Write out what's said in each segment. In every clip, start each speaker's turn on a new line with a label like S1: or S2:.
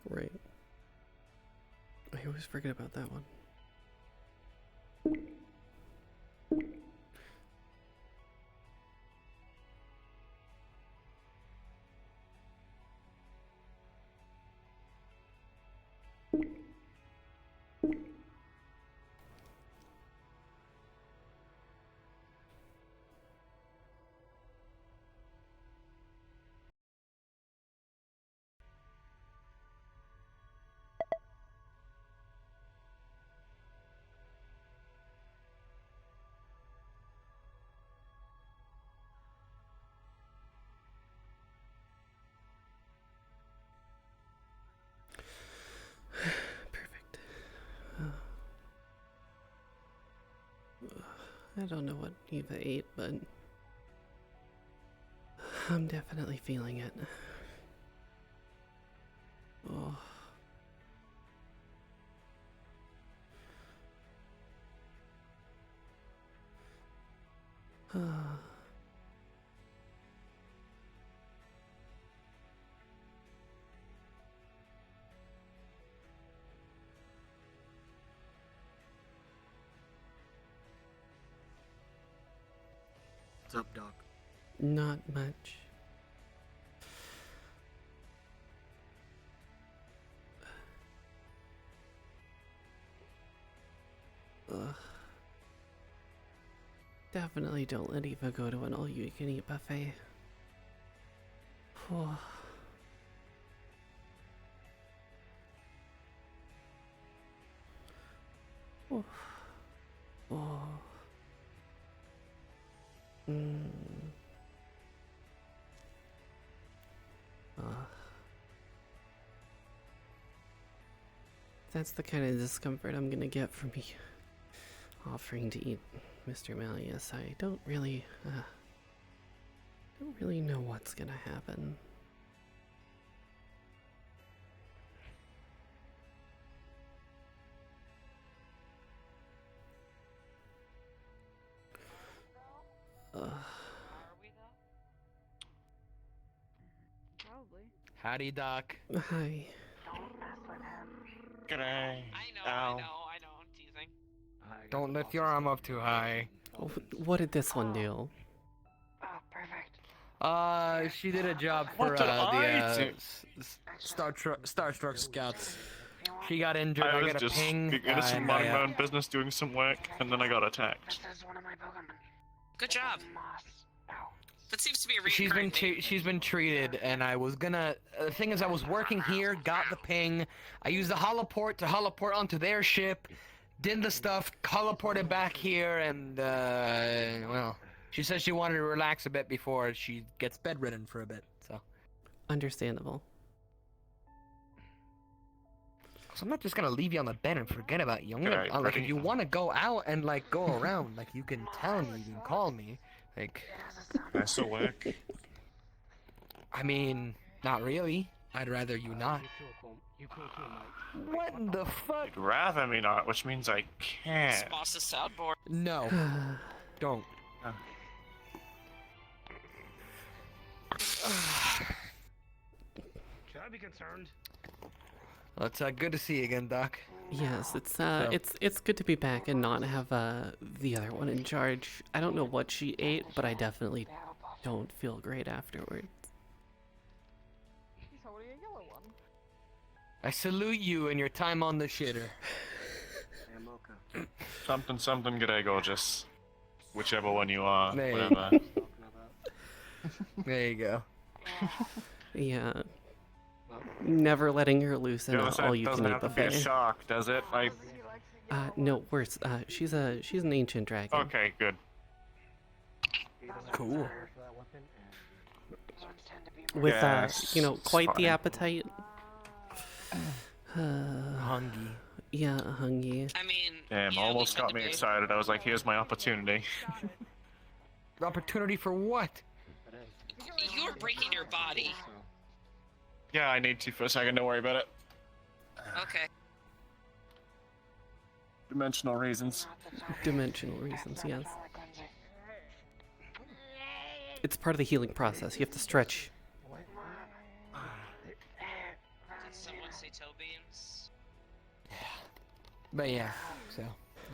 S1: Right. I always forget about that one. Perfect. I don't know what Eva ate, but I'm definitely feeling it. Oh.
S2: What's up, Doc?
S1: Not much. Ugh. Definitely don't let Eva go to an all-you-can-eat buffet. Oh. Oh. Oh. That's the kind of discomfort I'm gonna get from me offering to eat Mr. Malleus. I don't really know what's gonna happen.
S3: Are we though? Probably.
S2: Howdy, Doc.
S1: Hi.
S4: G'day.
S3: I know,
S4: Ow.
S3: I'm teasing.
S2: Don't lift your arm up too high.
S1: Oh, what did this one do?
S3: Oh, perfect.
S2: She did a job for
S4: What did I
S2: the
S4: do?
S2: Starstruck Scouts. She got injured.
S4: I
S2: I
S4: was
S2: got a
S4: just
S2: ping.
S4: innocent minding my own business, doing some work, and then I got attacked.
S3: This is one of my Pokemon.
S5: Good job.
S3: Moss. Ow.
S5: That seems to be a recurring thing.
S2: She's been treated, and I was gonna. The thing is, I was working here, got the ping. I used the holoport to holoport onto their ship, did the stuff, holoported back here, and well, she says she wanted to relax a bit before she gets bedridden for a bit. So
S1: Understandable.
S2: I'm not just gonna leave you on the bed and forget about you. I'm gonna,
S4: Okay,
S2: like, if
S4: ready?
S2: you want to go out and like go around, like you can tell me, you can call me. Like,
S4: I still work.
S2: I mean, not really. I'd rather you not. What in the fuck?
S4: You'd rather me not, which means I can't.
S5: Boss's soundboard.
S2: No, don't.
S6: Should I be concerned?
S2: Well, it's good to see you again, Doc.
S1: Yes, it's good to be back and not have the other one in charge. I don't know what she ate, but I definitely don't feel great afterwards.
S3: He's holding a yellow one.
S2: I salute you and your time on the shitter.
S4: Something, something, g'day, gorgeous. Whichever one you are,
S2: Hey.
S4: whatever.
S2: There you go.
S1: Yeah. Never letting her loose in
S4: The
S1: an
S4: other side
S1: all-you-can-eat
S4: doesn't have to be a
S1: buffet.
S4: shark, does it? I.
S1: No, worse. She's an ancient dragon.
S4: Okay, good.
S2: Cool.
S1: With
S4: Yes,
S1: quite
S4: it's
S1: the
S4: fine.
S1: appetite.
S2: Hungry.
S1: Yeah, hungry.
S5: I mean,
S4: Damn,
S5: you know,
S4: almost
S5: we
S4: got
S5: had
S4: me
S5: to be.
S4: excited. I was like, here's my opportunity.
S2: Opportunity for what?
S5: You were breaking your body.
S4: Yeah, I need to for a second, don't worry about it.
S5: Okay.
S4: Dimensional reasons.
S1: Dimensional reasons, yes. It's part of the healing process. You have to stretch.
S5: Someone say toe beams.
S2: But yeah, so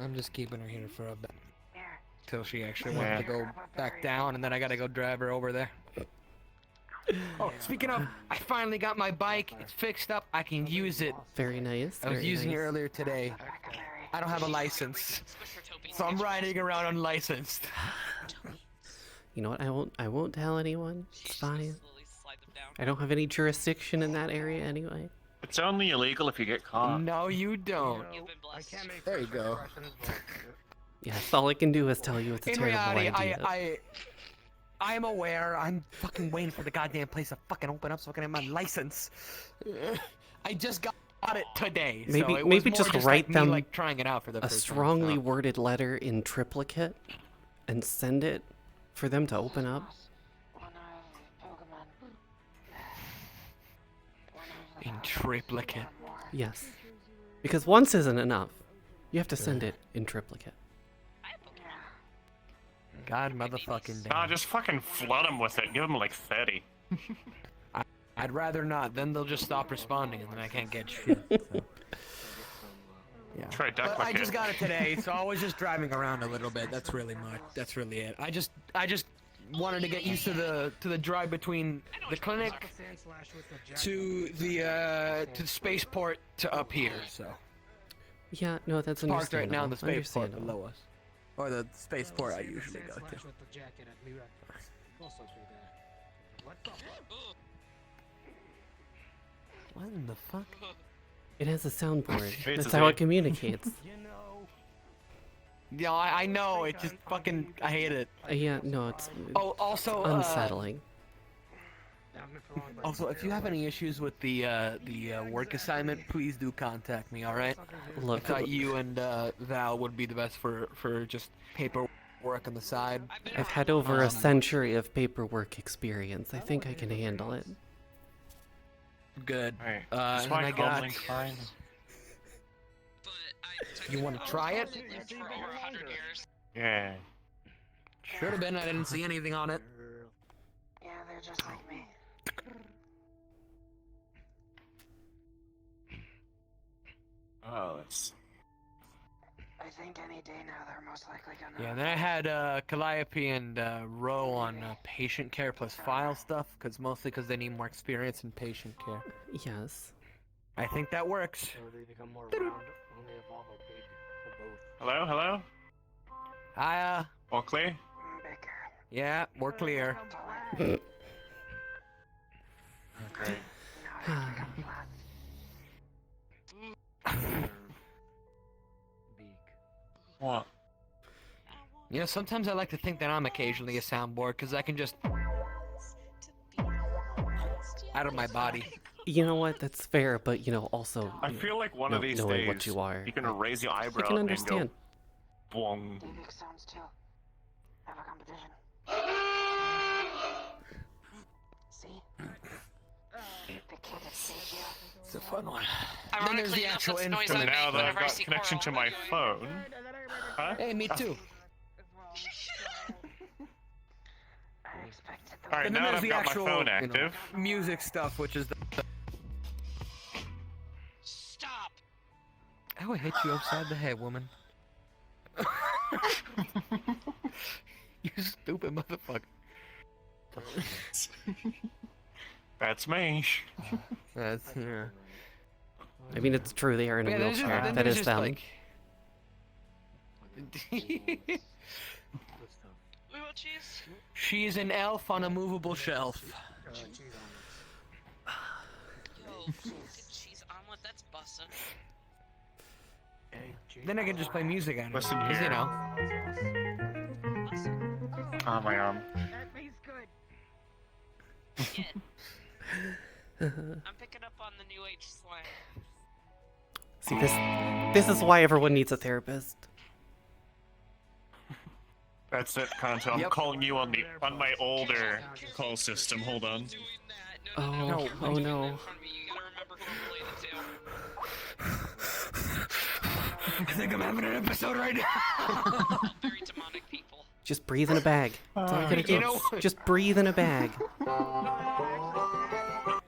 S2: I'm just keeping her here for a bit
S3: Here.
S2: till she actually wants to go back down, and then I gotta go drive her over there. Oh, speaking of, I finally got my bike. It's fixed up. I can use it.
S1: Very nice.
S2: I was
S1: very
S2: using it
S1: nice.
S2: earlier today. I don't have a license, so I'm riding around unlicensed.
S1: You know what? I won't tell anyone. It's fine.
S5: Slowly slide them down.
S1: I don't have any jurisdiction in that area anyway.
S4: It's only illegal if you get caught.
S2: No, you don't.
S5: You've been blessed.
S2: There you go.
S1: Yes, all I can do is tell you it's a
S2: In
S1: terrible
S2: reality,
S1: idea.
S2: I'm aware. I'm fucking waiting for the goddamn place to fucking open up so I can have my license. I just got it today. So
S1: Maybe-
S2: it was
S1: maybe
S2: more
S1: just
S2: like
S1: write
S2: me,
S1: them
S2: like trying it out for the
S1: A
S2: first time,
S1: strongly
S2: so.
S1: worded letter in triplicate and send it for them to open up.
S3: One of Pokemon. One of
S2: In triplicate.
S3: more.
S1: Yes. Because once isn't enough. You have to send it in triplicate.
S5: I have Pokemon.
S3: Yeah.
S2: God motherfucking
S4: Nah,
S2: damn.
S4: just fucking flood them with it. Give them like 30.
S2: I'd rather not. Then they'll just stop responding, and then I can't get shit. So. Yeah.
S4: Try duck
S2: But I
S4: bucket.
S2: just got it today, so I was just driving around a little bit. That's really much. That's really it. I just wanted to get used to the drive between the clinic to the spaceport to up here. So
S1: Yeah, no, that's
S2: parked right
S1: understandable.
S2: now in the spaceport
S1: Understandable.
S2: below us, or the spaceport I usually go to. What in the fuck?
S1: It has a soundboard.
S4: It's
S1: That's
S4: a
S1: how
S4: Z.
S1: it communicates.
S2: Yeah, I know. It just fucking. I hate it.
S1: Yeah, no, it's
S2: Oh, also,
S1: unsettling.
S2: Also, if you have any issues with the work assignment, please do contact me. All right. I
S1: Look,
S2: thought you and Val would be the best for just paperwork on the side.
S1: I've had over a century of paperwork experience. I think I can handle it.
S2: Good.
S4: Alright.
S2: And
S4: Is my
S2: I
S4: phone
S2: got.
S4: link fine?
S5: But I took
S2: You
S5: it
S2: wanna
S5: out.
S2: try it?
S5: It lived for over 100 years.
S4: Yeah.
S2: Should have been. I didn't see anything on it.
S3: Yeah, they're just like me.
S4: Oh, that's...
S3: I think any day now they're most likely gonna.
S2: Yeah. Then I had Calliope and Ro on patient care plus file stuff, mostly because they need more experience in patient care.
S1: Yes.
S2: I think that works.
S4: Hello, hello?
S2: Hi.
S4: All clear?
S3: Bigger.
S2: Yeah, we're clear.
S4: Okay.
S3: No, I have to come flat.
S4: What?
S2: You know, sometimes I like to think that I'm occasionally a soundboard, because I can just out of my body.
S1: You know what? That's fair, but you know, also
S4: I feel like one
S1: no-
S4: of these
S1: knowing
S4: days
S1: what you are,
S4: you're gonna raise your
S1: I
S4: eyebrow
S1: can
S4: and
S1: understand.
S4: go, bong.
S3: Big sounds too. Have a competition. See? The kid that saved you.
S2: It's a fun one. Then there's
S5: Ironically
S2: the
S5: enough,
S2: actual
S5: that's the noise I
S2: instrument.
S5: make
S4: Now that
S5: whenever
S4: I've
S5: I
S4: got
S5: see
S4: connection to
S5: Coral.
S4: my phone... Huh?
S2: Hey, me too.
S3: I expected the
S4: Alright,
S2: And then
S4: now that
S2: there's
S4: I've
S2: the
S4: got
S2: actual
S4: my phone
S2: you know,
S4: active...
S2: music stuff, which is the.
S5: Stop!
S2: I would hit you upside the head, woman. You stupid motherfucker.
S4: That's me.
S2: That's yeah.
S1: I mean, it's true. They are in a
S2: Yeah, there's just-
S1: wheelchair.
S2: then
S1: That
S2: there's
S1: is
S2: just,
S1: them.
S2: like-
S5: We want cheese?
S2: She's an elf on a movable shelf.
S5: Yo, good cheese omelet, that's bussin'.
S2: Then I can just play music on it.
S4: Listen
S2: 'cause,
S4: here.
S2: you know.
S5: Bussin'.
S4: Oh, my arm.
S5: Kid. I'm picking up on the new age slang.
S1: See, this is why everyone needs a therapist.
S4: That's it, Conto. I'm
S2: Yep.
S4: calling you on my older call system. Hold on.
S5: Doing that.
S1: Oh,
S5: No,
S1: oh
S5: you're doing that
S1: no.
S5: in front of me. You gotta remember who I'm related to.
S2: I think I'm having an episode right now.
S5: Very demonic people.
S1: Just breathe in a bag. That's all you gotta do.
S2: You know-
S1: Just breathe in a bag.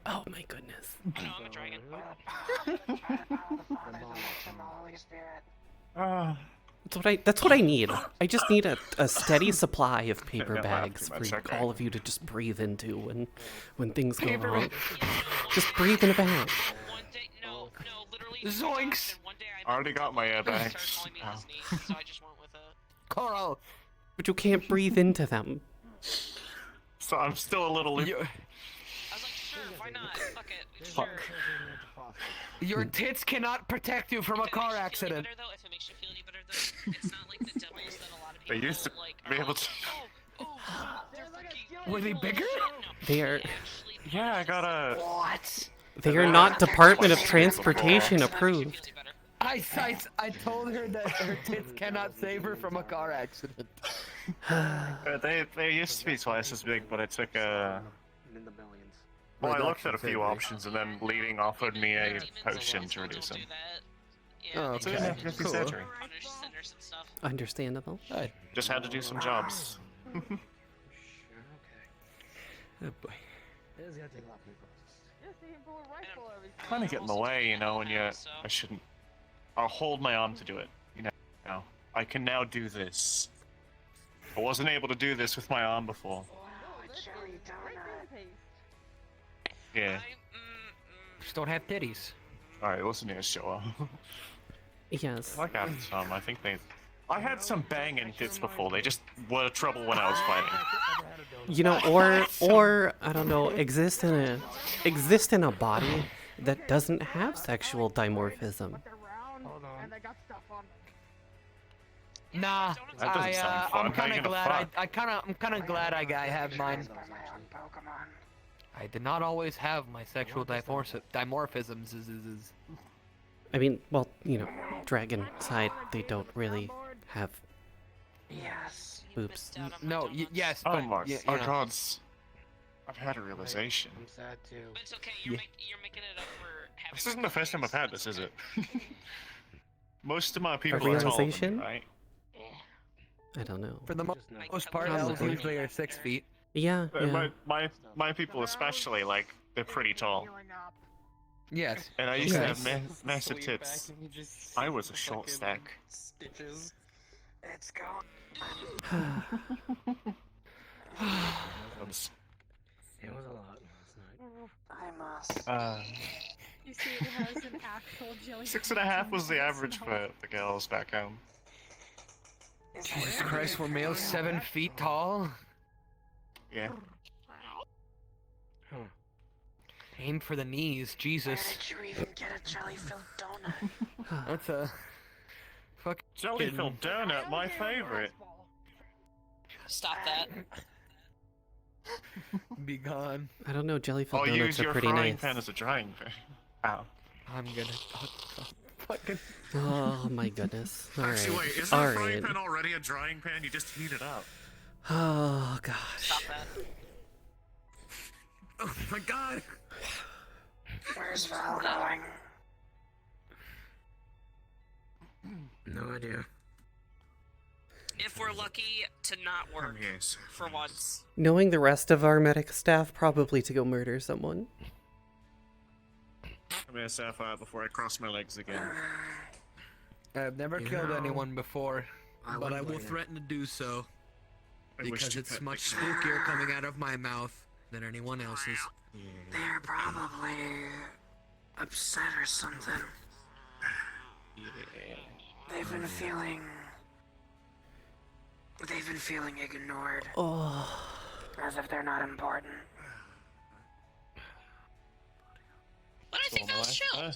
S1: Oh my goodness.
S5: I know, I'm a dragon.
S3: By the power of the Father, the Son, and the Holy Spirit.
S1: That's what I need. I just need a steady supply of paper
S4: Don't laugh
S1: bags
S4: too much,
S1: for
S4: okay.
S1: all of you to just breathe into when things go
S2: Paper
S1: wrong.
S5: Yeah,
S1: Just breathe in a bag.
S5: one day, no, literally.
S2: Zoinks!
S5: One day
S4: I already got my
S5: started
S4: airbags.
S5: calling me
S4: Ow.
S5: his niece, so I just went with it.
S2: Coral,
S1: But you can't breathe into them.
S4: So I'm still a little loopy.
S5: I was like, sure, why not? Fuck it.
S4: Fuck.
S5: Sure.
S2: your tits cannot protect you from a
S5: If it
S2: car
S5: makes you feel any
S2: accident.
S5: better, though, if it makes you feel any better, though, it's not like the demos that a lot of
S4: They
S5: people
S4: used to
S5: like.
S4: be
S5: are
S4: able
S5: like,
S4: to.
S5: they're fucking
S2: Were they
S5: full of
S2: bigger?
S5: shit." No,
S1: They are-
S5: actually,
S4: Yeah, I got a.
S3: What?
S1: They are not Department of Transportation
S5: That makes you
S1: approved.
S5: feel better.
S2: I told her that her tits cannot save her from a car accident.
S4: They used to be twice as big, but I took a.
S3: In the millions.
S4: Well, I looked at a few options, and then Leading offered me a
S5: Demons
S4: potion
S5: also
S4: to reduce
S5: don't
S4: them.
S5: do that.
S2: Oh,
S5: Yeah,
S4: So
S2: okay.
S4: yeah, just
S2: Cool.
S4: surgery.
S5: Under sinners and stuff.
S1: Understandable.
S2: Good.
S4: Just had to do some jobs.
S3: Sure, okay.
S2: Oh boy.
S3: It is gonna take a lot of people.
S4: Kind of get in the way, you know, when you.
S5: So-
S4: I shouldn't. I'll hold my arm to do it. You know, I can now do this. I wasn't able to do this with my arm before.
S3: Wow, a jelly donut.
S4: Yeah.
S2: Just don't have titties.
S4: Alright, listen here, Showa.
S1: Yes.
S4: Like after some, I think they. I had some banging tits before. They just were trouble when I was fighting.
S1: You know, or I don't know, exist in a body that doesn't have sexual dimorphism.
S2: Nah,
S4: That doesn't sound fun.
S2: I'm
S4: How you
S2: kind of
S4: gonna
S2: glad
S4: fuck?
S2: I'm kind of glad I have mine.
S3: By my own Pokemon.
S2: I did not always have my sexual dimorphisms.
S1: I mean, well, you know, dragon side, they don't really have
S3: Yes.
S5: You
S1: Oops.
S5: missed out on my
S2: No,
S5: donuts.
S2: yes,
S4: Oh
S2: but
S4: my,
S2: yeah,
S4: oh
S2: yeah.
S4: gods. I've had a realization.
S3: I'm sad too.
S5: But it's okay,
S2: Yeah.
S5: you're making it up for having.
S4: This isn't the first time I've had this, is it? Most of my people
S1: A
S4: are taller than
S1: realization?
S4: me, right?
S1: I don't know.
S2: For the
S3: Just know.
S2: most part, elves usually are 6 feet.
S1: Yeah,
S4: But
S1: yeah.
S4: my people especially, like, they're pretty tall.
S2: Yes.
S4: And I used to have
S2: Yes.
S4: massive tits. I was a short stack.
S3: Stitches. It's gone.
S4: Oops.
S3: It was a lot last night. I must.
S6: You see, it has an actual jelly.
S4: 6.5 was the average for the girls back home.
S3: Is
S2: Jesus
S3: there
S2: Christ, we're
S3: anything
S2: males
S3: for
S2: 7
S3: that?
S2: feet tall.
S4: Yeah.
S3: Huh.
S2: Aim for the knees,
S3: Where
S2: Jesus.
S3: did you even get a jelly-filled donut?
S2: That's a fuck.
S4: Jelly-filled donut, my favorite.
S5: Stop that.
S2: Be gone.
S1: I don't know, jelly-filled
S4: I'll
S1: donuts
S4: use
S1: are
S4: your
S1: pretty
S4: frying
S1: nice.
S4: pan as a drying pan. Ow.
S2: I'm gonna fucking.
S1: Oh my goodness. Alright.
S4: isn't
S1: Alright.
S4: already a drying pan? You just heat it up.
S1: Oh gosh.
S5: Stop that.
S2: Oh my god.
S3: Where's Val going? No idea.
S5: If we're lucky to not work
S4: Yes.
S5: for once.
S1: Knowing the rest of our medic staff, probably to go murder someone.
S4: I'm gonna staff out before I cross my legs again.
S2: I've never
S3: You
S2: killed
S3: know,
S2: anyone before,
S3: I
S2: but I
S3: would
S2: will
S3: like it.
S2: threaten to do so
S4: I wish
S2: because
S4: to
S2: it's
S4: pet
S2: much
S4: the-
S2: spookier coming out of my mouth than anyone else's.
S3: They're probably upset or something. They've been feeling ignored,
S1: Oh.
S3: as if they're not important.
S5: But I think that was chill.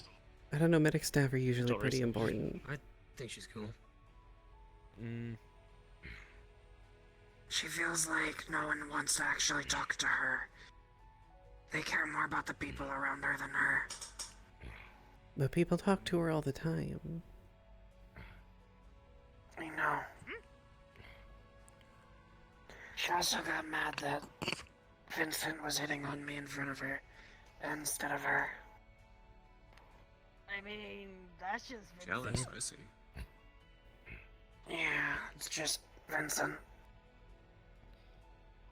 S1: I don't know, medic staff are usually
S4: Don't
S1: pretty
S4: risk it.
S1: important.
S3: I think she's cool. She feels like no one wants to actually talk to her. They care more about the people around her than her.
S1: But people talk to her all the time.
S3: I know. She also got mad that Vincent was hitting on me in front of her instead of her.
S6: I mean, that's just
S7: Jealous, I see.
S3: Yeah, it's just Vincent.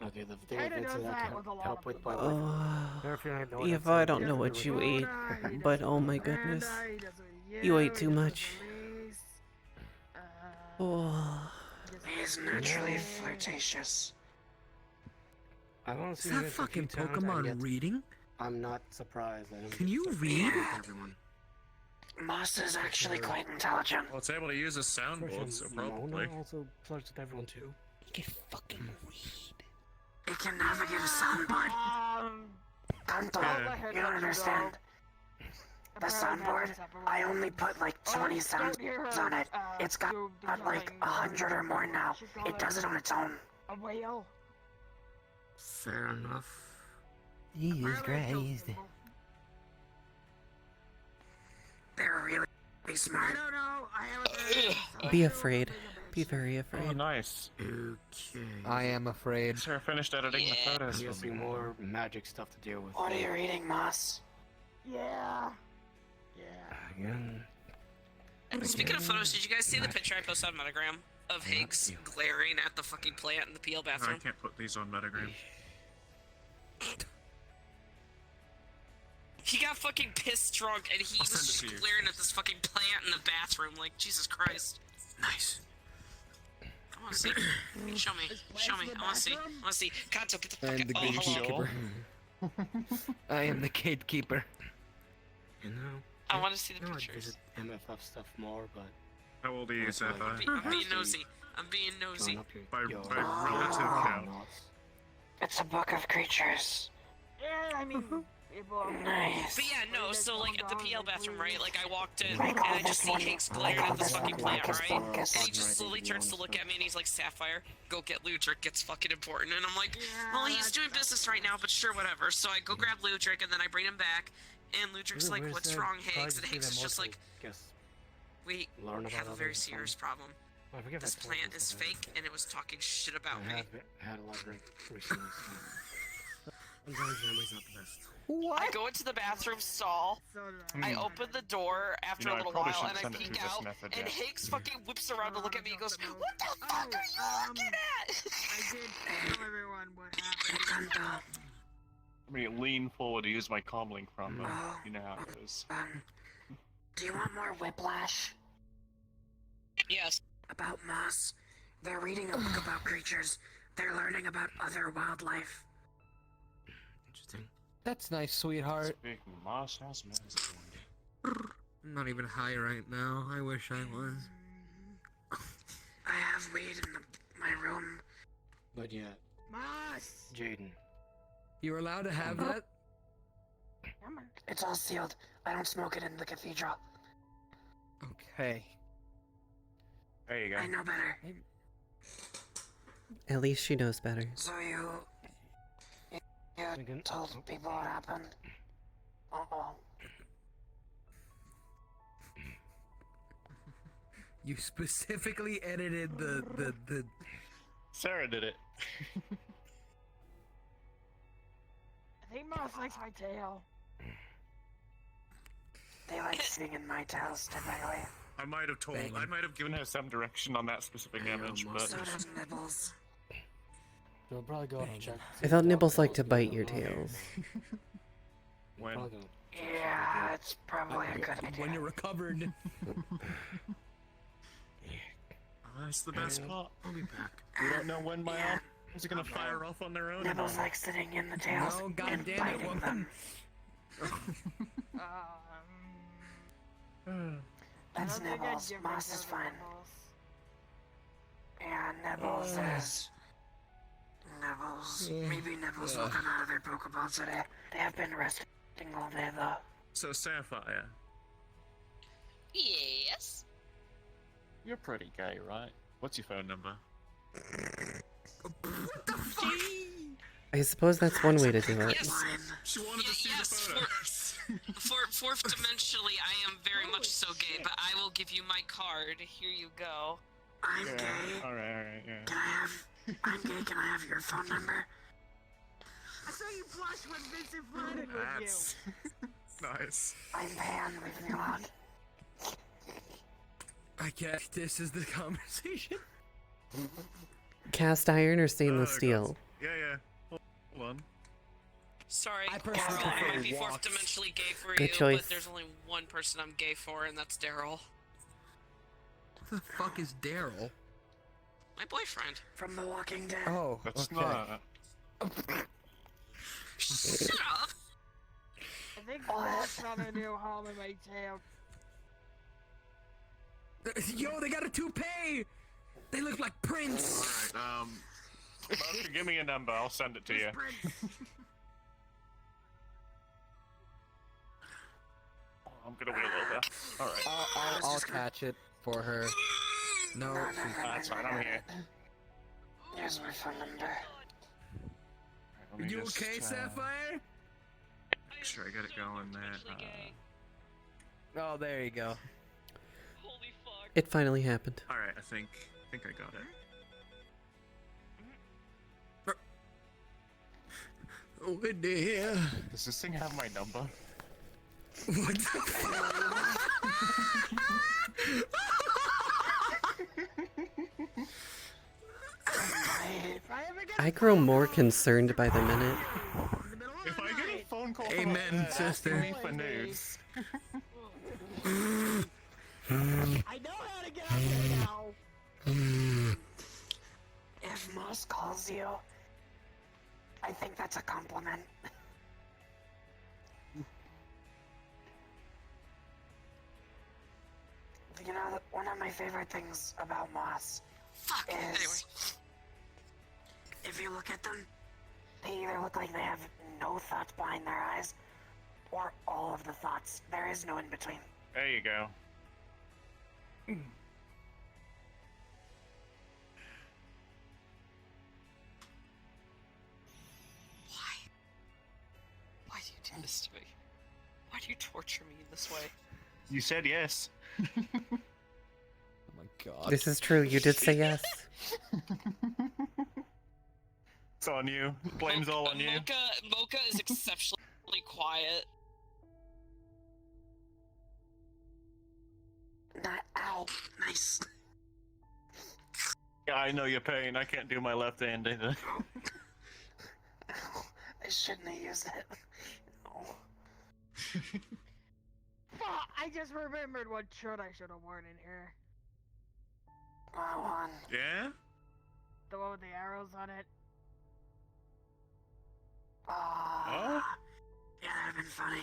S7: Okay, the
S6: Kinda
S7: thing
S6: does
S7: that I
S6: that
S7: can
S6: with a lot
S7: help
S6: of
S7: with
S6: people.
S7: my life.
S1: Eva, I don't know what you ate, but oh my goodness. You ate too much. Oh.
S3: He's naturally flirtatious.
S7: I've only
S8: Is
S7: seen
S8: that
S7: this a few
S8: fucking
S7: times, and
S8: Pokemon
S7: yet
S8: reading?
S7: I'm not surprised. That
S8: Can you read?
S3: Yeah.
S7: Everyone.
S3: Moss is actually quite intelligent.
S4: Well, it's able to use a soundboard, so probably.
S7: Mona also flirts with everyone too.
S8: You can fucking read.
S3: It can navigate a soundboard. Kanto,
S4: Yeah.
S3: you don't understand. The soundboard, I only put like 20 sounds on it. It's got like 100 or more now. It does it on its own.
S6: A whale.
S8: Fair enough.
S6: Jesus Christ.
S3: They're really smart.
S6: I don't know. I haven't
S1: Be afraid. Be very
S4: Oh,
S1: afraid.
S4: nice.
S8: Okay.
S2: I am afraid.
S4: Sarah finished editing the photos.
S7: He has some more magic stuff to deal with.
S3: What are you reading, Moss?
S6: Yeah.
S7: Again.
S5: Speaking of photos, did you guys see the picture I posted on Metagram of Higgs glaring at the fucking plant in the PL
S4: No, I
S5: bathroom?
S4: can't put these on Metagram.
S5: He got fucking pissed drunk and he
S4: I'll
S5: was
S4: send it
S5: just
S4: to you.
S5: glaring at this fucking plant in the bathroom. Like, Jesus Christ.
S8: Nice.
S5: I wanna see. Show me. Show me. I wanna see. I wanna see. Kanto, get the fuck
S2: I'm
S5: out.
S2: the
S5: Oh, hello.
S2: gatekeeper. I am the gatekeeper.
S7: You know.
S5: I wanna see the
S7: I would
S5: pictures.
S7: visit MFF stuff more, but
S4: How old are you,
S7: That's fine.
S4: Sapphire?
S5: I'm being nosy. I'm being nosy.
S7: growing up here.
S4: By
S7: Yo,
S4: relative count.
S3: It's a book of creatures.
S6: Yeah, I mean, people are
S3: Nice.
S5: But yeah, no, so like at the PL bathroom, right? Like I walked in and
S3: Like all
S5: I just
S3: this
S5: see
S3: one-
S5: Higgs
S3: like
S5: glaring
S3: all
S5: at this
S3: this
S5: fucking
S3: one
S5: plant,
S3: like is
S5: right?
S3: focused.
S5: And he just slowly turns to look at me and he's like, Sapphire, go get Ludric, it's fucking important. And I'm like, well, he's doing business right now, but sure, whatever. So I go grab Ludric and then I bring him back. And Ludric's like, what's wrong, Higgs? And Higgs is just like, we
S7: learn about
S5: have a
S7: others
S5: very
S7: and
S5: serious
S7: stuff.
S5: problem.
S7: I forget
S5: This
S7: if I told
S5: plant
S7: you
S5: is
S7: that.
S5: fake and it was talking shit about
S7: I
S5: me.
S7: had a lot of recently. Sometimes memory's not the best.
S5: I go into the bathroom stall.
S6: so
S5: I open the door after
S4: You know,
S5: a
S4: I
S5: little
S4: probably
S5: while
S4: shouldn't
S5: and I
S4: send it
S5: peek
S4: through this
S5: out,
S4: method,
S5: and
S4: yeah.
S5: Higgs fucking whips around to look at me and goes, "What the fuck are you looking at?"
S6: I did tell everyone what
S3: Hey,
S6: happened.
S3: Kanto.
S4: I'm gonna lean forward to use my comlink from them.
S3: Oh.
S4: You know how it is.
S3: Do you want more whiplash?
S5: Yes.
S3: About moss? They're reading a book about creatures. They're learning about other wildlife.
S8: Interesting.
S2: That's nice, sweetheart.
S4: Speaking of Moss, how's Maz doing?
S8: I'm not even high right now. I wish I was.
S3: I have weed in my room.
S7: But yeah,
S6: Moss!
S7: Jaden.
S8: You're allowed to have that?
S6: Come on.
S3: It's all sealed. I don't smoke it in the cathedral.
S2: Okay.
S4: There you go.
S3: I know better.
S1: At least she knows better.
S3: So you
S7: Again?
S3: told people what happened? Uh-oh.
S8: You specifically edited the
S4: Sarah did it.
S6: I think Moss likes my tail.
S3: They like sitting in my tails typically.
S4: I might have told. I might have given her some direction on that specific image, but
S3: So does Nibbles.
S7: They'll probably go and check.
S1: I thought Nibbles like to bite your tails.
S4: when
S3: Yeah, it's probably a good idea.
S8: when you're recovered.
S4: Oh, that's the best part.
S8: I'll be back.
S4: We don't know when my
S3: Yeah.
S4: arms are gonna fire off on their own.
S3: Nibbles like sitting in the tails
S8: No,
S3: and
S8: goddamn it,
S3: biting
S8: woman.
S3: them. That's
S6: I don't think I'd
S3: Nibbles.
S6: give my
S3: Moss is
S6: tail to
S3: fine.
S6: Nibbles.
S3: Yeah, Nibbles is... Nibbles. Maybe Nibbles will come out of their Pokeball today. They have been resting all day though.
S4: So Sapphire,
S5: Yes.
S4: you're pretty gay, right? What's your phone number?
S1: I suppose that's one way to do it.
S5: Yes.
S3: Fine.
S4: She wanted to see
S5: Yes.
S4: the photos.
S5: Fourth dimensionally, I am very much so gay, but I will give you my card. Here you go.
S3: I'm
S4: Yeah.
S3: gay.
S4: All right, yeah.
S3: Can I have... I'm gay, can I have your phone number?
S6: I saw you flush when Vincent flirted with
S4: That's nice.
S3: I'm Pan, leave me alone.
S8: I guess this is the conversation.
S1: Cast iron or stainless
S4: Oh,
S1: steel?
S4: Yeah. Hold on.
S5: Sorry,
S8: I personally
S5: Carl, I
S8: prefer
S5: might be fourth
S8: walks.
S5: dimensionally gay for
S1: Good
S5: you,
S1: choice.
S5: but there's only one person I'm gay for, and that's Daryl.
S8: What the fuck is Daryl?
S5: My boyfriend.
S3: From The Walking Dead.
S8: Oh,
S4: That's
S8: okay.
S4: not.
S5: Shut up!
S6: I think that's not a new home in my town.
S8: Yo, they got a toupee! They look like Prince!
S4: Alright, Mocha, give me a number, I'll send it to you. I'm gonna wheel over. Alright.
S8: I'll catch it for her. No,
S4: That's fine, I'm here.
S3: Here's my phone number.
S4: Alright, let me
S8: you
S4: just,
S8: okay, Sapphire?
S4: Make sure I get it going there.
S8: Oh, there you go.
S5: Holy fuck.
S1: It finally happened.
S4: Alright, I think I got it.
S8: Oh, good to hear.
S4: Does this thing have my number?
S8: What the fuck?
S1: I grow more concerned by the minute.
S4: If I get a phone call from
S8: Amen,
S4: a asking
S8: sister.
S4: me for nudes,
S6: I know how to get up there now.
S3: If Moss calls you, I think that's a compliment. You know, one of my favorite things about Moss
S5: Fuck.
S3: is
S5: Anyway.
S3: if you look at them, they either look like they have no thoughts behind their eyes, or all of the thoughts. There is no in between.
S4: there you go.
S5: Why do you do this to me? Why do you torture me in this way?
S4: You said yes.
S8: Oh my god.
S1: This is true, you did say yes.
S4: It's on you. Blame's all on you.
S5: Mocha is exceptionally quiet.
S3: Not ow.
S5: Nice.
S4: Yeah, I know your pain. I can't do my left hand either.
S3: Ow. I shouldn't have used it. Oh.
S6: Fuck, I just remembered what shirt I should have worn in here.
S3: One.
S4: Yeah?
S6: The one with the arrows on it.
S3: Oh. Yeah, that'd have been funny.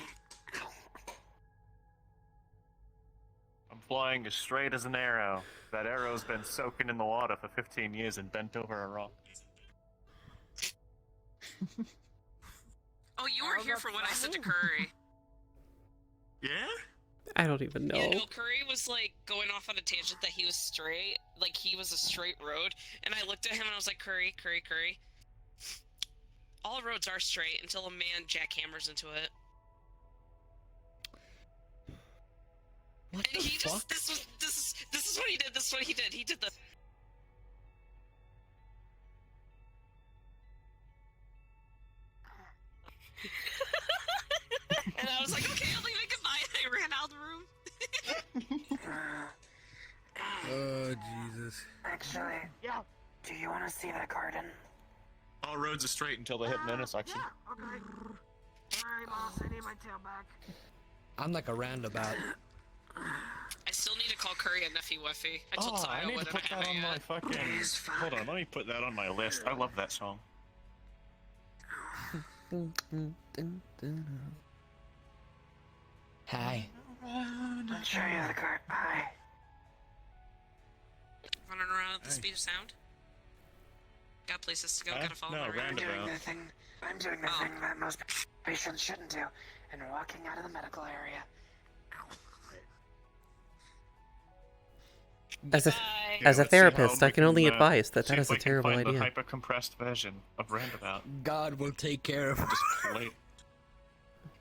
S4: I'm flying as straight as an arrow. That arrow's been soaking in the water for 15 years and bent over a rock.
S5: Oh, you were here for what I said to Curry.
S4: Yeah?
S1: I don't even know.
S5: Yeah, no, Curry was like going off on a tangent that he was straight, like he was a straight road, and I looked at him and I was like, Curry. All roads are straight until a man jackhammers into it.
S8: What
S5: And
S8: the
S5: he
S8: fuck?
S5: just this is what he did. This is what he did. He did the. And I was like, okay, I'll leave it goodbye. And I ran out of the room.
S8: Oh, Jesus.
S3: Actually,
S6: Yeah.
S3: do you want to see the garden?
S4: All roads are straight until they hit an intersection.
S6: Yeah, okay. Alright, boss, I need my tail back.
S8: I'm like a roundabout.
S5: I still need to call Curry a Nuffy Wuffy. I told
S4: Oh, I
S5: Tayo
S4: need
S5: what
S4: to put
S5: I
S4: that
S5: haven't
S4: on my
S5: yet.
S4: fucking...
S3: It's fine.
S4: Hold on, let me put that on my list. I love that song.
S8: Hi.
S3: I'll show you the garden. Hi.
S5: Running around at the speed of sound. Got places to go. Gotta follow
S4: No,
S5: my route.
S3: I'm doing
S4: roundabout.
S3: the thing. I'm doing the
S5: Oh.
S3: thing that most patients shouldn't do, and walking out of the medical area.
S1: As a,
S5: Bye.
S4: Yeah,
S1: as a
S4: let's see how
S1: therapist, I
S4: we
S1: can only
S4: can,
S1: advise that
S4: see
S1: that
S4: if
S1: is a
S4: I can
S1: terrible
S4: find
S1: idea.
S4: the hyper-compressed version of Roundabout.
S8: God will take care of
S4: Just play.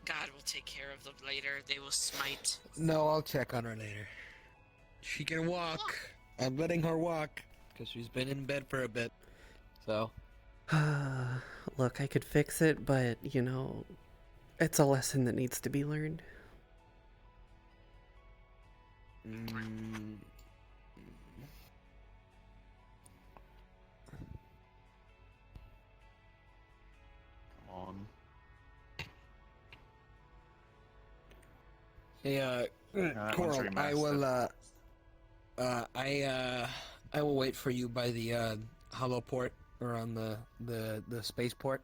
S5: God will take care of them later. They will smite.
S8: No, I'll check on her later. She can walk. I'm letting her walk. Because she's been in bed for a bit. So.
S1: Look, I could fix it, but, you know, it's a lesson that needs to be learned.
S8: Hey,
S4: that one's
S8: Coral, I will,
S4: remastered.
S8: I will wait for you by the, hollow port, or on the spaceport.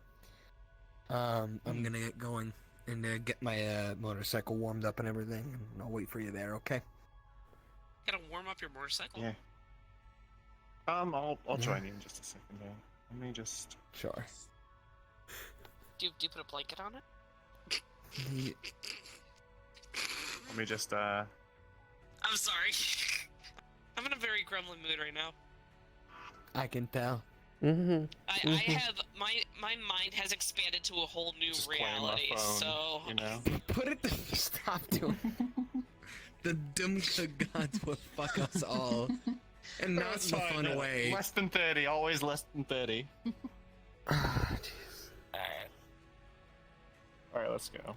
S8: I'm gonna get going and get my, motorcycle warmed up and everything, and I'll wait for you there, okay?
S5: Gotta warm up your motorcycle?
S4: Yeah. I'll
S8: Yeah.
S4: join you in just a second, man. Let me just...
S8: Sure.
S5: Do you put a blanket on it?
S4: Let me just,
S5: I'm sorry. I'm in a very gremlin mood right now.
S8: I can tell.
S1: Mm-hmm.
S5: I have my mind has expanded to a whole new
S4: just playing my
S5: reality,
S4: phone,
S5: so
S4: you know?
S8: Put it stop doing The doom gods will fuck us all. And not
S4: That's
S8: in a
S4: fine,
S8: fun way.
S4: Less than 30, always less than 30.
S8: Ah, jeez.
S4: Alright, let's go.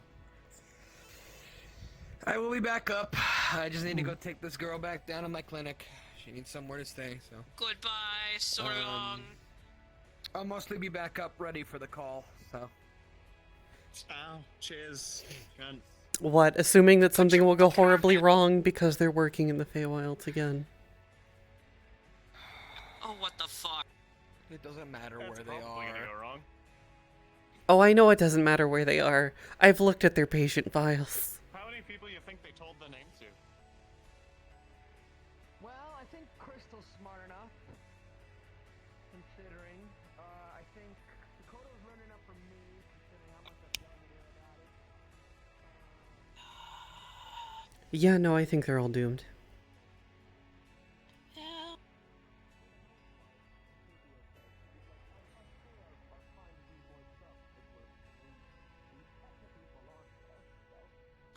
S8: I will be back up. I just need to go take this girl back down to my clinic. She needs somewhere to stay, so.
S5: goodbye, so long.
S8: I'll mostly be back up ready for the call, so.
S4: Oh, cheers. Cunt.
S1: What? Assuming that something will go horribly wrong because they're working in the Feywilds again.
S5: Oh, what the fuck?
S8: It doesn't matter
S4: That's
S8: where they
S4: probably gonna
S8: are.
S4: go wrong.
S1: Oh, I know it doesn't matter where they are. I've looked at their patient files.
S4: How many people you think they told the name to?
S6: Well, I think Crystal's smart enough. Considering, I think Dakota's learning up from me, considering how much I've done here about it.
S1: Yeah, no, I think they're all doomed.
S5: Yeah.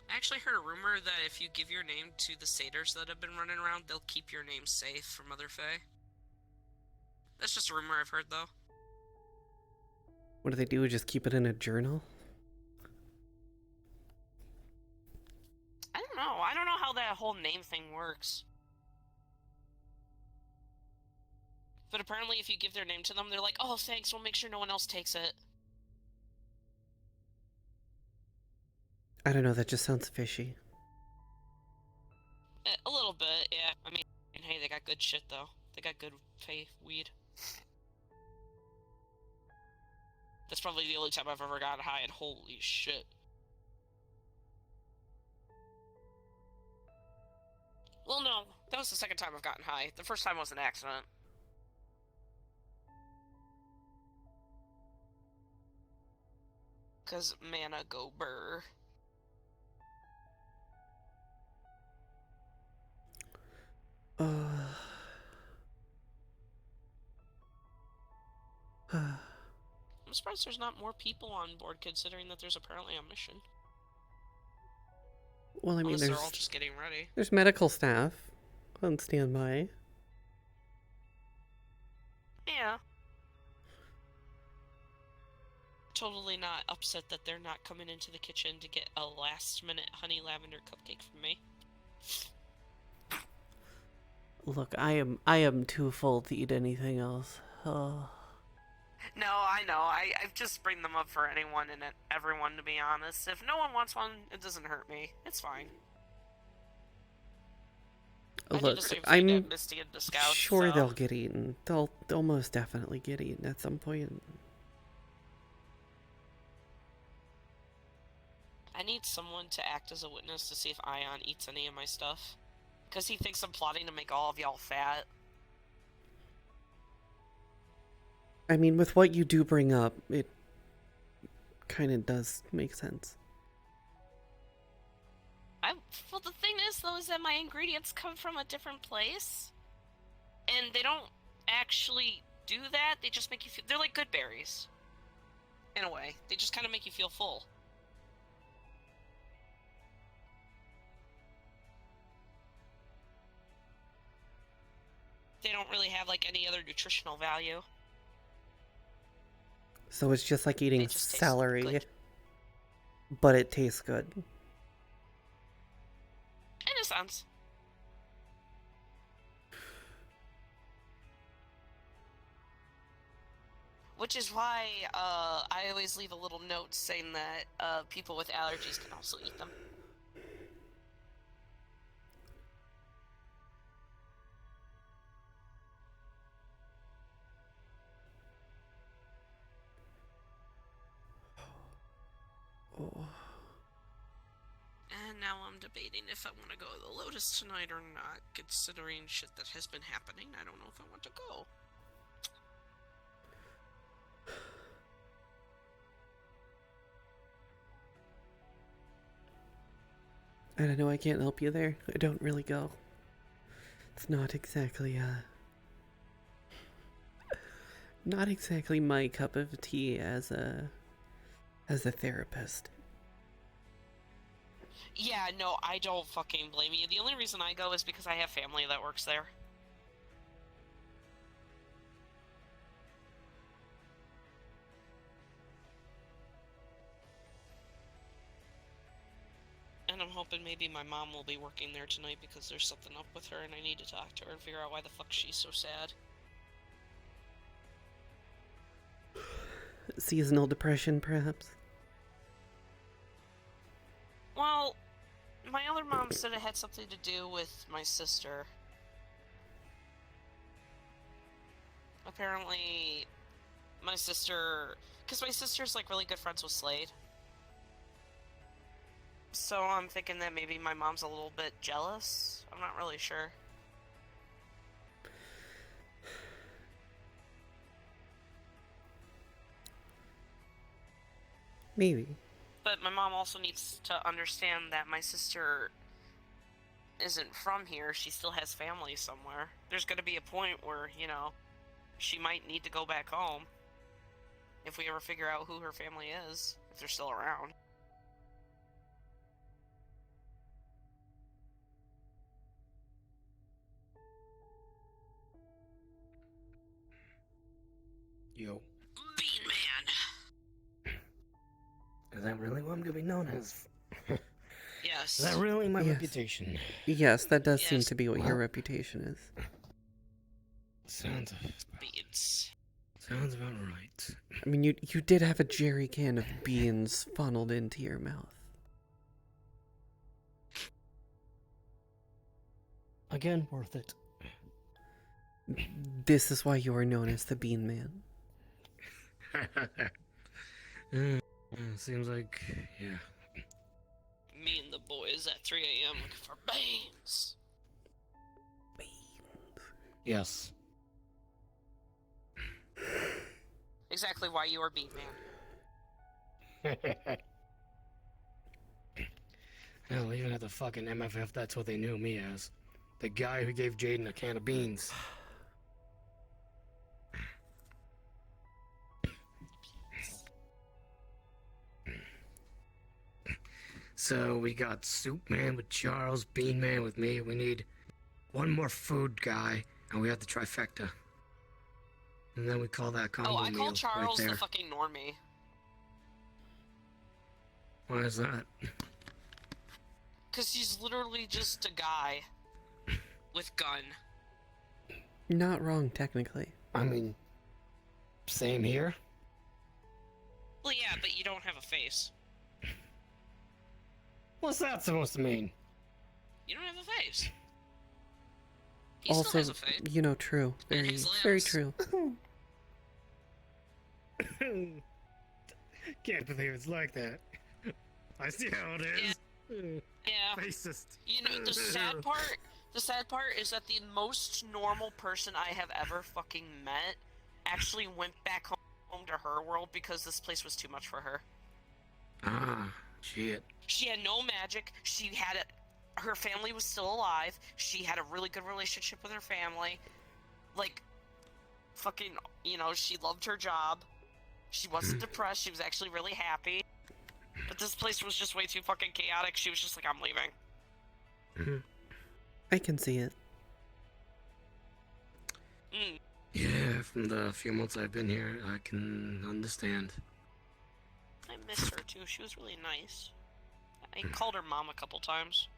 S5: I actually heard a rumor that if you give your name to the satyrs that have been running around, they'll keep your name safe from other fae. That's just a rumor I've heard, though.
S1: What do they do? Just keep it in a journal?
S5: I don't know. I don't know how that whole name thing works. But apparently if you give their name to them, they're like, oh, thanks, we'll make sure no one else takes it.
S1: I don't know, that just sounds fishy.
S5: A little bit, yeah. I mean, hey, they got good shit, though. They got good fae weed. That's probably the only time I've ever gotten high, and holy shit. Well, no, that was the second time I've gotten high. The first time was an accident. Cause mana go burr. I'm surprised there's not more people on board, considering that there's apparently a mission.
S1: Well, I mean,
S5: Unless they're all just getting ready.
S1: there's medical staff on standby.
S5: Yeah. Totally not upset that they're not coming into the kitchen to get a last-minute honey lavender cupcake from me.
S1: Look, I am too full to eat anything else. Oh.
S5: No, I know. I just bring them up for anyone and everyone, to be honest. If no one wants one, it doesn't hurt me. It's fine. I need to
S1: Look,
S5: save
S1: I'm
S5: Misty and the Scouts,
S1: sure
S5: so.
S1: they'll get eaten. They'll most definitely get eaten at some point.
S5: I need someone to act as a witness to see if Ion eats any of my stuff. Because he thinks I'm plotting to make all of y'all fat.
S1: I mean, with what you do bring up, it kind of does make sense.
S5: Well, the thing is, though, is that my ingredients come from a different place. And they don't actually do that. They just make you feel... They're like good berries. In a way. They just kind of make you feel full. They don't really have, like, any other nutritional value.
S1: So it's just like eating
S5: They just taste
S1: celery,
S5: good.
S1: but it tastes good.
S5: In a sense. Which is why I always leave a little note saying that people with allergies can also eat them.
S1: Oh.
S5: And now I'm debating if I want to go to the Lotus tonight or not, considering shit that has been happening. I don't know if I want to go.
S1: I don't know, I can't help you there. I don't really go. It's not exactly, not exactly my cup of tea as a therapist.
S5: Yeah, no, I don't fucking blame you. The only reason I go is because I have family that works there. And I'm hoping maybe my mom will be working there tonight because there's something up with her and I need to talk to her and figure out why the fuck she's so sad.
S1: Seasonal depression, perhaps?
S5: Well, my other mom said it had something to do with my sister. Apparently, my sister... Because my sister's, like, really good friends with Slade. So I'm thinking that maybe my mom's a little bit jealous. I'm not really sure.
S1: Maybe.
S5: But my mom also needs to understand that my sister isn't from here. She still has family somewhere. There's going to be a point where, you know, she might need to go back home. If we ever figure out who her family is, if they're still around.
S7: Yo.
S5: Bean Man!
S7: Is that really what I'm gonna be known as?
S5: Yes.
S7: Is that really my
S1: Yes.
S7: reputation?
S1: Yes, that does seem
S5: Yes.
S1: to be what your reputation is.
S7: Sounds
S5: Beans.
S7: about right.
S1: I mean, you did have a jerry can of beans funneled into your mouth.
S7: Again, worth it.
S1: This is why you are known as the Bean Man.
S7: Seems like, yeah.
S5: Me and the boys at 3 a.m. looking for beans.
S7: Yes.
S5: Exactly why you are Bean Man.
S7: Hell, even at the fucking MFF, that's what they knew me as. The guy who gave Jaden a can of beans. So we got Soup Man with Charles, Bean Man with me. We need one more food guy, and we have the trifecta. And then we call that combo
S5: Oh, I
S7: meal
S5: call Charles
S7: right
S5: the
S7: there.
S5: fucking normie.
S7: Why is that?
S5: Because he's literally just a guy with gun.
S1: Not wrong, technically.
S7: I mean, same here.
S5: Well, yeah, but you don't have a face.
S7: What's that supposed to mean?
S5: You don't have a face. He
S1: Also,
S5: still has a face.
S1: you know, true.
S5: And
S1: Very,
S5: his
S1: very
S5: lips.
S1: true.
S7: Can't believe it's like that. I see how it is.
S5: Yeah.
S7: Racist.
S5: You know, the sad part is that the most normal person I have ever fucking met actually went back home to her world because this place was too much for her.
S7: Ah, shit.
S5: She had no magic. Her family was still alive. She had a really good relationship with her family. Like, fucking, you know, she loved her job. She wasn't depressed. She was actually really happy. But this place was just way too fucking chaotic. She was just like, I'm leaving.
S1: I can see it.
S5: Mm.
S7: Yeah, from the few months I've been here, I can understand.
S5: I miss her too. She was really nice. I called her mom a couple times.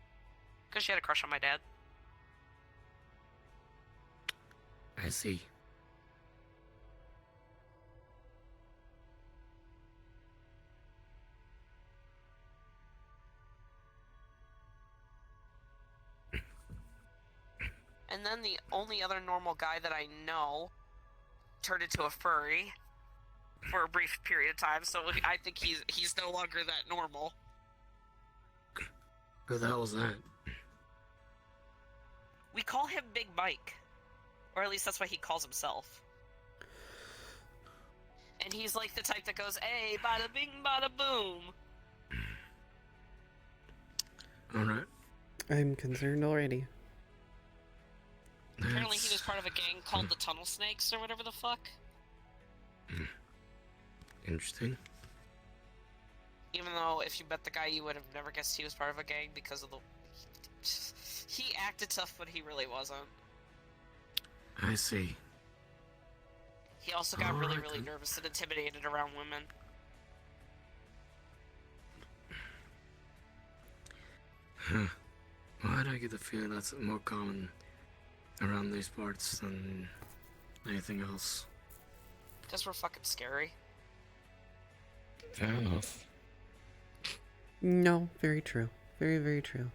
S5: Because she had a crush on my dad.
S7: I see.
S5: And then the only other normal guy that I know turned into a furry. for a brief period of time, so I think he's no longer that normal.
S7: Who the hell was that?
S5: We call him Big Mike. Or at least that's what he calls himself. And he's like the type that goes, hey, bada bing, bada boom.
S7: Alright.
S1: I'm concerned already.
S5: Apparently he was part of a gang called the Tunnel Snakes or whatever the fuck.
S7: Interesting.
S5: Even though if you met the guy, you would have never guessed he was part of a gang because of the... He acted tough, but he really wasn't.
S7: I see.
S5: He also got really,
S7: Alright,
S5: really
S7: then.
S5: nervous and intimidated around women.
S7: Huh. Why do I get the feeling that's more common around these parts than anything else?
S5: Because we're fucking scary.
S7: Fair enough.
S1: No, very true. Very, very true.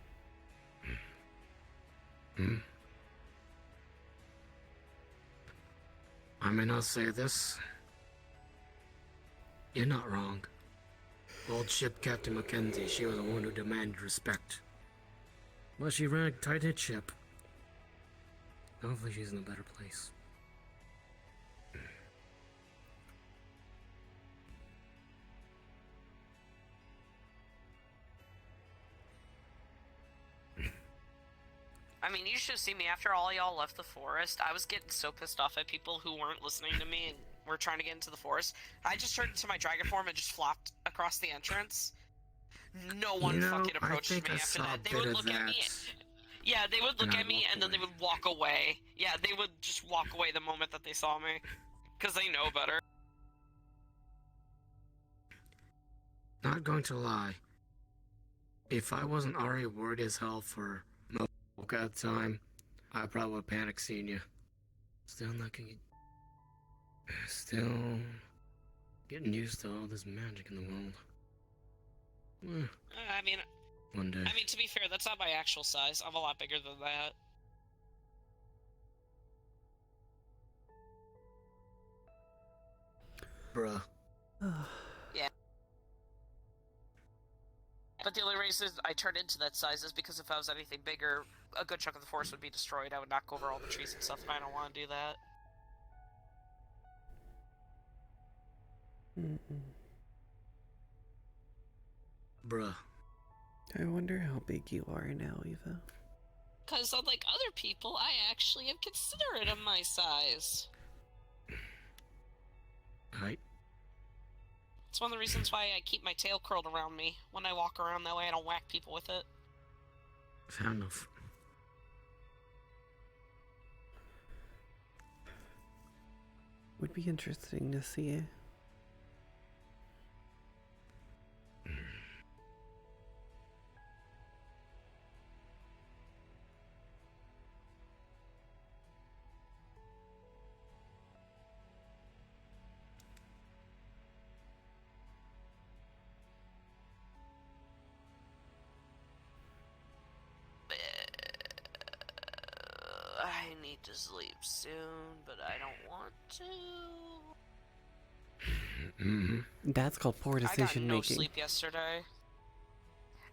S7: I may not say this. You're not wrong. Old ship Captain Mackenzie, she was the one who demanded respect. Well, she ran a tight-knit ship. Hopefully she's in a better place.
S5: I mean, you should have seen me after all y'all left the forest. I was getting so pissed off at people who weren't listening to me and were trying to get into the forest. I just turned into my dragon form and just flopped across the entrance. No one fucking approached me after that. They would look at me. Yeah, they would look at me and then they would walk away. Yeah, they would just walk away the moment that they saw me. Because they know better.
S7: Not going to lie. If I wasn't already worried as hell for Mocha at the time, I probably would panic seeing you. Still getting used to all this magic in the world.
S5: I mean,
S7: One day.
S5: to be fair, that's not my actual size. I'm a lot bigger than that.
S7: Bruh.
S5: Yeah. But the only reason I turned into that size is because if I was anything bigger, a good chunk of the forest would be destroyed. I would knock over all the trees and stuff, and I don't want to do that.
S7: Bruh.
S1: I wonder how big you are now, Eva.
S5: Because unlike other people, I actually am considerate of my size.
S7: Right.
S5: It's one of the reasons why I keep my tail curled around me when I walk around. That way I don't whack people with it.
S7: Fair enough.
S1: Would be interesting to see.
S5: I need to sleep soon, but I don't want to.
S1: That's called poor decision
S5: I got no
S1: making.
S5: sleep yesterday.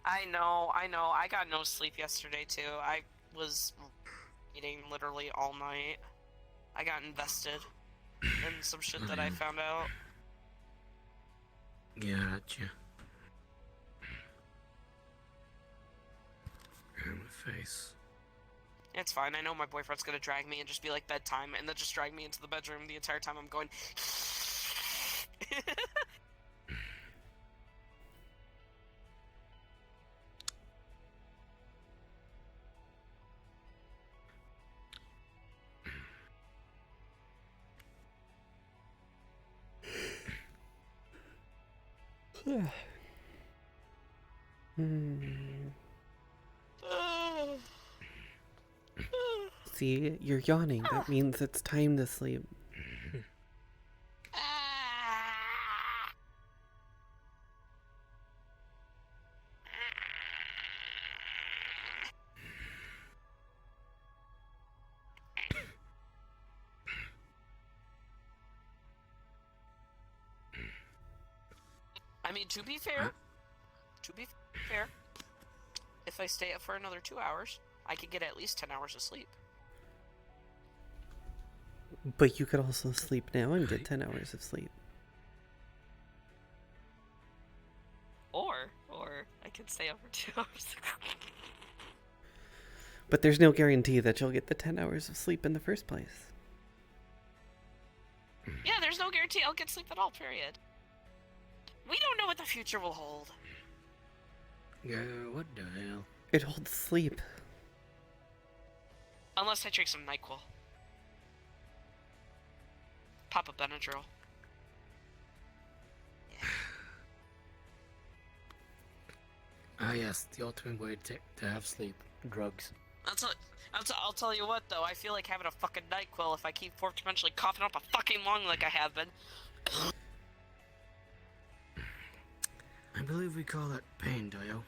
S5: I know. I got no sleep yesterday too. I was eating literally all night. I got invested in some shit that I found out.
S7: Gotcha. In my face.
S5: It's fine. I know my boyfriend's gonna drag me and just be like bedtime, and then just drag me into the bedroom the entire time I'm going.
S1: See, you're yawning. That means it's time to sleep.
S5: I mean, to be fair, if I stay up for another 2 hours, I could get at least 10 hours of sleep.
S1: But you could also sleep now and get 10 hours of sleep.
S5: Or I could stay up for 2 hours.
S1: But there's no guarantee that you'll get the 10 hours of sleep in the first place.
S5: Yeah, there's no guarantee I'll get sleep at all, period. We don't know what the future will hold.
S7: Yeah, what the hell?
S1: It holds sleep.
S5: Unless I drink some NyQuil. Pop a Benadryl.
S7: Ah, yes, the ultimate way to have sleep. Drugs.
S5: I'll tell you what, though. I feel like having a fucking NyQuil if I keep fourth-dimensionally coughing up a fucking lung like I have been.
S7: I believe we call that pain, Dio.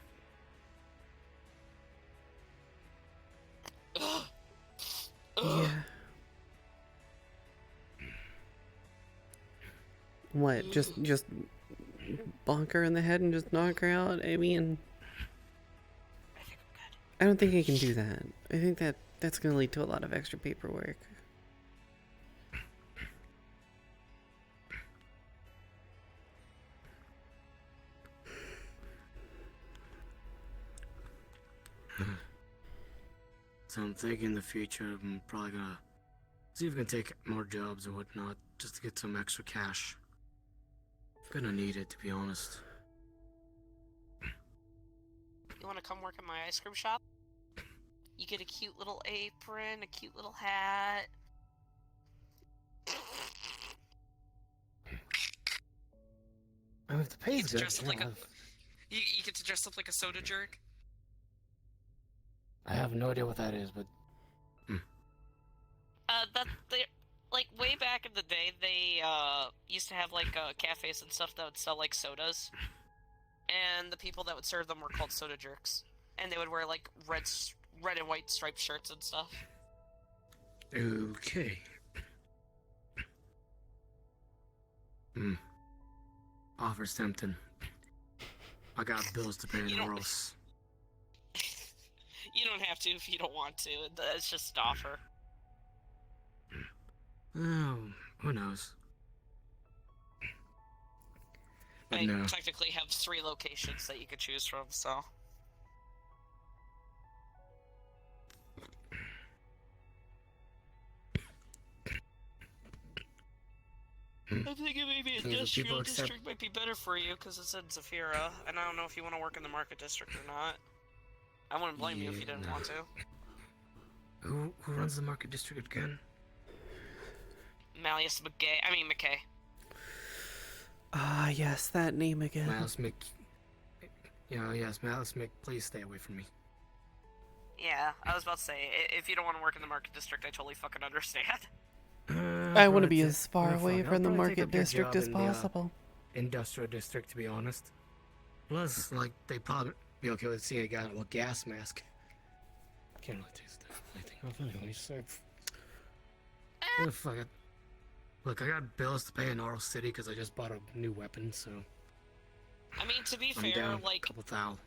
S1: Yeah. What? Just bonk her in the head and just knock her out? I mean,
S5: I think I'm good.
S1: I don't think I can do that. I think that's going to lead to a lot of extra paperwork.
S7: So I'm thinking in the future I'm probably gonna see if I can take more jobs or whatnot just to get some extra cash. I'm gonna need it, to be honest.
S5: You want to come work in my ice cream shop? You get a cute little apron, a cute little hat.
S7: I mean, if the pay's good,
S5: Dress up like you get to dress up like a soda jerk.
S7: I have no idea what that is, but
S5: Like way back in the day, they used to have like cafes and stuff that would sell like sodas, and the people that would serve them were called soda jerks, and they would wear like red and white striped shirts and stuff.
S7: okay. Offer's tempting. I got bills to pay in Oros.
S5: You don't have to if you don't want to. It's just an offer.
S7: Oh, who knows? But
S5: I
S7: no.
S5: technically have 3 locations that you could choose from, so. I think maybe industrial district might be better for you because it's in Zafira, and I don't know if you want to work in the market district or not. I wouldn't blame you if you didn't want to.
S7: Who runs the market district again?
S5: McKay.
S1: Ah, yes, that name again.
S7: Miles Mc. Yeah, yes, Miles Mc. Please stay away from me.
S5: Yeah, I was about to say, if you don't want to work in the market district, I totally fucking understand.
S1: I want to be as far away from the market district as
S7: in
S1: possible.
S7: The, industrial district, to be honest. Plus, like, they probably be okay with seeing a guy with a gas mask. Can't really taste anything off anyway, so. Oh, fuck it. Look, I got bills to pay in Oral City because I just bought a new weapon, so.
S5: I mean, to be
S7: I'm
S5: fair,
S7: down
S5: like,
S7: a couple thou.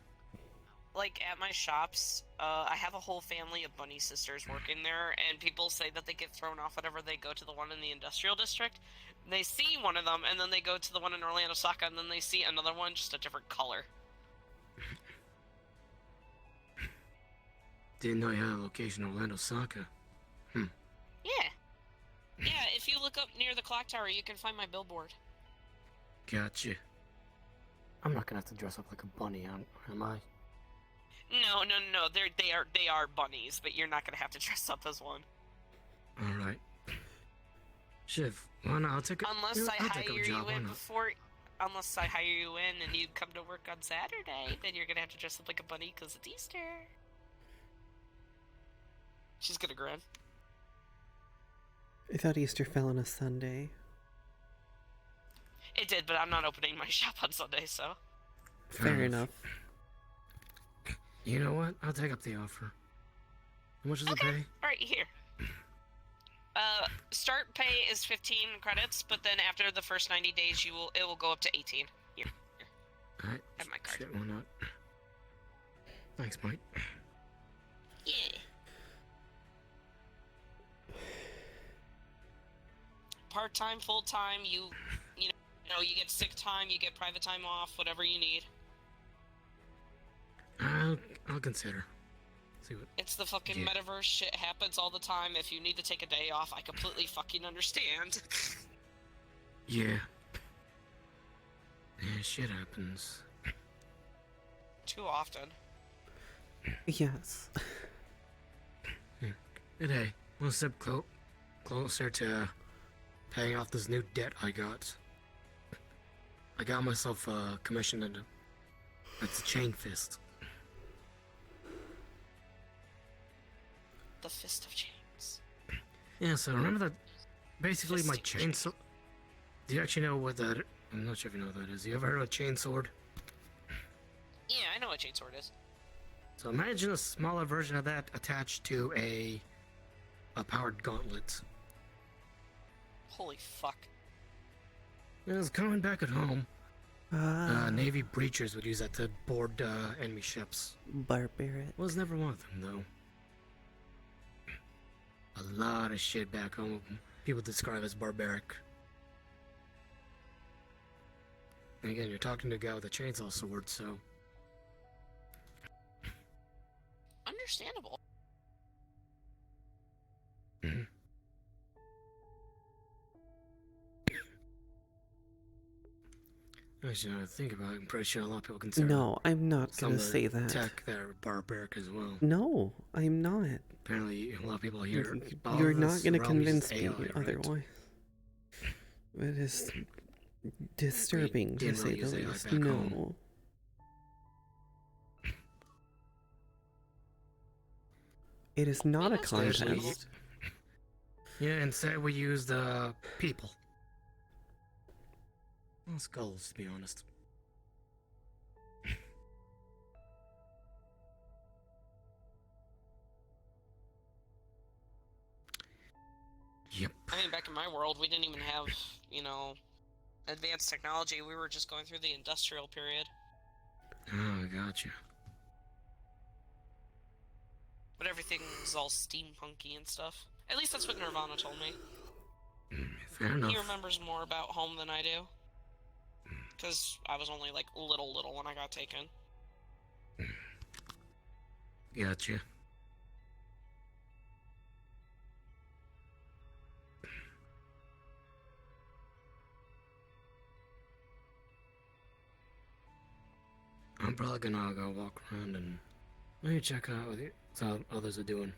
S5: like at my shops, I have a whole family of bunny sisters working there, and people say that they get thrown off whenever they go to the one in the industrial district. They see one of them, and then they go to the one in Orlando Saka, and then they see another one, just a different color.
S7: Didn't know you had a location in Orlando Saka.
S5: Yeah. Yeah, if you look up near the clock tower, you can find my billboard.
S7: Gotcha. I'm not gonna have to dress up like a bunny, am I?
S5: No. They are bunnies, but you're not gonna have to dress up as one.
S7: Alright. Shiv, why not? I'll take a
S5: Unless I
S7: I'll take
S5: hire
S7: a job,
S5: you in unless I hire you in and you come to work on Saturday, then you're gonna have to dress up like a bunny because it's Easter. She's gonna grin.
S1: I thought Easter fell on a Sunday.
S5: It did, but I'm not opening my shop on Sunday, so.
S1: Fair enough.
S7: You know what? I'll take up the offer. How much does it pay?
S5: Alright, here. Start pay is 15 credits, but then after the first 90 days, it will go up to 18. Here. have my card.
S7: Shit, why not? Thanks, mate.
S5: Yeah. Part-time, full-time, you know, you get sick time, you get private time off, whatever you need.
S7: I'll consider. See what.
S5: It's the fucking
S7: Yeah.
S5: metaverse, shit happens all the time. If you need to take a day off, I completely fucking understand.
S7: Yeah. Yeah, shit happens.
S5: Too often.
S1: Yes.
S7: Good day. One step closer to paying off this new debt I got. I got myself commissioned into. It's a chain fist.
S5: The Fist of Chains.
S7: Yeah, so remember that. Basically, my
S5: Fisting
S7: chain sword. Do you actually know what that? I'm not sure if you know what that is. You ever heard of a chain sword?
S5: Yeah, I know what chainsword is.
S7: So imagine a smaller version of that attached to a powered gauntlet.
S5: Holy fuck.
S7: I was coming back at home. Navy breachers would use that to board enemy ships.
S1: Barbaric.
S7: Was never one of them though. A lot of shit back home people describe as barbaric. And again, you're talking to a guy with a chainsaw sword, so
S5: Understandable.
S7: actually, now that I think about it, I'm pretty sure a lot of people consider
S1: No, I'm not
S7: some
S1: gonna
S7: of the
S1: say that.
S7: tech that are barbaric as well.
S1: No, I'm not.
S7: Apparently, a lot of people here.
S1: You're not gonna
S7: realm uses
S1: convince me
S7: AI, right?
S1: otherwise. It is disturbing to
S7: didn't
S1: say
S7: really
S1: the
S7: use AI
S1: least.
S7: back
S1: No.
S7: home.
S1: It is not a
S5: That's actually-
S1: contest.
S7: Yeah, instead we use the people. Well, skulls, to be honest. Yep.
S5: I mean, back in my world, we didn't even have, you know, advanced technology. We were just going through the industrial period.
S7: Oh, I gotcha.
S5: But everything's all steampunky and stuff. At least that's what Nirvana told me.
S7: Fair enough.
S5: He remembers more about home than I do. Because I was only, like, little when I got taken.
S7: Gotcha. I'm probably gonna go walk around and maybe check out what how others are doing.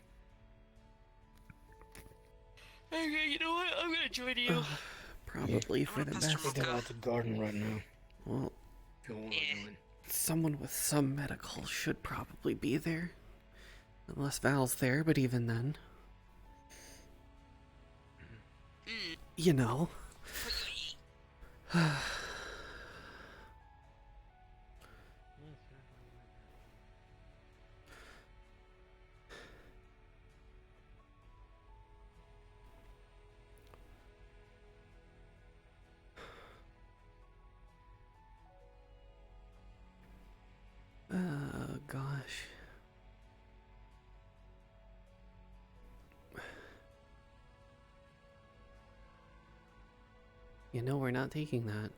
S5: Okay, you know what? I'm gonna join you.
S1: Probably for the
S5: gonna pester
S1: best.
S5: Mocha.
S7: Out the garden right now.
S1: Well,
S7: If you want
S5: Yeah.
S7: to join.
S1: someone with some medical should probably be there. Unless Val's there, but even then.
S5: Mm.
S1: You know. Oh, gosh. You know, we're not taking that.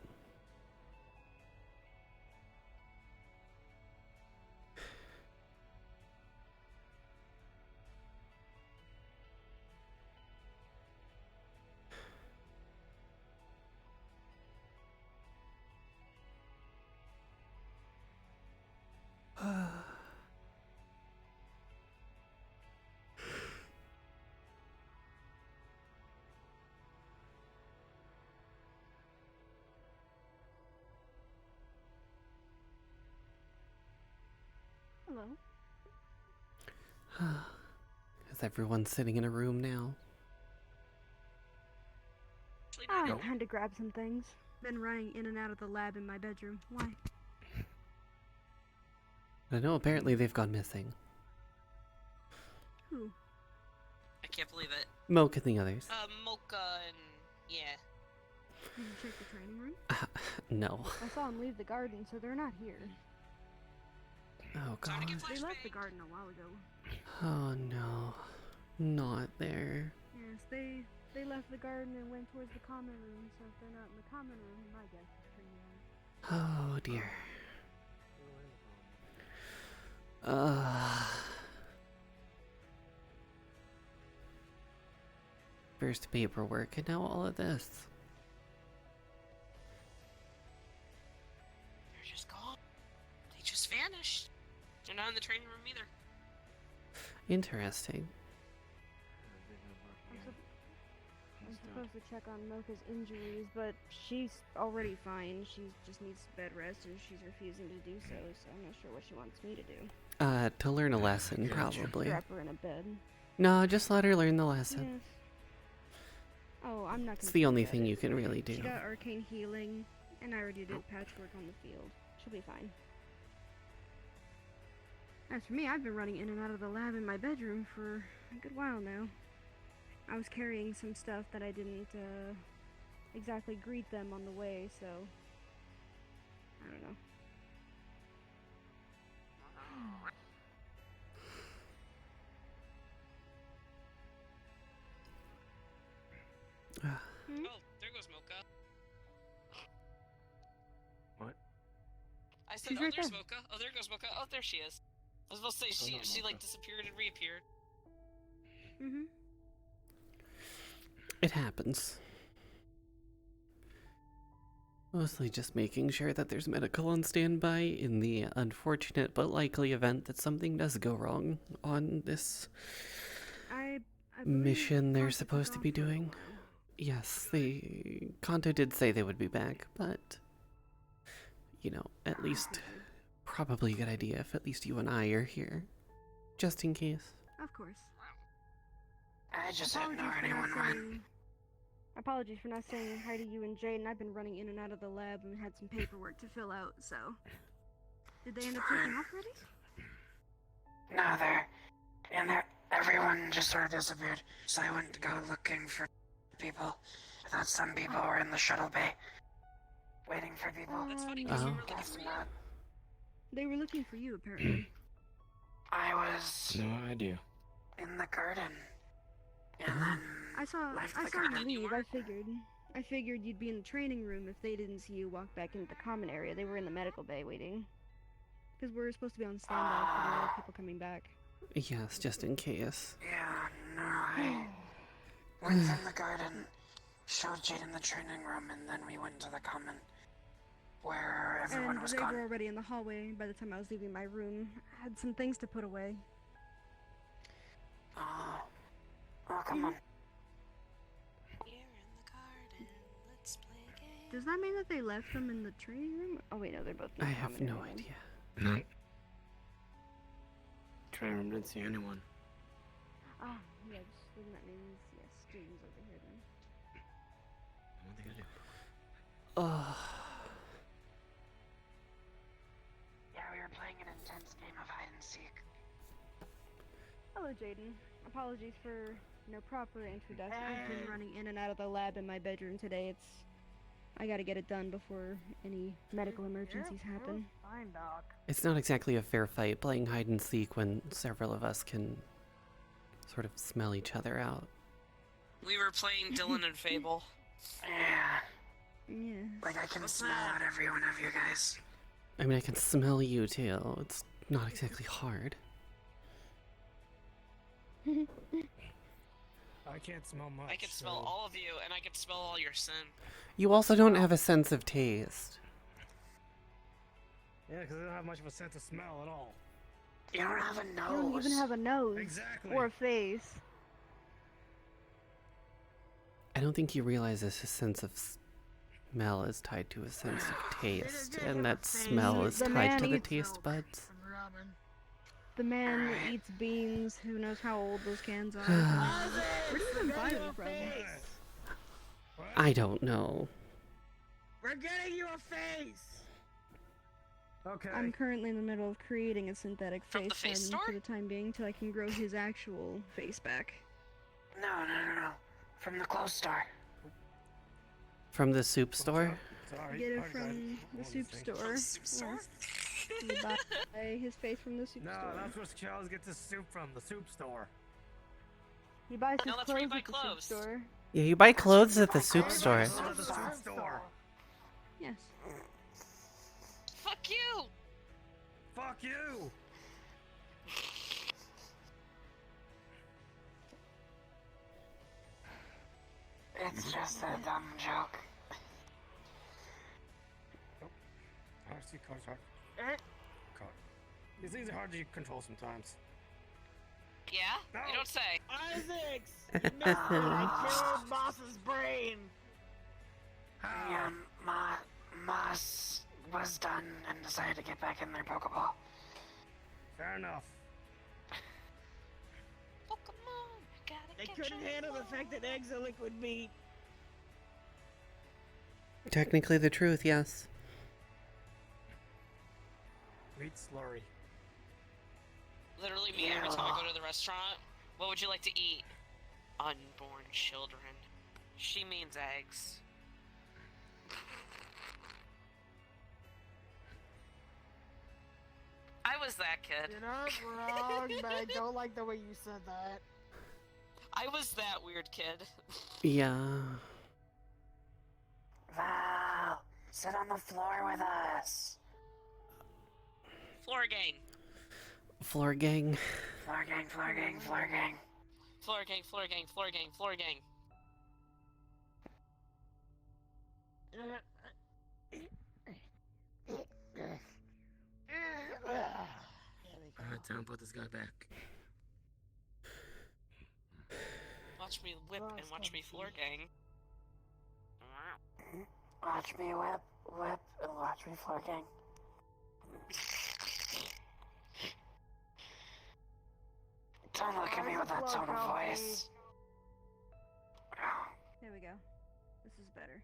S9: Hello.
S1: Is everyone sitting in a room now?
S5: Actually,
S9: I
S5: no.
S9: had to grab some things. Been running in and out of the lab in my bedroom. Why?
S1: I know apparently they've gone missing.
S9: Who?
S5: I can't believe it.
S1: Moke and the others.
S5: Mocha and... yeah.
S9: Did you check the training room?
S1: No.
S9: I saw them leave the garden, so they're not here.
S1: Oh
S5: Time to
S1: god.
S5: get
S9: They left the
S5: flashbang.
S9: garden a while ago.
S1: Oh no. Not there.
S9: Yes, they left the garden and went towards the common room, so if they're not in the common room, my guess is pretty low.
S1: Oh dear. First paperwork and now all of this.
S5: They're just gone. They just vanished. They're not in the training room either.
S1: Interesting.
S9: I'm supposed to check on Mocha's injuries, but she's already fine. She just needs bed rest, and she's refusing to do so, so I'm not sure what she wants me to do.
S1: To learn a lesson, probably.
S9: Drop her in a bed.
S1: No, just let her learn the lesson.
S9: Yes. Oh, I'm not
S1: It's
S9: gonna
S1: the
S9: do
S1: only
S9: that.
S1: thing you can really do.
S9: She got arcane healing, and I already did patchwork on the field. She'll be fine. As for me, I've been running in and out of the lab in my bedroom for a good while now. I was carrying some stuff that I didn't exactly greet them on the way, so I don't know.
S5: Oh, there goes Mocha.
S6: What?
S5: I said,
S9: She's
S5: oh,
S9: right
S5: there's
S9: there.
S5: Mocha. Oh, there goes Mocha. Oh, there she is. I was supposed to say she like disappeared and reappeared.
S9: Mm-hmm.
S1: It happens. Mostly just making sure that there's medical on standby in the unfortunate but likely event that something does go wrong on this
S9: I believe
S1: mission they're
S9: Contact is
S1: supposed to
S9: gone
S1: be
S9: for a
S1: doing.
S9: while.
S1: Yes, Kanto did say they would be back, but you know, at least probably a good idea if at least you and I are here. Just in case.
S9: Of course.
S3: I just
S9: Apologies
S3: didn't know
S9: for
S3: anyone
S9: not
S3: went.
S9: saying. Apologies for not saying hi to you and Jaden. I've been running in and out of the lab and had some paperwork to fill out. So, did they end up taking off already?
S3: No, everyone just sort of disappeared. So I went to go looking for people. I thought some people were in the shuttle bay, waiting for people.
S5: That's funny because we
S1: Oh.
S5: were looking
S3: Guess
S5: for you.
S3: not.
S9: They were looking for you, apparently.
S3: I was
S6: No idea.
S3: in the garden, and then
S9: I saw
S3: left
S9: you
S3: the garden.
S9: leave. I figured you'd be in the training room if they didn't see you walk back into the common area. They were in the medical bay waiting. Because we're supposed to be on standby for the other people coming back.
S1: Yes, just in case.
S3: Yeah, no, I went from the garden, showed Jade in the training room, and then we went to the common, where everyone
S9: And
S3: was
S9: they
S3: gone.
S9: were already in the hallway by the time I was leaving my room. I had some things to put away.
S3: Oh, come on.
S5: Here in the garden, let's play a game.
S9: Does that mean that they left them in the training room? Oh wait, no, they're both in
S1: I
S9: the
S1: have
S9: common
S1: no
S9: area then.
S1: idea.
S6: No. Training room didn't see anyone.
S9: Oh, yes, then that means, yes, Jaden's over here then.
S6: What they gonna do?
S1: Oh,
S3: Yeah, we were playing an intense game of hide and seek.
S9: Hello, Jaden. Apologies for no proper introduction. I've been running in and out of the lab in my bedroom today. I gotta get it done before any medical emergencies happen.
S6: Fine, Doc.
S1: it's not exactly a fair fight playing hide and seek when several of us can sort of smell each other out.
S5: We were playing Dylan and Fable.
S3: Yeah,
S9: Yeah.
S3: like I can
S5: What's
S3: smell
S5: that?
S3: out every one of you guys.
S1: I mean, I can smell you too. It's not exactly hard.
S7: I can't smell much.
S5: I can smell
S7: so-
S5: all of you, and I can smell all your sin.
S1: You also don't have a sense of taste.
S7: Yeah, because I don't have much of a sense of smell at all.
S3: You don't have a
S9: You don't
S3: nose.
S9: even have a nose
S7: Exactly.
S9: or a face.
S1: I don't think you realize this sense of smell is tied to a sense of taste, and that smell is
S9: The
S1: tied
S9: man
S1: to the
S9: eats
S1: taste buds.
S9: The man eats beans. Who knows how old those cans are? Where do you even buy them from?
S7: What?
S1: I don't know.
S6: We're getting you a face! Okay.
S9: I'm currently in the middle of creating a synthetic
S5: From
S9: face
S5: the face
S9: for him
S5: store?
S9: for the time being till I can grow his actual face back.
S3: No. From the clothes store.
S1: From the soup store?
S7: Sorry.
S9: Get it
S7: sorry,
S9: from
S7: sorry.
S9: the
S7: What
S9: soup
S7: was I
S9: store.
S5: From the soup store?
S9: You buy his face from the soup
S7: No,
S9: store.
S7: that's where Charles gets his soup from, the soup store.
S9: He buys his
S5: No, that's where you
S9: clothes
S5: buy
S9: at the soup
S5: clothes.
S9: store.
S1: Yeah, you buy clothes at the soup
S3: Clothes
S1: store.
S3: at
S7: Go to the soup store.
S9: Yes.
S5: Fuck you!
S7: Fuck you!
S3: It's just a dumb joke.
S7: RC cards hard. Card. These things are hard to control sometimes.
S5: Yeah? You don't say.
S6: Isaacs! You missed it! I killed Moss's brain!
S3: Yeah, Moss was done and decided to get back in their Pokeball.
S7: Fair enough.
S5: Pokemon, gotta
S6: They
S5: catch
S6: couldn't
S5: 'em
S6: handle the
S5: all.
S6: fact that eggs are liquid meat.
S1: Technically the truth, yes.
S7: Meat slurry.
S5: Literally me every time I go to the restaurant. What would you like to eat? Unborn children. She means eggs. I was that kid.
S6: You're not wrong, but I don't like the way you said that.
S5: I was that weird kid.
S1: Yeah.
S3: Val, sit on the floor with us.
S5: Floor gang.
S1: Floor gang.
S3: Floor gang, floor gang, floor gang.
S5: Floor gang, floor gang, floor gang, floor gang.
S7: Alright, time to put this guy back.
S5: Watch me whip and watch me floor gang.
S3: Watch me whip, and watch me floor gang. Don't look at me with that tone of voice.
S9: There we go. This is better.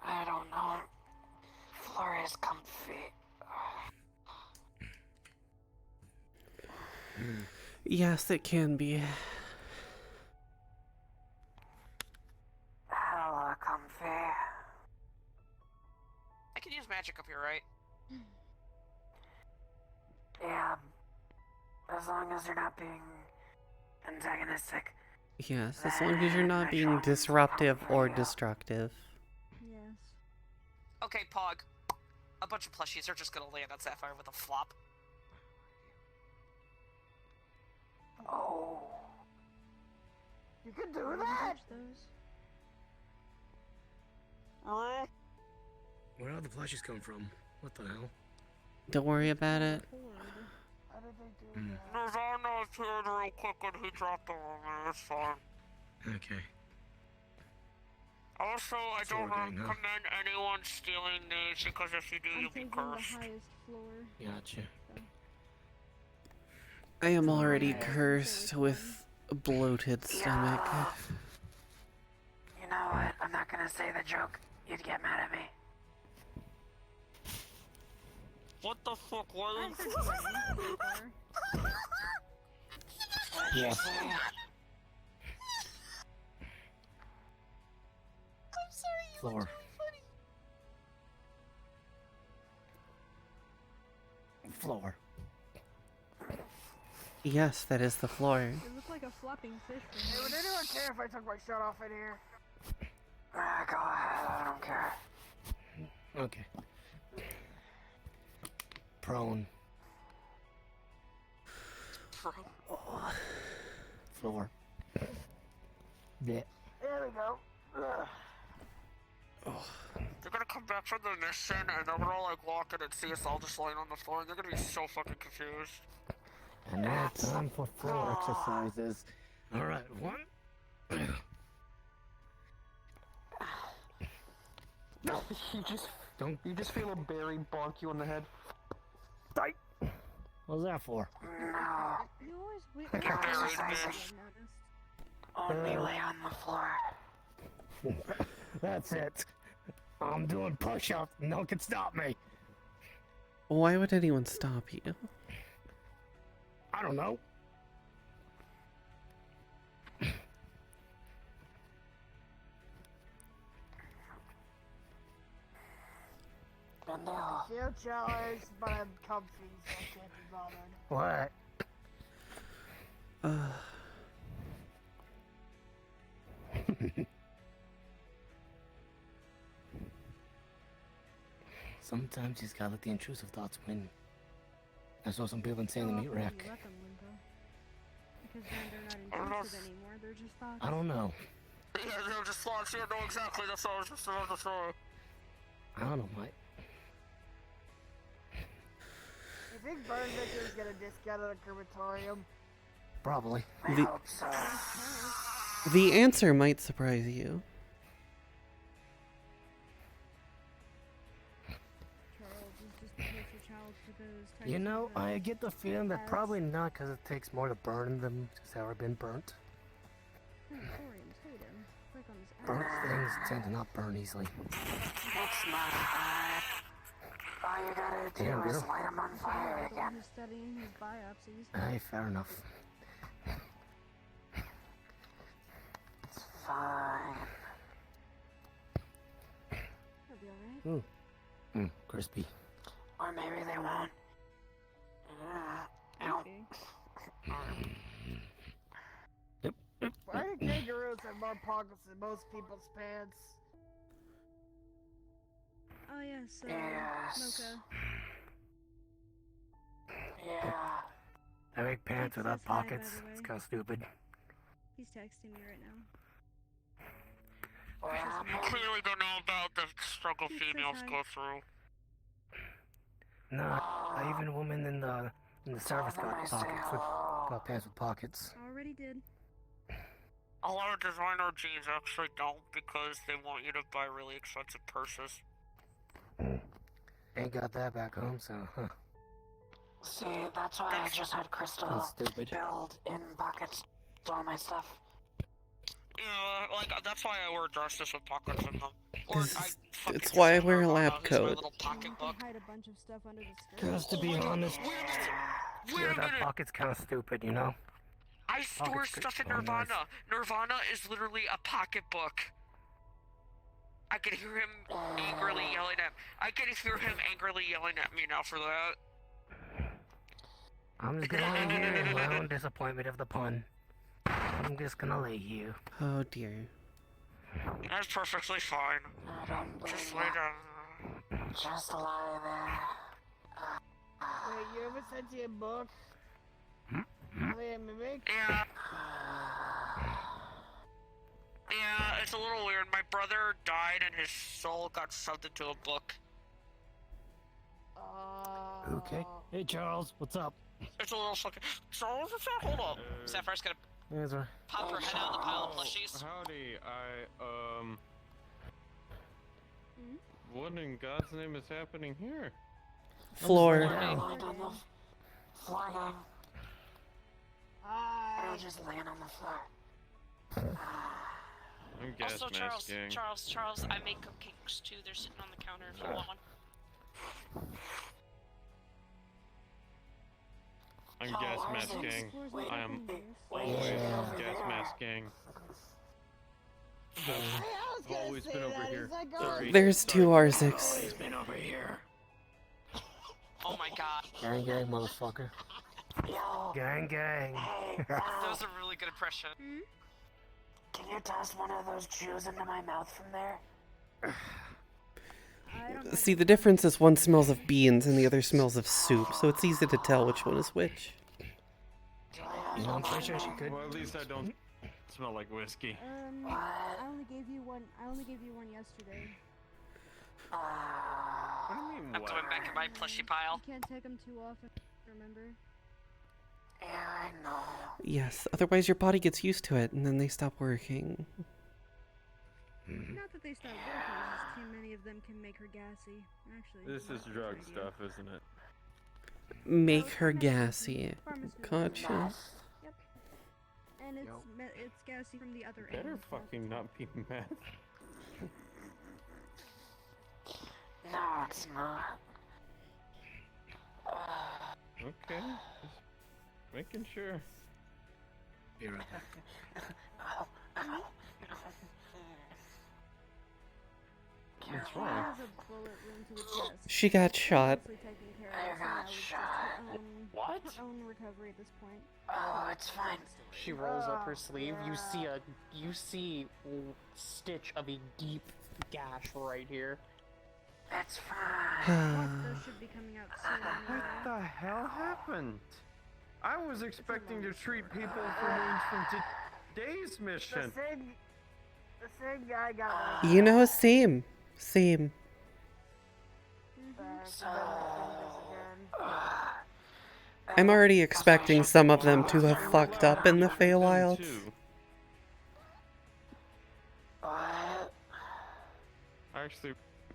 S3: I don't know. Floor is comfy.
S1: Yes, it can be.
S3: Hella comfy.
S5: I can use magic up here, right?
S3: Yeah. As long as you're not being antagonistic.
S1: Yes, as long as you're not being disruptive or destructive.
S9: Yes.
S5: Okay, Pog. A bunch of plushies are just gonna land on Sapphire with a flop.
S3: Oh.
S6: You can do
S9: Wanna
S6: that!
S9: touch those?
S6: What?
S7: Where did the plushies come from? What the hell?
S1: Don't worry about it.
S6: How did they do that?
S5: Nirvana appeared real quick and he dropped them on me, it's fine.
S7: Okay.
S5: Also, I
S7: Floor
S5: don't
S7: gang, huh?
S5: recommend anyone stealing these because if you do,
S9: I'm
S5: you'll be
S9: taking
S5: cursed.
S9: the highest floor.
S7: Gotcha.
S1: I am already cursed with a bloated stomach.
S3: Yeah. You know what? I'm not gonna say the joke. You'd get mad at me.
S5: What the fuck, why
S9: I'm pretty far.
S3: What'd you
S7: Yeah.
S3: say?
S5: I'm sorry, you
S7: Floor.
S5: looked really funny.
S7: Floor.
S1: Yes, that is the floor.
S9: It looked like a flopping fish.
S6: Hey, would anyone care if I took my shirt off in here?
S3: Ah, go ahead. I don't care.
S7: Okay. Prone.
S5: Bro.
S7: Floor. Yeah.
S6: There we go. Ugh.
S5: They're gonna come back from their mission and they're gonna like walk in and see us all just laying on the floor and they're gonna be so fucking confused.
S7: And now time for floor exercises. Alright, one.
S2: You just feel a berry bonk you on the head.
S7: What's that for?
S3: No.
S9: You always wait.
S3: You're exercising.
S9: I've noticed.
S3: Only lay on the floor.
S7: That's it. I'm doing push-ups. No one can stop me.
S1: Why would anyone stop you?
S7: I don't know.
S6: feel challenged, but I'm comfy, so I can't be bothered.
S7: What? Sometimes you just gotta let the intrusive thoughts win. That's what some people been saying to
S9: How
S7: meat
S9: often do
S7: rack.
S9: you let them win, though? Because then they're not intrusive anymore, they're just thoughts.
S7: I don't know.
S5: Yeah, they're just thoughts. You know exactly. That's all I was just about to say.
S7: I don't know, Mike.
S6: You think Burn Victor's gonna discount at a crematorium?
S7: Probably.
S3: I
S1: The-
S3: hope so.
S1: The answer might surprise you.
S9: Charles is just the poster child for those types
S7: You know,
S9: of,
S7: I get the feeling that
S9: paths.
S7: probably not, because it takes more to burn than just ever been burnt.
S9: Crematoriums hate him. Click on his
S7: Burnt
S9: ass.
S7: things tend to not burn easily.
S3: It's not hard. All you gotta do
S7: Damn,
S3: is
S7: girl.
S3: light him on fire
S9: The one
S3: again.
S9: who's studying his biopsies.
S7: Hey, fair enough.
S3: It's fine.
S9: He'll be alright.
S7: Crispy.
S3: Or maybe they won't. Ow.
S9: Okay.
S6: Why do kangaroos have more pockets than most people's pants?
S9: Oh yes,
S3: Yes.
S9: Mocha.
S3: Yeah.
S7: I make pants
S9: Says
S7: without
S9: hi, by
S7: pockets.
S9: the way.
S7: It's kind of stupid.
S9: He's texting me right now.
S3: Well,
S5: You clearly don't know about the struggle
S9: He says
S5: females
S9: hi.
S5: go through.
S7: No, even women in the service
S3: tell them I
S7: got
S3: say
S7: pockets with
S3: hello.
S7: got pants with pockets.
S9: Already did.
S5: A lot of designer jeans actually don't because they want you to buy really expensive purses.
S7: Ain't got that back home, so huh.
S3: See, that's why I just had Crystal
S7: That's stupid.
S3: build in pockets to all my stuff.
S5: Yeah, like that's why I wear dresses with pockets in them. Or
S1: This
S5: I
S1: is-
S5: fucking
S1: it's why I
S5: use
S1: wear a
S5: Nirvana,
S1: lab
S5: who's my
S1: coat.
S5: little
S9: You
S5: pocketbook.
S9: can hide a bunch of stuff under the skirt.
S7: Because to be honest,
S5: Wait
S7: yeah,
S5: a
S7: that
S5: minute!
S7: pocket's kind of stupid, you know?
S5: I store
S7: Pockets
S5: stuff in
S7: could- oh, nice.
S5: Nirvana. Nirvana is literally a pocketbook. I can hear him angrily yelling at. I can hear him angrily yelling at me now for that.
S7: I'm just gonna lay here in my own disappointment of the pun. I'm just gonna lay here.
S1: Oh dear.
S5: That's perfectly fine.
S3: I don't
S5: Just
S3: blame
S5: lay
S3: ya.
S5: down.
S3: Just lie there.
S6: Wait, you have a sentient book? Are they a mimic?
S5: Yeah. Yeah, it's a little weird. My brother died and his soul got shoved into a book.
S7: Okay. Hey, Charles, what's up?
S5: It's a little fucking. Charles, what's that? Hold up. Sapphire's gonna
S7: Here's our...
S5: pop her head out of the pile of plushies.
S10: Howdy,
S9: Hmm?
S10: what in God's name is happening here?
S1: Floor.
S3: Land on the floor, gang.
S6: Hi.
S3: Or just laying on the floor.
S10: I'm gas
S5: Also,
S10: mask gang.
S5: Charles, I make cupcakes too. They're sitting on the counter if you want one.
S10: I'm
S3: Oh,
S10: gas
S3: where's
S10: mask
S3: it?
S10: gang.
S9: Floor's
S3: Wait,
S9: not
S10: I am
S9: open,
S3: Wait,
S10: always
S3: over
S10: gas
S3: there.
S10: mask gang.
S6: Hey, I was
S10: I've
S6: gonna
S10: always
S6: say
S10: been over
S6: that.
S10: here.
S6: Is that
S10: Sorry.
S6: going?
S1: There's two R6.
S7: He's been over here.
S5: Oh my god.
S7: Gang, gang, motherfucker.
S3: Yo,
S7: Gang, gang.
S3: hey,
S5: That
S3: Val,
S5: was a really good impression.
S9: Hmm?
S3: can you toss one of those chews into my mouth from there?
S9: I don't
S1: See, the difference is one smells of beans and the other smells of soup, so it's easy to tell which one is which.
S3: Do I have
S7: You know, I'm
S3: to
S7: pretty sure she
S3: one?
S7: could.
S10: Well, at least I don't smell like whiskey.
S3: What?
S9: I only gave you one. I only gave you one yesterday.
S10: What do you mean,
S5: I'm
S10: what?
S5: coming back in my plushie pile.
S9: You can't take them too often. Remember?
S3: Yeah, I know.
S1: Yes, otherwise your body gets used to it and then they stop working.
S9: Not that they stop working. It's just too many of them can make her gassy. Actually,
S10: This
S9: not
S10: is
S9: a good
S10: drug
S9: idea.
S10: stuff, isn't it?
S1: Make her gassy.
S9: Pharmaceutical.
S1: Gotcha.
S3: Meth.
S9: And it's
S7: Yo.
S9: it's gassy from the other end.
S10: Better
S9: of
S10: fucking not be meth.
S3: No, it's not.
S10: Okay. Just making sure.
S7: Be right back.
S3: can't
S10: What's
S9: She
S10: wrong?
S9: has a bullet wound to the chest.
S1: She got shot.
S9: Mostly taken care
S3: I
S9: of, so
S3: got
S9: now it's just
S3: shot.
S4: What?
S9: her own recovery at this point.
S3: Oh, it's fine.
S6: She rolls up her sleeve. You see stitch of a deep gash right here.
S3: It's fine.
S9: Those should be coming out soon.
S10: What
S9: anyway.
S10: the hell happened? I was expecting to treat people for wounds from today's mission.
S6: The same guy got one.
S1: You know, same. Same.
S3: So,
S1: I'm already expecting some of them to have fucked up in the Feywilds.
S3: what?
S10: Actually,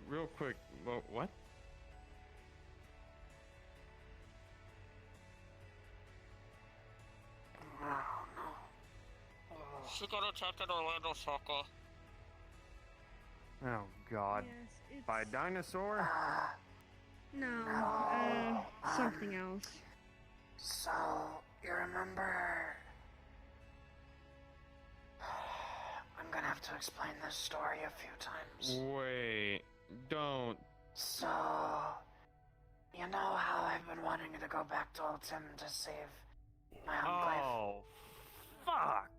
S10: real quick, what?
S5: She got attacked at Orlando Soccer.
S10: Oh god.
S9: Yes, it's...
S10: By a dinosaur?
S9: No, something else.
S3: So, you remember... I'm gonna have to explain this story a few times.
S10: Wait, don't.
S3: So, you know how I've been wanting to go back to Old Tim to save my enclave?
S10: Oh, fuck.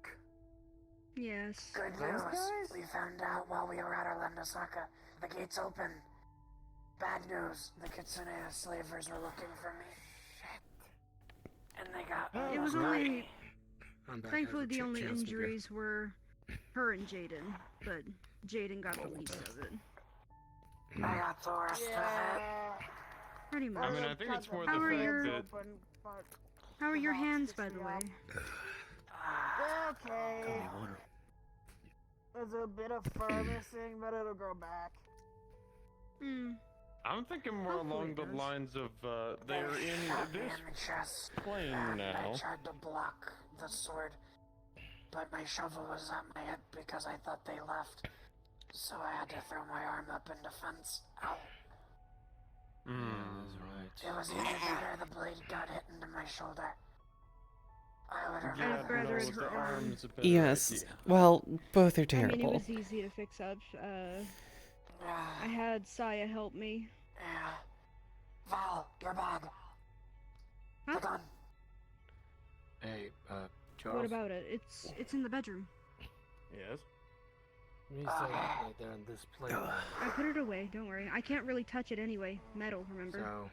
S9: Yes.
S3: Good
S10: Those
S3: news.
S10: guys?
S3: We found out while we were at Orlando Saka. The gate's open. Bad news. The Kitsune slavers were looking for me. And they got me.
S9: It was
S10: Oh,
S9: only...
S7: I'm back.
S9: Thankfully,
S7: I
S9: the
S7: have a
S9: only
S7: chance to go.
S9: injuries were her and Jaden, but Jaden got the least of it.
S3: I got the rest of it.
S9: Pretty much.
S10: I mean, I think it's more
S9: How
S10: the
S9: are
S10: fact
S9: your-
S10: that.
S9: How are your hands, by the way?
S6: Okay. There's a bit of fur missing, but it'll grow back.
S9: Hmm.
S10: I'm thinking more
S9: Hopefully
S10: along
S9: it
S10: the
S9: does.
S10: lines of they're
S3: They
S10: in
S3: shot me
S10: this
S3: in the chest.
S10: plane
S3: And
S10: now.
S3: I tried to block the sword, but my shovel was at my hip because I thought they left. So I had to throw my arm up in defense. Ow. It was even better the blade got hit into my shoulder. I would have
S9: I'd rather
S10: no,
S9: it
S10: the
S9: hurt more.
S10: arm's a better
S1: Yes.
S10: idea.
S1: Well, both are
S9: I
S1: terrible.
S9: mean, it was easy to fix up. I had Saya help me.
S3: Yeah. Val, your bag.
S9: Huh?
S3: The gun.
S7: Hey, Charles.
S9: What about it? It's in the bedroom.
S10: Yes.
S7: You say right there on this plate.
S9: I put it away. Don't worry. I can't really touch it anyway. Metal, remember?
S7: So,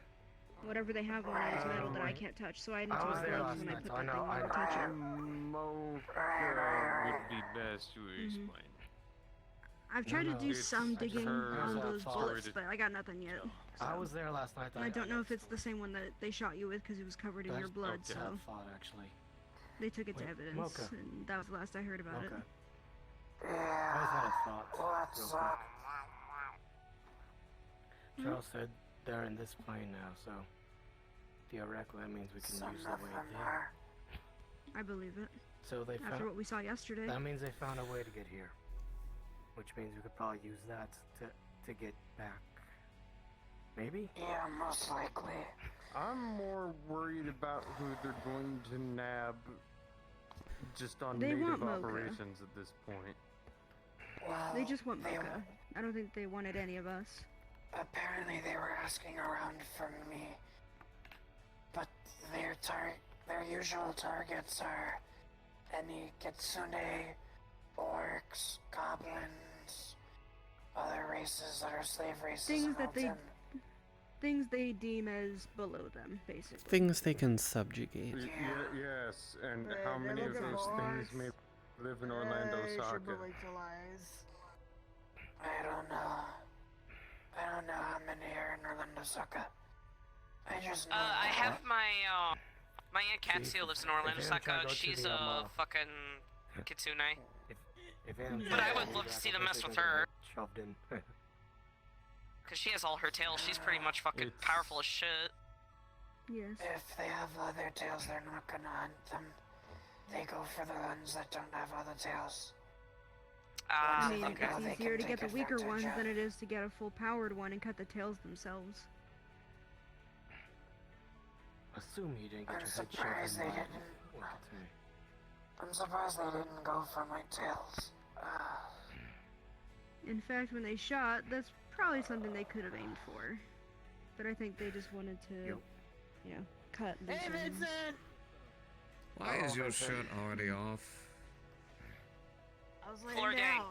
S9: Whatever they have on it is metal that I can't touch, so I didn't
S7: I was
S9: use
S7: there
S9: gloves
S7: last
S9: when I
S7: night,
S9: put
S7: so
S9: that
S7: I know-
S9: thing on
S7: I-
S9: to touch it.
S10: Mocha would be best to explain.
S9: I've tried to
S7: no,
S9: do
S10: it's
S9: some digging
S10: her
S9: on
S7: fault.
S9: those bullets, but I got nothing yet.
S7: I
S9: so.
S7: was there last night.
S9: And I don't know if it's the same one that they shot you with because it was covered in your blood,
S10: okay.
S9: so
S7: Fought, actually.
S9: they took it to
S7: Wait,
S9: evidence,
S7: Mocha.
S9: and that was the last I heard about it.
S7: Okay. I
S3: Yeah.
S7: always had a thought.
S3: What's
S7: real quick.
S3: up?
S7: Charles said they're in this plane now, so theoretically that means we can
S3: Some
S7: use the
S3: of
S7: way
S3: them
S7: there.
S3: are.
S9: I believe it.
S7: So they
S9: After
S7: found.
S9: what we saw yesterday.
S7: That means they found a way to get here, which means we could probably use that to get back. Maybe.
S3: Yeah, most likely.
S10: I'm more worried about who they're going to nab just on
S9: They want
S10: native
S9: Mocha.
S10: operations at this point.
S3: Well,
S9: They just want
S3: they
S9: Mocha. I don't think they wanted any of us.
S3: Apparently they were asking around for me. But their usual targets are any kitsune, orcs, goblins, other races that are slave races
S9: Things
S3: in
S9: that they-
S3: Alton.
S9: Things they deem as below them, basically.
S1: Things they can subjugate.
S10: Yes, and
S6: Hey,
S10: how
S6: they
S10: many of
S6: look at
S10: those things
S6: orcs.
S10: may live in Orlando
S6: Hey,
S10: Soccer?
S6: Shibuya-lize.
S3: I don't know. I don't know how many are in Orlando Saka. I just know
S5: I
S3: that-
S5: have my Aunt Katsuo lives in Orlando
S7: if you're gonna try to
S5: Saka.
S7: go to
S5: She's
S7: the,
S5: a fucking kitsune.
S7: If
S5: But I would love to see them mess with her.
S7: Shoved in.
S5: Cause she has all her tails. She's pretty much fucking
S10: It's-
S5: powerful as shit.
S9: Yes.
S3: If they have other tails, they're not gonna hunt them. They go for the ones that don't have other tails.
S5: Ah,
S9: I mean,
S3: okay.
S9: it's
S3: They
S9: easier
S3: can
S9: to get the
S3: take
S9: weaker
S3: advantage
S9: ones
S3: of.
S9: than it is to get a full-powered one and cut the tails themselves.
S7: Assume you didn't get
S3: I'm
S7: your head shoved
S3: surprised
S7: in
S3: they
S7: by
S3: didn't.
S7: Kitsune.
S3: I'm surprised they didn't go for my tails.
S9: In fact, when they shot, that's probably something they could have aimed for. But I think they just wanted to, you know, cut loose ends.
S11: Why is your shirt already off?
S3: I was
S5: Floor
S3: laying
S5: gang.
S3: down.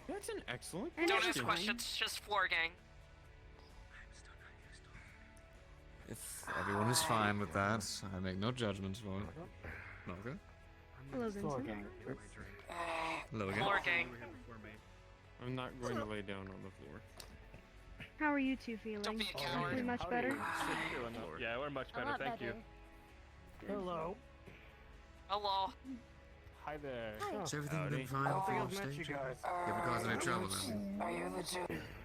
S10: That's an excellent
S9: And
S5: Don't
S9: it's
S5: ask
S9: fine.
S5: questions, just floor gang.
S11: If everyone is fine with that, I make no judgments for it. Okay.
S9: Hello, Vincent.
S11: Hello again.
S5: Floor gang.
S10: I'm not going to lay down on the floor.
S9: How are you two feeling?
S5: Don't be a coward.
S9: Feeling much better?
S10: Yeah, we're much better, thank you.
S6: Hello.
S5: Hello.
S10: Hi there.
S11: Has everything
S10: Howdy.
S11: been fine for you stage? You ever caused any trouble then?
S3: Are you the two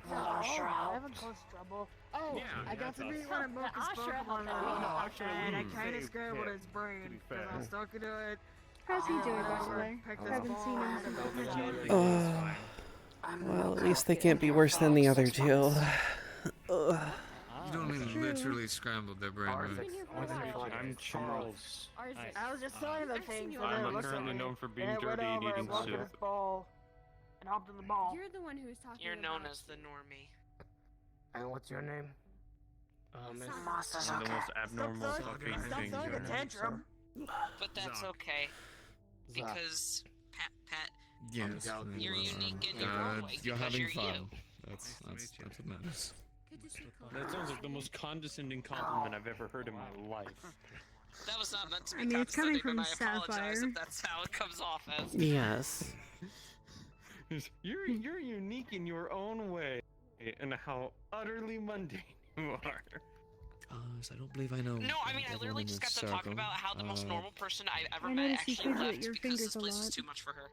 S3: that are
S6: I
S3: shroud?
S6: haven't caused trouble. Oh,
S10: Yeah,
S6: I got to
S10: that's
S6: meet
S10: us.
S6: one of Mocha's Pokemon and I kind of
S10: Mm.
S6: scrambled
S10: Yeah,
S6: his brain
S10: to be
S6: because I was
S10: fair.
S6: talking to it.
S9: How's he doing, by the way?
S6: Picked
S9: Haven't
S6: his
S9: seen
S6: ball,
S9: him
S6: and
S9: since
S6: I
S9: the
S6: was
S9: gym.
S6: like,
S1: Well, at least they can't be worse than the other two.
S11: You don't mean literally scrambled their brain, right?
S10: I'm Charles.
S6: I was just telling them things and
S10: I'm
S6: then looked at
S10: currently
S6: me.
S10: known for being
S6: And I went
S10: dirty and
S6: over
S10: eating
S6: and looked at
S10: soup.
S6: his ball and hopped in the ball.
S9: You're the one who was talking
S5: You're known as the normie.
S6: And what's your name?
S3: Moss is
S10: I'm the
S3: okay.
S10: most abnormal
S6: Stop
S10: fucking
S6: Stop
S10: thing
S6: throwing a
S10: going on.
S6: tantrum.
S5: But that's okay. Because, Pat,
S11: Yes.
S5: you're unique in your
S11: Uh,
S5: own way.
S11: you're
S5: because
S11: having
S5: you're
S11: fun.
S5: you.
S11: That's what matters.
S10: That sounds like the most condescending compliment I've ever heard in my life.
S5: That was not meant to be
S9: I mean, it's coming
S5: condescending,
S9: from
S5: and I apologize
S9: Sapphire.
S5: if that's how it comes off as.
S1: Yes.
S10: You're unique in your own way, and how utterly mundane you are.
S11: So I don't believe I know.
S5: No, I mean, I
S11: everyone
S5: literally
S11: in
S5: just got
S11: this
S5: done talking
S11: circle.
S5: about how the most normal person I've ever
S9: I
S5: met
S9: noticed you
S5: actually
S9: fidget
S5: left
S9: your
S5: because
S9: fingers
S5: this
S9: a
S5: place is
S9: lot.
S5: too much for her.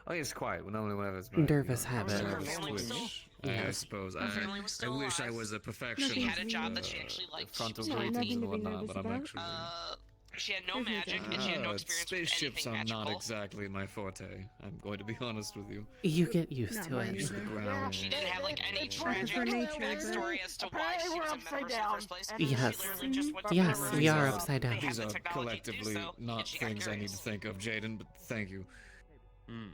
S11: Oh, it's quiet. Normally, whenever it's
S1: Nervous habit.
S5: Her family was still-
S11: I
S1: Yes.
S11: suppose.
S5: Her family was
S11: I
S5: still
S11: wish I
S5: alive.
S11: was a perfectionist.
S5: She had a job that she actually liked.
S11: Frontal
S5: She was
S11: greetings
S9: nothing
S11: and
S9: to be
S11: whatnot,
S9: nervous
S11: but I'm
S9: about.
S11: actually.
S5: She had no magic, and she had no experience with
S11: Spaceships
S5: anything
S11: are
S5: magical.
S11: not exactly my forte. I'm going to be honest with you.
S1: You get used
S9: Not
S1: to
S9: mine
S1: it.
S11: To the
S9: either.
S11: ground.
S5: She didn't have like any
S9: for
S5: tragic
S9: nature,
S5: backstory as to why she
S6: Apparently
S5: was
S6: we're
S5: in
S6: upside
S5: metaverse in the
S6: down.
S5: first place.
S1: Yes.
S5: She literally just went to
S1: Yes,
S5: the
S1: we are
S5: room.
S1: upside down.
S5: They had
S11: These
S5: the
S11: are
S5: technology to do
S11: collectively
S5: so, and
S11: not
S5: she got
S11: things I need to
S5: curious.
S11: think of, Jaden, but thank you.
S10: Mm.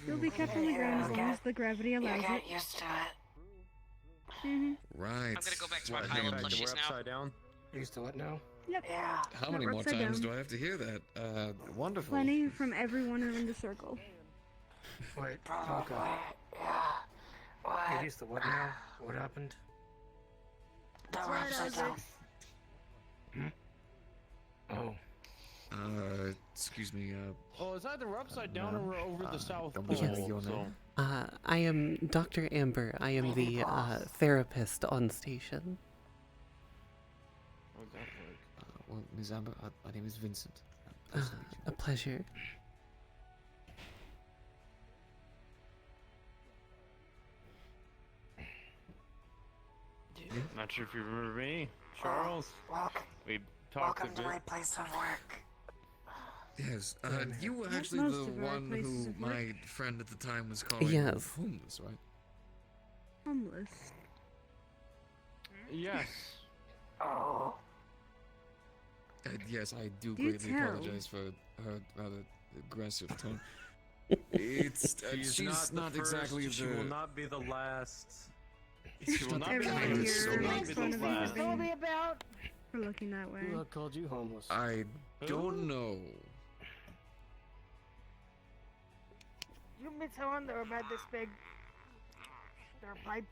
S9: You'll be kept on the ground as long as the gravity
S3: You
S9: allows it.
S3: get used to it.
S9: Mm-hmm.
S11: Right.
S5: I'm gonna go back to my
S11: What,
S5: pile of
S11: how many-
S5: plushies now.
S10: Upside down.
S6: Used to what now?
S9: Yep.
S3: Yeah.
S11: How many
S9: We're
S11: more
S9: upside
S11: times
S9: down.
S11: do I have to hear that? Wonderful.
S9: Plenty from everyone in the circle.
S6: Wait,
S3: Probably.
S6: Mocha.
S3: Yeah.
S6: You
S3: What?
S6: used to what now? What happened?
S3: That we're upside down.
S6: Oh.
S11: Excuse me,
S10: Oh, it's either we're upside down or we're over the South
S11: don't
S10: Pole.
S11: remember
S1: Yes.
S11: your
S10: So.
S11: name.
S1: I am Dr. Amber. I am the therapist on station.
S10: How's that work?
S11: Well, Ms. Amber, my name is Vincent.
S1: A pleasure.
S10: Not sure if you remember me, Charles.
S3: Welcome,
S10: We talked a
S3: welcome to
S10: bit.
S3: my place of work.
S11: Yes, you were
S9: Not
S11: actually
S9: most
S11: the
S9: of our
S11: one
S9: places
S11: who
S9: of work.
S11: my friend at the time was calling
S1: Yes.
S11: homeless, right?
S9: Homeless.
S10: Yes.
S3: Oh.
S11: Yes, I do
S9: Do
S11: greatly
S9: tell.
S11: apologize for her rather aggressive tone. It's she's not
S10: the
S11: exactly
S10: first,
S11: the.
S10: She will not be the last.
S11: She's
S10: She will
S11: not
S10: not be the
S9: Everyone
S11: kind
S10: first.
S11: of
S9: here
S10: She will not
S9: makes
S10: be
S9: fun
S10: the
S9: of me
S10: last.
S9: for being
S6: about?
S9: for looking that way.
S6: Who called you homeless?
S11: I don't know.
S6: You meet someone that about this big. Their pipe.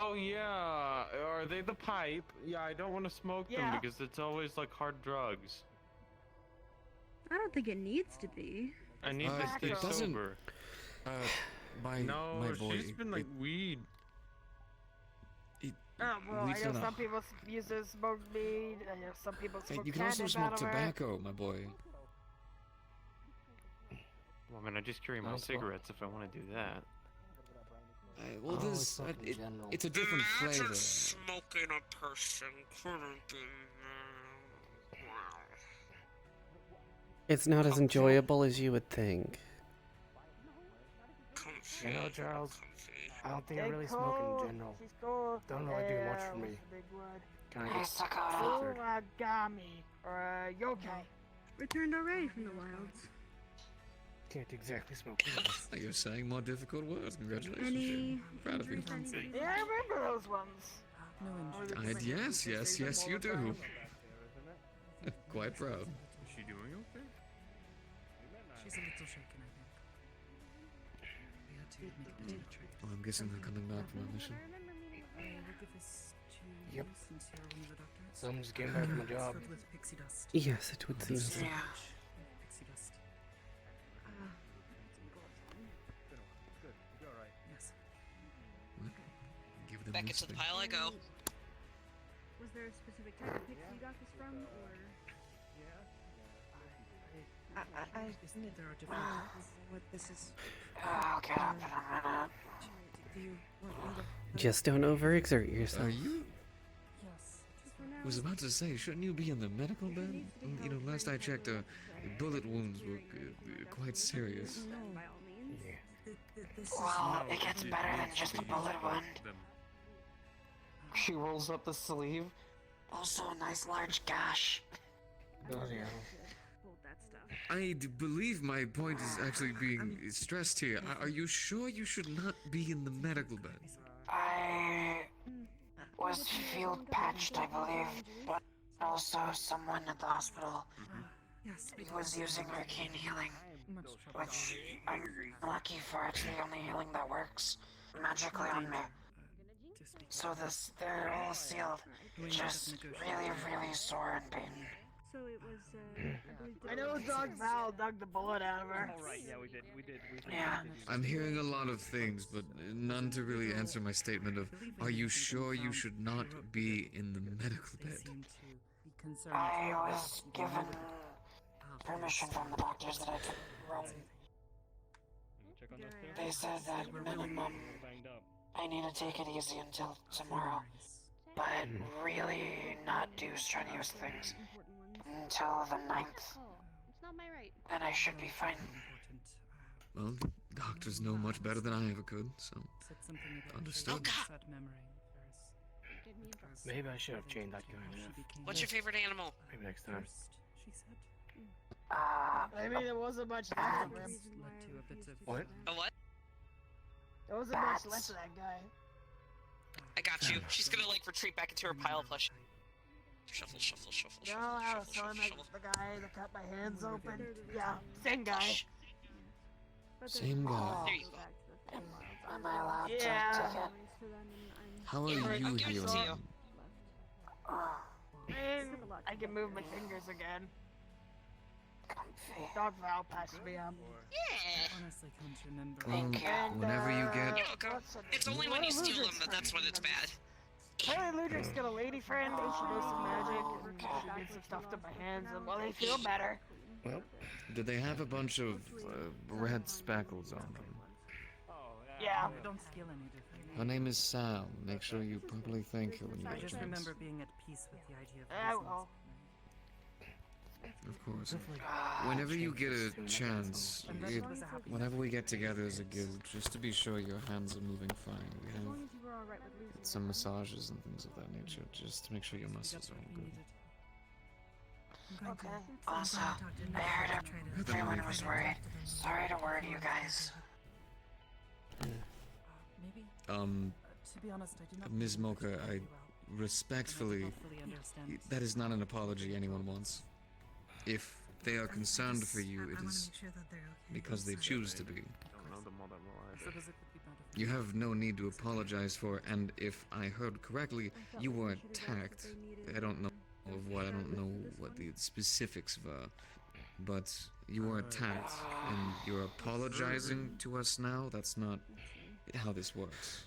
S10: Oh yeah, are they the pipe? Yeah, I don't want to smoke
S6: Yeah.
S10: them because it's always like hard drugs.
S9: I don't think it needs to be.
S10: I need
S11: Uh,
S10: to stay
S11: it doesn't-
S10: sober.
S11: My
S10: No,
S11: my boy.
S10: she's been like weed.
S6: Oh, well,
S11: weed's
S6: I know
S11: not a-
S6: some people use to smoke weed. I know some people
S11: Hey,
S6: smoke
S11: you can also
S6: cannabis
S11: smoke
S6: out of it.
S11: tobacco, my boy.
S10: Well, I mean, I just carry my
S6: Oh, so-
S10: cigarettes if I want to do that.
S11: Well, this it's a different
S5: Imagine
S11: flavor.
S5: smoking a person couldn't be.
S1: It's not as enjoyable as you would think.
S5: Comfy.
S6: You know, Charles,
S5: Comfy.
S6: I don't think I really smoke in general. Don't really do much for me. Can I
S3: Hey,
S6: get
S3: Sakata.
S6: filtered? Origami or yokai?
S9: Returned already from the wilds.
S7: Can't exactly smoke.
S11: You're saying more difficult words. Congratulations.
S9: Any
S11: Jim. Proud of you.
S9: injuries, anything?
S3: Yeah, I remember those ones.
S11: Yes, you do. Quite proud.
S10: Is she doing okay?
S12: She's a little shaken, I think. We had to make a bit of a trade.
S11: Well, I'm guessing they're coming back from that mission.
S12: I will give this to
S7: Yep.
S12: you since you're one of the doctors.
S7: Someone's getting back from a job.
S12: Filled with pixie dust.
S1: Yes, it would seem so.
S3: Yeah.
S12: Pixie dust.
S10: Good. You're alright.
S12: Yes.
S11: Give them
S5: Back
S11: this
S5: into the
S11: thing.
S5: pile I go.
S9: Was there a specific type of pixie you got this from, or?
S12: Isn't there are different what this is?
S3: I'll get up in a minute.
S12: Do you want me to?
S1: Just don't overexert yourself.
S11: Are you?
S12: Yes.
S9: For now,
S11: Was about to say, shouldn't you be in the medical bed? You know, last I checked, bullet wounds were quite serious.
S9: by all means.
S12: This is
S3: Well, it gets better than just a bullet wound.
S6: She rolls up the sleeve.
S3: Also a nice large gash.
S7: Bloody hell.
S9: Hold that stuff.
S11: I believe my point is actually being stressed here. Are you sure you should not be in the medical bed?
S3: I was field patched, I believe, but also someone at the hospital
S12: Yes.
S3: was using arcane healing,
S12: Much trouble.
S3: which I'm lucky for. It's the only healing that works magically on me. So they're all sealed, just really sore and pain.
S9: So it was,
S3: I know Dog Val dug the bullet out of her.
S10: Alright, yeah, we did.
S3: Yeah.
S11: I'm hearing a lot of things, but none to really answer my statement of, are you sure you should not be in the medical
S12: They
S11: bed?
S12: seem to be concerned.
S3: I was given permission from the doctors that I could roam.
S10: Check on
S3: They said that minimum I need to take it easy until tomorrow, but really not do strenuous things until the 9th.
S9: it's not my right.
S3: Then I should be fine.
S11: Well, doctors know much better than I ever could, so
S12: Said something about
S11: Understood.
S5: Oh, God.
S12: sad memory.
S7: Maybe I should have chained that guy in half.
S5: What's your favorite animal?
S7: Maybe next time.
S12: She said.
S3: I mean, there wasn't much left of him.
S12: Led to a bit of
S7: What?
S5: A what?
S3: There wasn't much left of that guy.
S5: I got you. She's gonna like retreat back into her pile of flesh. Shuffle.
S3: No, I was telling the guy that cut my hands open. Yeah, same guy.
S11: same guy.
S5: There you go.
S3: Am I allowed to take it?
S11: How are
S5: Yeah,
S11: you
S5: I'll give it to
S11: healing?
S5: you.
S3: I can move my fingers again. Dog Val patched me up.
S5: Yeah.
S12: honestly can't remember.
S11: Well, whenever you get...
S5: You're welcome. It's only when you steal them that's when it's bad.
S3: Apparently Ludric's got a lady friend, and she knows some magic, and she did some stuff to my hands, and well, they feel better.
S11: Well, did they have a bunch of red speckles on them?
S3: Yeah.
S12: Don't feel any different.
S11: Her name is Sal. Make sure you properly thank her when you
S12: I
S11: get a
S12: just
S11: chance.
S12: remember being at peace with the idea of
S3: I
S12: business.
S3: will.
S11: Of course. Whenever you get a chance, whenever we get together as a guild, just to be sure your hands are moving fine, we have some massages and things of that nature, just to make sure your muscles are all good.
S3: Okay. Also, I heard everyone was worried. Sorry to worry you guys.
S12: Maybe.
S11: To
S12: be honest, I do not
S11: Ms. Mocha, I respectfully,
S12: fully understand.
S11: that is not an apology anyone wants. If they are concerned for you, it is because they choose to be. You have no need to apologize for, and if I heard correctly, you were attacked. I don't know of what, I don't know what the specifics were, but you were attacked, and you're apologizing to us now? That's not how this works.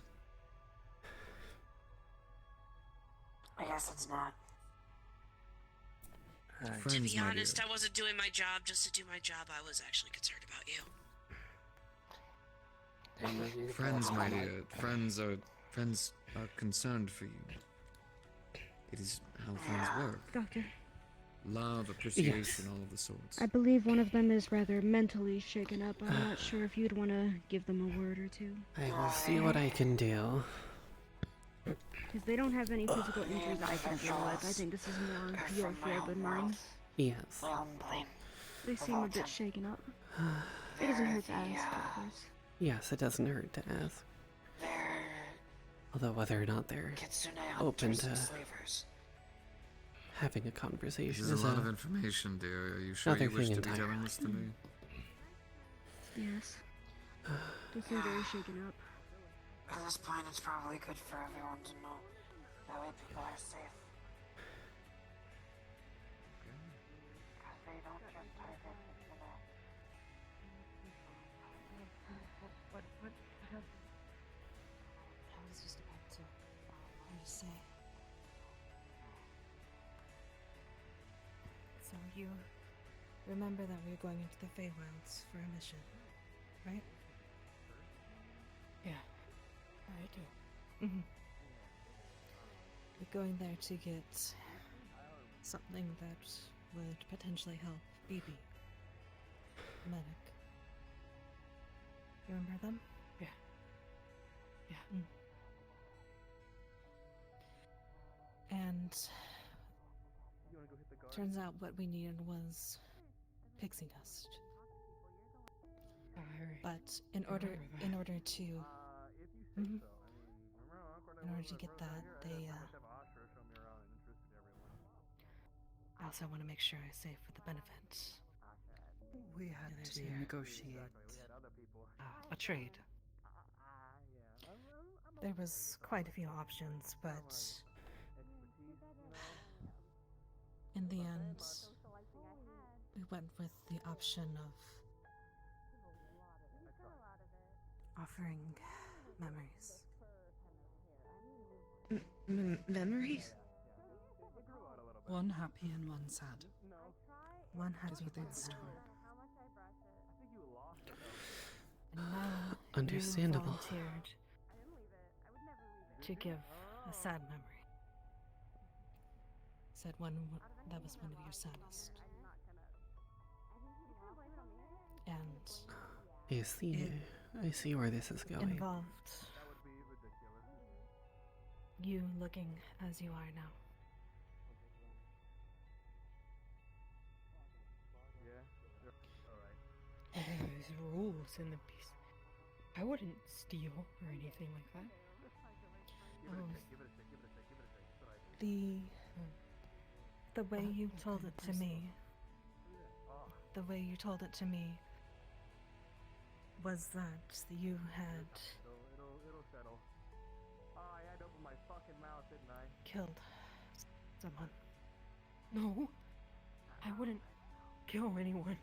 S3: I guess it's not.
S5: To be honest, I wasn't doing my job just to do my job. I was actually concerned about you.
S11: Friends, my dear, friends are concerned for you. It is how friends work.
S9: Doctor.
S11: Love, appreciation, all of the sorts.
S9: I believe one of them is rather mentally shaken up. I'm not sure if you'd want to give them a word or two.
S1: I will see what I can do.
S9: Because they don't have any physical injuries I can deal with. I think this is more your affair than mine.
S1: Yes.
S9: They seem a bit shaken up. It doesn't hurt to
S3: the,
S9: ask, of course.
S1: Yes, it doesn't hurt to ask.
S3: they're
S1: Although whether or not they're
S3: Kitsune
S1: open
S3: hunters
S1: to
S3: and slavers.
S1: having a conversation
S11: There's
S1: is
S11: a lot of information there. Are you sure
S1: another
S11: you wish
S1: thing
S11: to be telling
S1: entirely.
S11: this to me?
S9: Yes. They seem very shaken up.
S3: At this point, it's probably good for everyone to know. That way people are safe. Because they don't just target Kitsune.
S12: I was just about to say. So you remember that we were going into the Feywilds for a mission, right?
S6: Yeah, I do.
S12: Mm-hmm. We're going there to get something that would potentially help BB. Medic. You remember them?
S6: Yeah. Yeah.
S12: And turns out what we needed was pixie dust. But in order to in order to get that, they I also want to make sure I save for the benefits.
S13: We had
S12: There's
S13: to
S12: here.
S13: negotiate.
S12: A trade. There was quite a few options, but in the end, we went with the option of offering memories.
S13: Memories?
S12: One happy and one sad. One happy, one sad. And now
S1: Understandable.
S12: you volunteered to give a sad memory. Said that was one of your saddest. And
S1: I see where this is going.
S12: involved you looking as you are now.
S6: There's rules in the piece. I wouldn't steal or anything like that.
S12: The way you told it to me, was that you had killed someone.
S6: No, I wouldn't kill anyone.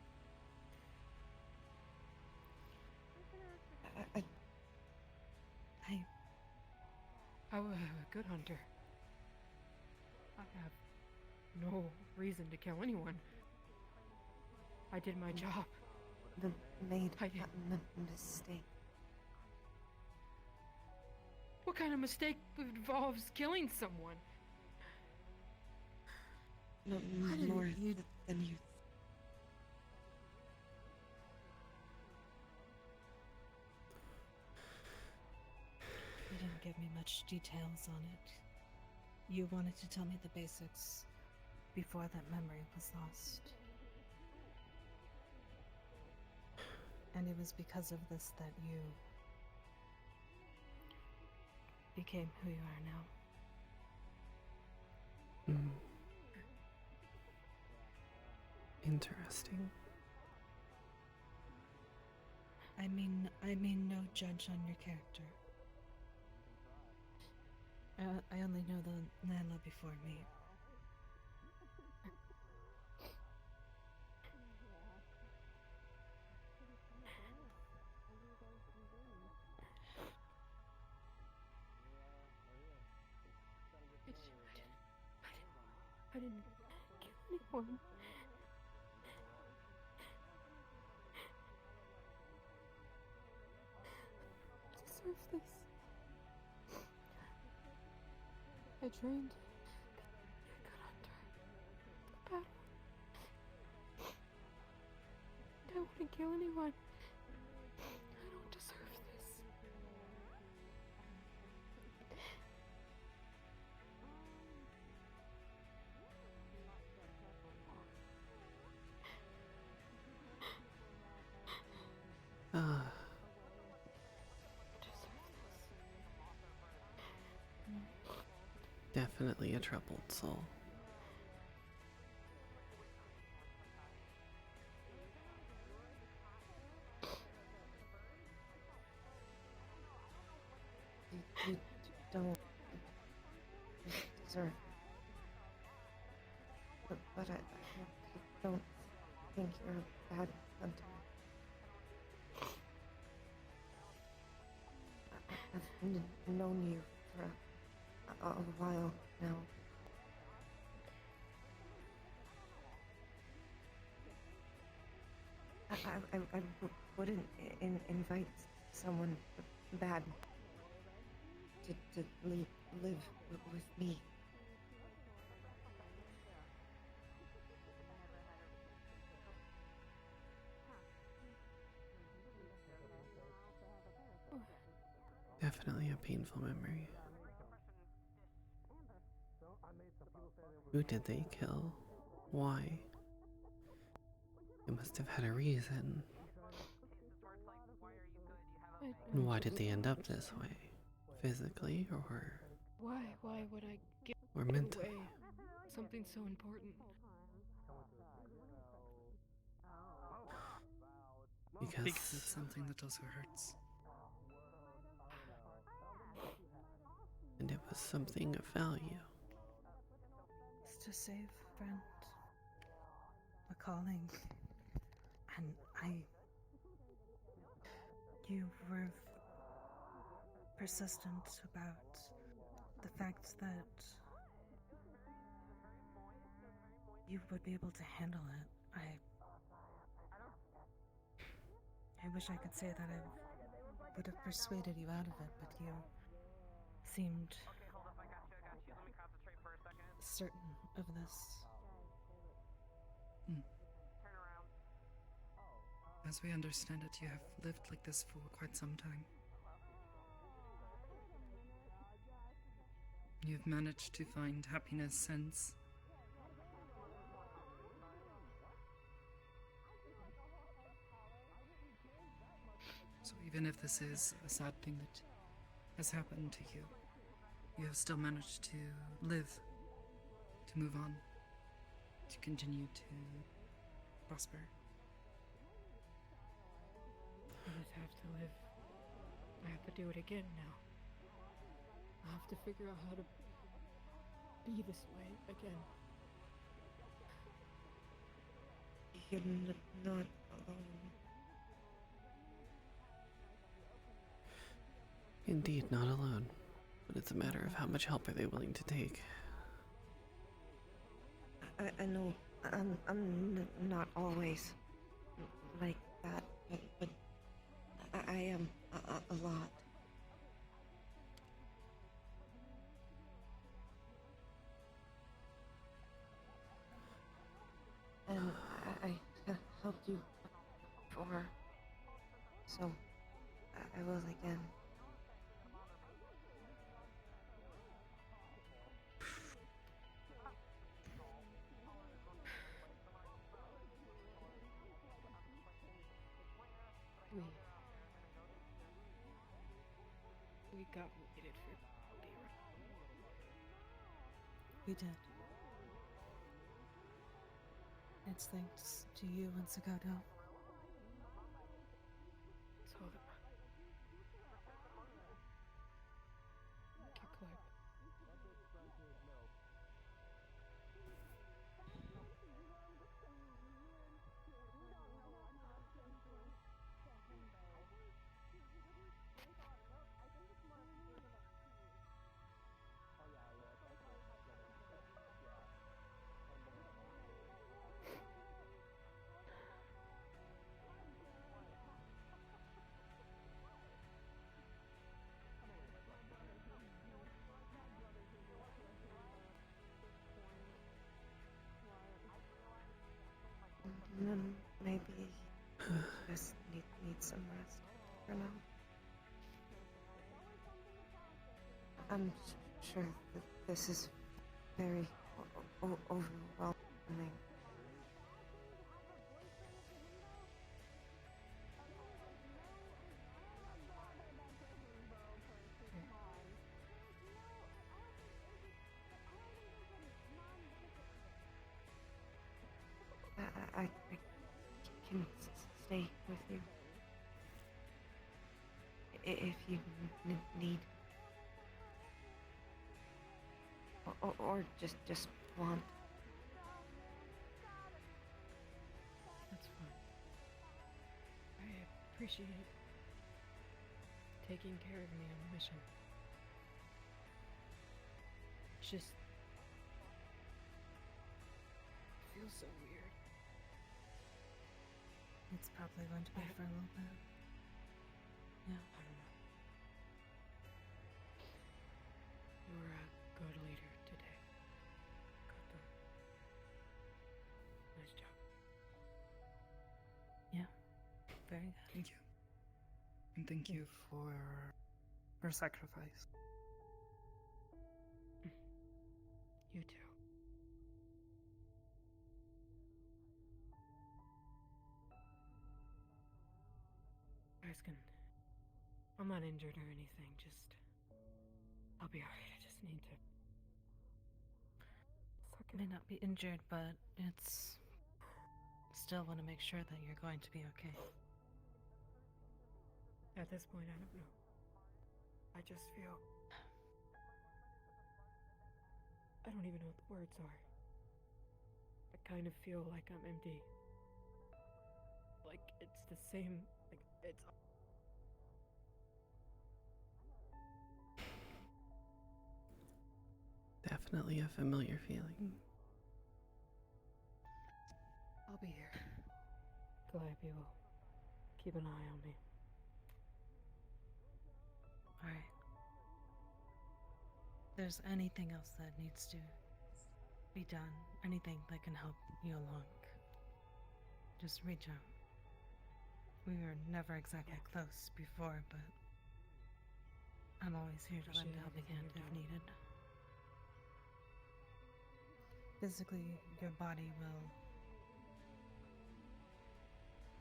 S6: I'm a good hunter. I have no reason to kill anyone. I did my job.
S13: Made
S6: I did.
S13: a mistake.
S6: What kind of mistake involves killing someone?
S13: No, more than you.
S12: You didn't give me much details on it. You wanted to tell me the basics before that memory was lost. And it was because of this that you became who you are now.
S1: Interesting.
S12: I mean no judge on your character. I only know the Nala before me.
S6: I didn't kill anyone. I deserve this. I trained to be a good hunter. A bad one. I wouldn't kill anyone. I don't deserve this.
S1: Definitely a troubled soul.
S13: You don't deserve it. But I don't think you're a bad hunter. I've known you for a while now. I wouldn't invite someone bad to live with me.
S1: Definitely a painful memory. Who did they kill? Why? They must have had a reason. And why did they end up this way? Physically or
S6: Why would I give
S1: mentally?
S6: away something so important?
S1: Because
S14: it's something that also hurts.
S1: And it was something of value.
S12: It's to save a friend, a calling, and you were persistent about the fact that you would be able to handle it. I wish I could say that I would have persuaded you out of it, but you seemed certain of this.
S14: As we understand it, you have lived like this for quite some time. You've managed to find happiness since. So even if this is a sad thing that has happened to you, you have still managed to live, to move on, to continue to prosper.
S6: I just have to live. I have to do it again now. I have to figure out how to be this way again.
S13: You're not alone.
S1: Indeed, not alone. But it's a matter of how much help are they willing to take.
S13: I know I'm not always like that, but I am a lot. And I helped you before, so I will again.
S6: We got waited for Pyra.
S12: We did. It's thanks to you and Sakato.
S6: It's all the Get Clark.
S13: Maybe you just need some rest for now. I'm sure that this is very overwhelming. I can stay with you. If you need. Or just want.
S6: That's fine. I appreciate taking care of me on the mission. It's just it feels so weird.
S12: It's probably going to be for a little bit. Yeah.
S6: I don't know. You were a good leader today. Good. Nice job.
S12: Yeah. Very good.
S14: Thank you. And thank you for your sacrifice.
S6: You too. I'm not injured or anything, just I'll be alright. I just need to
S12: You may not be injured, but it's still want to make sure that you're going to be okay.
S6: At this point, I don't know. I just feel I don't even know what the words are. I kind of feel like I'm empty. Like it's the same, like it's
S1: Definitely a familiar feeling.
S6: I'll be here. Calliope will keep an eye on me.
S12: Alright. If there's anything else that needs to be done, anything that can help you along, just reach out. We were never exactly close before, but I'm always here to lend a helping hand if needed. Physically, your body will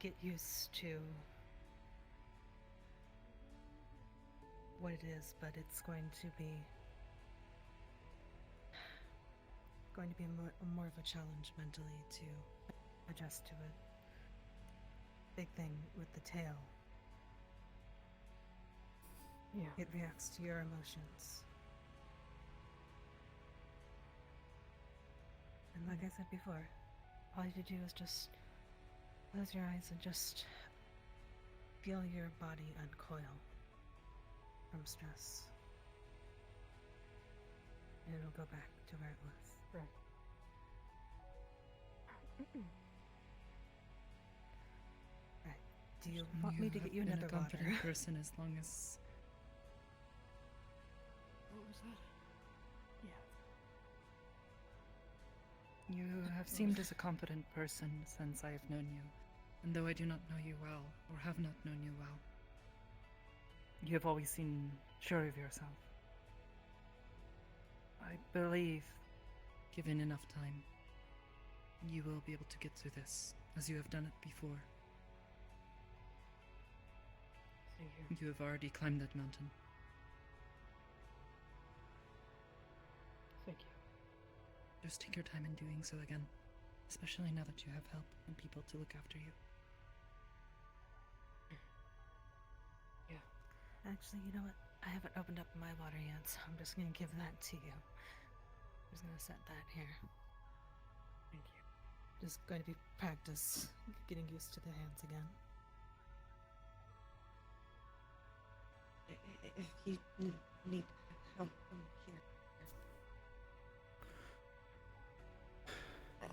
S12: get used to what it is, but it's going to be more of a challenge mentally to adjust to it. Big thing with the tail.
S6: Yeah.
S12: It reacts to your emotions. And like I said before, all you do is just close your eyes and just feel your body uncoil from stress. And it'll go back to where it was.
S6: Right.
S12: Right. Do you want me to get you another
S14: a confident
S12: water?
S14: person as long as
S6: What was that? Yeah.
S14: you have seemed as a competent person since I have known you. And though I do not know you well, or have not known you well, you have always seemed sure of yourself. I believe, given enough time, you will be able to get through this, as you have done it before.
S6: Thank you.
S14: You have already climbed that mountain.
S6: Thank you.
S14: Just take your time in doing so again, especially now that you have help and people to look after you.
S6: Yeah.
S12: Actually, you know what? I haven't opened up my water yet, so I'm just gonna give that to you. I'm just gonna set that here.
S6: Thank you.
S12: Just going to be practice getting used to the hands again.
S13: If you need help, I'm here.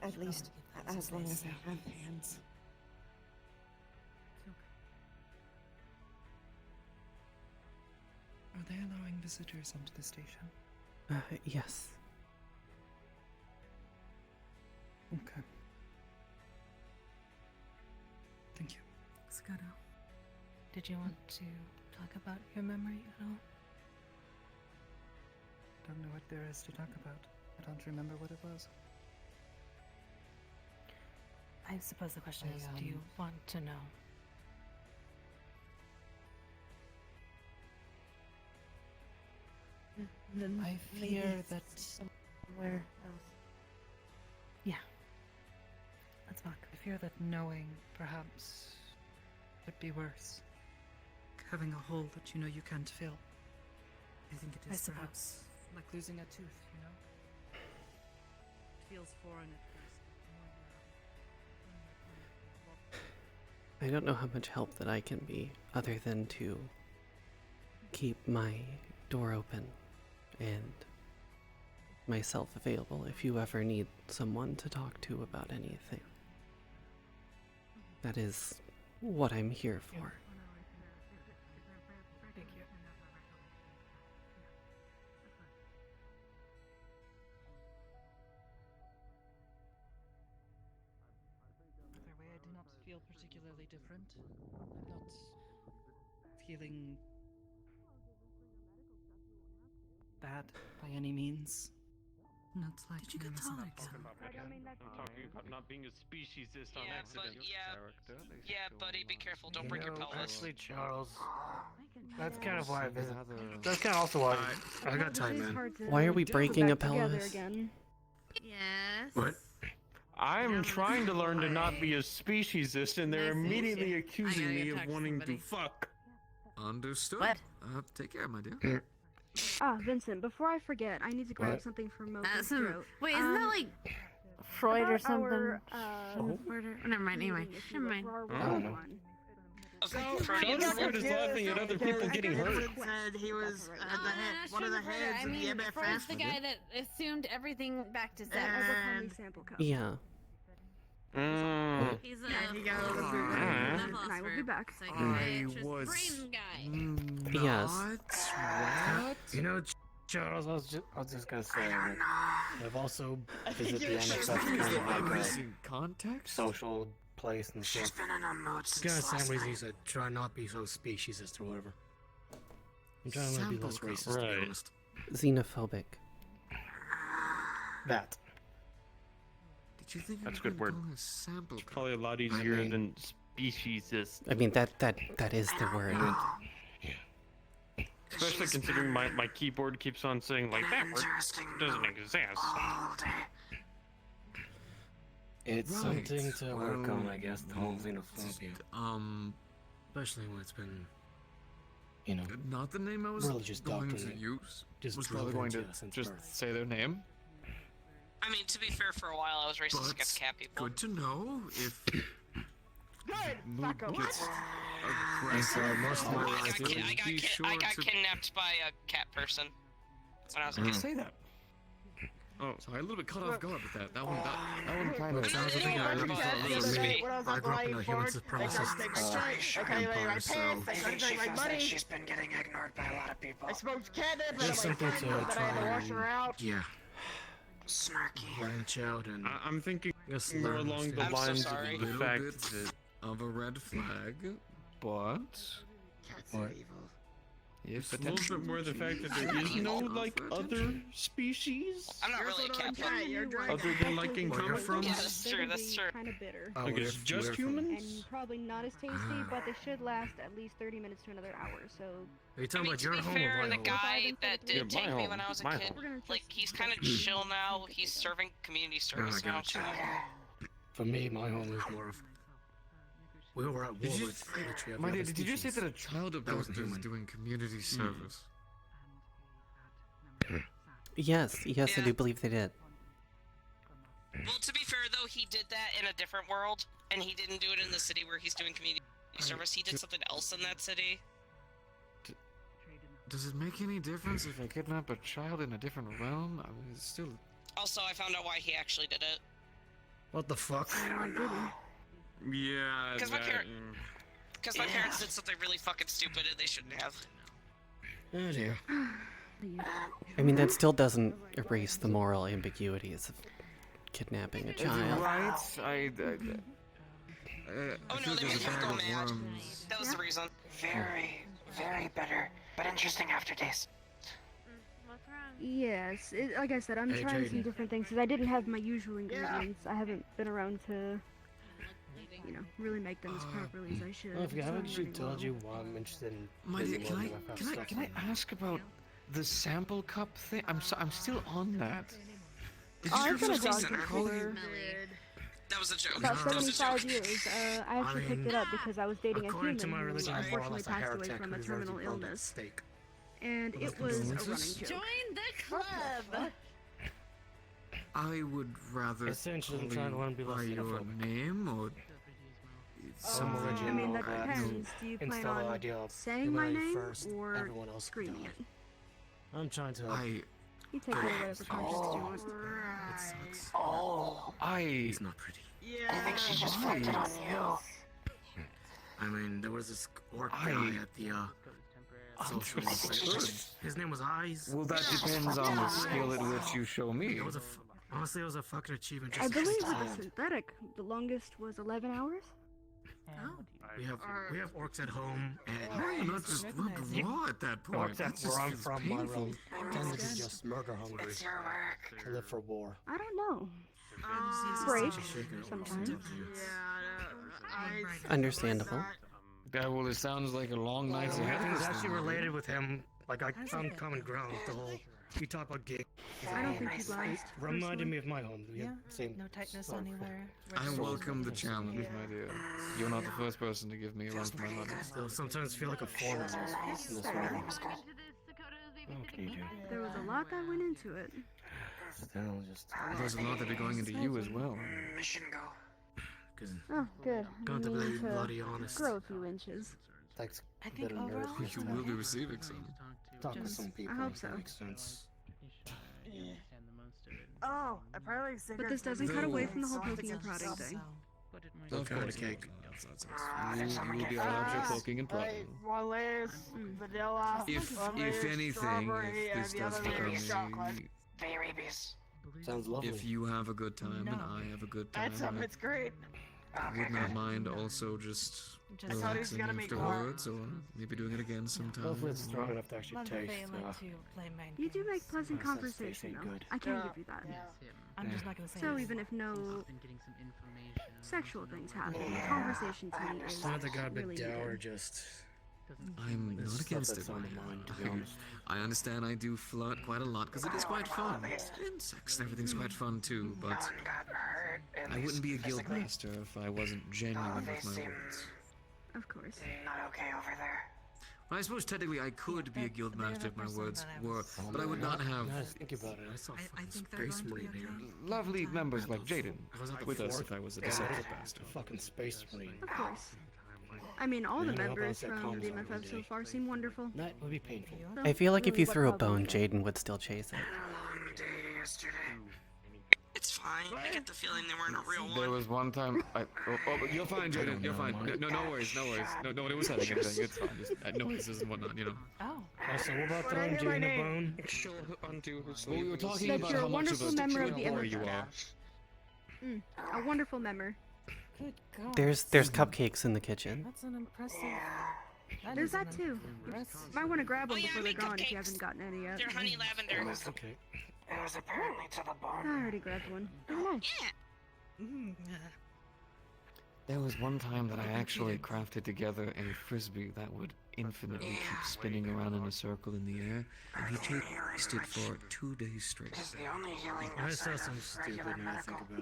S13: At least as long as I have hands.
S6: It's okay.
S14: Are they allowing visitors onto the station?
S1: Yes.
S14: Okay. Thank you.
S12: Scotto, did you want to talk about your memory at all?
S14: Don't know what there is to talk about. I don't remember what it was.
S12: I suppose the question is, do you want to know?
S14: I fear that
S13: somewhere else.
S12: Yeah. Let's walk.
S14: I fear that knowing, perhaps, would be worse. Having a hole that you know you can't fill. I think it
S12: I
S14: is
S12: suppose.
S14: perhaps like losing a tooth, you know? It feels foreign at first, but
S1: I don't know how much help that I can be, other than to keep my door open and myself available if you ever need someone to talk to about anything. That is what I'm here for.
S14: Thank you. Either way, I do not feel particularly different. I'm not feeling bad by any means. Not like
S12: Did you get tonics?
S10: I'm talking about not being a speciesist on
S5: Yeah,
S10: accident.
S5: yeah, buddy, be careful. Don't break your pelvis.
S7: Actually, Charles, that's kind of why I visit. That's kind of also why I got time, man.
S1: Why are we breaking a
S9: Back together
S1: pelvis?
S9: again.
S13: Yes.
S7: What?
S10: I'm trying to learn to not be a speciesist, and they're immediately accusing me of wanting to fuck.
S11: Understood.
S13: What?
S11: Take care, my dear.
S9: Ah, Vincent, before I forget, I need to grab
S7: What?
S9: something from Mocha's
S13: Some,
S9: throat.
S13: wait, isn't that like Freud or
S9: about
S13: something?
S9: our,
S13: Murder? Never mind. Anyway,
S9: meeting, if you
S13: never
S9: will,
S13: mind.
S9: for our
S7: I don't
S9: road
S7: know.
S9: one.
S5: Okay,
S10: Freudian is laughing at other people getting hurt.
S3: Said he was
S13: Oh,
S3: the head, one of the heads of the MFF.
S13: Freud's the guy that assumed everything back to sex.
S9: I work on the sample cup.
S1: Yeah.
S13: He's a
S3: Yeah, he got a little
S13: philosopher,
S3: bit-
S9: And I will be back.
S13: psychiatrist,
S11: was
S13: brain guy.
S1: Yes.
S11: What?
S7: You know, Charles, I was just gonna say that I've also visited the NFF kind of like a
S11: Missing context?
S7: social place and
S3: She's
S7: stuff.
S3: been in a mood
S7: It's
S3: since
S7: kind of the
S3: last
S7: same reason
S3: night.
S7: he said, try not be so speciesist or whatever. I'm trying to be less
S11: Sample
S7: racist,
S11: cup.
S7: to be
S10: Right.
S7: honest.
S1: Xenophobic.
S7: That.
S11: Did you think
S10: That's
S11: you
S10: a good
S11: were
S10: word.
S11: calling a sample cup?
S10: Probably a lot easier
S7: mean-
S10: than speciesist.
S1: I mean, that is the word.
S10: Especially considering my keyboard keeps on saying like that word
S3: Interesting
S10: doesn't
S3: mood
S10: exist.
S3: all day.
S7: It's
S11: Right.
S7: something to work on,
S11: Well,
S7: I guess, the whole xenophobia. Especially when it's been, you know,
S11: Not the name I was
S7: religious
S11: going to
S7: doctrine
S11: use.
S7: just
S4: Was probably
S7: driven
S4: going
S7: into
S4: to
S7: us since
S4: just
S7: birth.
S4: say their name.
S5: I mean, to be fair, for a while I was racist
S11: But
S5: against cat people.
S11: good to know if
S3: Good.
S11: mood
S3: Fucker.
S11: gets
S7: And
S11: aggressive.
S7: so most of my
S5: I
S7: life,
S5: got,
S11: Be
S5: I got
S11: sure to-
S5: kidnapped by a cat person when I was a
S11: Mm.
S5: kid.
S4: Say that.
S11: Oh, sorry, a little bit caught off guard with that. That one
S7: Well, it sounds like
S5: No,
S7: I
S5: no,
S7: really
S5: no,
S7: thought
S5: no,
S7: it was
S5: no,
S7: me.
S5: no,
S7: I grew up in a human supremacist empire, so
S3: I think she feels that she's been getting ignored by a lot of people.
S15: I smoked cannabis,
S7: Just something to
S15: but I had to
S7: try
S15: wash her out.
S7: yeah,
S3: Snarky.
S7: branch out and
S10: I'm thinking
S7: just
S10: more
S7: learn
S10: along the
S7: things.
S5: I'm so
S10: lines
S5: sorry.
S10: of the
S11: Little
S10: fact
S11: bit
S10: that
S11: of a red flag, but
S3: Cats
S7: What?
S3: are evil.
S11: if
S10: a little bit more the fact that there is no like other species
S5: I'm not really a cat person.
S15: You're drunk.
S10: other than liking
S7: Where you're
S10: comic
S7: from?
S5: Yeah,
S10: books.
S5: that's true, that's true.
S9: Kind of bitter.
S7: Oh,
S10: Like
S7: where-
S10: it's just
S7: where from?
S10: humans.
S9: And probably not as tasty, but they should last at least 30 minutes to another hour, so...
S7: Are you
S5: I
S7: talking
S5: mean,
S7: about
S5: to
S7: your
S5: be
S7: home
S5: fair,
S7: or my
S5: the
S7: home?
S5: guy that
S10: Yeah,
S5: did
S10: my
S5: take me
S10: home,
S5: when I was a
S10: my
S5: kid,
S10: home.
S9: We're gonna
S5: like,
S9: just
S5: he's kind of
S9: just-
S5: chill now. He's serving community service now, too.
S7: For me, my home is more of. We were at war
S11: Did you-
S7: with literally every
S11: My
S7: other
S11: dear, did you say
S7: species.
S11: that a child
S7: That
S11: abductor
S7: wasn't
S11: is
S7: human.
S11: doing community service?
S1: Yes, I
S5: Yeah.
S1: do believe they did.
S5: Well, to be fair, though, he did that in a different world, and he didn't do it in the city where he's doing community service. He did something else in that city.
S11: Does it make any difference if I kidnap a child in a different realm? I mean, it's still.
S5: Also, I found out why he actually did it.
S7: What the fuck?
S10: Yeah,
S5: Because my,
S10: that,
S5: Because my parents did something really fucking stupid and they shouldn't have.
S7: Oh dear.
S1: I mean, that still doesn't erase the moral ambiguities of kidnapping a child.
S10: right. I
S5: Oh no,
S11: feel
S5: they
S11: there's
S5: made
S11: a
S5: him
S11: bag
S5: go
S11: of
S5: mad.
S11: worms.
S5: That was the reason.
S3: Very, very bitter, but interesting aftertaste.
S13: What's wrong?
S9: Yes, like I said, I'm
S7: Hey,
S9: trying some
S7: Jaden.
S9: different things, because I didn't have my usual ingredients. I haven't been around to, you know, really make them as properly as I should.
S7: Well, if you
S9: so
S7: haven't
S9: I'm
S7: actually
S9: running
S7: told
S9: low.
S7: you why I'm interested in.
S11: My dear,
S7: visiting
S11: can I
S7: NFF
S11: can I
S7: stuff
S11: can I
S7: and-
S11: ask about the sample cup thing? I'm still on that. Did
S9: Oh, I've got a
S11: just
S9: dog
S11: say
S9: sitter.
S11: calling-
S5: That was a joke.
S9: About
S5: That was a
S9: 75
S5: joke.
S9: years. I actually picked it up because I was dating a
S7: according
S9: human
S7: to my
S9: who
S7: religion, I'm more or
S9: unfortunately
S7: less a
S9: passed away
S7: heretic
S9: from a
S7: who's already
S9: terminal
S7: burned at
S9: illness.
S7: stake.
S9: And
S7: Well,
S9: it was a running
S7: condolences.
S9: joke.
S12: Join the club!
S11: I would rather
S7: Essentially, I'm
S11: call
S7: trying to
S11: you
S7: learn to be less
S11: by your
S7: xenophobic.
S11: name or
S7: Some religion
S9: I mean,
S7: or
S9: that
S7: that
S9: depends. Do you plan
S7: instill the
S9: on
S7: idea of
S9: saying my
S7: humanity
S9: name
S7: first,
S9: or
S7: everyone else can
S9: screaming
S7: die.
S9: it?
S7: I'm trying to.
S9: You take whatever conscience you want.
S11: It sucks.
S3: Oh,
S11: He's not pretty.
S3: I think she just fucked it on you.
S7: I mean, there was this orc guy at the social His name was Eyes.
S8: Well, that depends on the skill at which you show me.
S7: It was honestly, it was a fucking achievement. Just
S9: I
S7: to
S9: believe
S7: kiss his
S9: with the
S7: hand.
S9: synthetic, the longest was 11 hours.
S7: We have orcs at home, and
S11: Why are you not just raw at that point?
S7: orcs
S11: That
S7: at
S11: just
S7: where I'm
S11: feels
S7: from, my
S11: painful.
S7: realm, tend to be just murder hungry.
S3: It's your work.
S7: To live for war.
S9: I don't know. Break sometimes.
S1: Understandable.
S8: Yeah, well, it sounds like a long night's ahead
S7: I think
S8: of
S7: it's
S8: us.
S7: actually related with him. Like, I found common ground with the whole. We talk about gay.
S9: I don't think he'd last.
S7: Reminded me of my home. We
S12: Yeah,
S7: have same.
S12: no tightness
S7: sort of-
S12: anywhere.
S11: I welcome the challenge.
S8: My dear, you're not the first person to give me a run for my money.
S7: Still sometimes feel like a foreigner in this world.
S8: What can you do?
S9: There was a lot that went into it.
S8: Still, just
S11: There's a lot that are going into you as well.
S3: Mission go.
S9: Oh, good.
S7: Going to
S9: You
S7: be
S9: need
S7: bloody honest.
S9: grow a few inches.
S7: Thanks.
S12: I think overall,
S11: You will be receiving some.
S7: Talk to some people.
S9: I hope so.
S7: Makes sense.
S13: Oh, I probably
S9: But this doesn't cut away from the whole poking and prodding thing.
S11: Of
S7: Kind of
S11: course.
S7: cake.
S8: you will be allowed your poking and prodding.
S13: One layer vanilla.
S11: If
S13: one layer
S11: anything,
S13: strawberry,
S11: if
S13: and
S11: this
S13: the
S11: does
S13: other layer
S11: become
S13: chocolate.
S3: Babies.
S7: Sounds lovely.
S11: if you have a good time and I have a good time,
S13: That's up. It's great.
S11: I would not mind also just
S12: Just
S11: relaxing
S13: gonna make more.
S11: afterwards, or maybe doing it again sometime.
S7: Hopefully it's strong enough to actually
S12: Mother
S7: taste.
S12: Faye like to play mind
S9: You do
S12: games.
S9: make pleasant
S7: That sounds
S9: conversation,
S7: tasty
S9: though.
S7: good.
S9: I can give you that.
S12: I'm just not gonna say
S9: So
S12: anything.
S9: even if no sexual things happen, conversation to me is
S7: Some of the got a bit
S9: really
S7: dour,
S9: good.
S7: just.
S11: I'm
S7: There's
S11: not
S7: stuff
S11: against
S7: that's
S11: it.
S7: on the mind, to be honest.
S11: I understand I do flirt quite a lot because it is quite fun. And sex and everything's quite fun too, but
S3: One got hurt. At
S11: I wouldn't be a
S3: least
S11: guild
S3: physically.
S11: master if I wasn't genuine with my words.
S9: Of course.
S3: Not okay over there.
S11: Well, I suppose technically I could be a guild
S12: the other
S11: master if my
S12: person
S11: words
S12: that I
S11: were,
S12: was-
S11: but I would not have.
S7: Now I think about it. I saw a
S12: I
S7: fucking
S12: think they're
S7: space
S12: going to
S7: marine
S12: be
S7: here.
S12: okay.
S8: Lovely members like Jaden
S7: Was that the
S8: with us
S7: fourth?
S8: if I was a
S7: Yeah,
S8: deceptive
S7: a
S8: bastard.
S7: fucking space marine.
S9: Of course. I mean, all the
S7: Yeah, how about
S9: members
S7: that
S9: from
S7: comms
S9: the
S7: on
S9: MFF
S7: one
S9: so
S7: day?
S9: far seem wonderful.
S7: That would be painful.
S9: So,
S1: I feel like if
S9: really,
S1: you
S9: what
S1: threw a
S9: problem
S1: bone,
S9: is it?
S1: Jaden would still chase it.
S3: Long day yesterday.
S5: It's fine. I get the feeling they weren't a real
S8: There
S5: one.
S8: was one time. But you're fine, Jaden. You're fine. No worries. No one was having anything. It's fine. Just noises and whatnot, you know.
S12: Oh,
S7: Also, what about
S13: When I
S7: throwing
S13: hear my
S7: Jaden a
S13: name.
S7: bone?
S8: She'll undo her
S11: Well,
S8: sleep.
S11: we were talking
S9: That
S11: about
S9: you're
S11: how
S9: a
S11: much of
S9: wonderful
S11: a
S9: member of the
S11: boy you
S9: MFF.
S11: are.
S9: A wonderful member.
S12: good God.
S1: There's cupcakes in the kitchen.
S12: That's an impressive.
S9: There's
S12: is
S9: that
S12: an
S9: too.
S12: impressive-
S9: Might want to grab them
S5: Oh, yeah,
S9: before
S5: I
S9: they're
S5: make
S9: gone if you
S5: cupcakes.
S9: haven't gotten any yet.
S5: They're honey lavender.
S7: Okay.
S3: It was apparently to the
S9: I
S3: bone.
S9: already grabbed one. They're nice.
S5: Yeah.
S8: There was one time that I actually crafted together a frisbee that would infinitely keep spinning around in a circle in the air, and he chased it for 2 days straight.
S3: It's the only healing
S7: I
S3: outside
S7: saw some
S3: of
S7: stupid
S3: regular
S7: now I think
S3: medical.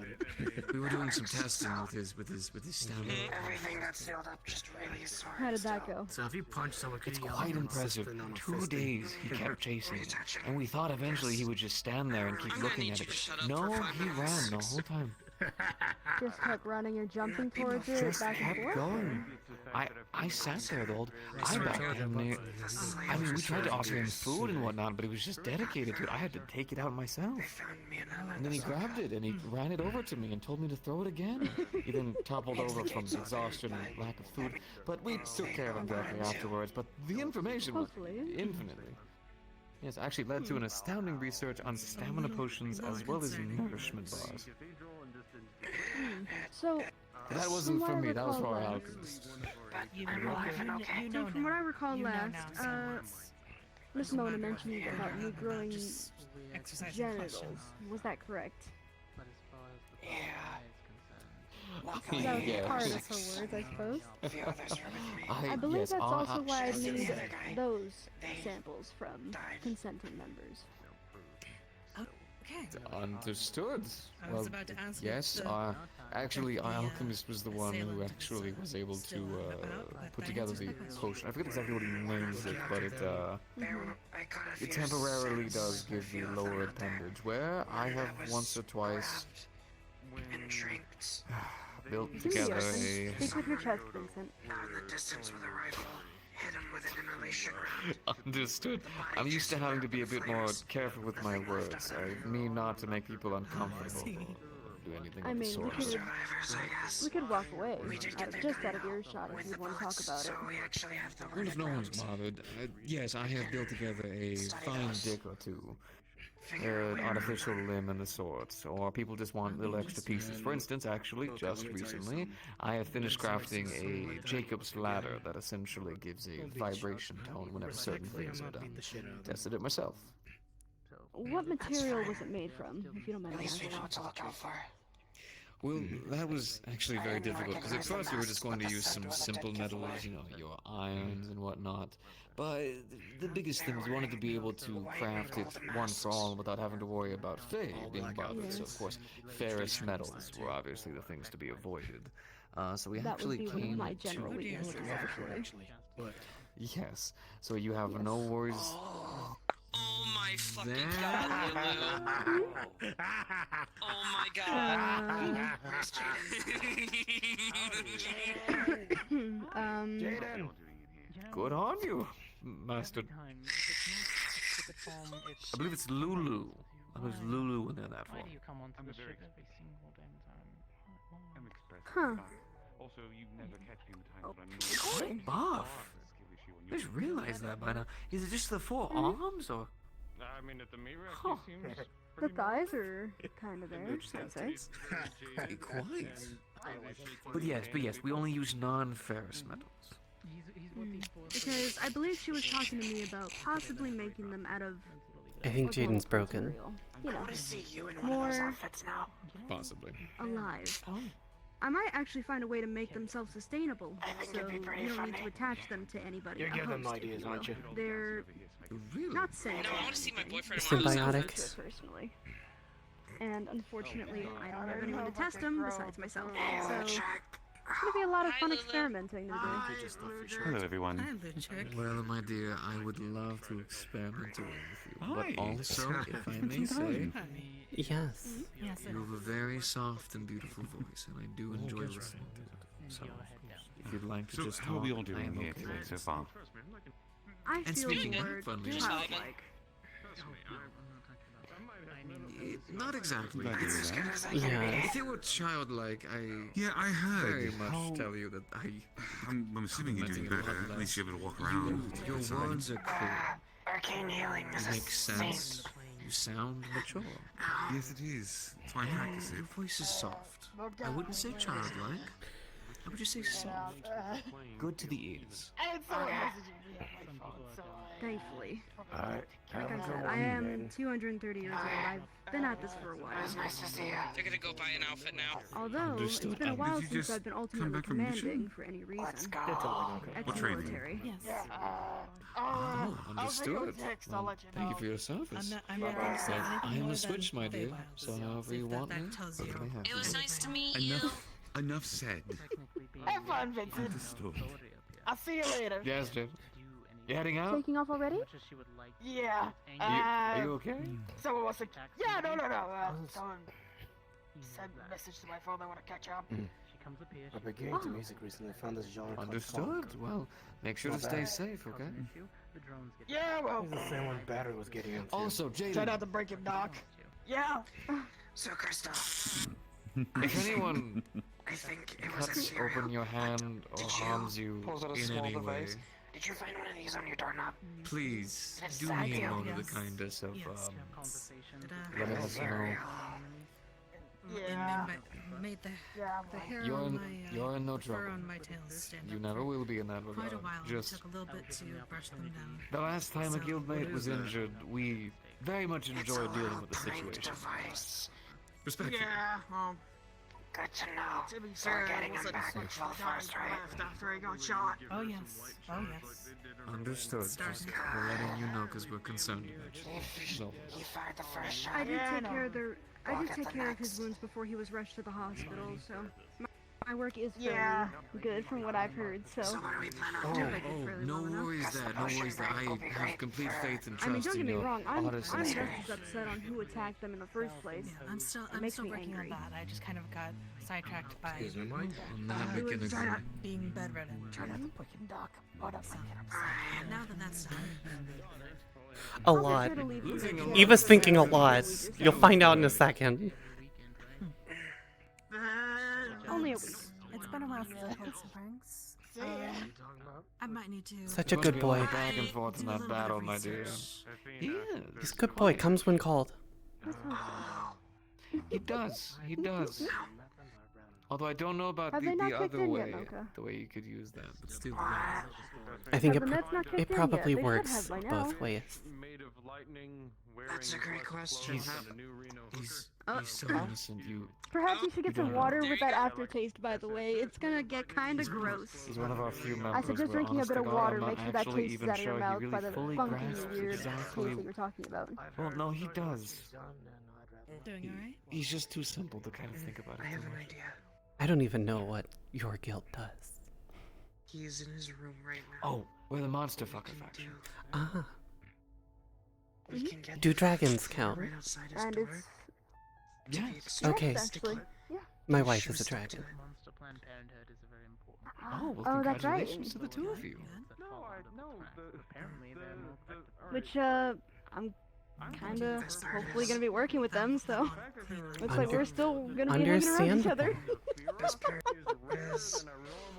S7: about it.
S11: We were doing some testing with his stamina.
S3: Everything got sealed up just really sore.
S9: How did that go?
S7: So if you punch someone, could
S8: It's
S7: you yell
S8: quite
S7: at them
S8: impressive.
S7: something on a
S8: 2
S7: fisting?
S8: days he kept chasing it, and we thought eventually he would just stand there and keep
S5: I'm gonna
S8: looking
S5: need
S8: at
S5: you
S8: it.
S5: to shut up
S8: No,
S5: for 5
S8: he
S5: minutes.
S8: ran the whole time.
S9: Just kept running or jumping towards it
S8: Just
S9: back and
S8: kept
S9: forth?
S8: going. I sat there the whole. I
S7: Sorry,
S8: backed
S7: George,
S8: him
S7: but-
S8: near. I mean, we tried to offer him food and whatnot, but he was just dedicated to it. I had to take it out myself. And then he grabbed it and he ran it over to me and told me to throw it again. He then toppled over from exhaustion and lack of food. But we took care of him directly afterwards. But the information was
S9: Hopefully.
S8: infinitely. Yes, actually led to an astounding research on stamina potions as well as nourishment bars.
S9: So,
S8: That
S9: from
S8: wasn't
S9: what
S8: for
S9: I
S8: me, that was for
S9: recall
S8: our
S9: last-
S8: alchemist.
S12: You
S3: I'm
S12: know,
S3: alive and
S12: you,
S3: okay.
S12: you
S9: So
S12: know
S9: from what I
S12: now.
S9: recall
S12: You know
S9: last,
S12: now, so it's
S9: Miss Mona mentioned about me growing
S12: exercise in
S9: genitals.
S12: caution.
S9: Was that correct?
S3: Yeah.
S9: That was part of her words, I suppose.
S3: The others were with me.
S9: I believe
S8: yes,
S9: that's also why I
S3: Just
S9: need
S3: the guy.
S9: those
S3: They
S9: samples from
S3: died.
S9: consenting members.
S12: Okay.
S11: Understood.
S12: I was about to ask if
S11: yes,
S12: the-
S11: actually,
S12: if
S11: our
S12: the,
S11: alchemist was the one who
S12: assailant
S11: actually
S12: was,
S11: was able to
S12: still about, but
S11: put
S12: that
S11: together
S12: answers
S11: the
S12: my question.
S11: potion. I forget exactly what he names it, but it
S3: I got a
S11: it
S3: few
S11: temporarily
S3: scents
S11: does
S3: or
S11: give the
S3: feels
S11: lower
S3: out there.
S11: appendage, where I
S3: That
S11: have
S3: was
S11: once or twice
S3: grabbed and drinked.
S11: built
S9: It's in the
S11: together
S9: open.
S11: a.
S9: Speak with your chest, Vincent.
S3: Now in the distance with a rifle, hit him with an inhalation round.
S11: Understood. I'm used to having to be a bit more careful with my words. I mean not to make people uncomfortable or do anything
S9: I
S11: of the
S9: mean,
S11: sort.
S3: Survivors, I guess.
S9: we could walk away,
S3: We did get their
S9: just
S3: gun
S9: out of earshot if
S3: with
S9: you
S3: the
S9: want to talk
S3: bullets,
S9: about it.
S3: so we actually have the
S11: Well, if no one's
S3: rounds.
S11: bothered, yes, I have built together a
S3: Study
S11: fine
S3: those.
S11: dick or two.
S3: Figure
S11: An
S3: where-
S11: artificial limb and the sorts, or people just want little extra pieces. For instance, actually, just recently, I have finished crafting a Jacob's ladder that essentially gives a vibration tone whenever certain things are done. Tested it myself.
S9: What material was it made from, if you don't mind
S3: At
S9: me
S3: least we know
S9: asking?
S3: what to look out for.
S11: Well, that was actually very difficult, because at first we were just going to use some simple metals, you know, your irons and whatnot. But the biggest thing was we wanted to be able to craft it one for all without having to worry about Fae being bothered. So, of course, ferrous metals were obviously the things to be avoided. So we
S9: That would
S11: actually
S9: be one of
S11: came
S9: my
S11: to...
S9: general weaknesses, actually.
S11: Yes, so you have no worries.
S5: Oh my fucking god, Lulu. Oh my god.
S9: Jaden.
S11: Good on you, Master. I believe it's Lulu. I believe it's Lulu in there, that one.
S9: Huh.
S15: Also, you never catch me in the times when I'm
S11: Quite buff. I just realized that by now. Is it just the four arms, or?
S15: I mean, at the mirror,
S11: Huh.
S15: he seems
S9: The thighs are kind of there, I'd say.
S11: Quite. But yes, we only use non-ferrous metals.
S9: Because I believe she was talking to me about possibly making them out of
S1: I think
S9: organic
S1: Jaden's broken.
S9: material. You know,
S3: I want to see you in one of those
S9: more
S3: outfits now.
S11: Possibly.
S9: alive. I might actually find a way to make them self-sustainable,
S3: think
S9: so
S3: it'd be pretty
S9: you don't need
S3: funny.
S9: to attach them to anybody.
S10: You're
S9: a
S10: giving them
S9: host,
S10: ideas,
S9: if you
S10: aren't
S9: will.
S10: you?
S9: They're
S11: Really?
S9: not saying.
S5: No, I want to see my boyfriend.
S1: Symbiotic.
S9: Personally. And unfortunately, I don't have anyone to test them besides myself. So it's gonna be a lot of fun experimenting to do.
S15: Hello, everyone.
S12: Hi, Luchik.
S11: Well, my dear, I would love to experiment away with you.
S15: Hi.
S11: But also, if I may say,
S1: Yes.
S12: Yes,
S11: you have a very soft and beautiful voice, and I do enjoy listening to it. So, if you'd like to
S15: So,
S11: just
S15: how are we
S11: talk,
S15: all
S11: I
S15: doing
S11: am
S15: here
S11: okay
S15: today
S11: with
S15: so
S11: it.
S15: far?
S9: I
S11: And
S9: feel
S11: speaking
S9: the
S11: of
S9: word
S11: funnily
S5: Just
S11: enough,
S9: childlike.
S11: not exactly.
S15: Glad to hear that.
S1: Yeah.
S11: If you were childlike,
S16: Yeah, I heard.
S11: very much
S16: How-
S11: tell you that
S16: I'm assuming you're doing better. At least you're able to walk around.
S11: your words are clear.
S3: Arcane healing is
S11: It
S3: a
S11: makes sense. You sound mature.
S16: Yes, it is. That's why I practice
S11: Your
S16: it.
S11: voice is soft. I wouldn't say childlike. I would just say soft. Good to the ears.
S9: Thankfully.
S10: Alright,
S9: Like I said, I am 230 years old. I've been at this for a while.
S3: It was nice to see you.
S5: They're gonna go buy an outfit now.
S9: Although,
S11: Understood.
S9: it's been a
S11: Did
S9: while
S16: you
S9: since
S16: just
S9: I've been
S16: come
S9: ultimately
S16: back from mission?
S9: commanding for any reason.
S3: Let's go.
S16: What training?
S9: Ex-military.
S12: Yes.
S11: Oh, understood. Well, thank you for your service.
S12: I'm not going to say anything
S11: I am
S12: more
S11: a switch,
S12: than
S11: my dear.
S12: Feywild.
S11: So however you want me,
S12: that tells you.
S11: you may have
S5: It was
S11: me.
S5: nice to meet you.
S16: Enough said.
S3: Have fun, Vincent.
S16: Understood.
S3: I'll see you later.
S11: Yes, Jim. You heading out?
S9: Taking off already?
S3: Yeah.
S11: Are you okay?
S3: Someone wants to. Yeah, no. Someone sent a message to my phone. They want to catch up.
S10: I've been getting into music recently. I found this genre called
S11: Understood.
S10: funk.
S11: Well, make sure to
S10: Not
S11: stay
S10: bad.
S11: safe, okay?
S3: Yeah, well.
S10: It's the same one Battery was getting into.
S11: Also,
S3: Try
S11: Jaden,
S3: not to break him, Doc. Yeah. So, Krista,
S11: if anyone
S3: I think it was a
S11: cuts
S3: cereal.
S11: open your hand or
S3: Did you
S11: harms you
S3: pulls out a
S11: in
S3: small
S11: any way,
S3: device? Did you find one of these on your doorknob?
S11: please
S3: That's
S11: do me a
S3: ideal.
S11: moment of
S12: Yes.
S11: the kindness of
S12: Yes.
S11: letting us know.
S3: Yeah.
S12: Made the hair
S11: You're
S12: on
S11: in,
S12: my
S11: you're in no
S12: fur
S11: trouble.
S12: on my tail stand
S11: You
S12: up
S11: never
S12: for
S11: will be in that
S12: quite a
S11: regard.
S12: while. It
S11: Just
S12: took a little bit to brush them down.
S11: the last time a
S12: So-
S11: guildmate was injured, we very much
S3: It's a
S11: enjoyed dealing
S3: little
S11: with the
S3: prank
S11: situation.
S3: device.
S16: Respectful.
S3: Yeah, well, Good to know. So we're getting him back in full force, right?
S5: After he got shot.
S12: Oh yes. Oh yes.
S11: Understood. Just we're letting you know because we're concerned about you. So,
S3: He fired the first shot.
S9: I did
S5: Yeah, I
S9: take
S5: know.
S9: care of the. I
S3: We'll
S9: did
S3: get
S9: take
S3: the
S9: care of his
S3: next.
S9: wounds before he was rushed to the hospital, so my work is fairly
S5: Yeah.
S9: good from what I've heard. So
S3: So what do we plan
S11: oh,
S3: on doing?
S11: no worries there, no worries there. I have complete faith and
S9: I mean,
S11: trust
S9: don't
S11: in
S9: get me
S11: your
S9: wrong. I'm
S11: artist
S9: just
S11: instinct.
S9: as upset on who attacked them in the first place.
S12: Yeah, I'm still
S9: makes me
S12: working
S9: angry.
S12: on that. I just kind of got sidetracked by
S11: Excuse me, Mike. On that we can agree.
S12: being bedridden.
S3: Try not to put your dog. What up?
S12: Now that that's done,
S1: A
S9: I'll be
S1: lot.
S9: sure to leave him
S11: Losing
S9: in
S11: a
S9: the
S11: lot.
S1: Eva's
S9: care
S1: thinking a
S9: for
S1: lot.
S9: week or so.
S1: You'll find out in a second.
S9: Only a week.
S12: it's been a while since I've had some pranks. I might need to.
S1: Such a
S11: Must
S1: good
S11: be a lot
S1: boy.
S11: of back and forth in
S12: Do a
S11: that
S12: little bit
S11: battle,
S12: of
S11: my dear.
S12: research.
S11: He is.
S1: He's a good boy. Comes when called.
S11: He does. He does. Although I don't know about
S9: Have they not
S11: the
S9: kicked
S11: other
S9: in yet,
S11: way,
S9: Mocha?
S11: the way you could use that, but still.
S1: I think
S9: Have the meds not kicked
S1: it
S9: in
S1: probably
S9: yet? They should
S1: works
S9: have by now.
S1: both ways.
S15: Made of lightning,
S3: That's a great question.
S11: He's so
S9: Uh,
S11: innocent. You.
S9: Perhaps you should get
S11: You
S9: some
S11: don't
S9: water
S5: know.
S9: with that aftertaste, by the way. It's gonna get kinda gross.
S11: He's one of our few members.
S9: I suggest
S11: where,
S9: drinking a
S11: honest
S9: bit
S11: to
S9: of
S11: God,
S9: water.
S11: I'm not
S9: Make sure that
S11: actually
S9: tastes
S11: even
S9: out of your
S11: sure he
S9: mouth
S11: really
S9: by the
S11: fully
S9: funky,
S11: grasps
S9: weird
S11: exactly.
S9: taste that you're talking about.
S11: Well, no, he does.
S12: Doing alright?
S11: He's just too simple to kind of think about it.
S3: I have
S11: too
S3: an
S11: much.
S3: idea.
S1: I don't even know what your guild does.
S3: He's in his room right now.
S11: Oh, we're the monster
S3: What
S11: fucker
S3: we can
S11: faction.
S3: do?
S1: Ah.
S3: We can get
S1: Do
S3: the
S1: dragons
S3: floor
S1: count?
S3: right outside his
S9: And
S3: door.
S9: it's
S3: To be
S11: Yes.
S3: extra
S1: Okay.
S9: yes,
S3: sticky.
S9: actually. Yeah.
S1: My
S3: Be
S1: wife
S3: sure
S1: is a
S3: to stick to
S1: dragon.
S3: it.
S17: Monster Planned Parenthood is a very important.
S11: Oh, well,
S9: Oh, that's right.
S11: congratulations to the two of you.
S15: No,
S17: Apparently they're more effective.
S9: Which I'm kinda
S3: That's part of
S9: hopefully
S3: this.
S9: gonna be working with them, so looks like
S1: Under-
S9: we're still gonna be hanging around each other.
S3: Best part is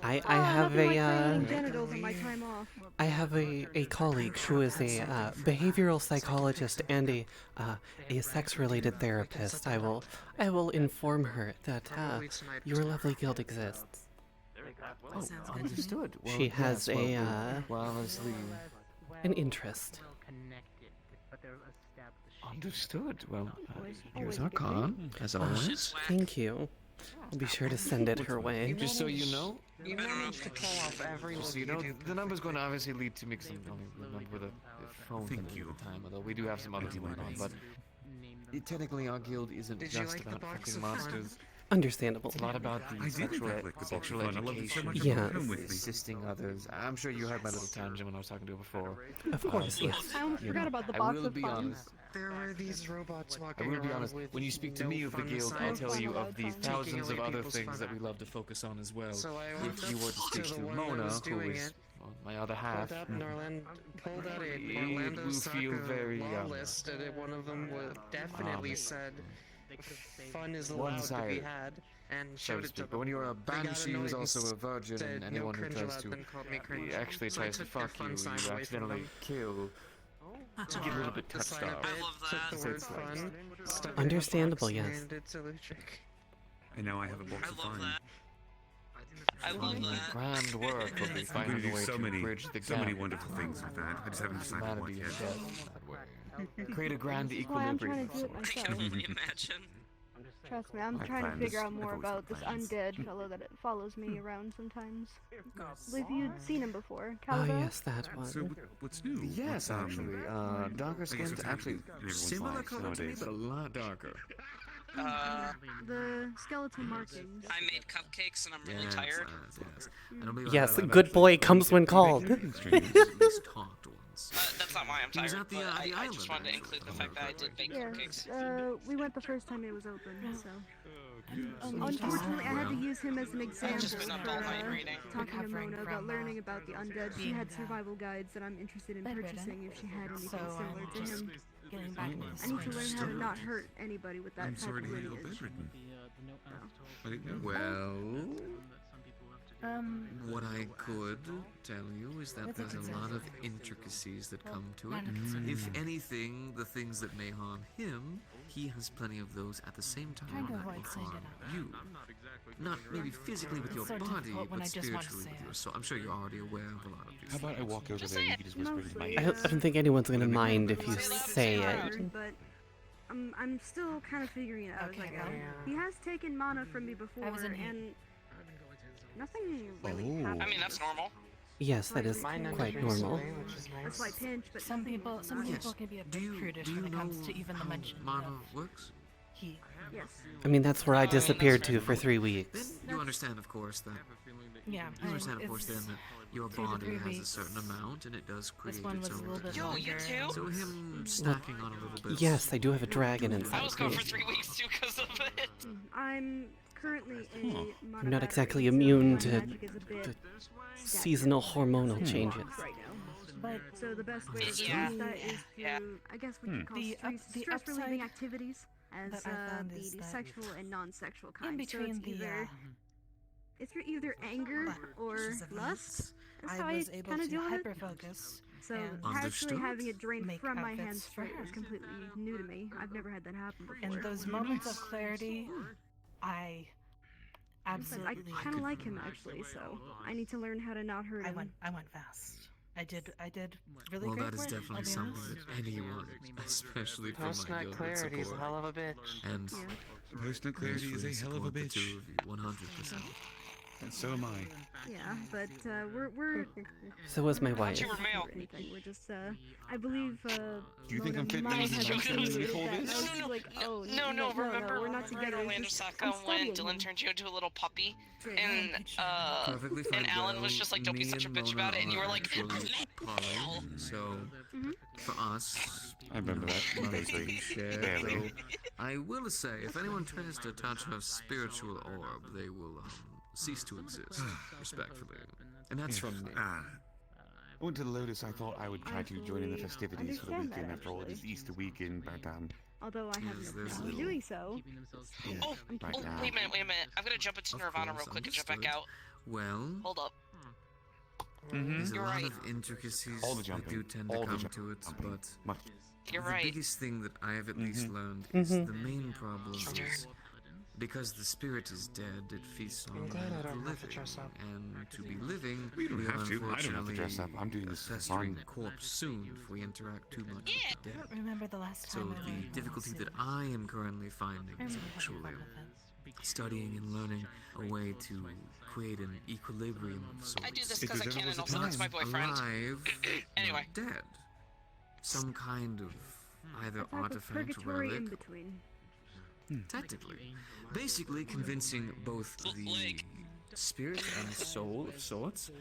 S1: I
S9: Oh,
S1: have
S9: nothing like
S1: a
S9: cleaning genitals on my time off.
S1: I have a colleague who is a behavioral psychologist and a sex-related therapist. I will inform her that
S3: probably tonight.
S1: your lovely guild exists.
S11: Oh,
S12: Sounds good to me.
S11: understood. Well,
S1: She has
S11: yes,
S1: a,
S11: well, honestly,
S1: an interest.
S17: Well connected, but they're established.
S11: understood. Well,
S9: Always
S11: here's
S9: a
S11: our
S9: good thing.
S11: con, as always.
S1: Thank you. I'll be sure to send it her way.
S11: Just so you know,
S3: You managed to pull off every
S11: just
S3: look
S11: so you
S3: you
S11: know,
S3: do.
S11: the number's going to obviously lead to mixing with a phone
S16: Thank
S11: thing
S16: you.
S11: at the time, although we do have some other things going on. But technically, our guild isn't
S3: Did you
S11: just
S3: like the
S11: about
S3: box
S11: fucking
S3: of fun?
S11: monsters.
S1: Understandable.
S11: It's a lot about
S16: I
S11: the
S16: did
S11: sexual,
S16: like the box of
S11: sexual
S16: fun. I loved it so
S11: education,
S16: much.
S1: Yeah.
S16: Come with me.
S11: assisting others. I'm sure you heard my little tangent when I was talking to you before.
S1: Of course, yes.
S9: I almost
S11: You
S9: forgot
S11: know,
S9: about the
S11: I
S9: box
S11: will
S9: of
S11: be
S9: fun.
S11: honest.
S3: There were these robots
S11: I
S3: walking
S11: will be
S3: around
S11: honest,
S3: with
S11: when you speak to
S3: no
S11: me of the
S3: fun
S11: guild,
S3: aside
S11: I'll
S9: No
S11: tell
S9: fun
S11: you
S9: allowed
S11: of the
S9: fun.
S11: thousands of
S3: away
S11: other
S3: people's
S11: things that
S3: fun.
S11: we love to focus on as well.
S3: So I
S11: If
S3: went
S11: you were to
S3: up
S11: speak
S3: to
S11: to
S3: the one
S11: Mona,
S3: who was
S11: who
S3: doing
S11: is
S3: it,
S11: my other half,
S3: pulled out an pulled out a
S11: It
S3: Orlando
S11: will feel
S3: Soccer
S11: very,
S3: law list, and one of them definitely said fun is allowed to be
S11: one-sided,
S3: had, and
S11: so
S3: showed
S11: to
S3: it to
S11: speak. But
S3: them.
S11: when you're a
S3: They got
S11: banshee who's
S3: annoyed
S11: also a
S3: and
S11: virgin,
S3: said,
S11: and
S3: "No
S11: anyone who
S3: cringe
S11: tries
S3: allowed,"
S11: to
S3: then called me cringe.
S11: actually
S3: So I
S11: tries to
S3: took their
S11: fuck you,
S3: fun sign
S11: you
S3: away from
S11: accidentally
S3: them.
S11: kill. You get a little bit
S3: The
S11: touched
S3: sign
S11: off.
S3: of it,
S5: I love
S3: took
S5: that.
S3: the
S11: So
S3: word
S11: it's like-
S3: fun, stuck it in a
S1: Understandable,
S3: box,
S1: yes.
S3: and handed it to Lutrick.
S16: And now I have a box
S5: I
S16: of
S5: love
S16: fun.
S5: that. I love
S11: The
S5: that.
S11: grand work will be
S16: I'm going
S11: finding
S16: to
S11: a
S16: do
S11: way
S16: so
S11: to
S16: many,
S11: bridge the
S16: so many
S11: gap.
S16: wonderful things with that. I just haven't decided what
S11: Humanity
S16: yet.
S11: and death that way. Create a grand
S9: That's why I'm
S11: equilibrium.
S9: trying to do it
S5: I
S9: myself.
S5: can only imagine.
S9: Trust me, I'm
S16: My
S9: trying to
S16: plan
S9: figure
S16: is-
S9: out more
S16: I've always
S9: about
S16: got
S9: this
S16: plans.
S9: undead fellow that follows me around sometimes. I believe you'd seen him before.
S1: Oh
S9: Calico?
S1: yes, that
S16: So
S1: one.
S16: what's new?
S11: Yes,
S16: What's,
S11: actually. Darker
S16: I guess
S11: skinned,
S16: it's
S11: actually
S16: in everyone's
S11: similar
S16: lives
S11: color to me,
S16: nowadays.
S11: but a lot darker.
S9: The skeletal markings.
S5: I made cupcakes and I'm really
S11: Yes,
S5: tired.
S11: yes. I don't believe I
S1: Yes,
S11: have- I've
S1: good
S11: actually
S1: boy
S11: been
S1: comes
S11: to
S1: when
S11: big
S1: called.
S11: strangers, at least talked once.
S5: That's not why I'm
S11: He was
S5: tired,
S11: at the,
S5: but
S11: the
S5: I
S11: island,
S5: just wanted to
S11: actually,
S5: include
S11: if
S5: the
S11: I
S5: fact that I
S11: remember
S5: did bake
S9: Yes,
S5: cupcakes.
S9: we went the first time it was open, so.
S12: Oh,
S9: Unfortunately, I had to use him as an example
S5: just been up all night
S9: for
S5: reading.
S9: talking to
S12: Recovering
S9: Mona about
S12: from,
S9: learning about the undead. She
S12: being,
S9: had survival guides that I'm interested in
S12: bedridden.
S9: purchasing if she had anything
S12: So,
S9: similar to
S12: just
S9: him.
S12: getting back into
S9: I need to learn how to
S16: Sure.
S9: not hurt anybody with that
S16: I'm
S9: type
S16: sorry
S9: of
S16: to hear you're
S9: lineage.
S16: bedridden.
S17: The note asked
S16: I didn't know.
S11: Well,
S17: some people have to do.
S11: what I could tell you is that
S12: That's a
S11: there's a
S12: concern.
S11: lot of intricacies that come to it.
S12: Minor concern.
S11: If anything, the things that may harm him, he has plenty of those at the same time
S12: Trying to
S11: that will
S12: avoid saying
S11: harm
S12: it out
S11: you. Not maybe physically with your
S12: It's so
S11: body,
S12: difficult when
S11: but
S12: I just want to
S11: spiritually
S12: say
S11: with
S12: it.
S11: your soul. I'm sure you're already aware of a lot of these
S16: How about I
S11: things.
S16: walk over
S5: Just
S16: there
S5: say
S16: and
S5: it.
S16: you can just whisper it in my
S9: Mostly,
S1: I
S16: ear?
S1: don't think anyone's gonna
S16: Let me
S1: mind
S16: know.
S1: if you
S5: Say
S1: say
S5: it.
S1: it.
S9: But I'm still kind of figuring it out.
S12: Okay,
S9: Like,
S12: well.
S9: he has taken mana from me before,
S12: I was in heat.
S9: and nothing really
S1: Oh.
S9: happened.
S5: I mean, that's normal.
S1: Yes, that is
S3: Mine
S1: quite
S3: enters
S1: normal.
S3: away, which is
S9: A
S3: nice.
S9: slight pinch, but
S12: Some
S9: nothing
S12: people
S9: not-
S12: can be a bit
S11: Do you,
S12: prudish
S11: do you
S12: when it
S11: know
S12: comes to even the
S11: how
S12: mention
S11: mana
S12: of
S11: works?
S12: heat.
S9: Yes.
S1: I mean, that's where I disappeared to for 3 weeks.
S11: Then you understand, of course, that
S12: Yeah,
S11: you understand, of course,
S12: it's
S11: then that your
S12: 2 to
S11: body
S12: 3
S11: has a
S12: weeks.
S11: certain amount, and it does create
S12: This one
S11: its
S12: was a
S11: own
S12: little bit
S5: Yo, you
S12: longer.
S5: too?
S11: So him stacking on a little bit.
S1: Yes, I do have a dragon
S5: I
S1: inside
S5: was
S1: of
S5: gone for
S1: me.
S5: 3 weeks too because of it.
S9: I'm currently a mana
S1: I'm not
S9: battery,
S1: exactly
S9: so
S1: immune
S9: my
S1: to
S9: magic is a bit
S1: the
S9: stagnant.
S1: seasonal hormonal changes.
S9: Right now.
S12: But
S9: So the best way to reduce
S5: Yeah.
S9: that is
S5: Yeah.
S9: through, I guess, what you call
S12: The
S9: stress relieving
S12: upside
S9: activities, as
S12: that I found is
S9: the
S12: that
S9: sexual and non-sexual kind.
S12: in between
S9: so it's either it's either anger or
S12: flashes of
S9: lust. That's how
S12: I
S9: I
S12: was able
S9: kind of
S12: to
S9: deal with it.
S12: hyper-focus.
S9: So
S12: and
S9: actually
S11: Understood.
S9: having it drained
S12: make
S9: from my
S12: outfits
S9: hands
S12: for
S9: straight
S12: her.
S9: was completely new to me. I've never had that happen before.
S12: And those moments of clarity, I
S9: I
S12: absolutely.
S9: kind of like him actually, so I need to learn how to not hurt him.
S12: I went fast. I did really
S11: Well,
S12: great
S11: that is
S12: work,
S11: definitely
S12: I'll be
S11: something
S12: honest.
S11: that anyone, especially from
S3: Post
S11: my
S3: nut
S11: Gilbert
S3: clarity is a
S11: support,
S3: hell of a bitch.
S11: and
S16: Personal clarity is a hell of a
S11: the
S16: bitch.
S11: two of you, 100%.
S16: And so am I.
S9: Yeah, but we're
S1: So was my wife.
S5: You were male.
S9: or anything. We're just I believe
S16: Do you think I'm fit
S9: Mona
S16: to
S9: might have
S16: answer
S9: insinuated
S16: before
S9: that
S16: this?
S9: I was like, oh
S5: No, remember
S9: we're not together.
S5: Orlando
S9: It's just,
S5: Saka
S9: I'm
S5: when
S9: studying
S5: Dylan
S9: him.
S5: turned you into a little puppy,
S9: Great.
S5: and
S11: Perfectly fine.
S5: and Alan was
S11: girl.
S5: just like, don't be
S11: Me
S5: such a
S11: and
S5: bitch
S11: Mona
S5: about it, and you
S11: are
S5: were like,
S11: actually poly, so for us,
S16: I remember that vaguely.
S11: share,
S16: Barely.
S11: though, I will say, if anyone tries to touch her spiritual orb, they will cease to exist, respectfully. And that's from me.
S16: I went to the Lotus. I thought I would try to join in the festivities for the
S9: understand that,
S16: weekend after all it is
S9: actually.
S16: Easter weekend, but
S9: Although I have
S11: Yes,
S9: no
S11: there's
S9: problem
S11: little-
S9: doing so.
S5: oh,
S16: right
S5: oh,
S16: now.
S5: wait a minute. I'm gonna jump into
S11: Of
S5: Nirvana
S11: course,
S5: real quick and jump back
S11: understood.
S5: out.
S11: Well,
S5: Hold up.
S11: there's a
S5: You're
S11: lot
S5: right.
S11: of intricacies
S16: All the
S11: that
S16: jumping.
S11: do tend
S16: All
S11: to
S16: the
S11: come
S16: jumping.
S11: to it, but
S16: Much.
S5: You're
S11: the
S5: right.
S11: biggest thing that I have at least learned is the main problem is because the spirit is dead, it feasts on
S3: I'm glad I
S11: the
S3: don't have to
S11: living,
S3: dress up.
S11: and to be living,
S16: We don't
S11: we'll
S16: have to. I don't have to
S11: unfortunately
S16: dress up. I'm doing this
S11: a
S16: for
S11: festering
S16: fun.
S11: corpse soon if we interact too much with
S12: I
S11: the dead.
S12: don't remember the last
S11: So
S12: time I
S11: the
S12: learned
S11: difficulty that
S12: City.
S11: I am currently finding
S12: I
S11: is
S12: remember having
S11: actually
S12: fun with it.
S11: studying and learning a way to create an equilibrium of sorts.
S5: I do this
S16: If
S5: because I
S16: there's
S5: can,
S16: ever
S5: and
S16: was a
S5: also that's my
S16: time.
S5: boyfriend.
S11: Alive,
S5: Anyway.
S11: not dead. Some kind of either
S9: A type of
S11: artifact,
S9: purgatory in
S11: relic,
S9: between.
S11: technically. Basically convincing both the spirit and soul of sorts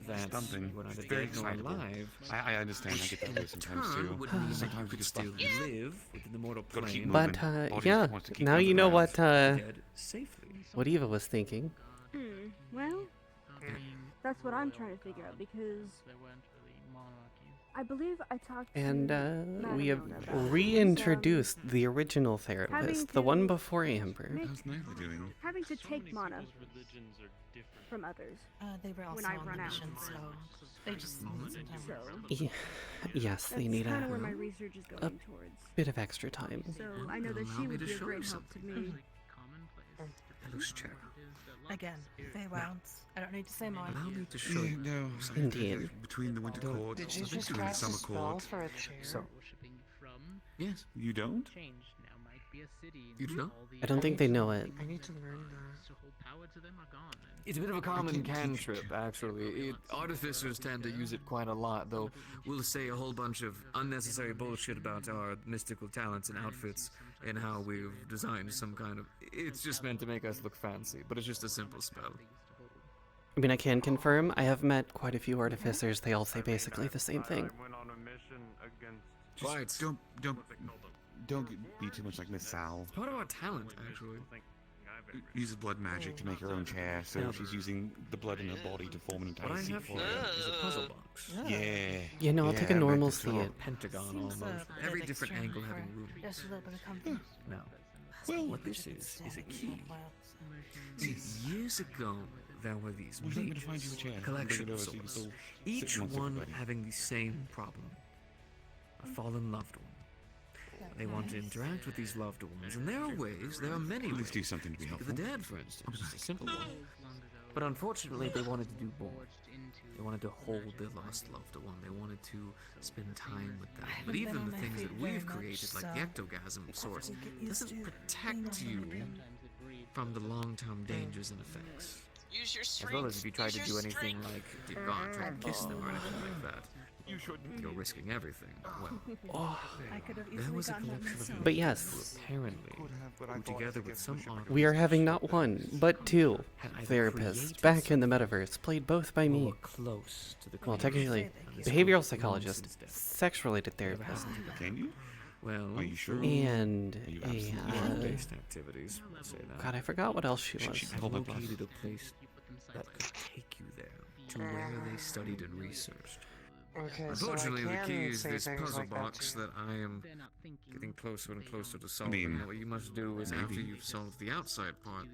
S11: that
S16: Something.
S11: when either
S16: Very
S11: dead nor
S16: excitable.
S11: alive,
S16: I understand. I get that way sometimes
S11: turn
S16: too.
S11: would mean that you
S16: Sometimes we
S11: could
S16: just
S11: still
S16: fuck.
S11: live within the mortal
S16: Gotta keep
S11: plane.
S16: moving.
S1: But
S16: Body
S1: yeah,
S16: wants to keep
S1: now you
S16: moving
S1: know
S16: around.
S1: what
S11: dead safely.
S1: what Eva was thinking.
S9: Well, that's what I'm trying to figure out because I believe I talked
S1: And
S9: to
S1: we have
S9: Madame Nona about
S1: reintroduced the original therapist, the one before Amber.
S9: make-
S16: How's Nyla doing?
S9: having to take mana from others.
S12: They were also
S9: I
S12: on
S9: run
S12: the
S9: out.
S12: mission, so they just need some time.
S9: So
S1: Yes, they
S9: that's
S1: need
S9: kind of
S1: a
S9: where my research is
S1: a
S9: going towards.
S1: bit of extra time.
S9: So I know that
S11: Allow
S9: she
S11: me
S9: would
S11: to
S9: be a
S11: show
S9: great
S11: you
S9: help to me.
S11: Loose chair.
S12: Again, they wounds. I don't need to say more.
S11: Allow me to show
S16: Yeah,
S11: you.
S16: no.
S1: Indeed.
S16: Between the winter court,
S3: Did you just
S16: between the
S3: cast a
S16: summer
S3: spell
S16: court.
S3: for a chair?
S11: So, yes,
S16: You don't?
S11: you do know?
S1: I don't think they know it.
S3: I need to learn that.
S11: It's a bit of a common cantrip, actually. Artificers tend to use it quite a lot, though we'll say a whole bunch of unnecessary bullshit about our mystical talents and outfits and how we've designed some kind of... It's just meant to make us look fancy, but it's just a simple spell.
S1: I mean, I can confirm, I have met quite a few artificers, they all say basically the same thing.
S15: I went on a mission against
S16: Just
S11: Right.
S16: don't be too much like Miss Sal.
S11: It's part of our talent, actually.
S16: Uses blood magic to make her own chair, so she's using the blood in her body to form an
S11: What
S16: entire
S11: I
S16: seat
S11: have
S16: for
S11: here
S16: her.
S11: is a puzzle box.
S16: Yeah.
S1: You know, I'll take a
S16: I bet
S1: normal
S16: that's all.
S1: seat.
S11: Pentagon
S12: Seems
S11: almost.
S12: a
S11: Every
S12: bit
S11: different
S12: extreme
S11: angle
S12: for
S11: having room.
S12: just a little bit of comfort.
S11: Now,
S16: Well,
S11: what this is a key. See, years ago, there were these
S16: Would you like me to find you a
S11: mages,
S16: chair?
S11: a
S16: Bring
S11: collection
S16: it
S11: of
S16: over so you can
S11: sorts,
S16: still
S11: each
S16: sit amongst
S11: one
S16: everybody.
S11: having the same problem. A fallen loved one. They want to interact with these loved ones, and there are ways, there are many
S16: At
S11: ways.
S16: least do something to be
S11: Speak of
S16: helpful.
S11: the dead, for instance, just a simple one.
S18: But unfortunately, they wanted to do more. They wanted to hold their lost loved one. They wanted to spend time with them. But even the things that we've created, like the ectogasm source, doesn't protect you from the long-term dangers and effects.
S5: Use your
S18: As
S5: strength.
S18: well as if you try
S5: use
S18: to
S5: your
S18: do anything
S5: strength.
S18: like you're gone trying to kiss them or anything like that. You're risking everything. Well, there was a collection of
S1: But yes,
S18: who apparently, who together with some
S1: we are having not one, but two
S18: had either
S1: therapists
S18: created
S1: back in the metaverse, played both by
S18: or
S1: me.
S18: were close to the
S1: Well,
S18: creation
S1: technically,
S18: of this
S1: behavioral
S18: long
S1: psychologist,
S18: since dead.
S1: sex-related
S18: Never
S1: therapist,
S18: happened to
S16: Can you?
S18: Well,
S16: Are you sure?
S1: and
S16: Are you
S1: a
S16: absolutely
S18: based activities. We'll say that.
S1: God, I forgot what else she was.
S18: I've located a place that could take you there to where they studied and researched.
S3: Okay,
S11: Unfortunately,
S3: so I
S11: the
S3: can
S11: key is
S3: say
S11: this
S3: things
S11: puzzle
S3: like that
S11: box
S3: too.
S11: that I am getting closer and closer to solving.
S16: mean,
S11: what you must do is after
S16: maybe.
S11: you've solved the outside part,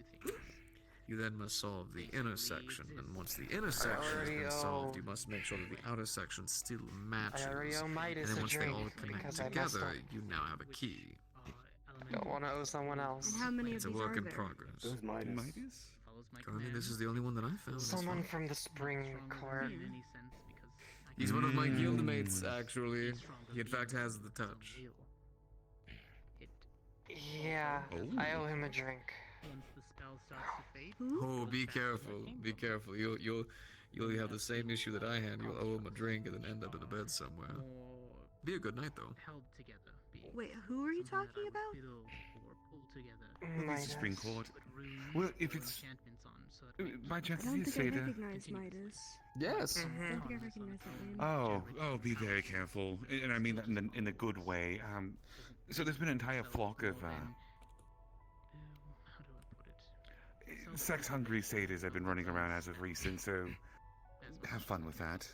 S11: you then must solve the inner section. And once the inner section has been solved, you must make sure that the outer section still matches.
S3: I already owe
S11: And
S3: Midas
S11: then
S3: a
S11: once they
S3: drink
S11: all connect
S3: because I messed
S11: together,
S3: up.
S11: you now have a key.
S3: Don't want to owe someone else.
S9: And how many
S11: It's
S9: of
S11: a
S9: these
S11: work
S9: are
S11: in
S9: there?
S11: progress.
S10: Who's Midas?
S16: Midas?
S11: Currently, this is the only one that I found.
S3: Someone from the spring court.
S11: He's one of my guildmates, actually. He in fact has the touch.
S3: Yeah,
S16: Oh.
S3: I owe him a drink.
S11: Oh, be careful. Be careful. You'll have the same issue that I had. You'll owe him a drink and then end up in a bed somewhere. Be a good night, though.
S9: Wait, who are you talking about?
S16: Well, it's the Spring Court. Well, if it's... By
S9: I
S16: chance,
S9: don't
S16: is
S9: think I
S16: Seda?
S9: recognize Midas.
S16: Yes.
S9: I don't think I recognize that name.
S16: Oh, be very careful. And I mean that in a good way. So there's been an entire flock of, sex-hungry satyrs have been running around as of recent, so have fun with that.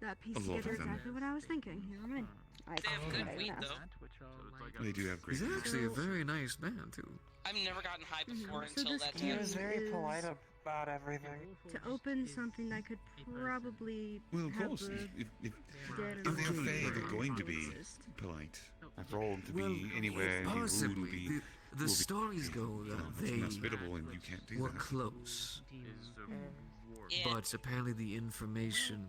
S9: That piece
S16: A lot of
S9: together
S16: them.
S9: exactly what I was thinking. Never mind.
S5: They have good weed though.
S16: They do have great
S11: He's
S16: weed.
S11: actually a very nice man, too.
S5: I've never gotten high before
S9: So
S5: until
S9: this
S5: that
S3: He
S5: time.
S3: was very
S9: is
S3: polite about everything.
S9: to open something that could probably
S16: Well, of
S9: have
S16: course.
S9: the
S16: If
S9: dead
S16: they're
S9: or
S16: Fae, they're
S9: living
S16: going to be
S9: exist.
S16: polite. After all, to be anywhere and be rude
S18: possibly.
S16: would be...
S18: The
S16: will be
S18: stories go that
S16: it's
S18: they
S16: inhospitable and you can't do
S18: were
S16: that.
S18: close.
S5: Yeah.
S18: But apparently the information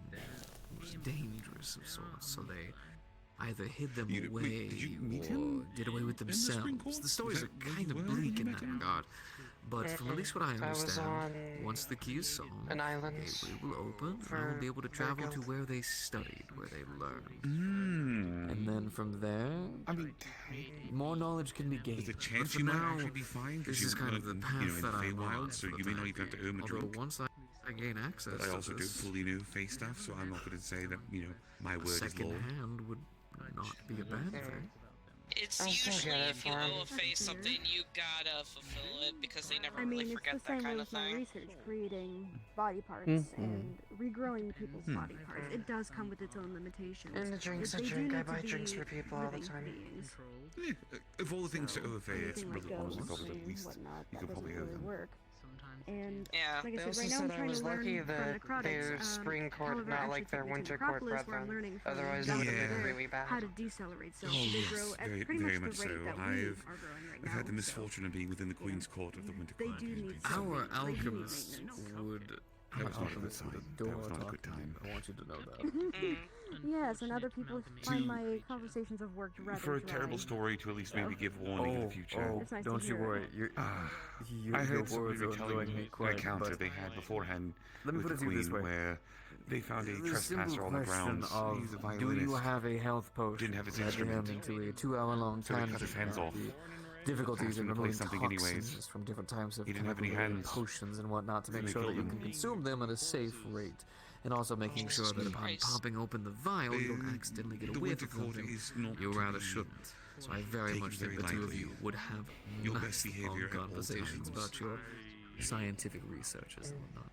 S18: was dangerous of sorts, so they either hid them
S16: You-
S18: away
S16: wait, did you meet
S18: or
S16: him
S18: did away with
S16: in the Spring
S18: themselves.
S16: Court?
S18: The stories
S16: Is
S18: are
S16: that where
S18: kind
S16: you
S18: of
S16: were when
S18: bleak
S16: you
S18: in
S16: met
S18: that
S16: him?
S18: regard. But from at least what I
S3: I was
S18: understand,
S3: on
S18: once the key is solved,
S3: an island
S18: they will open and
S3: for
S18: will be able to travel to
S3: guild.
S18: where they studied, where they learned.
S16: Mm.
S18: And then from there,
S16: I mean,
S18: more knowledge can be gained.
S16: there's a
S18: But
S16: chance
S18: for
S16: you might
S18: now,
S16: actually be fine. 'cause
S18: this
S16: you
S18: is kind
S16: were,
S18: of the
S16: in
S18: path that I
S16: Feywild,
S18: want.
S16: so
S18: for
S16: you
S18: the
S16: may not
S18: time
S16: even have to
S18: being.
S16: earn a
S18: Although
S16: drink.
S18: once I gain access
S16: But I
S18: to
S16: also do
S18: this,
S16: fully new face stuff, so I'm not going to say that, my word is
S18: second
S16: law.
S18: hand would not be a bad thing.
S5: It's
S3: I'll still
S5: usually
S3: get it
S5: if you
S3: for him.
S5: owe a face something, you gotta fulfill it because they never
S9: I mean,
S5: really
S9: it's
S5: forget
S9: the
S5: that
S9: same way
S5: kind of
S9: with my
S5: thing.
S9: research, creating body parts
S1: Mhm.
S9: and regrowing people's body parts. It does come with its own limitations.
S3: And the drink's
S9: But
S3: a
S9: they do
S3: drink. I
S9: need to
S3: buy drinks
S9: be
S3: for people all the
S9: living
S3: time.
S9: beings.
S16: Yeah, of all the things to
S9: So,
S16: overfay, it's
S9: anything like
S16: probably honestly
S9: ghosts
S16: probably the
S9: and
S16: least
S9: whatnot,
S16: you
S9: that
S16: could
S9: doesn't
S16: probably owe
S9: really
S16: them.
S9: work. And
S5: Yeah.
S9: like I
S3: They
S9: said,
S3: also
S9: right now I'm
S3: said I
S9: trying
S3: was
S9: to learn
S3: lucky
S9: from
S3: that
S9: necrotics.
S3: they're spring court,
S9: however,
S3: not
S9: actually
S3: like their
S9: technically
S3: winter court
S9: Necropolis, where I'm
S3: brethren.
S9: learning from
S3: Otherwise, it
S9: Dr.
S3: would have been
S9: Barrett
S3: really bad.
S9: how to decelerate cells.
S16: Oh,
S9: They
S16: yes,
S9: grow at
S16: very,
S9: pretty
S16: very
S9: much
S16: much
S9: the rate
S16: so.
S9: that we
S16: I've
S9: are growing right
S16: I've
S9: now.
S16: had the misfortune of being within the Queen's Court of the Winter
S9: They
S16: Court.
S9: do need
S18: Our
S9: some maintenance. They do need
S18: alchemists
S9: maintenance.
S18: would.
S16: That was not a good
S18: alchemists
S16: sign.
S18: would
S16: That
S18: adore
S16: was not a good
S18: talking to
S16: time.
S18: you. I want you to know that.
S9: Yes, and other people find my conversations have worked rather
S16: For a
S9: dry.
S16: terrible story to at least maybe give warning in the future.
S9: It's nice to
S18: don't you
S9: hear.
S18: worry.
S16: I
S18: Your
S16: heard somebody
S18: words are
S16: telling
S18: annoying me
S16: an
S18: quite,
S16: encounter
S18: but
S16: they had beforehand
S18: let me
S16: with
S18: put
S16: the
S18: it to you this
S16: Queen
S18: way.
S16: where they found a
S18: The simple
S16: trespasser on the
S18: question
S16: grounds.
S18: of,
S16: He's a
S18: do
S16: violinist.
S18: you have a health potion?
S16: Didn't have his
S18: Led him
S16: instrument.
S18: into a 2-hour-long
S16: So they cut
S18: tangent
S16: his hands
S18: about
S16: off.
S18: the difficulties
S16: Asked him
S18: in
S16: to play
S18: removing
S16: something
S18: toxins
S16: anyways.
S18: from different types of
S16: He didn't have any
S18: chemical
S16: hands.
S18: potions and whatnot to
S16: So
S18: make
S16: they
S18: sure that
S16: killed
S18: you
S16: him.
S18: can consume them at a safe rate. And also making sure that upon
S5: Christ.
S18: popping open the vial, you don't accidentally get
S16: The
S18: a whiff
S16: Winter
S18: of
S16: Court
S18: something
S16: is not
S18: you
S16: to
S18: rather
S16: be
S18: shouldn't. So I very
S16: taken
S18: much think
S16: very
S18: the two of
S16: lightly.
S18: you would have
S16: Your
S18: nice
S16: best behavior
S18: long
S16: at all
S18: conversations
S16: times.
S18: about your scientific researches and whatnot.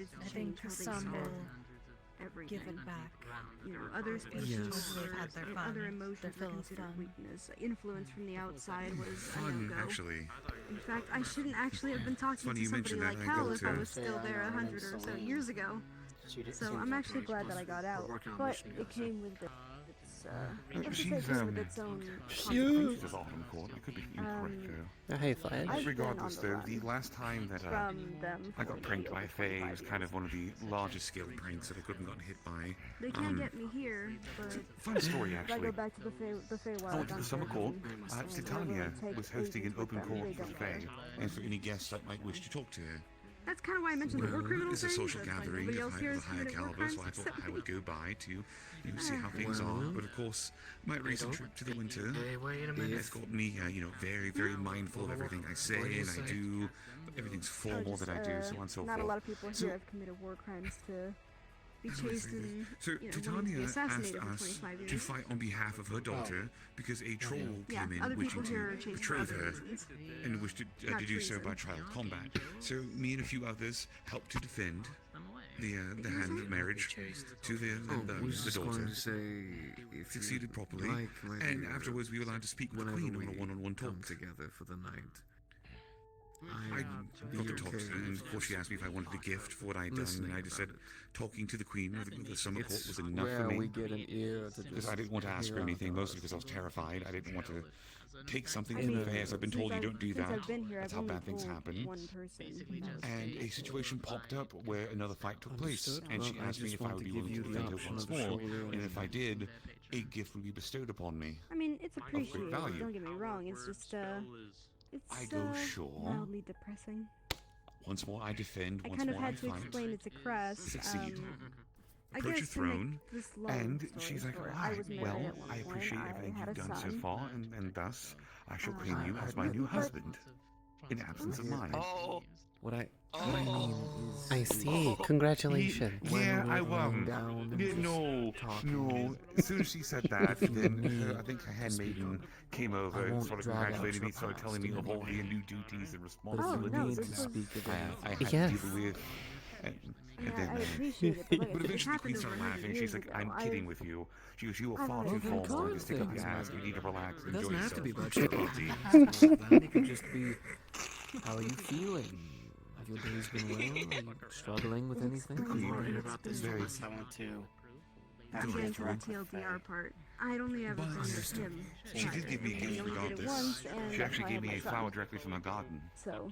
S9: started to
S12: I
S9: change
S12: think
S9: how
S12: the
S9: they
S12: sun
S9: saw
S12: will
S9: everything.
S12: give it back.
S9: You know, other species
S12: Yes.
S9: were,
S12: They've had their
S9: or
S12: fun.
S9: other emotions
S12: They're
S9: were
S12: full of
S9: considered
S12: fun.
S9: weakness. Influence from the outside was a
S16: Fun,
S9: no-go.
S16: actually.
S9: In fact, I shouldn't actually have been talking
S16: Funny
S9: to
S16: you
S9: somebody
S16: mention
S9: like
S16: that. I
S9: Cal
S16: got
S9: if I
S16: to-
S9: was still there 100 or so years ago. So I'm actually glad that I got out, but it came with its, let's just say it came with its own
S16: She's of Autumn Court. I could be incorrect though.
S1: Hey, Flash.
S9: I've been
S16: Regardless,
S9: on the
S16: though,
S9: run
S16: the last time that
S9: from them
S16: I got
S9: for
S16: pranked
S9: maybe
S16: by a
S9: over
S16: Fae
S9: 25
S16: was kind of one of the largest scale pranks that I couldn't gotten hit by.
S9: They can't get me here, but
S16: Fun story,
S9: if I
S16: actually.
S9: go back to the Feywild,
S16: I went to the summer court.
S9: and
S16: Titania
S9: take
S16: was hosting an
S9: agents with
S16: open
S9: them,
S16: court
S9: they
S16: for the
S9: don't care.
S16: Fae, and for any guests that might wish to talk to her.
S9: That's kind of why I mentioned the war criminal
S16: It's a
S9: thing.
S16: social
S9: That's like
S16: gathering
S9: nobody
S16: of
S9: else here
S16: the
S9: has
S16: higher
S9: committed war
S16: caliber,
S9: crimes
S16: so I thought
S9: except
S16: I would
S9: me.
S16: go by to see how things are. But of course, my recent trip to the winter
S7: Hey, wait a minute.
S16: has got me, very, very mindful of everything I say and I do. Everything's formal that I do, so on and so
S9: Not
S16: forth.
S9: a lot of people
S16: So-
S9: here have committed war crimes to be chased and
S16: So
S9: you know, wanting to be
S16: Titania asked
S9: assassinated for
S16: us
S9: 25 years.
S16: to fight on behalf of her daughter because a troll
S9: Yeah,
S16: came
S9: other
S16: in
S9: people
S16: wishing
S9: here
S16: to
S9: are chased
S16: betray
S9: for other
S16: her
S9: reasons.
S16: and wished
S9: Not
S16: to do so
S9: treason.
S16: by trial combat. So me and a few others helped to defend the hand of marriage to the daughter. Succeeded properly, and afterwards we were allowed to speak with the Queen on a one-on-one talk.
S18: Together for the night.
S16: I got to talk to her, and of course she asked me if I wanted a gift for what I had done, and I just said talking to the Queen of the summer court was enough for me.
S18: we get an ear to
S16: Because I didn't want to ask her anything, mostly because I was terrified. I didn't want to take something from the Fae, as I've been told you don't do
S9: since
S16: that.
S9: I've been here,
S16: That's
S9: I've
S16: how
S9: only
S16: bad things
S9: told
S16: happen.
S9: one person.
S16: And a situation popped up where another fight took place,
S18: Understood.
S16: and she
S18: Well, I
S16: asked me
S18: just
S16: if I
S18: want
S16: would
S18: to
S16: be
S18: give
S16: willing
S18: you
S16: to
S18: the
S16: defend her
S18: option
S16: once
S18: of
S16: more,
S18: shoulder
S16: and if I did, a gift would be bestowed upon me.
S9: I mean, it's appreciated.
S16: value.
S9: Don't get me wrong. It's just it's
S16: I go, sure.
S9: mildly depressing.
S16: Once more I defend,
S9: I
S16: once
S9: kind of
S16: more I
S9: had to
S16: fight.
S9: explain it to Cress.
S16: Succeed.
S9: I
S16: Approach
S9: guess
S16: a
S9: to make
S16: throne,
S9: this long
S16: and
S9: story
S16: she's like,
S9: short, I
S16: alright,
S9: was married
S16: well,
S9: at one
S16: I
S9: point,
S16: appreciate
S9: I
S16: everything
S9: had
S16: you've
S9: a
S16: done so
S9: son.
S16: far, and thus I shall claim you as my new husband, in absence of mine.
S5: Oh.
S18: What I mean is,
S1: I see. Congratulations.
S16: Yeah, I
S18: laying down and just
S16: no. As soon as she said that, then I think her handmaiden came over and
S18: won't
S16: sort of
S18: drag out
S16: congratulated me,
S18: your
S16: started telling me
S18: past
S16: of all the
S18: anymore.
S16: new duties and
S18: But
S16: responsibilities
S18: if you need
S9: this
S18: to
S9: was-
S18: speak of
S16: I had
S1: Yes.
S16: to deal with. And
S9: Yeah,
S16: then,
S9: I appreciate it, but like I
S16: but
S9: said, it
S16: eventually the
S9: happened
S16: Queen
S9: over
S16: started
S9: 100
S16: laughing. She's
S9: years
S16: like,
S9: ago.
S16: I'm kidding with you. She goes, you are far too
S18: Okay,
S16: formal.
S18: good
S16: Just take up
S18: things,
S16: your ass. You
S18: man.
S16: need to relax and
S18: It doesn't
S16: enjoy
S18: have to be
S16: yourself.
S18: about
S16: Party.
S18: that. It could just be, how are you feeling? Have your days been well? Are you struggling with anything?
S16: Very
S9: I get into the TLDR part. I'd only ever been with him.
S16: She did give me a
S9: I
S16: gift
S9: only did it
S16: regardless.
S9: once, and
S16: She
S9: that's
S16: actually
S9: why I
S16: gave
S9: had
S16: me a
S9: my
S16: flower
S9: son.
S16: directly from her garden.
S9: So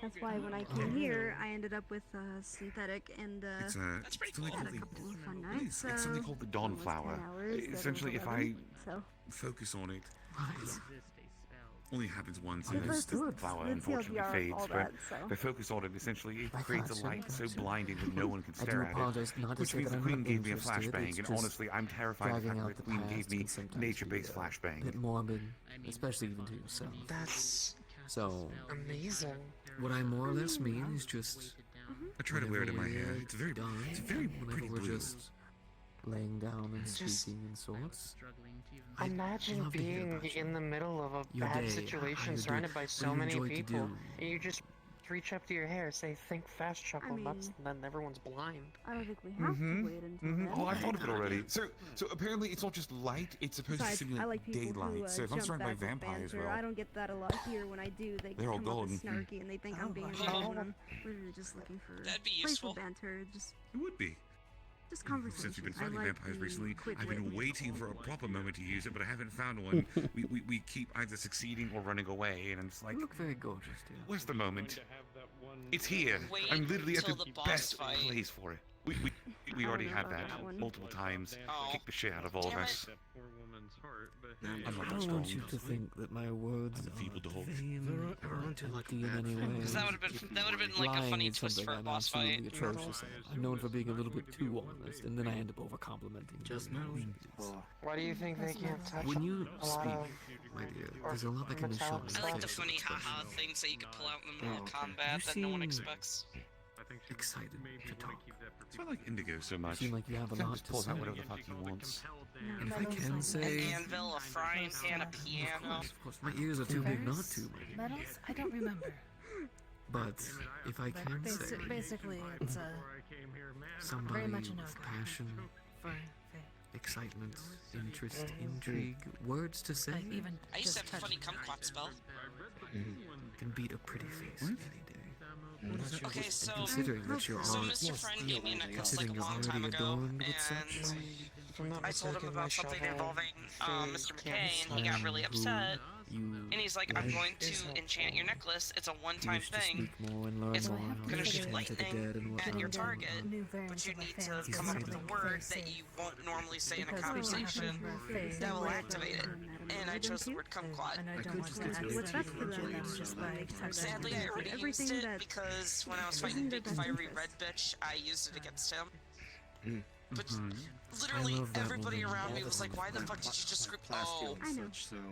S9: that's why when I came here, I ended up with synthetic, and
S16: It's
S9: had
S16: something
S9: a
S16: called the,
S9: couple of fun
S16: what
S9: nights.
S16: is- it's something called the dawn
S9: almost 10
S16: flower.
S9: hours, that
S16: Essentially,
S9: was
S16: if I
S9: 11, so.
S16: focus on it,
S9: Yeah.
S16: only happens once,
S9: The
S16: and
S9: first
S16: the
S9: is
S16: flower
S9: the
S16: unfortunately
S9: TLDR,
S16: fades.
S9: all
S16: But
S9: that, so.
S16: if I focus on it, essentially it
S18: I
S16: creates a
S18: gotcha,
S16: light so
S18: gotcha.
S16: blinding that no one can
S18: I do
S16: stare at
S18: apologize
S16: it.
S18: not to
S16: Which
S18: say
S16: means
S18: that
S16: the
S18: I'm
S16: Queen
S18: not
S16: gave me a
S18: interested,
S16: flashbang,
S18: it's
S16: and
S18: just
S16: honestly, I'm terrified of the
S18: dragging
S16: fact
S18: out
S16: that
S18: the
S16: the Queen gave
S18: past
S16: me
S18: can sometimes
S16: nature-based
S18: be a
S16: flashbang.
S18: bit morbid, especially even to yourself.
S3: That's
S18: So,
S3: amazing.
S18: what I more or less mean is just.
S16: I try to wear it in my
S18: whenever
S16: hair.
S18: we're
S16: It's very,
S18: done,
S16: it's very
S18: whenever
S16: pretty
S18: we're
S16: blue.
S18: just laying down and
S3: Just-
S18: speaking in sorts.
S3: Imagine
S18: love to hear
S3: being
S18: about you.
S3: in the middle of a
S18: Your
S3: bad
S18: day, how
S3: situation,
S18: you do-
S3: surrounded by
S18: what
S3: so
S18: you
S3: many
S18: enjoy to
S3: people,
S18: do.
S3: and you just reach up to your hair, say "Think fast, chuckle nuts," and then everyone's blind.
S9: I don't think we have to wait until then.
S16: Oh, I thought of it already. So apparently it's not just light; it's supposed
S9: Besides,
S16: to
S9: I
S16: simulate
S9: like people
S16: daylight.
S9: who
S16: So if I'm
S9: jump
S16: surrounded by
S9: back with
S16: vampires,
S9: banter. I
S16: well,
S9: don't get that a lot here. When I do, they
S16: They're all
S9: come up as
S16: gone.
S9: snarky and they think I'm being
S5: Oh.
S9: rude when I'm literally just looking for
S5: That'd be
S9: playful
S5: useful.
S9: banter. Just
S16: it would be.
S9: conversation.
S16: Since we've been
S9: I
S16: fighting
S9: like
S16: vampires
S9: the
S16: recently,
S9: quick
S16: I've been
S9: wit.
S16: waiting for a proper moment to use it, but I haven't found one. we keep either succeeding or running away, and it's like,
S18: You look very gorgeous, dear.
S16: where's the moment? It's here.
S5: Wait
S16: I'm literally at
S5: till
S16: the
S5: the boss
S16: best
S5: fight.
S16: place for it. We
S9: I
S16: already
S9: don't
S16: had
S9: know
S16: that
S9: about that one.
S16: multiple times.
S5: Oh.
S16: Kicked the shit out of all of
S5: Damn
S16: us.
S5: it.
S16: I'm not
S18: I
S16: that
S18: don't
S16: strong.
S18: want you to think that my words
S16: I'm a feeble
S18: are
S16: dog.
S18: vain or empty in any way.
S5: Because that would have been like a
S18: Lying
S5: funny
S18: is
S5: twist
S18: something
S5: for a
S18: I'm
S5: boss fight.
S18: absolutely atrocious at. I'm known for being a little bit too honest, and then I end up over-complimenting
S7: Just
S18: my
S7: now.
S18: weakness.
S3: Why do you think they can't touch
S18: When you
S3: a lot
S18: speak,
S3: of
S18: my dear, there's a lot that can be shown in
S3: metallic
S5: I like the
S18: facial
S5: funny haha
S18: expressions.
S5: things that you could pull out in the middle of
S18: Okay.
S5: combat
S18: You
S5: that no one
S18: seem
S5: expects.
S18: excited to talk.
S16: That's why I like Indigo so much.
S18: You seem like you have a
S16: He
S18: lot
S16: just
S18: to
S16: pulls
S18: say.
S16: out whatever the fuck he wants.
S18: And if I can say,
S5: An anvil, a frying pan, a piano.
S18: of course, my ears are too big not to. My dear.
S12: Medals? I don't remember.
S18: But if I can say,
S12: Basically, it's
S18: somebody
S12: very much a
S18: with
S12: no-go
S18: passion,
S12: for Faye.
S18: excitement, interest, intrigue, words to say,
S12: Like, even
S5: I used to
S12: just
S5: have a funny
S12: touching.
S5: kumquat spell.
S18: can beat a pretty face any day.
S5: Okay, so
S18: Considering that you're
S5: so
S18: on,
S5: Mr. Friend gave me a necklace
S18: considering
S5: like a
S18: you're
S5: long time
S18: already
S5: ago,
S18: adorned with such,
S5: and I told him about something involving Mr. McKay, and he got really upset. And he's like, I'm going to enchant your necklace. It's a one-time thing. It's going to shoot lightning at your target, but you need to come up with a word that you won't normally say in a conversation that will activate it. And I chose the word kumquat.
S9: What's best for them is just like
S5: Sadly, I already used it because when I was fighting Big Fiery Red Bitch, I used it against him. But literally everybody around me was like, why the fuck did you just scream? Oh,
S9: I know.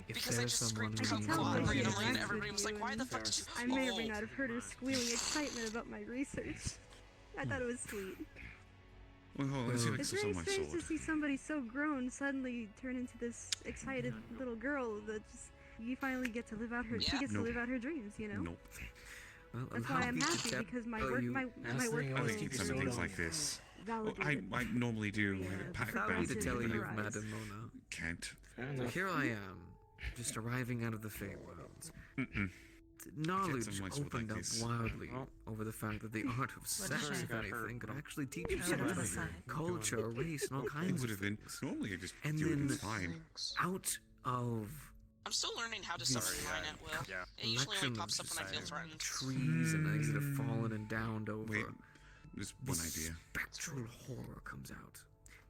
S5: because I just screamed kumquat randomly, and everybody was like, why the fuck did you?
S9: I may or may not have heard her squealing excitement about my research. I thought it was sweet.
S16: Well, hold on, let's see if I can
S9: It's
S16: still
S9: very
S16: my
S9: strange
S16: sword.
S9: to see somebody so grown suddenly turn into this excited little girl that just you finally get to live out her. She gets to live out her dreams, you know.
S16: Nope.
S18: Well,
S9: That's why I'm happy because my work, my work.
S16: I always keep some of things like this. Well, I normally do pack
S18: Allow me
S16: bound
S18: to tell you,
S16: but
S18: Madam Mona.
S16: Can't.
S18: So here I am, just arriving out of the Feywild.
S16: Mm-mm.
S18: Knowledge
S16: Get some sword
S18: opened
S16: like
S18: up
S16: this.
S18: wildly over the fact that the art of sex, if anything, could actually teach you
S12: Put it
S18: something.
S12: aside.
S18: Culture, race, and all
S16: It
S18: kinds
S16: would
S18: of
S16: have been.
S18: things.
S16: Normally I just
S18: And
S16: do it,
S18: then
S16: it's fine.
S18: out of
S5: I'm still learning how to summon mine at will. It usually only
S18: collection
S5: pops up
S18: of
S5: when I feel threatened.
S18: trees and things that have fallen and downed over.
S16: Wait, there's one
S18: this
S16: idea.
S18: spectral horror comes out.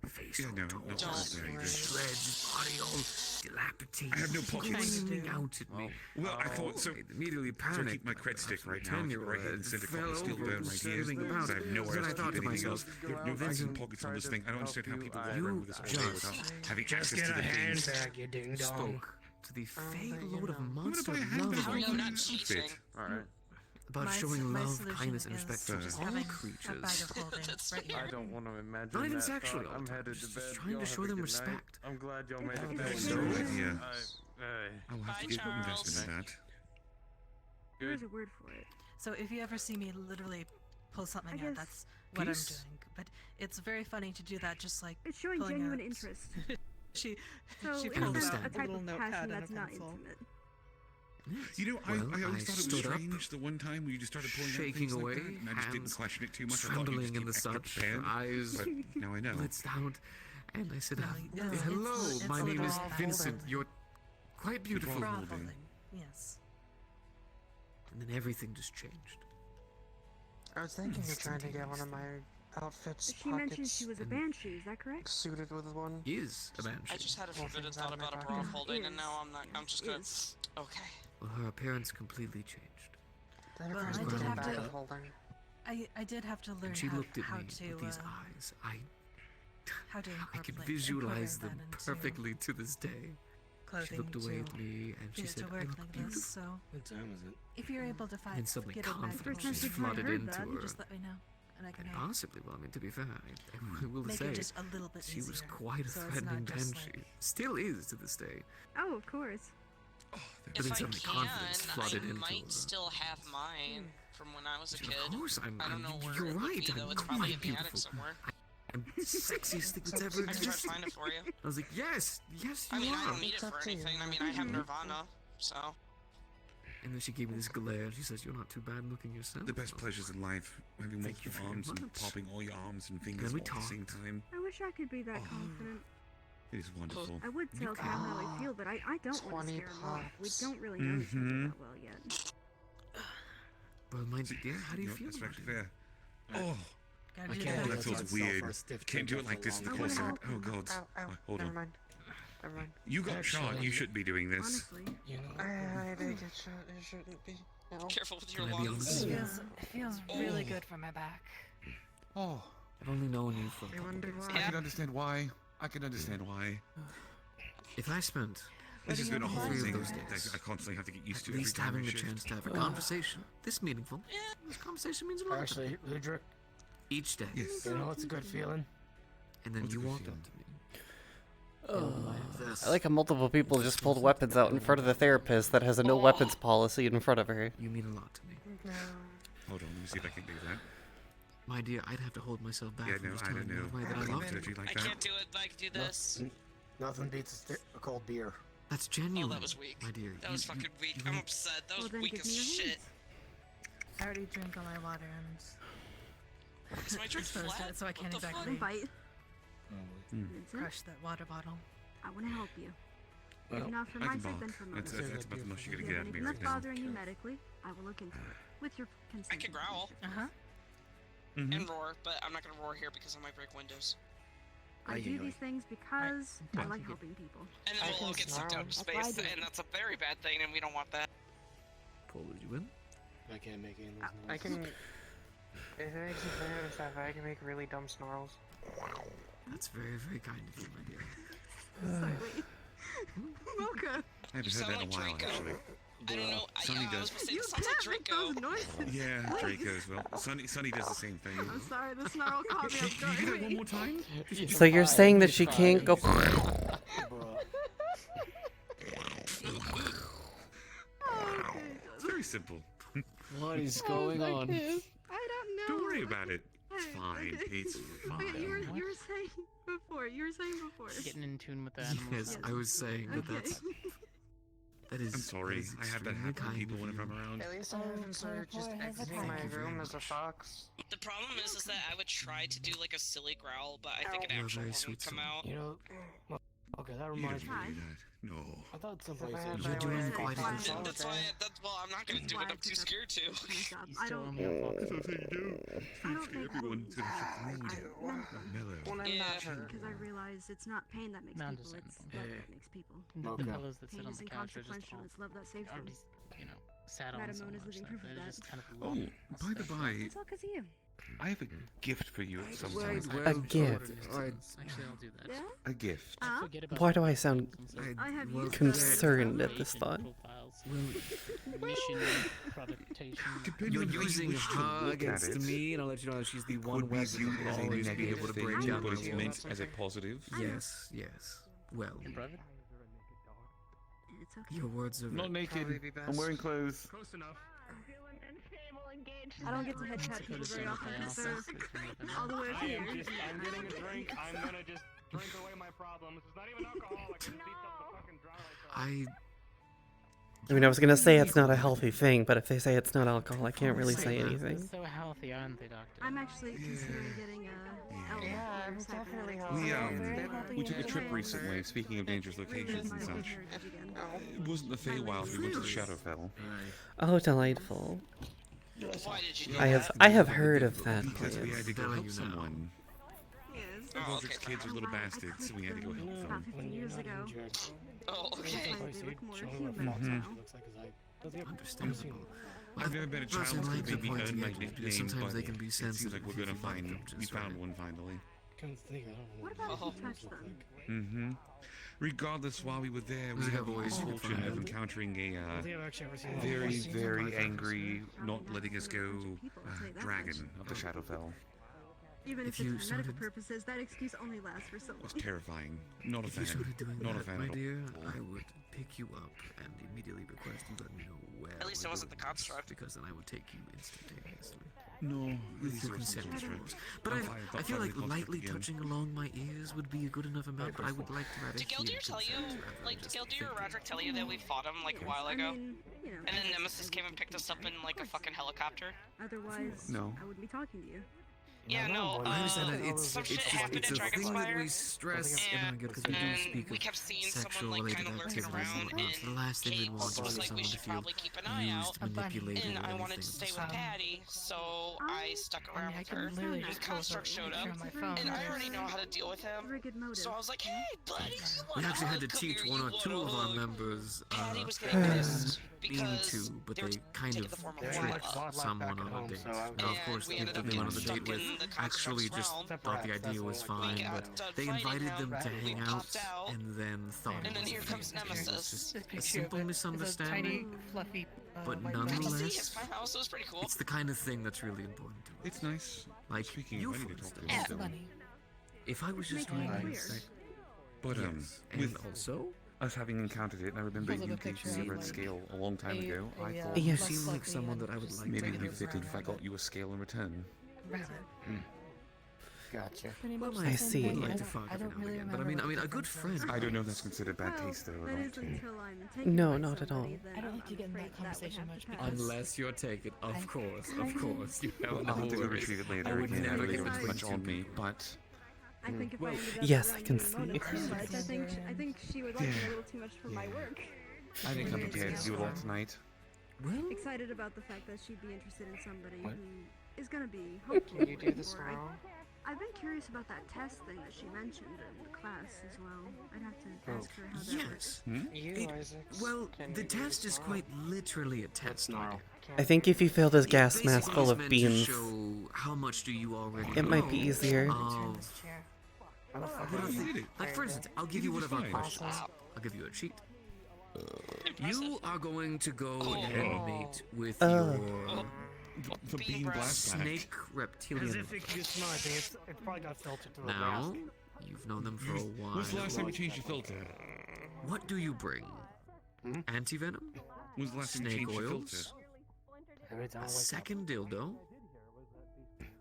S18: Face
S16: Yeah,
S18: all
S16: no,
S18: torn,
S16: very good.
S18: shreds, body all dilapidated,
S16: I have no pockets.
S18: screaming out at me.
S16: Well, I thought so.
S18: I immediately
S16: So I
S18: panicked.
S16: keep my cred stick right now.
S18: 10-year-old
S16: Right here in the center
S18: fell
S16: column, still
S18: over,
S16: burn right here.
S18: screaming about
S16: I
S18: it.
S16: have nowhere
S18: Then
S16: else
S18: I
S16: to
S18: thought
S16: keep
S18: to
S16: anything
S18: myself,
S16: else. There are no
S18: then
S16: nooks and pockets on this thing. I don't understand how people walk around with this all day without having
S7: Just
S16: access
S7: get
S16: to
S7: a
S16: the things.
S7: handbag, you ding dong.
S18: spoke to the fey lord of
S16: I'm gonna
S18: monster
S16: buy a
S18: love
S16: handbag.
S5: Oh, no, not cheating.
S4: Alright.
S18: about
S12: My
S18: showing
S12: my
S18: love,
S12: solution
S18: kindness, and
S12: is
S18: respect to
S12: just
S18: all
S12: having
S18: creatures.
S12: a bag of holding right here.
S15: I don't want to imagine
S18: Not even
S15: that
S18: sexually
S15: thought.
S18: all
S15: I'm
S18: the time,
S15: headed to
S18: just
S15: bed.
S18: trying
S15: Y'all
S18: to
S15: have
S18: show
S15: a
S18: them
S15: good night.
S18: respect.
S15: I'm glad y'all made it
S9: It's
S15: back.
S16: So
S9: good.
S16: idea.
S15: Hey.
S16: I'll have to
S5: Bye,
S16: get investment in that.
S9: There's a word for it.
S12: So if you ever see me literally pull something
S9: I
S12: out,
S9: guess-
S12: that's what I'm
S18: Peace.
S12: doing. But it's very funny to do that, just like
S9: It's showing
S12: pulling
S9: genuine
S12: out-
S9: interest.
S12: she
S9: So
S12: she
S9: it's
S12: pulls
S9: not
S12: out
S9: a type
S12: little
S9: of
S12: notepad
S9: passion
S12: and a
S9: that's not
S12: pencil.
S9: intimate.
S16: You know,
S18: Well,
S16: I
S18: I
S16: always thought it was
S18: stood up,
S16: strange the one time when you just started pulling out
S18: shaking
S16: things
S18: away,
S16: like that, and I just didn't
S18: hands
S16: question it too much. I thought you
S18: trembling
S16: just
S18: in the
S16: keep extra
S18: such,
S16: prepared.
S18: eyes
S16: But now I know.
S18: blitzed out, and I said,
S12: No, it's-
S18: "Hello,
S12: it's
S18: my
S12: a
S18: name is
S12: little
S18: Vincent.
S12: holding.
S18: You're quite beautiful."
S12: bra
S16: holding.
S12: holding. Yes.
S18: And then everything just changed.
S3: I was thinking of trying to get one of my outfits
S9: She mentioned she was a banshee, is that correct?
S3: suited with one.
S18: Is a
S5: I
S18: banshee.
S5: just had a
S3: Well,
S5: forbidden
S3: things
S5: thought
S3: out of my
S5: about a
S3: pocket.
S5: bra holding, and
S9: Is.
S5: now I'm just gonna.
S9: Is.
S5: Okay.
S18: Well, her appearance completely changed.
S3: That
S12: Well,
S3: requires
S12: I
S3: a
S12: did
S3: different
S12: have
S3: bag
S12: to-
S3: of holding.
S12: I did have to learn
S18: And she
S12: how,
S18: looked at
S12: how
S18: me
S12: to
S18: with these
S12: uh,
S18: eyes. I
S12: how to
S18: I could
S12: incorporate-
S18: visualize
S12: incorporate
S18: them
S12: that into
S18: perfectly to this day. She
S12: clothing
S18: looked away
S12: to,
S18: at me and she
S12: to
S18: said, "I
S12: work
S18: look
S12: like
S18: beautiful."
S12: this. So
S7: What time is it?
S12: if you're able to find
S18: And suddenly
S12: get a
S18: confidence
S12: magical
S18: just
S12: shape,
S18: flooded
S9: heard
S18: into
S9: that.
S18: her.
S12: just let me know, and I can help.
S18: Possibly. Well, I mean, to be fair, I will
S12: Make
S18: say
S12: it just a little bit
S18: she was
S12: easier,
S18: quite a
S12: so it's
S18: threatening
S12: not just
S18: banshee.
S12: like-
S18: Still is to this day.
S9: Oh, of course.
S18: But
S5: If
S18: then
S5: I
S18: suddenly
S5: can,
S18: confidence flooded
S5: I
S18: into
S5: might
S18: her.
S5: still have mine from when I was a
S18: She
S5: kid.
S18: said, "Of course,
S5: I don't know where
S18: you're
S5: it would
S18: right.
S5: be, though.
S18: I'm
S5: It's probably
S18: quite
S5: in the attic
S18: beautiful.
S5: somewhere.
S18: I'm the sexiest thing that's ever
S5: I can try to
S18: existed."
S5: find it for you.
S18: I was like, yes, yes, you
S5: I mean,
S18: are.
S5: I don't need it for anything. I mean, I have Nirvana, so.
S18: And then she gave me this glare. She says, "You're not too bad looking yourself."
S16: The best pleasures in life, having
S18: Thank you
S16: multiple
S18: very
S16: arms and
S18: much.
S16: popping all your arms and fingers
S18: we
S16: all at the same time.
S9: I wish I could be that confident.
S16: It is wonderful.
S9: I would tell Cal how I feel, but I don't want to
S3: 20
S9: scare him off. We
S3: pops.
S9: don't really know each other that well yet.
S18: Well, my dear, how do you
S16: know,
S18: feel
S16: that's
S18: about
S16: right
S18: it?
S16: there. Oh,
S12: Gotta
S7: I
S12: do
S7: can't
S16: oh,
S12: that.
S16: that
S7: let
S16: feels
S7: myself for a
S16: weird.
S7: stiff
S16: Can't do it
S7: drink
S16: like this in the
S7: for
S9: long
S16: course of
S9: time.
S16: it. Oh god. Hold
S3: Never
S16: on.
S3: mind. Never mind.
S16: You got shot.
S7: Actually,
S16: You should be doing this.
S9: Honestly.
S7: You know,
S3: I did get shot. It shouldn't be. No.
S5: Careful with your
S18: Can I be
S5: lungs.
S18: honest?
S12: It feels really good for my back.
S4: Oh,
S18: I've only known you for a
S3: I
S18: couple
S3: wonder
S18: days.
S3: why.
S4: I can understand why. I can understand why.
S18: If I spent
S16: This has been a whole
S18: Three of
S16: thing
S18: those
S16: that
S18: days.
S16: I constantly have to get used
S18: at
S16: to every
S18: least
S16: time
S18: having
S16: I
S18: the
S16: shift.
S18: chance to have a conversation, this meaningful, this conversation means a lot.
S7: actually, Ludric,
S18: Each day.
S16: Yes.
S7: you know what's a good feeling?
S18: And then
S16: What's a
S18: you
S16: good
S18: walked up
S16: feeling?
S18: to me.
S1: I like how multiple people just pulled weapons out in front of the therapist that has a no weapons policy in front of her.
S18: You mean a lot to me.
S3: No.
S16: Hold on, let me see if I can do that.
S18: My dear, I'd have to hold myself back
S16: Yeah,
S18: from
S16: no,
S18: just
S16: I
S18: telling
S16: don't
S18: you
S16: know.
S18: the way that I
S16: I
S18: love
S16: can't
S18: you.
S16: touch you like
S5: I
S16: that.
S5: can't do it, but I can do this.
S7: Nothing beats a cold beer.
S18: That's genuine.
S5: Oh, that was weak.
S18: My dear.
S5: That was fucking weak. I'm upset. That was weak as shit.
S12: I already drank all my water and
S5: Is my drink flat?
S12: so I can't
S5: What the
S12: exactly
S9: Fight.
S12: crush that water bottle.
S9: I want to help you.
S16: Well,
S9: if not for
S16: I
S9: my
S16: can
S9: sake,
S16: bark.
S9: then for mine.
S16: That's about the most you're
S9: If
S16: gonna
S9: you
S16: get
S9: have
S16: out of me
S9: anything
S16: right
S9: that's
S16: now.
S9: bothering you medically, I will look into it. With your consent.
S5: I can growl. And roar, but I'm not gonna roar here because I might break windows.
S9: I do these things because I like helping people.
S5: And then we'll all get sucked out into
S9: That's why I
S5: space,
S9: do it.
S5: and that's a very bad thing, and we don't want that.
S18: Pulled you in?
S7: I can't make any of those
S10: I
S7: noises.
S10: can. If it makes you feel better, stuff, I can make really dumb snarls.
S18: That's very, very kind of you, my dear.
S9: Mocha.
S16: I haven't heard that in a while, actually.
S5: I don't know.
S16: Sonny does.
S9: You
S5: sounds like
S9: can't make
S5: Draco.
S9: those noises.
S16: Yeah, Draco as well. Sonny does the same thing.
S9: I'm sorry, the snarl caught me off
S16: Can you do that
S9: guard.
S16: one more time?
S1: So you're saying that she can't go.
S16: It's very simple.
S7: What is going on?
S9: I don't know.
S16: Don't worry about it. It's fine. It's
S9: Okay, you were
S16: fine.
S9: saying before.
S17: Getting in tune with the animals.
S18: Yes, I was saying that
S9: Okay.
S18: that is.
S16: I'm sorry.
S18: that is
S16: I have that
S18: extremely
S16: happen to
S18: kind
S16: people
S18: of
S16: whenever I'm
S18: you.
S16: around.
S10: At least I haven't started just exiting my room as a fox.
S5: The problem is that I would try to do like a silly growl, but I think an
S18: You're a
S5: actual
S18: very
S5: one
S18: sweet
S5: would come
S18: soul.
S5: out.
S7: You know, okay, that
S16: You
S7: reminds
S16: don't
S7: me.
S16: do that. No.
S7: I thought someplace
S10: If I
S7: said
S10: had
S18: You're
S10: my
S18: doing
S10: way,
S18: quite a
S10: I'd
S18: good
S10: solve
S18: job.
S5: That's why. Well, I'm not gonna do it. I'm too scared to.
S9: I
S17: Still
S9: don't.
S17: only a fox.
S16: That's what you do.
S9: I don't make
S16: Everyone's gonna feel rude. Mellow.
S10: When I'm not
S5: Yeah.
S10: hurt.
S9: Because I realize it's not pain that makes
S17: No, I'm
S9: people,
S17: just
S9: it's
S17: saying.
S9: love that makes people.
S17: The fellows that
S9: Pain
S17: sit on
S9: is
S17: the couch are just
S9: inconsequential,
S17: all
S9: it's love that saves them.
S17: already, you know, sat on
S9: Madam
S17: so
S9: Moon is
S17: much
S9: living
S17: that
S9: proof of
S17: they're
S9: that.
S17: just kind of
S16: Oh, by the by,
S9: It's all because of you.
S16: I have a gift for you at some
S18: Right,
S16: time.
S18: well,
S1: gift.
S18: I
S17: Actually, I'll do that.
S9: Yeah?
S16: A gift.
S17: I forget about
S1: Why do I sound
S9: I have
S18: well,
S9: used
S1: concerned at this thought?
S17: profiles,
S18: Well,
S17: mission, productation.
S16: Depending
S18: you're
S16: on how you
S18: using
S16: wish to
S18: her
S16: look
S18: against
S16: at it,
S18: me, and I'll let you know that she's the
S16: it
S18: one
S16: could be
S18: weapon
S16: viewed
S18: that
S16: as a
S18: will always be
S16: negative
S18: able to
S16: thing,
S18: break down
S16: but
S18: my
S16: it's
S18: walls.
S16: meant as a positive.
S18: Yes, yes. Well,
S17: In private?
S9: It's okay.
S18: your words are
S4: Not naked.
S10: Probably be best.
S4: I'm wearing clothes.
S10: Close enough.
S9: I don't get to headshot people very often because they're all the way up here.
S10: I'm getting a drink. I'm gonna just drink away my problems. It's not even alcoholic. It's up the fucking dry
S18: I
S1: I mean, I was gonna say it's not a healthy thing, but if they say it's not alcohol, I can't really say
S17: They're
S1: anything.
S17: so healthy, aren't they, Doctor?
S9: I'm actually considering getting a
S10: Yeah, I'm definitely
S16: We took a trip recently, speaking of dangerous locations and such. It wasn't the Feywilds, we went to Shadowfell.
S1: Oh, delightful.
S5: Why did you do
S1: I have heard of that
S16: Because we had to go
S18: Telling
S16: help
S18: you now.
S16: someone. Roderick's kids are little bastards, so we had to go help
S9: About
S16: them.
S9: 15 years ago.
S5: Oh, okay.
S9: They look more
S7: Show
S9: human
S7: off.
S9: now.
S18: understandable.
S16: I've never been a child
S18: Personally,
S16: who
S18: like to
S16: made me
S18: point
S16: earn my
S18: to because
S16: nickname,
S18: sometimes
S16: but
S18: they can be
S16: it seems
S18: sensitive
S16: like we're
S18: if you
S16: gonna
S18: like
S16: find.
S18: them
S16: We
S18: just
S16: found
S18: right.
S16: one finally.
S9: What about if you touch them?
S16: Mm-hmm. Regardless, while we were there, we
S18: Like
S16: had
S18: I've
S16: the
S18: always
S16: misfortune of
S18: found.
S16: encountering a
S7: I think I've actually ever seen one.
S16: very, very
S7: Sometimes.
S16: angry, not letting us go dragon of the Shadowfell.
S9: Even
S18: If
S9: if
S18: you
S9: it's for medical
S18: started-
S9: purposes, that excuse only lasts for so
S16: It was
S9: long.
S16: terrifying. Not a
S18: If you
S16: fan.
S18: started doing
S16: Not a
S18: that,
S16: fan
S18: my
S16: at all.
S18: dear, I would pick you up and immediately request you let me know where.
S5: At least it
S18: we're
S5: wasn't the
S18: going next,
S5: construct.
S18: because then I would take you instantaneously.
S16: No,
S18: With
S16: these
S18: your
S16: are
S18: consent, of
S16: construct.
S18: course. But
S16: Don't
S18: I
S16: fire-
S18: feel
S16: don't fire
S18: like
S16: the construct
S18: lightly
S16: again.
S18: touching along my ears would be a good enough amount, but I would like to have
S5: Did
S18: a
S5: Geldir tell you, like, did Geldir or Roderick tell you that we fought him, like, a while ago? And then Nemesis came and picked us up in, like, a fucking helicopter?
S9: Otherwise,
S16: No.
S9: I wouldn't be talking to you.
S5: Yeah, no,
S18: I understand that it's
S5: some shit
S18: it's
S5: happened
S18: it's
S5: at
S18: a thing that we
S5: Dragonspire,
S18: stress in our good because we do
S5: and
S18: speak
S5: we
S18: of
S5: kept seeing
S18: sexual
S5: someone, like,
S18: related
S5: kind of lurking
S18: activities
S5: around,
S18: and whatnot. So the
S5: and
S18: last thing we'd
S5: Kate
S18: want is
S5: was
S18: for
S5: like, we
S18: someone to
S5: should
S18: feel
S5: probably keep an eye out,
S18: used, manipulated,
S5: and
S18: or
S5: I
S18: anything.
S5: wanted to stay with Patty, so I stuck
S17: I
S5: around
S17: mean, I
S5: with
S17: can
S5: her.
S17: literally
S5: The
S17: just pull up
S5: construct
S17: a
S5: showed
S17: picture
S5: up,
S17: on my phone.
S5: and I already know how to deal with him, so I was like, hey, buddy, you
S18: We
S5: wanna
S18: actually had to
S5: hug? Come
S18: teach
S5: here,
S18: one
S5: you
S18: or two
S5: wanna
S18: of our
S5: hug?
S18: members
S5: Patty was getting pissed
S18: mean
S5: because
S18: to, but
S5: they were
S18: they kind
S5: taking
S18: of
S5: the form of
S18: tricked
S5: lava.
S18: someone on a date. Now, of course,
S5: we
S18: the
S5: ended
S18: people
S5: up
S18: they went on
S5: getting
S18: the date
S5: stuck
S18: with
S5: in the
S18: actually
S5: construct's
S18: just
S5: realm.
S18: thought the idea was fine, but they invited them to hang out and then thought
S5: And
S18: it
S5: then
S18: was
S5: here
S18: a
S5: comes
S18: thing. It was
S5: Nemesis.
S18: just
S17: This
S18: a
S17: picture of
S18: simple
S17: it is a
S18: misunderstanding,
S17: tiny, fluffy,
S18: but
S17: white
S5: I got to see
S18: nonetheless,
S5: his house, it was pretty cool.
S18: it's the kind of thing that's really important to us.
S16: It's nice.
S18: Like
S16: Speaking
S18: you,
S16: of, I
S18: for
S16: need to talk
S18: instance.
S16: to them.
S18: If I was just trying to
S16: But
S18: yes,
S16: with
S18: and also
S16: us having encountered it, and I remember
S12: Pulls up
S16: you
S12: a picture
S16: teaching me
S12: of,
S16: about
S12: like,
S16: scale a long time ago. I thought
S1: Yes.
S18: You seem like someone that I would like
S16: maybe
S18: to
S16: it'd be
S18: hang
S16: fitting
S18: around
S16: if I
S18: with.
S16: got you a scale in return.
S12: Rabbit.
S2: Gotcha.
S12: Pretty
S18: Well,
S12: much
S18: I
S12: the same
S1: see.
S12: thing.
S18: would like to
S12: don't-
S18: fuck
S12: I
S18: every
S12: don't
S18: now
S12: really
S18: and again, but
S12: remember
S18: I mean,
S12: what
S18: a
S12: the
S18: good
S12: difference
S18: friend.
S16: I don't know if that's considered bad taste, though, or
S9: That
S16: not.
S9: is until I'm taken
S1: No,
S9: by
S1: not at
S9: somebody,
S1: all.
S9: then
S12: I don't like
S9: I'm
S12: to get in that
S9: afraid would
S12: conversation
S9: have
S12: much
S9: to pass.
S12: because
S18: Unless you're taken, of course, you know,
S16: I'll
S18: no
S16: have to go
S18: worries.
S16: retrieve it
S18: I
S16: later
S18: would
S16: again.
S18: never
S16: Really
S18: give it
S16: don't
S18: to
S16: much
S18: two
S16: on me,
S18: people.
S16: but
S9: I think if I ended up
S1: Yes, I
S9: around
S1: can
S9: you
S1: see.
S9: Mona too much, I think she would like it a little too much for my work.
S16: I think I'm
S9: Anyways,
S16: prepared to do a lot tonight.
S18: Well,
S9: excited about the fact that she'd be interested in somebody
S16: What?
S9: who is gonna be hopeful.
S3: Can you do this
S9: for her.
S3: tomorrow?
S9: I've been curious about that test thing that she mentioned in the class as well. I'd have to ask her how that
S18: yes.
S3: You,
S18: It-
S3: Isaac.
S18: well, the test is quite literally a test. My dear.
S1: I think if you fill this gas
S18: Basically,
S1: mask full
S18: it's
S1: of
S18: meant
S1: beans,
S18: to show how much do you already
S1: it might be
S18: know
S1: easier.
S18: of little things. Like, for instance, I'll give you one of our
S16: Fine.
S18: questions. I'll give you a cheat. You are going to go and mate with your
S16: The bean blast
S18: snake reptilian.
S7: As if it could be sniping, it probably got filtered through the
S18: Now,
S7: mask.
S18: you've known them for a while.
S16: When's the last time you changed your filter?
S18: What do you bring? Anti-venom?
S16: When's the last time you
S18: Snake
S16: changed your
S18: oils?
S7: Every time I
S18: A
S7: wake up.
S18: second dildo?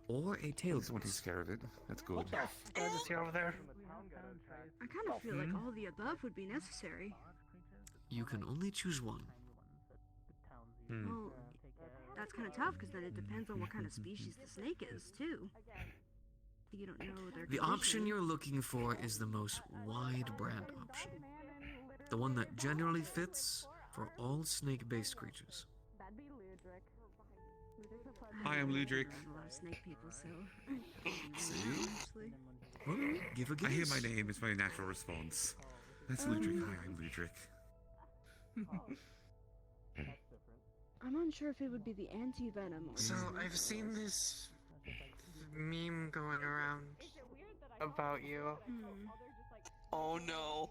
S18: Or a tail
S16: Someone takes care of it. That's good.
S7: What the f is he over there?
S9: I kind of feel like all the above would be necessary.
S18: You can only choose one.
S9: Well, that's kind of tough because then it depends on what kind of species the snake is too. You don't know their
S18: The option
S9: condition.
S18: you're looking for is the most wide brand option. The one that generally fits for all snake-based creatures.
S16: Hi, I'm Ludric.
S9: A lot of snake people, so.
S18: See?
S9: Actually.
S18: Well, give a guess.
S16: I hear my name, it's my natural response. That's Ludric. Hi, I'm Ludric.
S9: I'm unsure if it would be the anti-venom or
S3: So
S9: the snake
S3: I've seen
S9: oils.
S3: this meme going around about you.
S5: Oh no.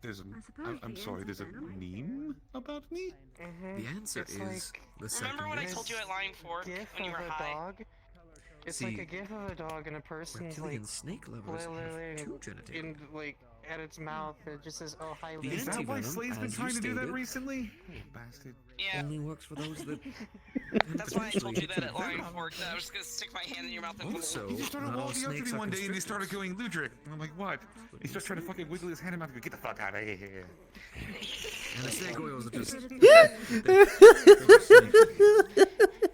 S16: There's a.
S9: I suppose
S16: I'm
S9: the
S16: sorry, there's a
S9: anti-venom.
S16: meme about me?
S18: The answer
S3: It's
S18: is
S3: like
S18: the second
S5: Remember when I
S18: guess.
S5: told you at Lying Fork
S3: GIF
S5: when you were
S3: of a
S5: high?
S3: dog. It's
S18: See,
S3: like a GIF of a dog and a person's
S18: reptilian
S3: like
S18: snake lovers
S3: literally
S18: have two genitalia.
S3: in like at its mouth. It just says, "Oh hi,
S18: The
S3: Lily."
S16: Is that why
S18: anti-venom,
S16: Slade's been
S18: as you
S16: trying to do that
S18: stated,
S16: recently? Bastard.
S5: Yeah.
S18: only works for those that
S5: That's why I told you that
S18: potentially
S5: at Lying
S18: venom.
S5: Fork, that I was gonna stick my hand in your mouth and
S18: Also,
S16: He just started
S18: not all
S16: walking up to
S18: snakes
S16: me
S18: are
S16: one day and he
S18: constrictors.
S16: started going, Ludric. And I'm like, what? He starts trying to fucking wiggle his hand in my mouth and go, get the fuck out of here.
S18: And the snake oils are just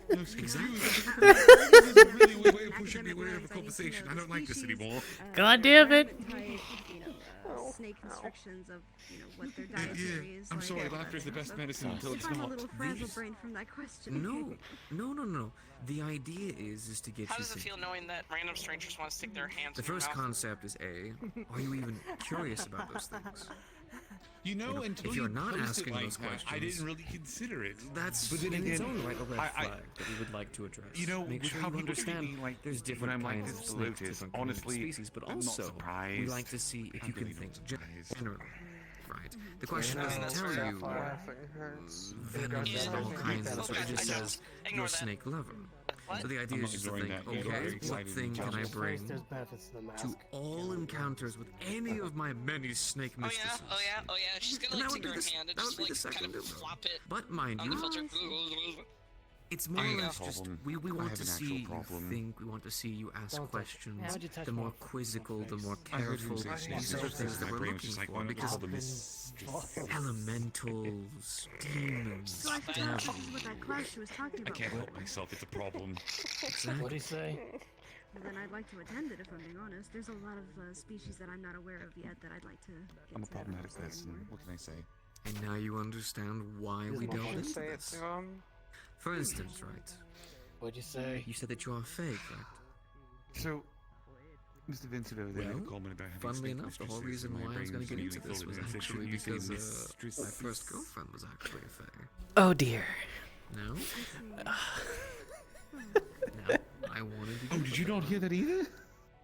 S16: Exactly. This is a really weird way of pushing me away from the conversation. I don't like this anymore.
S1: God damn it.
S9: Snake constrictions of, what their
S16: Yeah,
S9: dietary is.
S16: I'm
S9: like.
S16: sorry, laughter is the best medicine until it's
S9: I'm a
S16: not.
S9: little frazzle-brained from that question.
S18: No. The idea is to get
S5: How
S18: you
S5: does it
S18: thinking.
S5: feel knowing that random strangers want to stick their hands
S18: The
S5: in your
S18: first
S5: mouth?
S18: concept is A, are you even curious about those things?
S16: You know, until
S18: if you're
S16: you
S18: not
S16: posed it
S18: asking
S16: like
S18: those
S16: that,
S18: questions,
S16: I didn't really consider it.
S18: That's
S16: but then
S18: in its
S16: again,
S18: own right a red
S16: I-
S18: flag that we would like to address.
S16: You know,
S18: make
S16: with
S18: sure
S16: how
S18: you
S16: people treat
S18: understand
S16: me, like,
S18: there's
S16: when
S18: different
S16: I'm like
S18: kinds
S16: this
S18: of
S16: to
S18: snakes,
S16: Lotus,
S18: different kinds of
S16: honestly,
S18: species, but
S16: I'm not
S18: also we
S16: surprised.
S18: like to see if
S16: I'm
S18: you can
S16: really
S18: think
S16: not surprised.
S18: generally. Right. The question
S3: Yeah,
S18: doesn't
S3: that's
S18: tell
S3: fair.
S18: you
S3: Laughing hurts.
S18: venoms
S3: Yeah.
S18: and all kinds of
S3: Okay,
S18: stuff. It just
S5: I know.
S18: says
S5: Ignore
S18: you're a
S5: that.
S18: snake lover.
S5: What?
S18: So the idea
S16: I'm
S18: is
S16: not
S18: just to
S16: ignoring
S18: think,
S16: that. You're very
S18: okay, what
S16: excited
S18: thing
S16: and
S18: can I
S16: jealous.
S18: bring
S7: There's benefits to the mask.
S18: to all encounters with any of my many snake
S5: Oh yeah,
S18: mistresses?
S5: oh yeah, oh yeah. She's gonna
S18: And
S5: like
S18: that would
S5: take
S18: be
S5: her
S18: the-
S5: hand and
S18: that
S5: just
S18: would be
S5: like
S18: the
S5: kind of
S18: second dildo.
S5: flop it
S18: But mind
S5: on the
S18: you,
S5: filter.
S18: it's more
S16: I
S18: or
S16: have a
S18: less just
S16: problem.
S18: we
S16: I
S18: want
S16: have
S18: to
S16: an
S18: see
S16: actual
S18: you
S16: problem.
S18: think, we want to see you ask
S7: Don't touch-
S18: questions.
S7: Why'd you touch
S18: The
S7: my
S18: more quizzical, the more
S16: I heard you
S18: careful.
S16: say snake
S18: These are the
S16: mistress,
S18: things
S16: and
S18: that
S16: my
S18: we're
S16: brain was
S18: looking
S16: just like,
S18: for
S16: one of the
S18: because
S16: problems.
S18: elementals, demons,
S9: So I think this
S18: devils.
S9: is what that class she was talking
S16: I
S9: about.
S16: can't help myself, it's a problem.
S7: What'd he say?
S9: Well, then I'd like to attend it if I'm being honest. There's a lot of species that I'm not aware of yet that I'd like to get
S16: I'm a
S9: to
S16: problematic
S9: understand
S16: person.
S9: more.
S16: What can I say?
S18: And now you understand why we delved into
S3: Say it
S18: this.
S3: to him.
S18: For instance, right?
S7: What'd you say?
S18: You said that you are fake, right?
S16: So, Mr. Vincent over there made a
S18: Well,
S16: comment about having
S18: funnily
S16: snake
S18: enough, the whole
S16: mistresses,
S18: reason
S16: and my
S18: why I was
S16: brain
S18: going to get
S16: really
S18: into this
S16: full
S18: was
S16: of it. I said,
S18: actually
S16: shouldn't you say
S18: because my
S16: mistress?
S18: first girlfriend was actually a fae.
S1: Oh dear.
S18: No? I wanted to.
S16: Oh, did you not hear that either?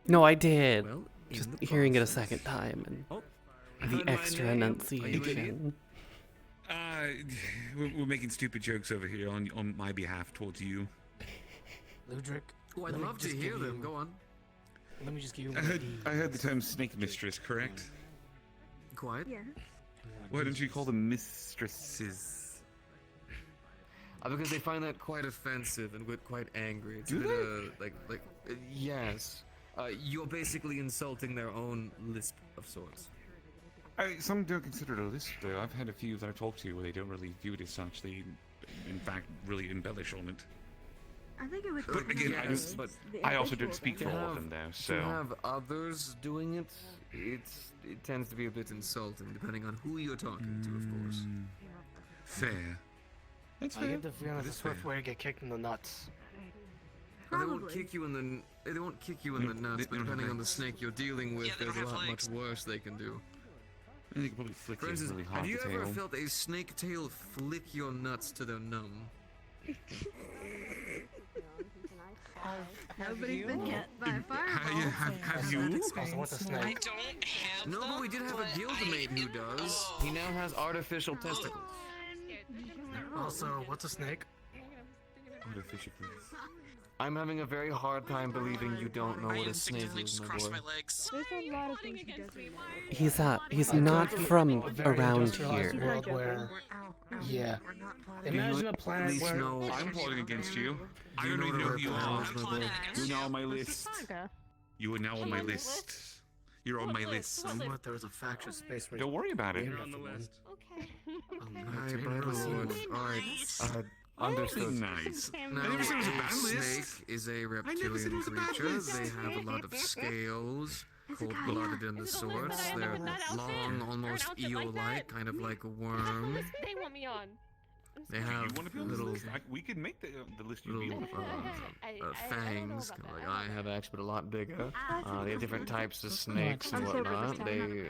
S1: No, I did.
S18: Well, in
S1: Just
S18: the
S1: hearing it a
S18: process-
S1: second time and
S18: I
S1: the
S18: heard my
S1: extra
S18: name.
S1: enunciation.
S16: We're making stupid jokes over here on my behalf towards you.
S7: Ludric.
S18: Oh, I'd
S7: let me
S18: love to
S7: just
S18: hear
S7: give
S18: them.
S7: you-
S18: Go on.
S7: Let me just give you
S16: I
S7: my
S16: heard,
S7: deed.
S16: I heard the term snake mistress, correct?
S18: quiet.
S9: Yes.
S16: Why don't you call them mistresses?
S18: Because they find that quite offensive and get quite angry. It's
S16: Do
S18: a bit, yes. You're basically insulting their own lisp of sorts.
S16: Some don't consider it a lisp, though. I've had a few that I've talked to where they don't really view it as such. They, in fact, really embellish on it.
S9: I think it would.
S16: But again,
S18: Yes, but
S16: I also don't speak for
S18: to
S16: all of
S18: have-
S16: them, though.
S18: To
S16: So
S18: have others doing it, it tends to be a bit insulting, depending on who you're talking to, of course.
S16: fair. That's
S7: I
S16: fair.
S7: get the feeling
S16: That
S7: it's
S16: is
S7: a swift
S16: fair.
S7: way to get kicked in the nuts.
S18: They won't kick you in the nuts, but depending on the snake you're dealing with, there's a lot much worse they can do.
S16: And they can probably flick
S18: For
S16: you
S18: instance,
S16: really hard.
S18: have you
S16: the
S18: ever
S16: tail.
S18: felt a snake tail flick your nuts to their numb?
S9: Nobody's been hit by a
S16: Have you?
S7: Also, what's a snake?
S5: I don't have
S18: No, but we did have a guildmate who does. He now has artificial testicles.
S7: Also, what's a snake?
S16: Artificial, please.
S18: I'm having a very hard time believing you don't know
S5: I
S18: what a snake
S5: instinctively
S18: is,
S5: just
S18: my
S5: cross
S18: boy.
S5: my legs.
S9: There's a lot of things he doesn't know.
S1: He's not from
S7: Very
S1: around
S7: industrialized
S1: here.
S7: world where, yeah. Imagine a planet where
S16: I'm plotting against you. I don't even know who you are. You're now on my list. You are now on my list. You're on my list.
S7: somewhat there was a factious space race.
S16: Don't worry about it.
S7: You're on the list.
S18: Hi, by the Lord. Alright, understood.
S16: Nice.
S18: Now,
S16: I never said it was a bad
S18: a
S16: list.
S18: snake is a
S16: never said it
S18: reptilian
S16: was a bad
S18: creature.
S16: list.
S18: They have a lot of scales, cold-blooded in the sorts. They're long, almost eel-like, kind of like a worm.
S19: They want me on.
S18: They
S16: You
S18: have
S16: want to be on this
S18: little,
S16: list? We could make the list you
S18: little
S16: be on.
S18: fangs, kind of like I have, actually, but a lot bigger. They have different types of snakes and whatnot. They,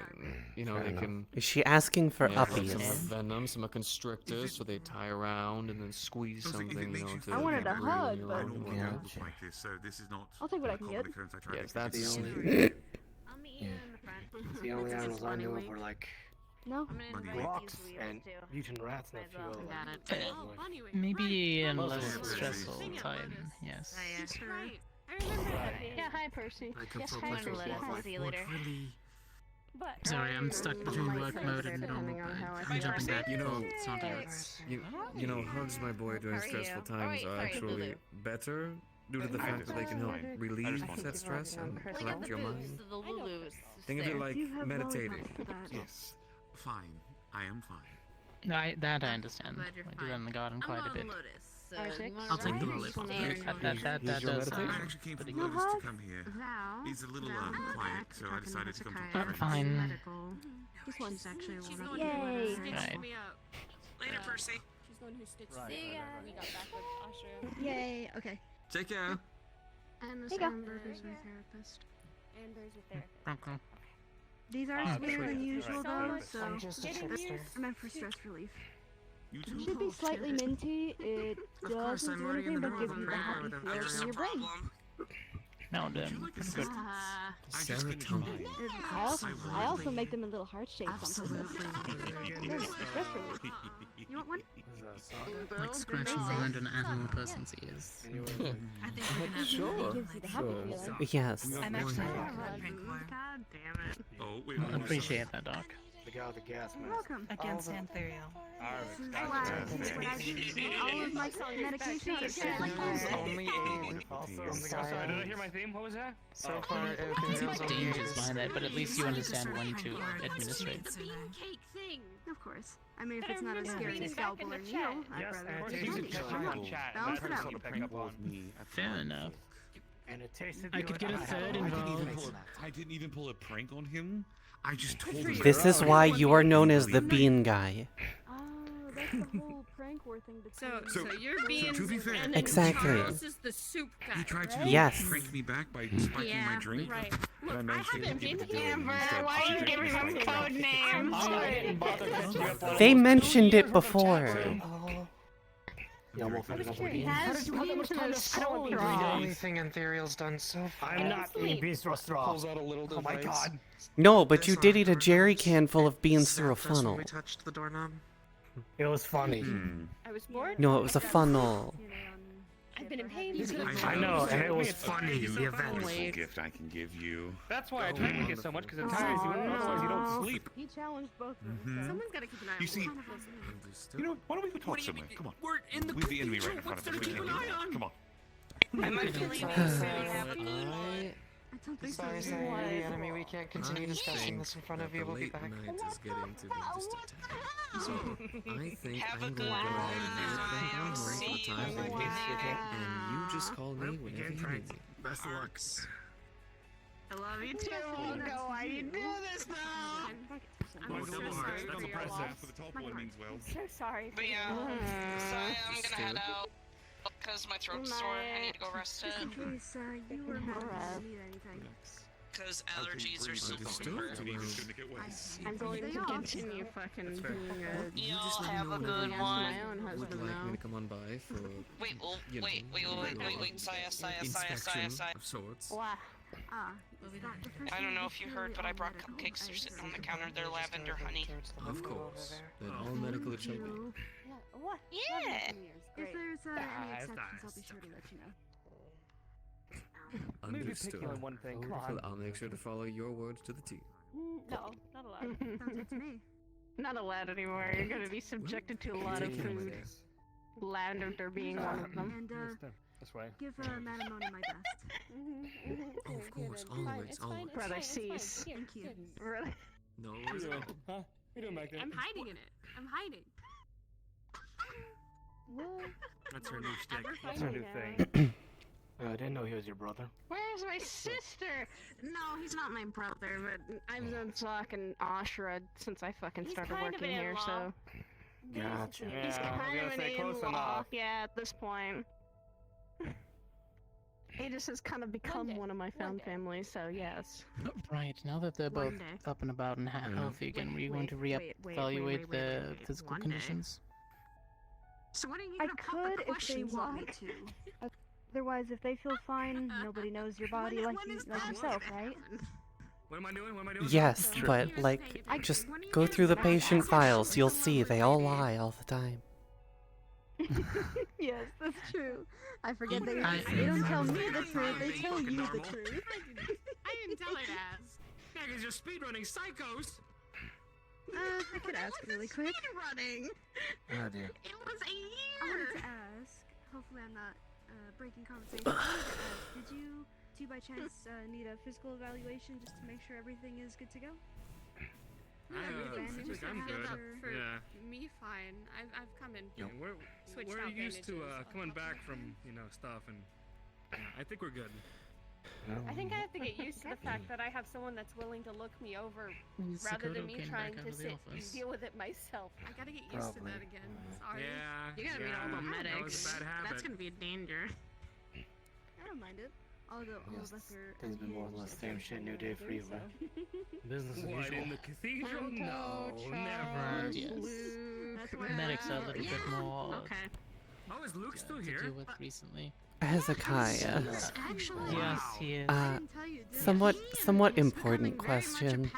S18: they can.
S1: Is she asking for
S18: Some have
S1: uppies?
S18: venom, some are constrictors, so they tie around and then squeeze something, to
S9: I wanted a
S18: breathe
S9: hug,
S18: you
S9: but-
S16: I
S18: on,
S16: normally
S18: you know.
S16: don't look like this, so this is not
S9: I'll take what I
S16: a
S9: can
S16: common
S9: get.
S16: occurrence. I try
S18: Yes,
S16: to
S18: that's
S7: The
S18: snake.
S7: only, the only animals I knew of were like
S9: No.
S7: rocks and mutant rats and a few other ones.
S17: Maybe in
S7: Most
S17: less
S7: of them are
S17: stressful
S7: crazy.
S17: time, yes.
S19: Yeah, hi Percy.
S7: I
S19: Yes,
S7: consult
S19: hi
S7: my
S19: Percy.
S7: social
S19: I'll
S7: life.
S19: see you later. But
S17: Sorry, I'm stuck between work mode and normal mode. I'm jumping back.
S18: You know,
S17: It's not yours.
S18: you know, hugs, my boy, during stressful times are actually better due to the fact that they can help relieve that stress and collect your mind.
S19: the Lulus.
S18: Think of it like
S9: You have
S18: meditating.
S9: lollipops for that.
S16: Yes. Fine. I am fine.
S17: No, that I understand. I do that in the garden quite a bit. I'll take the lollipop. That
S18: Use your
S17: does
S18: meditation.
S17: sound
S16: I actually came
S17: pretty
S16: from
S17: good.
S16: Lotus to come here. He's a little quiet, so I decided to come to
S17: I'm fine.
S9: Just one.
S19: Yay!
S17: Right.
S5: Later, Percy.
S19: She's the one who stitched
S9: See
S19: me
S9: ya.
S19: when we got back with Austria.
S9: Yay. Okay.
S18: Take care.
S9: And Miss
S19: Hey, go.
S9: Amber's my therapist.
S19: And there's your therapist.
S17: Okay.
S9: These are sweeter than usual though, so
S7: I'm just a trickster.
S9: I meant for stress relief.
S16: You
S9: It
S16: too.
S9: should be slightly minty. It doesn't do anything but give you the happy feels in your brain.
S17: No, then. Pretty good.
S18: Serotonin.
S9: I also make them in little heart shapes on purpose. Stress relief. You want one?
S17: Like scratching behind an animal person's ears.
S18: Sure.
S9: Gives you the happy feeling.
S1: Yes.
S18: I'm actually
S3: God damn it.
S16: Oh, wait.
S17: I appreciate that, Doc.
S7: The guy with the gas
S9: You're
S7: mask.
S9: welcome.
S12: Against Anthuriel.
S9: This is what I do. All of my medications are just like this.
S7: Only sorry, did I hear my theme? What was that? So far,
S17: I can see the dangers behind that, but at least you understand when to administer it.
S19: Cake thing.
S9: Of course. I mean, if it's not a scary scalpel or needle, I'd
S7: Yes,
S9: rather
S7: and
S9: have
S7: it
S9: it
S7: tasted
S9: candy.
S7: just like
S9: Come on,
S7: chat.
S9: balance
S7: That's
S9: it
S7: sort
S9: out.
S7: of pick up on.
S17: Fair enough.
S7: And it tasted.
S17: I could get a third involved.
S16: I didn't even pull a prank on him. I just told him.
S1: This is why you are known as the bean guy.
S9: Oh, that's the whole prank war thing between.
S3: So you're being.
S16: to be fair,
S3: and then
S1: Exactly.
S3: Charles is the soup guy.
S16: He tried to
S3: right?
S1: Yes.
S16: prank me back by spiking my drink.
S3: Right.
S16: But I managed to
S3: haven't
S16: get
S3: been
S16: it to do it.
S3: Amber,
S16: Instead,
S3: why
S16: she
S3: are you
S16: did
S3: giving
S16: it
S3: him
S16: like
S3: code names?
S7: I didn't bother catching you up on
S1: They
S7: it.
S1: mentioned it before.
S7: Yeah, well, for example,
S3: He has been to those soul
S7: the
S3: draws.
S7: only thing Ethereal's done so far. I'm not
S3: Sleep.
S7: beast or straw. Pulls out a little device. Oh my god.
S1: No, but you did eat a jerry can full of beans through a funnel.
S11: touched the doorknob.
S7: It was funny.
S3: I was bored.
S1: No, it was a funnel.
S9: I've
S19: been in pain.
S7: I know, and it was
S16: It's
S7: funny.
S16: the
S7: The event.
S16: wonderful gift I can give you.
S10: That's why I try to get so much, because it tires you out, otherwise you don't sleep.
S9: He challenged both of them.
S16: Mhm.
S9: So.
S19: Someone's gotta keep an eye on
S16: You see,
S19: Listen.
S16: you know, why don't we go talk somewhere? Come on.
S18: We're in the
S16: We have the enemy right in
S18: cathedral.
S16: front of us. We can't do that. Come on.
S5: I'm not feeling very happy.
S9: I don't think
S3: Sorry,
S9: so.
S3: sorry, you're the enemy. We can't continue discussing this in front of you. We'll be back.
S18: Night is getting to be just a tad. So I think
S5: Have a
S18: I'm
S5: good
S18: gonna go ahead and
S5: time.
S18: put them on hold
S5: See
S18: for the time
S5: you
S18: being,
S5: later.
S18: and you just call me
S7: We
S18: whenever
S7: can
S18: you
S7: try.
S18: need me.
S7: Best of luck.
S19: I love you too.
S9: No,
S19: I didn't do this now.
S9: I'm so sorry
S16: That's
S9: for your
S16: impressive.
S9: loss.
S16: For the tall boy means well.
S9: I'm so sorry for
S5: But yeah,
S9: your
S5: so I'm gonna head out because my throat's sore. I need to go rest
S9: Just in
S5: it
S9: case you or Matt need anything.
S5: because allergies are so fucking hard.
S19: I'm going to continue fucking being a.
S5: Y'all
S18: Just let me
S5: have
S18: know
S5: a
S18: whenever
S5: good
S18: you
S5: one.
S19: my own
S18: would
S19: husband
S18: like me
S19: now.
S18: to come on by for
S5: Wait, well,
S18: you know,
S5: wait, Saya.
S18: inspection of sorts.
S19: Wow.
S9: Is that the first
S5: I don't
S9: time
S5: know
S9: you
S5: if you
S9: feel
S5: heard, but I brought
S9: medical?
S5: cupcakes. They're sitting on the counter. They're lavender honey.
S18: Of course, that all medical it shall be.
S9: What?
S5: Yeah.
S9: If there's any
S10: Ah, it's
S9: exceptions,
S10: nice.
S9: I'll be sure to let you know.
S10: Maybe
S18: Understood.
S10: picky on one thing. Come
S18: Well,
S10: on.
S18: I'll make sure to follow your words to the T.
S9: No, not allowed. Sounds good to me.
S19: Not allowed anymore. You're gonna be subjected to a lot of food. Lavender being one of them.
S9: And
S10: This way.
S9: give Manamoni my best.
S18: Oh, of course, always, always.
S19: Brother cease.
S9: Thank you.
S19: Really?
S18: No
S10: What
S18: worries
S10: you
S18: at all.
S10: doing? Huh? What you doing back there?
S19: I'm hiding in it. I'm hiding.
S7: That's her new shtick.
S10: That's our new thing. I didn't know he was your brother.
S19: Where's my sister? No, he's not my brother, but I've been talking Ashra since I fucking started working here, so.
S10: Gotcha.
S19: He's
S10: Yeah, I was
S19: kind
S10: gonna
S19: of an
S10: say close
S19: in-law.
S10: enough.
S19: Yeah, at this point. Aegis has kind of become one of my found families, so yes.
S17: Right, now that they're
S19: One
S17: both
S19: day.
S17: up and about and healthy again, were you going to reevaluate the physical
S19: One day.
S17: conditions?
S19: So when are you
S9: I
S19: gonna pop the
S9: could if they
S19: questions
S9: want me
S19: on?
S9: to. Otherwise, if they feel fine, nobody knows your body like yourself, right?
S7: What am I doing? What am I doing?
S1: Yes, but like, just go through the patient files. You'll see they all lie all the time.
S9: Yes, that's true. I forget they
S17: I-
S9: don't tell me the truth, they tell you the truth.
S19: I didn't tell her that.
S7: Yeah, because you're speedrunning psychos.
S9: I could ask really quick.
S19: Running.
S17: Oh dear.
S19: It was a
S9: I wanted
S19: year.
S9: to ask, hopefully I'm not breaking conversation. I wanted to ask, do you by chance need a physical evaluation just to make sure everything is good to go?
S7: I think I'm good. Yeah.
S19: Me fine. I've come in.
S7: Yeah, we're
S19: Switched out
S7: used to
S19: bandages a
S7: coming
S19: couple
S7: back from stuff, and I think we're good.
S6: I think I have to get used to the fact that I have someone that's willing to look me over rather than me trying to sit and deal with it myself.
S19: I gotta get used to that again. Sorry.
S7: Yeah.
S19: You gotta meet all the
S7: That
S19: medics.
S7: was a bad habit.
S19: That's gonna be a danger.
S9: I don't mind it. Although all of us are.
S10: Things been more or less same shit, new day for you,
S9: so.
S10: Business as
S7: What,
S10: usual.
S7: in the cathedral? No, never.
S17: Yes.
S19: That's where
S17: Medics are a little bit more
S19: Okay.
S7: Oh, is Luke still
S17: to
S7: here?
S17: deal with recently.
S1: Hezekiah.
S19: Actually,
S17: Yes, he is.
S1: Somewhat important question.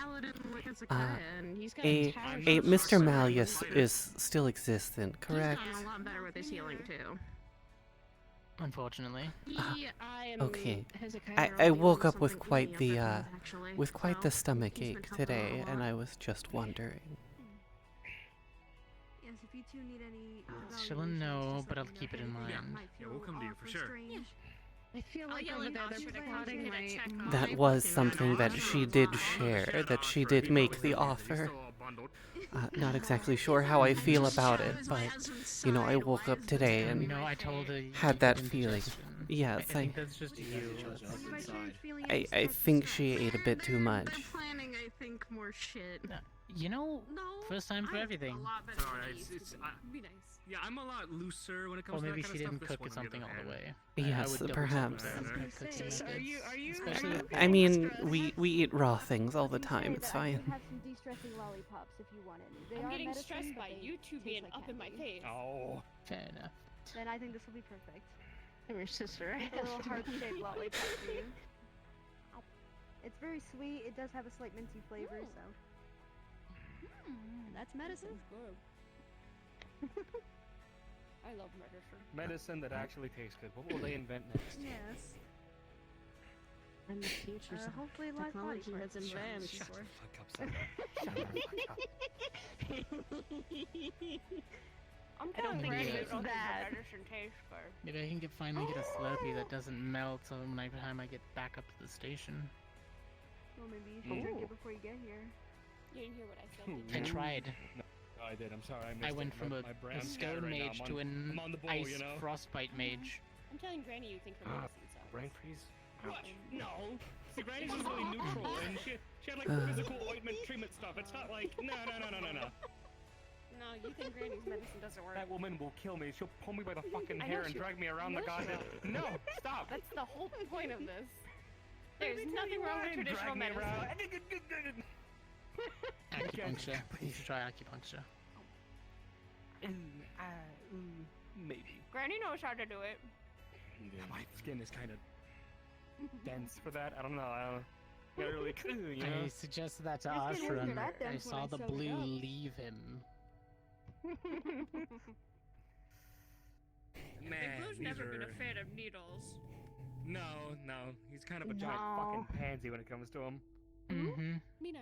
S1: A Mr. Malleus is still existent, correct?
S19: He's gotten a lot better with his healing too.
S17: Unfortunately.
S1: Okay. I woke up with quite the stomach ache today, and I was just wondering.
S9: Yes, if you two need any.
S17: She'll know, but I'll keep it in mind.
S7: Yeah, we'll come to you for sure.
S19: I feel like over there they're plotting my.
S1: That was something that she did share, that she did make the offer. Not exactly sure how I feel about it, but, you know, I woke up today and
S17: You know, I told her
S1: had that feeling. Yes,
S17: I think that's just you.
S1: I think she ate a bit too much.
S19: They're planning, I think, more shit.
S17: You know, first time for everything.
S7: Sorry,
S19: Be nice.
S7: Yeah, I'm a lot looser when it comes
S17: Or maybe
S7: to that
S17: she
S7: kind of
S17: didn't
S7: stuff.
S17: cook something all the way.
S1: Yes,
S17: I would double
S1: perhaps.
S17: check that and cook some
S19: So are you
S17: Especially
S1: I mean, we eat raw things all the time, it's fine.
S9: have some de-stressing lollipops if you want any. They
S6: I'm
S9: are
S6: getting
S9: medicine,
S6: stressed
S9: but
S6: by
S9: they
S6: you two
S9: taste
S6: being
S9: like
S6: up in my
S9: candy.
S6: face.
S10: Oh.
S17: Fair enough.
S9: Then I think this will be perfect.
S19: I'm your sister.
S9: A little heart-shaped lollipop for you. It's very sweet. It does have a slight minty flavor, so. That's medicine.
S6: I love medicine.
S20: Medicine that actually tastes good. What will they invent next?
S9: Yes.
S19: And the future.
S9: Hopefully live body
S19: Technology has
S9: parts.
S19: advanced.
S20: Shut the fuck up, Sarah. Shut the fuck up.
S6: I'm
S17: I don't
S6: telling
S17: think
S6: you,
S17: it's
S6: the
S17: bad.
S6: medicine tastes good.
S17: Maybe I can finally get a Slurpee that doesn't melt so when by the time I get back up to the station.
S9: Well, maybe you should drink it before you get here.
S6: You didn't hear what I said. did
S17: I
S6: you?
S17: tried.
S20: No, I did. I'm sorry. I missed
S17: I
S20: it.
S17: went from
S20: My
S17: a
S20: brain's
S17: stone
S20: scattered right now.
S17: mage
S20: I'm
S17: to an
S20: I'm on the ball,
S17: ice
S20: you know?
S17: frostbite mage.
S6: I'm telling Granny you think the medicine sucks.
S20: Brain freeze?
S6: What?
S20: No. See, Granny's is really neutral, and she had like physical ointment treatment stuff. It's not like no.
S6: No, you think Granny's medicine doesn't work.
S20: That woman will kill me. She'll pull me by the fucking
S6: I
S20: hair
S6: know
S20: and
S6: she-
S20: drag me around the
S6: I know she
S20: goddamn.
S6: will.
S20: No, stop.
S6: That's the whole point of this. There's
S20: Let me tell
S6: nothing
S20: you
S6: wrong
S20: why.
S6: with traditional
S20: Drag me
S6: medicine.
S20: around.
S17: Acupuncture. You should try acupuncture.
S20: Maybe.
S6: Granny knows how to do it.
S20: My skin is kind of dense for that. I don't know. I don't really, you know.
S17: I suggested that to
S9: Your skin
S17: Ashram.
S9: won't get that
S17: I
S9: dense when
S17: saw
S9: I
S17: the
S9: sew it
S17: blue
S9: up.
S17: leave him.
S20: Man,
S6: Blue's
S20: these
S6: never
S20: are...
S6: been a fan of needles.
S20: No. He's kind of a giant fucking pansy when it comes to him.
S17: Mm-hmm.
S6: Be nice.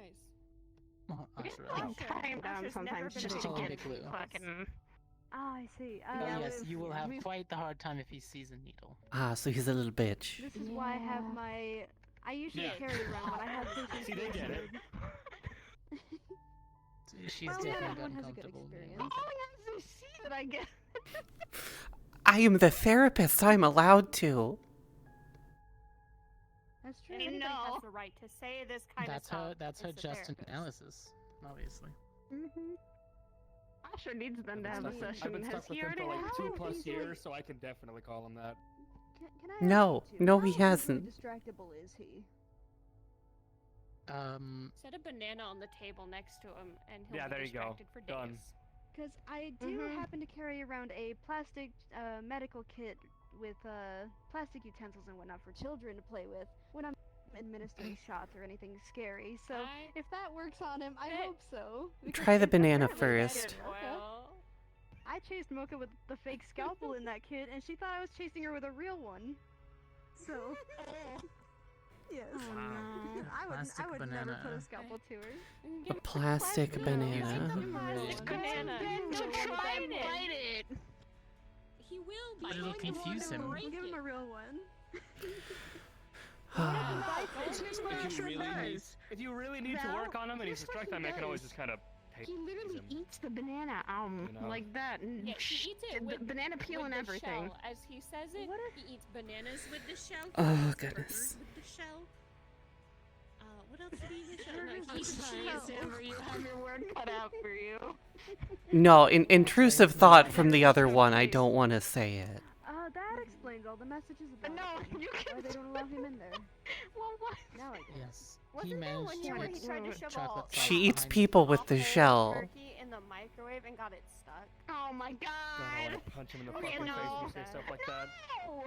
S17: Well,
S19: I'm tying down sometimes just to get fucking.
S9: Ah, I see.
S17: Oh yes, you will have quite the hard time if he sees a needle.
S1: Ah, so he's a little bitch.
S9: This is why I have my. I usually carry around when I have patients.
S20: See, they get it.
S17: She's
S9: Well,
S17: definitely
S9: everyone has a good
S17: uncomfortable.
S9: experience.
S19: All I have to see that I get.
S1: I am the therapist. I'm allowed to.
S9: That's true.
S6: Anybody has the right to say this kind of stuff.
S17: That's her
S6: It's the
S17: just
S6: therapist.
S17: analysis, obviously.
S19: Asher needs them to
S20: I've
S19: have a
S20: been
S19: session.
S20: stuck with
S19: Has
S20: him
S19: he
S20: for
S19: already
S20: like
S19: had
S20: 2+ years, so I can definitely call him that.
S9: Can I
S1: No,
S9: ask you,
S1: no,
S9: how
S1: he
S9: easily
S1: hasn't.
S9: distractible is he?
S6: Set a banana on the table next to him, and he'll
S20: Yeah,
S6: be
S20: there you go.
S6: distracted for days.
S20: Done.
S9: Because I do happen to carry around a plastic medical kit with plastic utensils and whatnot for children to play with when I'm administering shots or anything scary. So if that works on him, I hope so.
S1: Try the banana
S9: Apparently
S1: first.
S9: I chased Mocha with the fake scalpel in that kit, and she thought I was chasing her with a real one. So. Yes. I would never
S17: banana.
S9: put a scalpel to her.
S1: A plastic banana.
S6: Banana.
S19: Try it.
S6: He will be.
S17: But it'll confuse him.
S9: We'll give him a real one.
S20: If you really need to work on him and he's distracted, I can always just kind of take
S19: He literally
S20: him.
S19: eats the banana,
S20: You know.
S19: like that. And
S6: Yeah, he eats it with
S19: banana peel
S6: with
S19: and
S6: the
S19: everything.
S6: Shell. As he says it, he eats bananas with the shell.
S1: Oh,
S6: he eats
S1: goodness.
S6: burgers with the shell. What else did he eat with the shell? No, he eats
S19: Jeez,
S6: shell.
S19: Amber, you have your work cut out for you.
S1: No, intrusive thought from the other one. I don't want to say it.
S9: That explains all the messages about
S19: No, you
S9: why they don't allow him in there.
S19: Well, what?
S9: Now I get it.
S17: Yes.
S6: Wasn't
S17: He
S6: there
S17: managed
S6: one
S17: to
S6: year where
S17: get
S6: he tried to shove
S17: chocolate
S6: a
S17: sauce
S1: She eats
S17: behind
S1: people with the
S6: whole
S1: shell.
S6: turkey in the microwave and got it stuck?
S19: Oh my
S20: God, I
S19: god!
S20: want to punch him in the
S6: Oh,
S20: fucking
S6: yeah,
S20: face
S6: no.
S20: when you say stuff like that.
S19: No!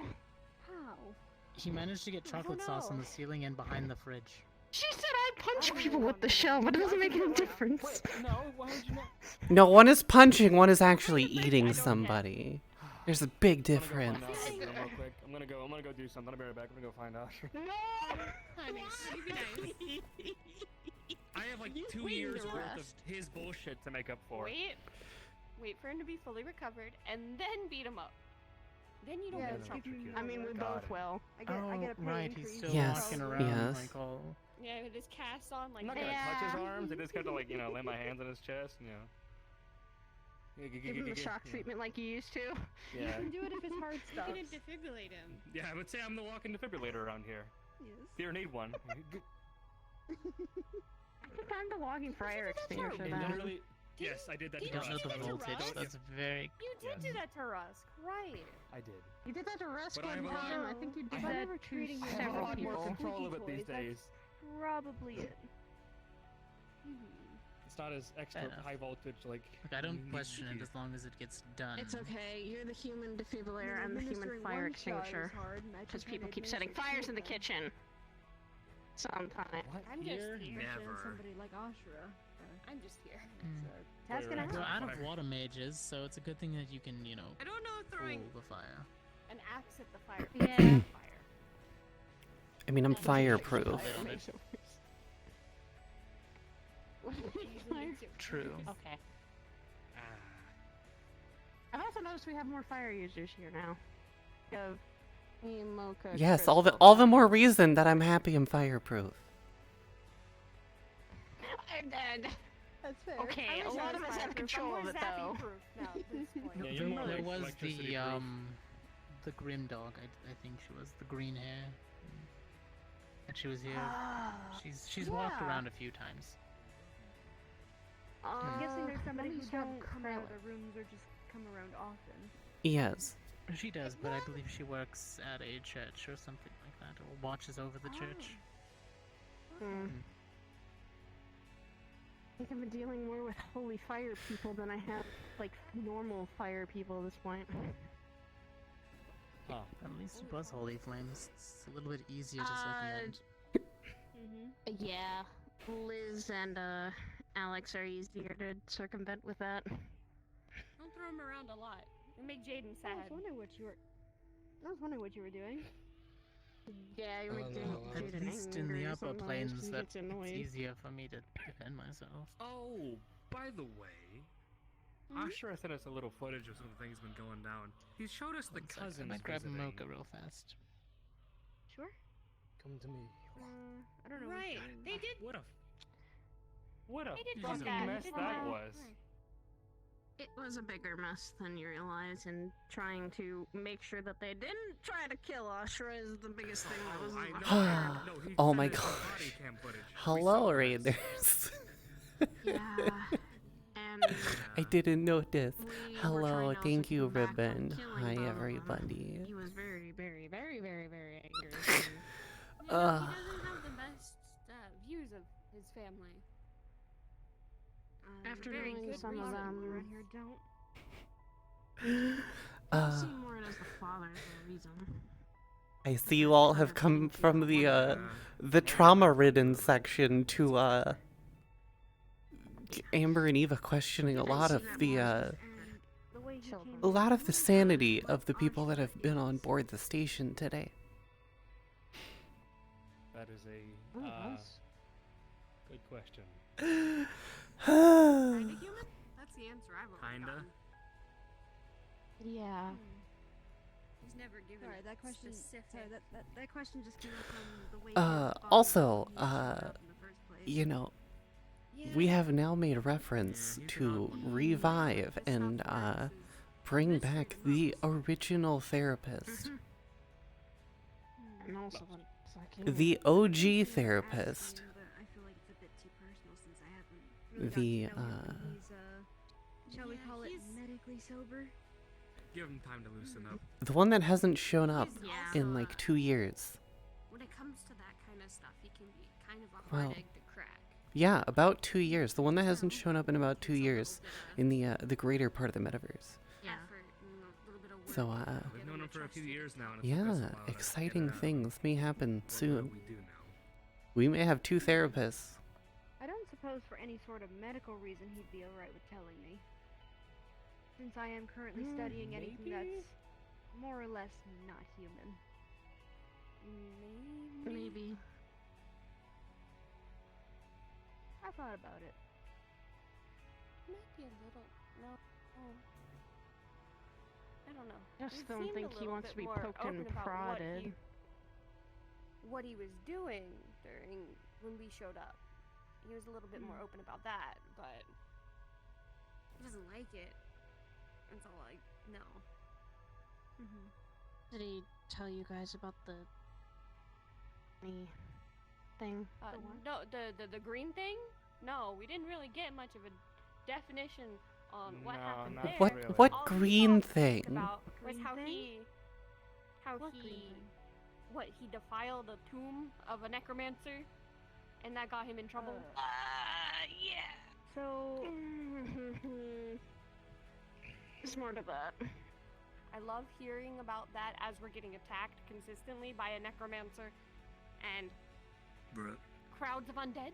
S9: How?
S17: He managed to get chocolate sauce on the ceiling and behind the fridge.
S19: She said I punch people with the shell, but it doesn't make any difference.
S20: No, why would you not?
S1: No, one is punching, one is actually eating somebody. There's a big difference.
S20: I'm gonna go do something. I'll be right back. I'm gonna go find out.
S19: No!
S6: Honey, you be nice.
S20: I have like 2 years worth of his bullshit to make up for.
S6: Wait for him to be fully recovered, and then beat him up. Then you don't
S9: Yeah,
S6: get in
S9: it's
S6: trouble.
S9: good you-
S19: I mean, we
S20: Got
S19: both
S20: it.
S19: will.
S9: I get a pay
S17: right,
S9: increase.
S17: he's still
S1: Yes,
S17: walking around
S1: yes.
S17: like all...
S6: Yeah, with his cast on, like
S20: I'm not gonna touch his arms. I just gotta like lay my hands on his chest.
S19: Give him the shock treatment like you used to.
S9: You
S20: Yeah.
S9: can do it if his heart
S6: You
S9: stops.
S6: didn't defibrillate him.
S20: Yeah, I would say I'm the walking defibrillator around here.
S9: Yes.
S20: If you ever need one.
S19: I think I'm the walking fire extinguisher
S20: It
S19: then.
S20: literally. Yes, I did that.
S17: You
S20: to
S17: don't know
S20: Russ.
S17: the
S20: That was-
S17: voltage,
S20: don't-
S17: that's very...
S6: You did do that to Rusk, right?
S20: I did.
S19: You did that to Rusk
S20: But I
S19: one
S20: have a lot-
S19: time. I think you
S20: I
S19: did
S20: have-
S19: that
S9: Whoever
S19: to
S9: treating you
S20: I have a
S19: several
S20: lot more
S19: people.
S20: control of it
S9: Toys,
S20: these
S9: that's
S20: days.
S9: Probably it.
S20: It's not as extra
S17: Fair enough.
S20: high voltage like.
S17: Look, I don't question it as long as it gets done.
S19: It's okay. You're the human defibrillator.
S9: Yeah,
S19: I'm the human
S9: administering
S19: fire
S9: one shot is
S19: extinguisher.
S9: hard, imagine
S19: Because
S9: trying to
S19: people keep setting
S9: administer
S19: fires in the
S9: two of them.
S19: kitchen. Sometimes.
S20: What?
S6: I'm just
S20: Here?
S6: here.
S9: Especially on somebody like Ashura.
S21: I'm just here.
S9: Task and
S17: We're out of
S20: Whatever.
S17: water mages, so it's a good thing that you can, you know,
S21: I don't know throwing
S17: cool the fire.
S21: an axe at the fire.
S19: Yeah.
S1: I mean, I'm fireproof.
S17: True.
S19: Okay. I've also noticed we have more fire users here now. We have me, Mocha.
S1: Yes, all the more reason that I'm happy I'm fireproof.
S19: I'm dead.
S21: That's fair.
S19: Okay, a lot of us have control of it though.
S20: Yeah, you're more
S17: There
S20: like
S17: was
S20: electricity
S17: the grim dog. I think she was the green hair. And she was here. She's walked around a few times.
S9: I'm guessing there's somebody who don't come out of the rooms or just come around often.
S1: Yes.
S17: She does, but I believe she works at a church or something like that, or watches over the church.
S19: I think I've been dealing more with holy fire people than I have, like, normal fire people at this point.
S17: Oh, at least it was holy flames. It's a little bit easier to circumvent.
S19: Yeah, Liz and Alex are easier to circumvent with that.
S21: Don't throw him around a lot. You make Jaden sad.
S9: I was wondering what you were doing.
S19: Yeah, you make Jaden
S17: At least in the
S19: angry
S17: upper
S19: sometimes.
S17: planes,
S19: He
S17: that
S19: gets
S17: it's
S19: annoyed.
S17: easier for me to defend myself.
S20: Oh, by the way, Ashura sent us a little footage of some things been going down. He showed us the
S17: I
S20: cousins
S17: might grab a
S20: visiting.
S17: mocha real fast.
S9: Sure.
S20: Come to me.
S9: I don't know.
S21: Right. They did.
S20: What a
S21: They did
S20: fucking
S21: that.
S20: mess
S21: Did
S20: that
S21: that.
S20: was.
S19: It was a bigger mess than you realize, and trying to make sure that they didn't try to kill Ashura is the biggest thing that was
S1: Oh my gosh. Hello, Raiders.
S19: Yeah. And
S1: I didn't notice.
S19: we were
S1: Hello,
S19: trying to
S1: thank
S19: also
S1: you,
S19: come back from
S1: Ribbon.
S19: killing
S1: Hi,
S19: both of them.
S1: everybody.
S19: He was very, very, very, very, very angry.
S21: He doesn't have the best views of his family.
S19: After
S21: very
S19: knowing
S21: good
S19: some of
S21: reason.
S19: them,
S9: Around here don't.
S19: I've seen more as the father for a reason.
S1: I see you all have come from the trauma-ridden section to Amber and Eva questioning a lot of the sanity of the people that have been on board the station today.
S20: That is a good question.
S21: Kinda human? That's the answer I've always
S20: Kinda.
S21: gotten.
S19: Yeah.
S21: He's never given
S9: Sorry,
S21: a
S9: that question.
S21: specific.
S9: Sorry, that question just came from the way.
S1: Also, you know, we have now made reference to revive and bring back the original therapist.
S19: And also, it's like,
S1: The OG therapist.
S9: I feel like it's a bit too personal since I haven't really
S1: The,
S9: gotten to know him. He's, shall we call it medically sober?
S20: Give him time to loosen up.
S1: The one that hasn't shown up
S21: Yeah.
S1: in like 2 years.
S21: When it comes to that kind of stuff, he can be kind of a
S1: Well,
S21: hard egg to crack.
S1: Yeah, about 2 years. The one that hasn't shown up in about 2 years in the greater part of the metaverse.
S21: Yeah. Effort and a little bit of work.
S1: So
S20: We've known him for a few years now, and it took us a
S1: yeah,
S20: while to
S1: exciting
S20: get,
S1: things may happen
S20: what
S1: soon.
S20: we do now.
S1: We may have 2 therapists.
S9: I don't suppose for any sort of medical reason he'd be alright with telling me. Since I am currently studying anything that's more or less not human.
S19: Maybe.
S9: I thought about it.
S21: Might be a little. No. Oh. I don't know.
S19: Just
S21: He
S19: don't
S21: seemed
S19: think
S21: a
S19: he
S21: little
S19: wants
S21: bit
S19: to be
S21: more
S19: poked and
S21: open about
S19: prodded.
S21: What he was doing during when we showed up. He was a little bit more open about that, but he doesn't like it. That's all I know.
S19: Did he tell you guys about the thing?
S21: No, the green thing? No, we didn't really get much of a definition on what
S20: No,
S21: happened
S20: not
S21: there.
S1: What
S20: really.
S1: what
S21: All
S1: green
S21: we talked
S1: thing?
S21: about was
S9: Green
S21: how
S9: thing?
S21: he defiled a tomb of a necromancer, and that got him in trouble.
S19: Yeah.
S9: So
S19: There's more to that.
S21: I love hearing about that as we're getting attacked consistently by a necromancer and
S16: Bruh.
S21: crowds of undead.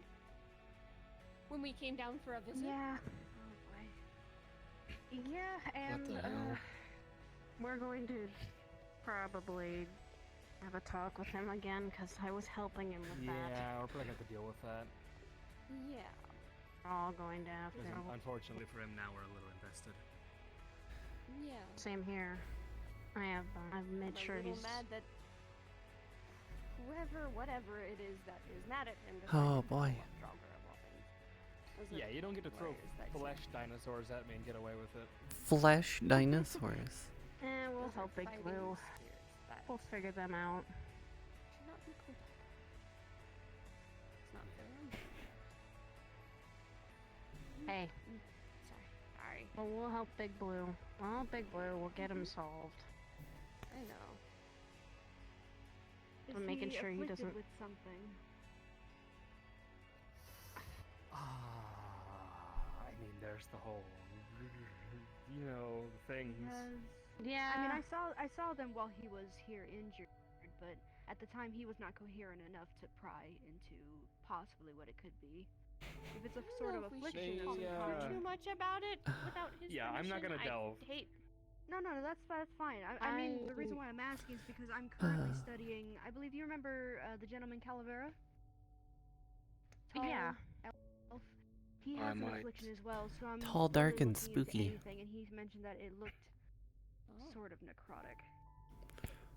S21: when we came down for a visit.
S19: Yeah. Oh boy. Yeah, and
S7: the hell?
S19: we're going to probably have a talk with him again because I was helping him with that.
S20: Yeah, we're probably gonna have to deal with that.
S21: Yeah.
S19: We're all going to have to.
S7: Unfortunately for him, now we're a little invested.
S21: Yeah.
S19: Same here. I've made
S21: I'm
S19: sure
S21: a little
S19: he's.
S21: mad that whatever it is that is mad at him.
S1: Oh, boy.
S20: Yeah, you don't get to throw flesh dinosaurs at me and get away with it.
S1: Flesh dinosaurs.
S19: We'll help Big Blue. We'll figure them out.
S21: Should not be called that. It's not fair.
S19: Hey.
S21: Sorry.
S19: Well, we'll help Big Blue. Well, Big Blue, we'll get him solved.
S21: I know.
S9: Is
S19: I'm making sure he
S9: afflicted
S19: doesn't.
S9: with something?
S20: I mean, there's the whole, things.
S19: Yeah.
S9: I mean, I saw them while he was here injured, but at the time he was not coherent enough to pry into possibly what it could be. If it's a sort of affliction,
S21: talk too much about it without his
S20: Yeah, I'm not gonna
S21: permission.
S20: delve.
S21: I hate.
S9: No, that's fine. I mean, the reason why I'm asking is because I'm currently studying. I believe you remember the gentleman Calavera.
S19: Yeah.
S9: Elf. He has an affliction as well, so I'm
S1: Tall, dark,
S9: slowly
S1: and
S9: looking into
S1: spooky.
S9: anything, and he's mentioned that it looked sort of necrotic.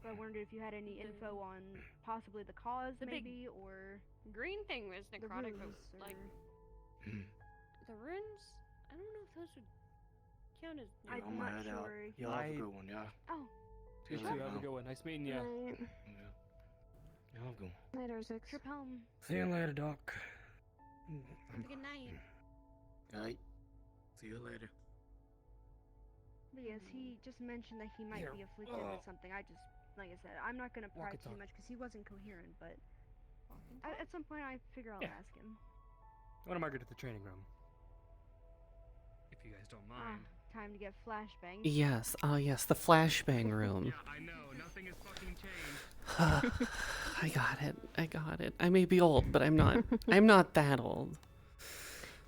S9: So I wondered if you had any info on possibly the cause,
S21: The big
S9: maybe, or
S21: green thing was
S9: the
S21: necrotic, but
S9: runes, or...
S21: like the runes. I don't know if those would count as.
S9: I'm not sure.
S7: You'll have a good one, yeah.
S9: Oh.
S20: You too, have a good one. Nice meeting you.
S19: Right.
S7: You'll have a good one.
S19: Later, Six.
S9: Trip home.
S7: See you later, Doc.
S21: Good night.
S7: Alright. See you later.
S9: But yes, he just mentioned that he might
S7: Here.
S9: be afflicted with something. I just, like I said, I'm not gonna pry
S20: Walk and
S9: too
S20: talk.
S9: much because he wasn't coherent. But at some point, I figure I'll ask him.
S20: I want to market at the training room. If you guys don't mind.
S9: Time to get flashbanged.
S1: Yes, yes, the flashbang room.
S20: Yeah, I know. Nothing has fucking changed.
S1: I got it. I may be old, but I'm not. I'm not that old.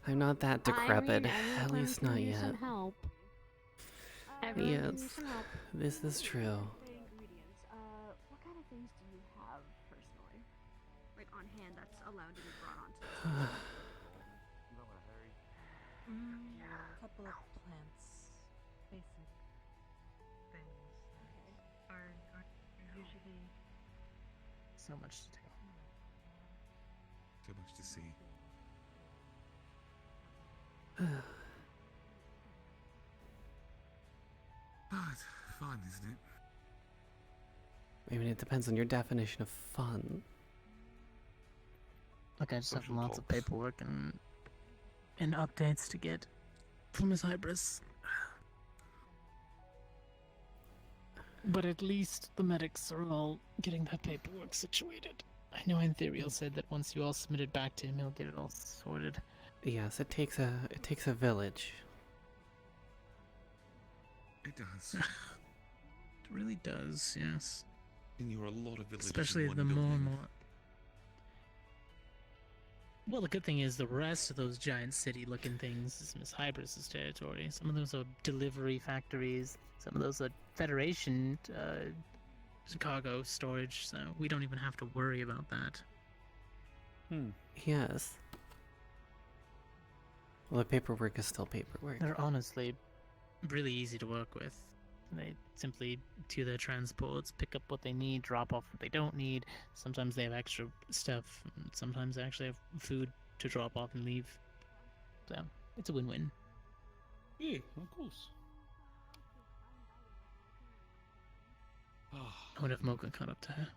S1: I'm not that decrepit. At least not yet.
S19: Help.
S1: Yes, this is true.
S9: Ingredients. What kind of things do you have personally, like on hand that's allowed to be brought onto?
S12: A couple of plants, basic things are usually
S17: So much to take.
S16: So much to see. But fun, isn't it?
S1: I mean, it depends on your definition of fun.
S17: Look, I just have
S16: Social
S17: lots of
S16: talks.
S17: paperwork and updates to get from Miss Hybris. But at least the medics are all getting that paperwork situated. I know Ethereal said that once you all submit it back to him, he'll get it all sorted.
S1: Yes, it takes a village.
S16: It does.
S17: It really does, yes.
S16: And you're a lot of villages in
S17: Especially
S16: one
S17: the more
S16: building.
S17: and more. Well, the good thing is the rest of those giant city-looking things is Miss Hybris' territory. Some of those are delivery factories. Some of those are Federation cargo storage. So we don't even have to worry about that.
S1: Yes. Well, the paperwork is still paperwork.
S17: They're honestly really easy to work with. They simply do their transports, pick up what they need, drop off what they don't need. Sometimes they have extra stuff. And sometimes they actually have food to drop off and leave. So it's a win-win.
S7: Yeah, of course.
S17: I wonder if Mocha caught up to her.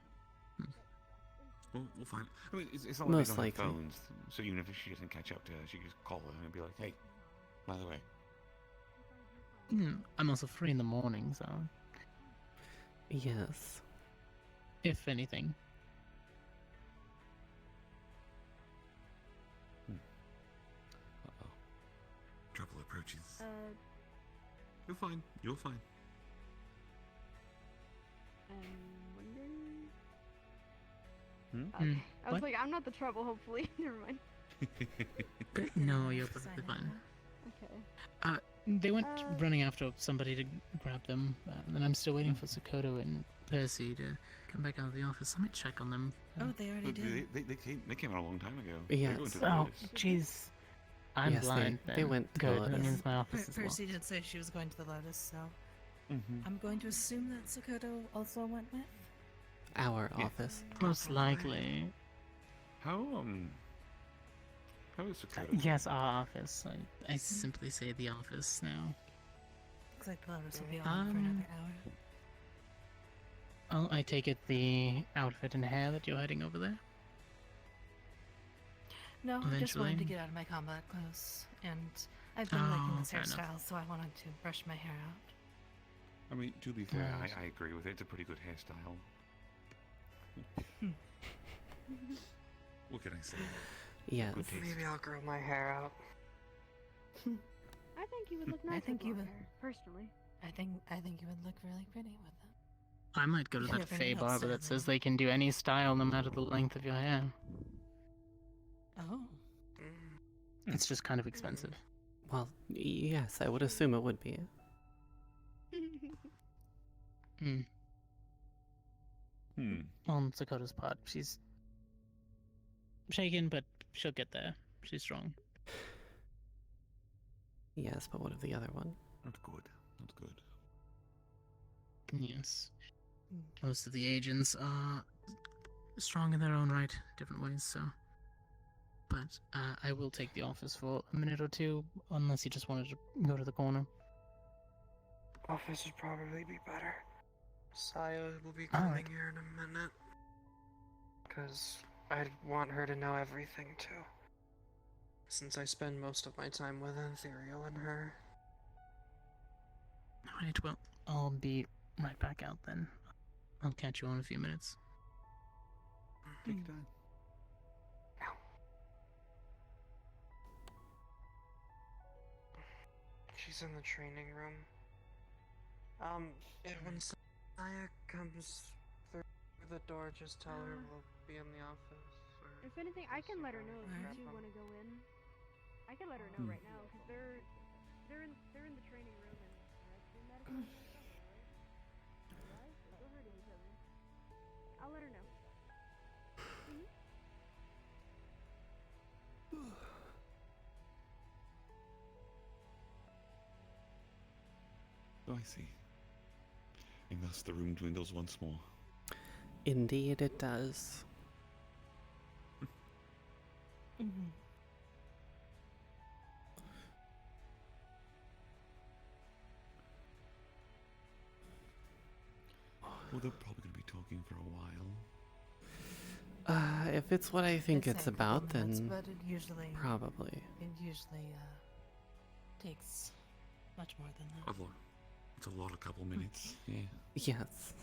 S16: We'll find. I mean, it's not
S1: Most
S16: like they don't have
S1: likely.
S16: phones, so even if she doesn't catch up to her, she can just call her and be like, "Hey, by the way."
S17: I'm also free in the morning, so
S1: Yes.
S17: if anything.
S16: Uh-oh. Trouble approaches. You're fine. You're fine.
S9: Wondering.
S1: Hmm?
S9: I was like, I'm not the trouble. Hopefully, never mind.
S17: No, you're perfectly fine.
S9: Okay.
S17: They went running after somebody to grab them, and I'm still waiting for Sokoto and Percy to come back out of the office. Let me check on them.
S12: Oh, they already
S16: But
S12: did.
S16: they came out a long time ago.
S1: Yes.
S16: They're going to the
S17: Oh,
S16: Lotus.
S17: jeez. I'm
S1: Yes,
S17: blind.
S1: they
S17: then.
S1: went to the
S17: Good. That
S1: Lotus.
S17: means my office is
S12: Percy
S17: locked.
S12: did say she was going to the Lotus, so
S16: Mhm.
S12: I'm going to assume that Sokoto also went with.
S1: Our office.
S17: Most likely.
S16: How is Sokoto?
S17: Yes, our office. I simply say the office now.
S12: Looks like the Lotus will be on for another hour.
S17: I take it the outfit and hair that you're hiding over there?
S12: No, I just wanted to
S17: Eventually.
S12: get out of my combat clothes, and I've been liking this
S17: fair enough.
S12: hairstyle, so I wanted to brush my hair out.
S16: I mean, to be fair,
S17: Right.
S16: I agree with it. It's a pretty good hairstyle. What can I say?
S1: Yes.
S16: Good taste.
S3: Maybe I'll grow my hair out.
S9: I think you would look nice
S12: I think
S9: with
S12: you
S9: long
S12: would.
S9: hair, personally.
S12: I think you would look really pretty with it.
S17: I might go to that
S12: Everything
S17: Fey
S12: else
S17: barber that
S12: sounds
S17: says they can do any style no matter the length of your hair.
S12: Oh.
S17: It's just kind of expensive.
S1: Well, yes, I would assume it would be.
S17: On Sokoto's part, she's shaken, but she'll get there. She's strong.
S1: Yes, but what of the other one?
S16: Not good. Not good.
S17: Yes. Most of the agents are strong in their own right, different ways, so. But I will take the office for a minute or two, unless you just wanted to go to the corner.
S3: Office would probably be better. Saya will be
S17: Alright.
S3: coming here in a minute. Because I want her to know everything too. Since I spend most of my time with Ethereal and her.
S17: Alright, well, I'll be right back out then. I'll catch you on in a few minutes.
S16: Take your time.
S3: She's in the training room. When Saya comes through the door, just tell her we'll be in the office. Or
S9: If anything, I can let her know if
S3: Alright.
S9: you two want to go in. I can let her know right now because they're in the training room and doing medicine. Alright, so we're hurting each other. I'll let her know.
S16: Oh, I see. And thus the room dwindles once more.
S1: Indeed, it does.
S16: Well, they're probably going to be talking for a while.
S1: If it's what I think
S12: I'd
S1: it's
S12: say a couple
S1: about,
S12: minutes,
S1: then
S12: but it usually
S1: probably.
S12: Takes much more than that.
S16: It's a lot, a couple minutes. Yeah.
S1: Yes.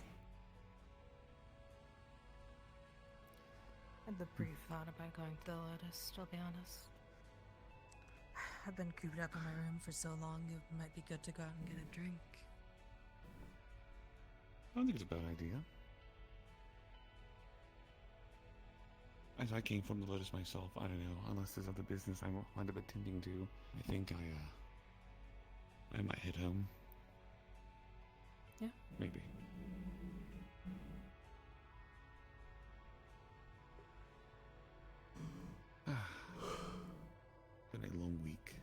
S12: I had the brief thought about going to the Lotus, I'll be honest. I've been cooped up in my room for so long, it might be good to go out and get a drink.
S16: I don't think it's a bad idea. As I came from the Lotus myself, I don't know, unless there's other business I wind up attending to, I think I might head home.
S12: Yeah.
S16: Maybe. Been a long week.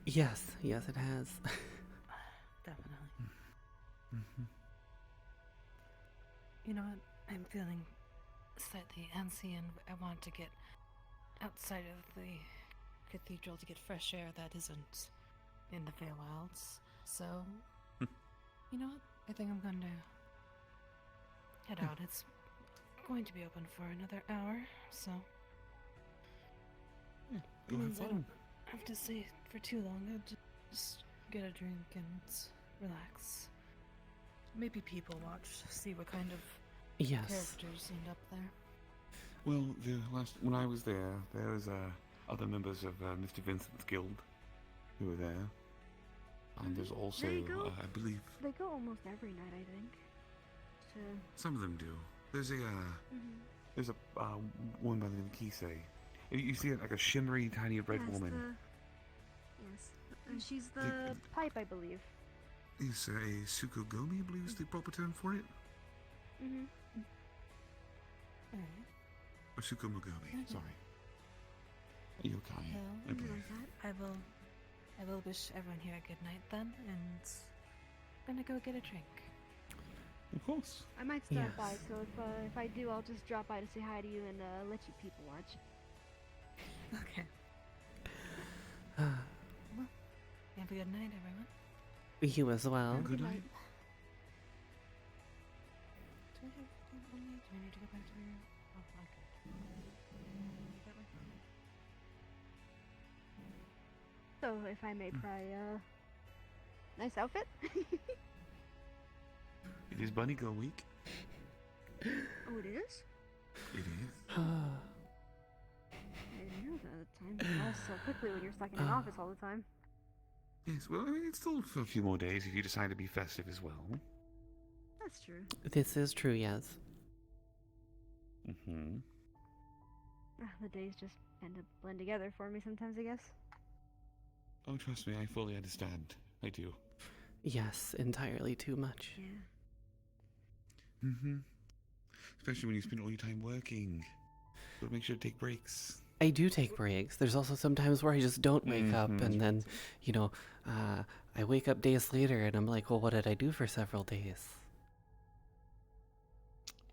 S1: Yes, yes, it has.
S12: Definitely. You know what? I'm feeling slightly antsy and I want to get outside of the cathedral to get fresh air that isn't in the Feywilds. So, you know what? I think I'm going to head out. It's going to be open for another hour, so.
S16: Go have
S12: means I
S16: fun.
S12: don't have to stay for too long. I'll just get a drink and relax. Maybe people watch, see what kind of
S1: Yes.
S12: characters end up there.
S16: Well, when I was there was other members of Mr. Vincent's guild who were there, and there's also
S9: They go,
S16: I believe
S9: they go almost every night, I think. So,
S16: some of them do. There's a There's a woman by the name of Kisei. You see like a shimmery, tiny red
S9: Yes,
S16: woman.
S9: Yes. She's the pipe, I believe.
S16: Is a Tsukugomi, I believe is the proper term for it?
S9: Mm-hmm.
S16: Or Tsukumogami, sorry. Yokai, I believe.
S12: I will wish everyone here a good night then, and I'm gonna go get a drink.
S16: Of course.
S9: I might stop by, so if I do, I'll just drop by to say hi to you and let you people watch.
S12: Okay. Well, have a good night, everyone.
S1: You as well.
S16: Good night.
S12: Do I have anything on me? Do I need to go back to the room? Oh, okay. Got my phone.
S9: So, if I may pry, nice outfit?
S16: It is Bunny Girl Week.
S9: Oh, it is?
S16: It is.
S9: I didn't know that. Time passes so quickly when you're stuck in an office all the time.
S16: Yes, well, I mean, it's still for a few more days if you decide to be festive as well.
S9: That's true.
S1: This is true, yes.
S16: Mm-hmm.
S9: The days just tend to blend together for me sometimes, I guess.
S16: Oh, trust me, I fully understand. I do.
S1: Yes, entirely too much.
S9: Yeah.
S16: Mm-hmm. Especially when you spend all your time working. So make sure to take breaks.
S1: I do take breaks. There's also some times where I just don't wake up, and then, you know, I wake up days later, and I'm like, well, what did I do for several days?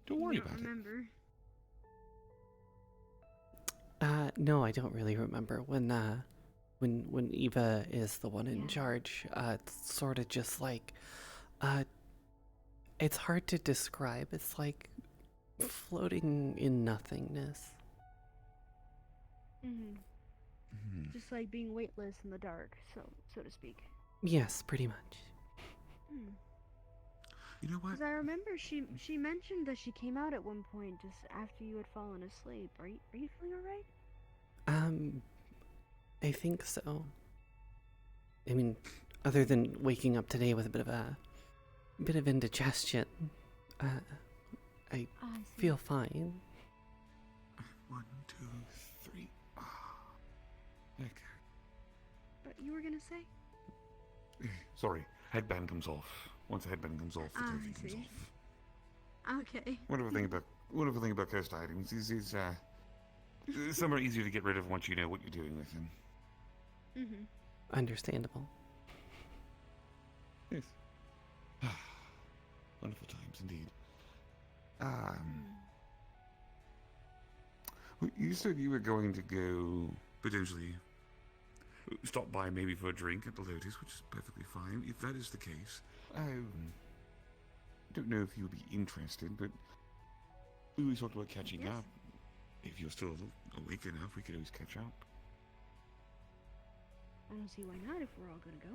S16: Don't worry
S9: You don't
S16: about
S9: remember.
S1: No, I don't really remember. When Eva is the one in charge, it's sort of just like, it's hard to describe. It's like floating in nothingness.
S9: Mm-hmm. Just like being weightless in the dark, so to speak.
S1: Yes, pretty much.
S9: Hmm.
S16: You know what?
S9: Because I remember she mentioned that she came out at one point just after you had fallen asleep. Are you feeling alright?
S1: I think so. I mean, other than waking up today with a bit of indigestion, I feel fine.
S16: 1, 2, 3. Okay.
S9: But you were gonna say?
S16: Sorry, headband comes off. Once the headband comes off, the clothing comes off.
S9: Okay.
S16: Wonderful thing about cursed items is some are easier to get rid of once you know what you're doing with them.
S9: Mm-hmm.
S1: Understandable.
S16: Yes. Wonderful times indeed. You said you were going to go potentially stop by maybe for a drink at the Lotus, which is perfectly fine. If that is the case, I don't know if you would be interested, but we always talked about catching up. If you're still awake enough, we could always catch up.
S9: I don't see why not if we're all gonna go.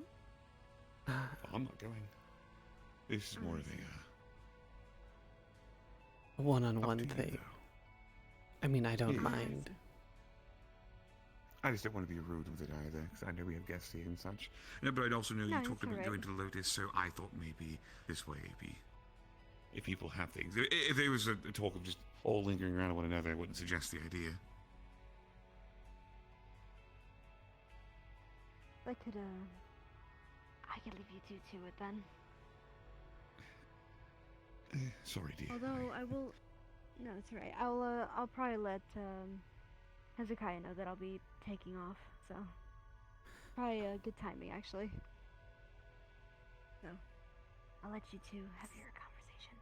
S16: I'm not going. This is more of
S1: a one-on-one
S16: up to you,
S1: thing.
S16: though.
S1: I mean, I don't
S16: Yeah.
S1: mind.
S16: I just don't want to be rude with it either, because I know we have guests here and such. No, but I'd also know
S9: No,
S16: you talked
S9: it's
S16: about
S9: alright.
S16: going to the Lotus, so I thought maybe this way, if people have things. If there was a talk of just all lingering around one another, I wouldn't suggest the idea.
S9: I could leave you two to it then.
S16: Sorry, dear.
S9: Although I will. No, it's alright. I'll probably let Hezekiah know that I'll be taking off. So probably good timing actually. So I'll let you two have your conversation.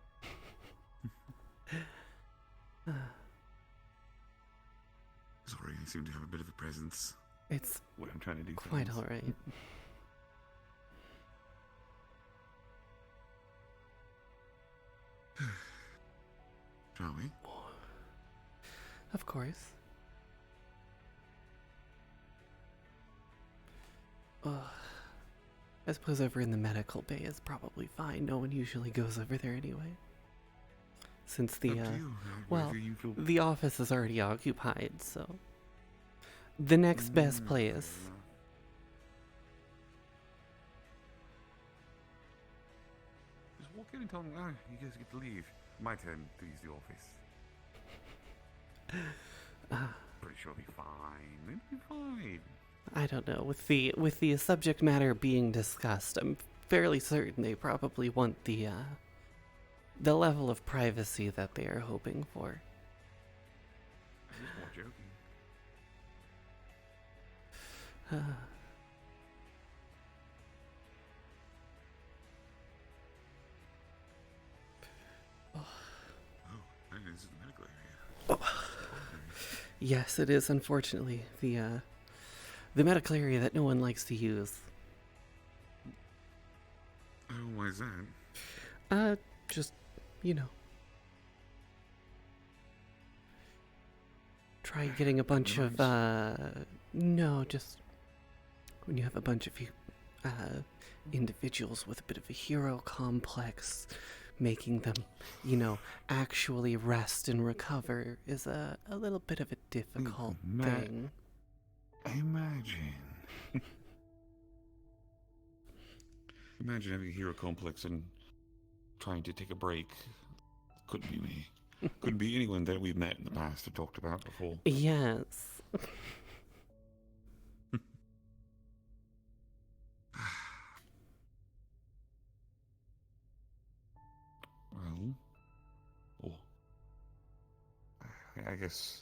S16: Sorry, I seem to have a bit of a presence.
S1: It's
S16: when I'm trying to do
S1: quite
S16: things.
S1: all right.
S16: Shall we?
S1: Of course. I suppose over in the medical bay is probably fine. No one usually goes over there anyway. Since the,
S16: Up to you.
S1: well,
S16: Wherever you feel-
S1: the office is already occupied, so the next best place.
S16: Just walk in and tell them, you guys get to leave. My turn to use the office. Pretty sure it'll be fine. It'll be fine.
S1: I don't know. With the subject matter being discussed, I'm fairly certain they probably want the level of privacy that they are hoping for.
S16: I was more joking. Oh, this is the medical area.
S1: Yes, it is unfortunately the medical area that no one likes to use.
S16: Oh, why is that?
S1: Just, you know. Try getting a bunch of, no, just when you have a bunch of individuals with a bit of a hero complex, making them, you know, actually rest and recover is a little bit of a difficult thing.
S16: Imagine. Imagine having a hero complex and trying to take a break. Couldn't be me. Couldn't be anyone that we've met in the past or talked about before.
S1: Yes.
S16: Well, I guess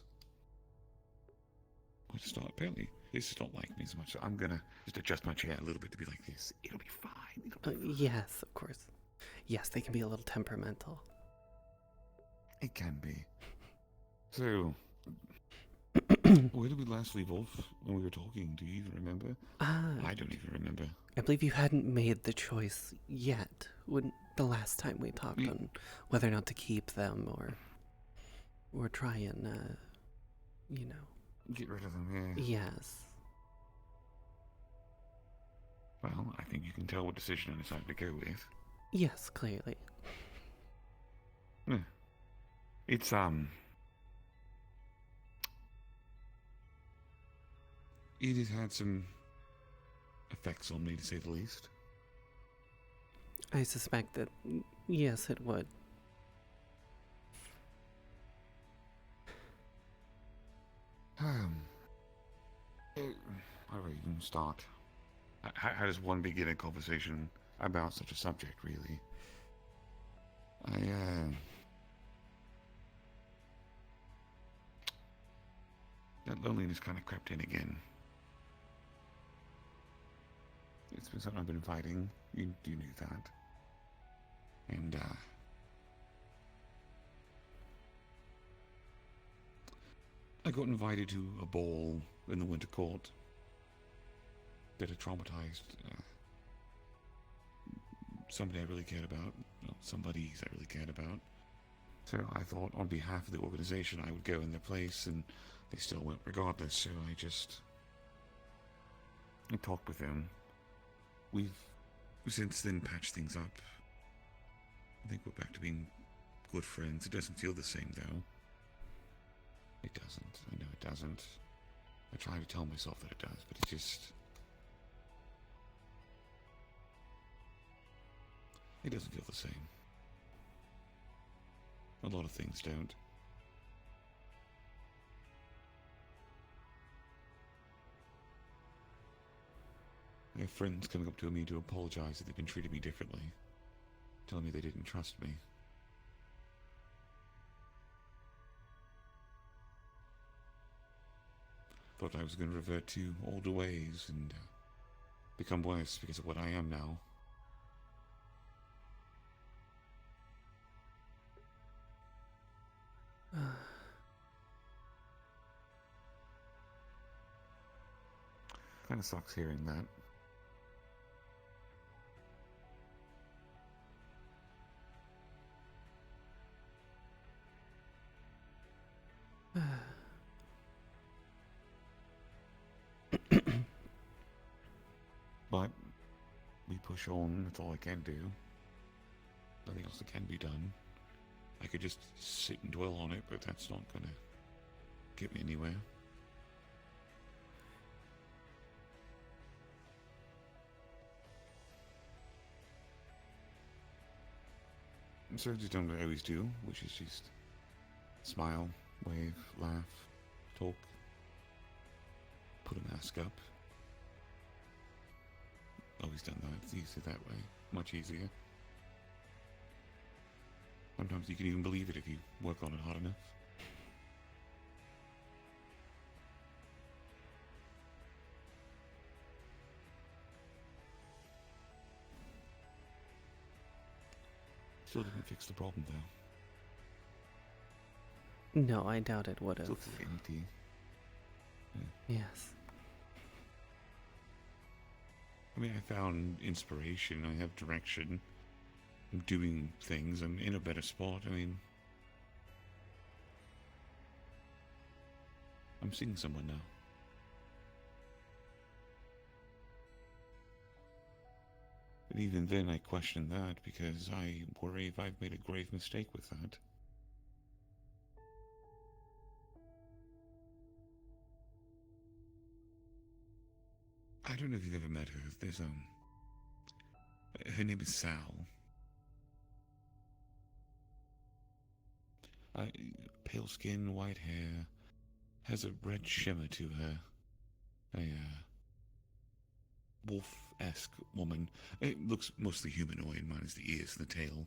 S16: we'll just not. Apparently, this just don't like me as much. So I'm gonna just adjust my chair a little bit to be like this. It'll be fine.
S1: Yes, of course. Yes, they can be a little temperamental.
S16: It can be. So, where did we last leave off when we were talking? Do you even remember? I don't even remember.
S1: I believe you hadn't made the choice yet when the last time we talked on whether or not to keep them or try and you know,
S16: get rid of them. Yeah.
S1: Yes.
S16: Well, I think you can tell what decision I decided to go with.
S1: Yes, clearly.
S16: It's it has had some effects on me, to say the least.
S1: I suspect that, yes, it would.
S16: How do I even start? How does one begin a conversation about such a subject, really? That loneliness kind of crept in again. It's been something I've been fighting. You knew that. And, I got invited to a ball in the Winter Court that had traumatized somebody I really cared about. Well, somebodies I really cared about. So I thought on behalf of the organization I would go in their place, and they still went regardless, so I talked with them. We've since then patched things up. I think we're back to being good friends. It doesn't feel the same, though. It doesn't. I know it doesn't. I try to tell myself that it does, but it just... it doesn't feel the same. A lot of things don't. I have friends coming up to me to apologize that they've been treating me differently, telling me they didn't trust me. Thought I was going to revert to older ways and become worse because of what I am now. Kind of sucks hearing that. But we push on. That's all I can do. Nothing else that can be done. I could just sit and dwell on it, but that's not gonna get me anywhere. So I've just done what I always do, which is just smile, Wave, laugh, talk. Put a mask up. Always done that. It's easier that way. Much easier. Sometimes you can even believe it if you work on it hard enough. Still didn't fix the problem, though.
S1: No, I doubt it would have.
S16: Still feel empty.
S1: Yes.
S16: I mean, I found inspiration. I have direction. I'm doing things. I'm in a better spot. I mean, I'm seeing someone now. But even then, I question that because I worry if I've made a grave mistake with that. I don't know if you've ever met her. There's, her name is Sal. Pale skin, white hair, has a red shimmer to her. A, wolf-esque woman. It looks mostly humanoid, minus the ears and the tail.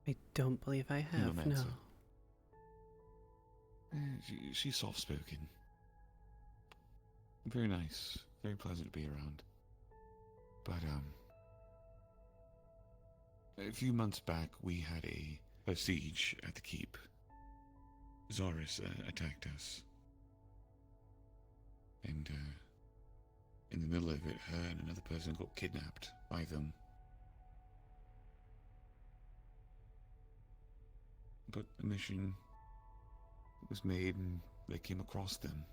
S1: I don't believe I have, no.
S16: She's soft-spoken. Very nice. Very pleasant to be around. But, a few months back, we had a siege at the keep. Zaris attacked us. And, in the middle of it, her and another person got kidnapped by them. But a mission was made and they came across them.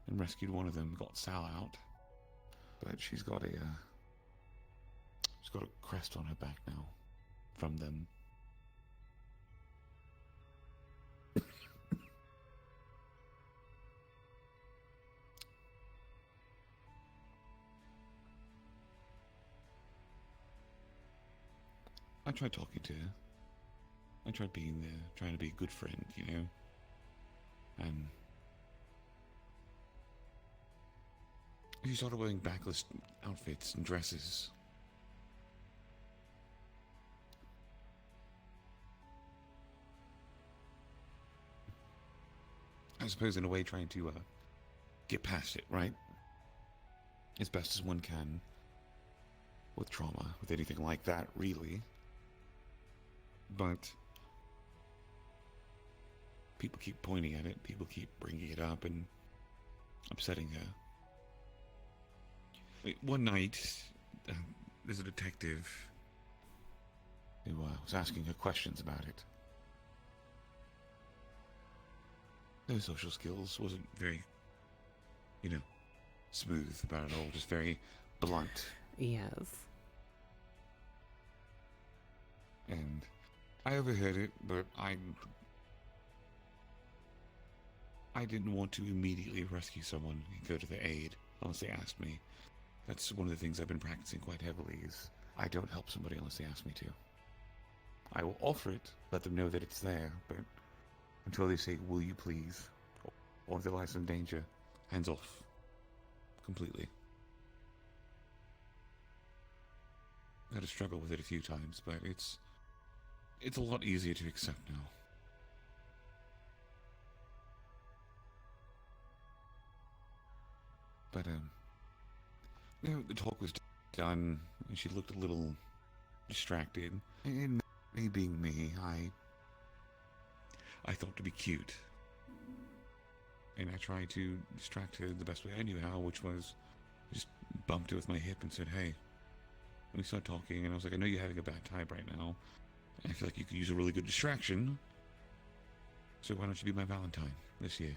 S16: And rescued one of them, got Sal out. But she's got a crest on her back now. From them. I tried talking to her. I tried being there, trying to be a good friend, you know? And she started wearing backless outfits and dresses. I suppose in a way trying to get past it, right? As best as one can. With trauma, with anything like that, really. But people keep pointing at it, people keep bringing it up and upsetting her. One night, there's a detective who was asking her questions about it. No social skills, wasn't very, you know, smooth about it all, just very blunt.
S1: Yes.
S16: And I overheard it, but I didn't want to immediately rescue someone and go to their aid unless they asked me. That's one of the things I've been practicing quite heavily is I don't help somebody unless they ask me to. I will offer it, let them know that it's there, but until they say, will you please, or if their life's in danger, hands off. Completely. I had to struggle with it a few times, but it's a lot easier to accept now. But, you know, the talk was done, and she looked a little distracted. And me being me, I thought to be cute. And I tried to distract her the best way I knew how, which was just bumped her with my hip and said, hey. And we started talking, and I was like, I know you're having a bad time right now. I feel like you could use a really good distraction. So why don't you be my Valentine this year?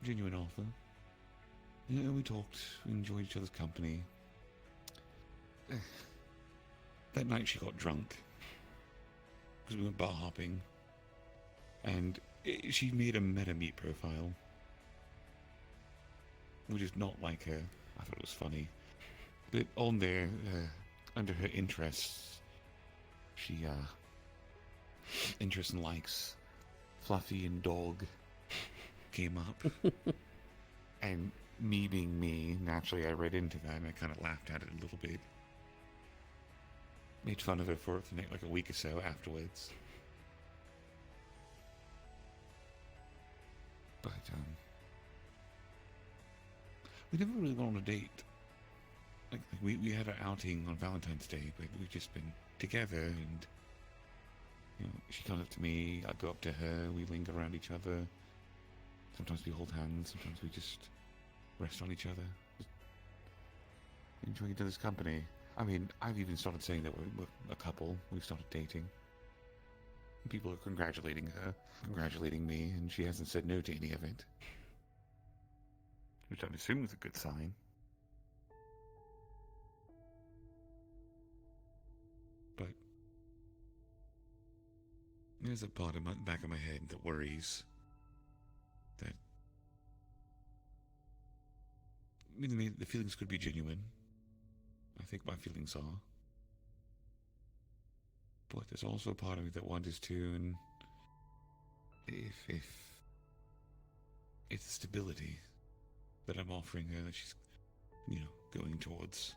S16: Genuine offer. Yeah, we talked, we enjoyed each other's company. That night she got drunk. Because we went bar hopping. And she made a meta-meat profile. Which is not like her. I thought it was funny. But on there, under her interests, She, interest and likes, Fluffy and Dog came up. And me being me, naturally I read into that and I kind of laughed at it a little bit. Made fun of her for like a week or so afterwards. But, we never really went on a date. Like we had an outing on Valentine's Day, but we've just been together, and you know, she comes up to me, I go up to her, we linger around each other. Sometimes we hold hands, sometimes we just rest on each other. Just enjoying each other's company. I mean, I've even started saying that we're a couple. We've started dating. People are congratulating her, congratulating me, and she hasn't said no to any of it. Which I'd assume is a good sign. But there's a part of the back of my head that worries that the feelings could be genuine. I think my feelings are. But there's also a part of me that wonders too, and if it's stability that I'm offering her that she's, going towards.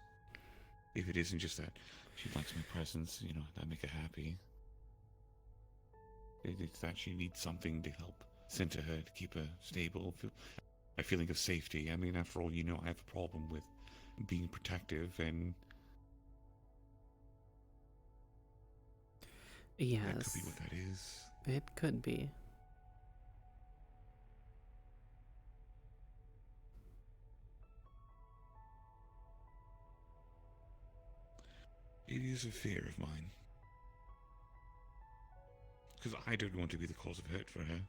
S16: If it isn't just that she likes my presence, that make her happy. It's that she needs something to help center her, to keep her stable, a feeling of safety. I mean, after all, I have a problem with being protective, and
S1: yes,
S16: that could be what that is.
S1: It could be.
S16: It is a fear of mine. Because I don't want to be the cause of hurt for her.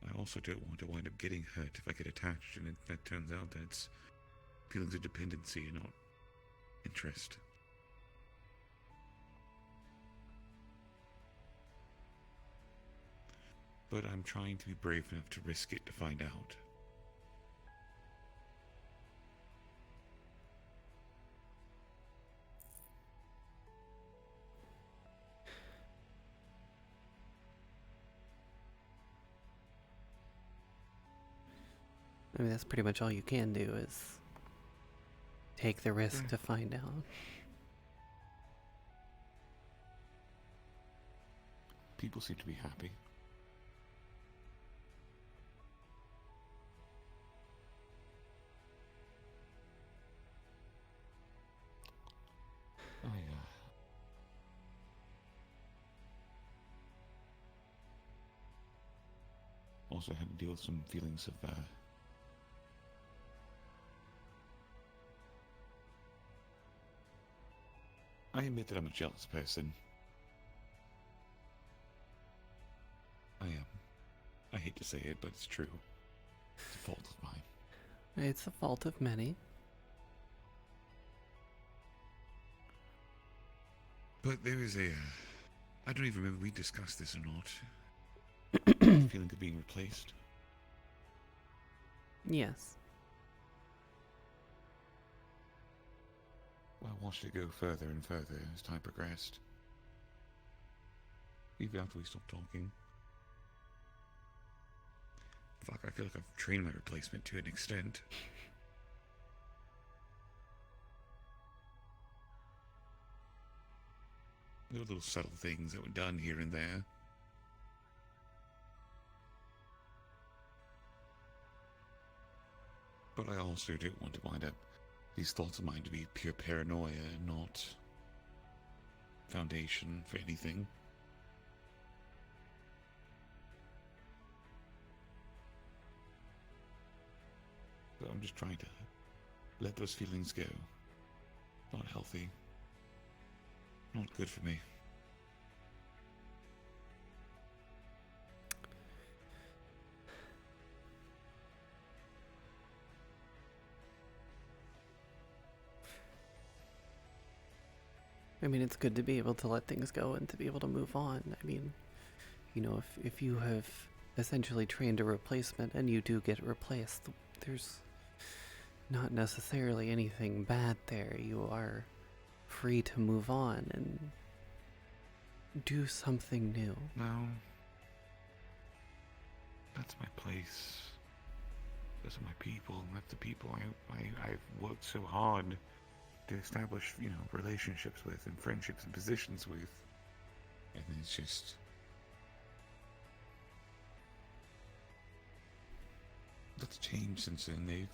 S16: I also don't want to wind up getting hurt if I get attached, and that turns out that it's feelings of dependency and not interest. But I'm trying to be brave enough to risk it to find out.
S1: I mean, that's pretty much all you can do is take the risk to find out.
S16: People seem to be happy. Also had to deal with some feelings of I admit that I'm a jealous person. I am. I hate to say it, but it's true. It's a fault of mine.
S1: It's a fault of many.
S16: But there is I don't even remember if we discussed this or not. Feeling of being replaced.
S1: Yes.
S16: I watched it go further and further as time progressed. Even after we stopped talking. Fuck, I feel like I've trained my replacement to an extent. There were little subtle things that were done here and there. But I also don't want to wind up these thoughts of mine to be pure paranoia and not foundation for anything. So I'm just trying to let those feelings go. Not healthy. Not good for me.
S1: I mean, it's good to be able to let things go and to be able to move on. I mean, if you have essentially trained a replacement and you do get replaced, there's not necessarily anything bad there. You are free to move on and do something new.
S16: No. That's my place. Those are my people. That's the people I've worked so hard to establish, relationships with and friendships and positions with. And it's just... That's changed since then. They've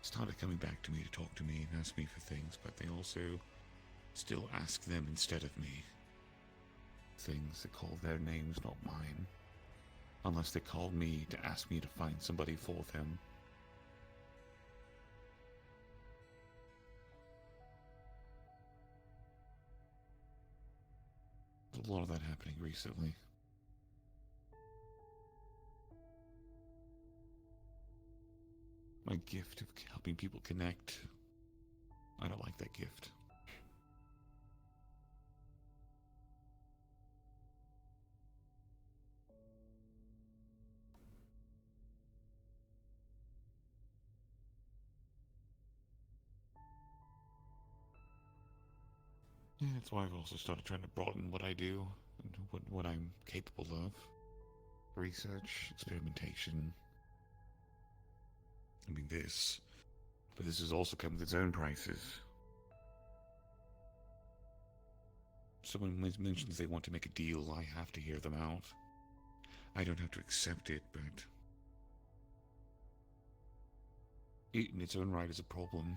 S16: started coming back to me to talk to me and ask me for things, but they also still ask them instead of me. Things that call their names, not mine. Unless they call me to ask me to find somebody for them. There's a lot of that happening recently. My gift of helping people connect. I don't like that gift. Yeah, that's why I've also started trying to broaden what I do and what I'm capable of. Research, experimentation. I mean but this has also come with its own prices. Someone mentions they want to make a deal, I have to hear them out. I don't have to accept it, but it in its own right is a problem.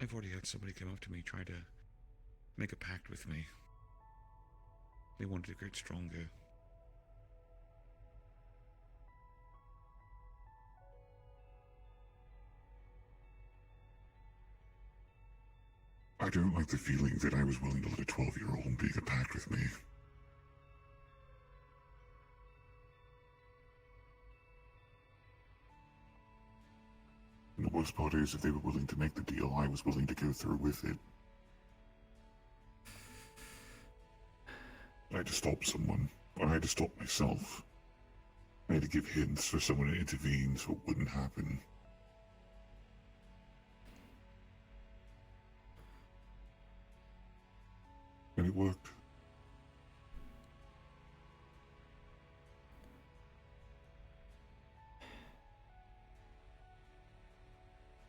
S16: I've already had somebody come up to me try to make a pact with me. They wanted to get stronger. I don't like the feeling that I was willing to let a 12-year-old make a pact with me. And the worst part is, if they were willing to make the deal, I was willing to go through with it. I had to stop someone. I had to stop myself. I had to give hints for someone to intervene so it wouldn't happen. And it worked.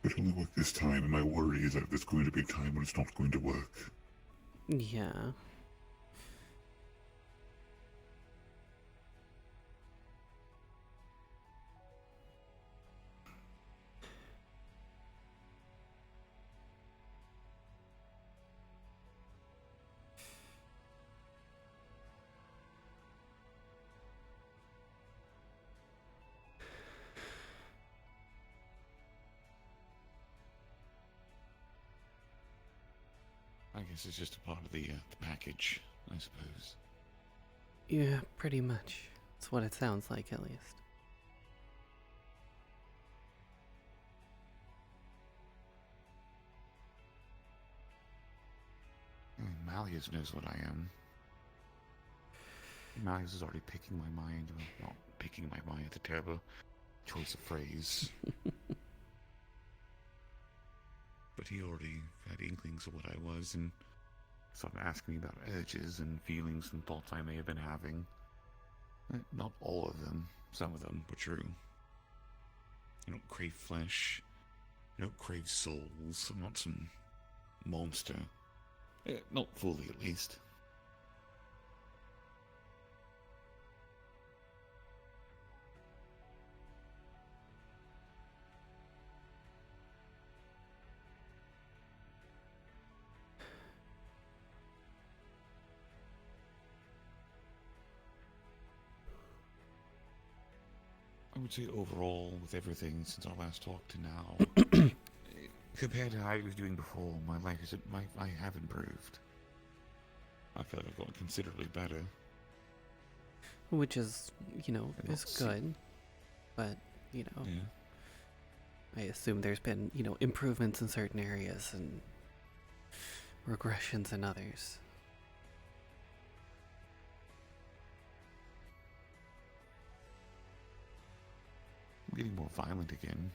S16: It only worked this time, and my worry is that there's going to be a time when it's not going to work.
S1: Yeah.
S16: I guess it's just a part of the package, I suppose.
S1: Yeah, pretty much. That's what it sounds like, at least.
S16: Malleus knows what I am. Malleus is already picking my mind. Well, not picking my mind, it's a terrible choice of phrase. But he already had inklings of what I was and started asking me about urges and feelings and thoughts I may have been having. Not all of them. Some of them were true. I don't crave flesh. I don't crave souls. I'm not some monster. Not fully, at least. I would say overall, with everything since our last talk to now, compared to how I was doing before, my life I have improved. I feel like I've gotten considerably better.
S1: Which is, is good. But,
S16: Yeah.
S1: I assume there's been, improvements in certain areas and regressions in others.
S16: I'm getting more violent again.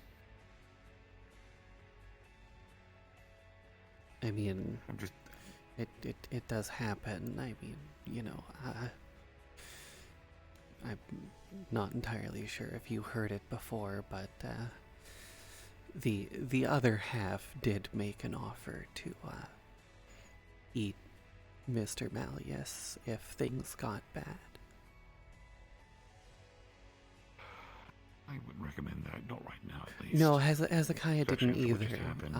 S1: I mean,
S16: I'm just.
S1: It does happen. I mean, you know, I'm not entirely sure if you heard it before, but the other half did make an offer to eat Mr. Malleus if things got bad.
S16: I wouldn't recommend that. Not right now, at least.
S1: No, Hezekiah
S16: Especially
S1: didn't
S16: after what just
S1: either.
S16: happened.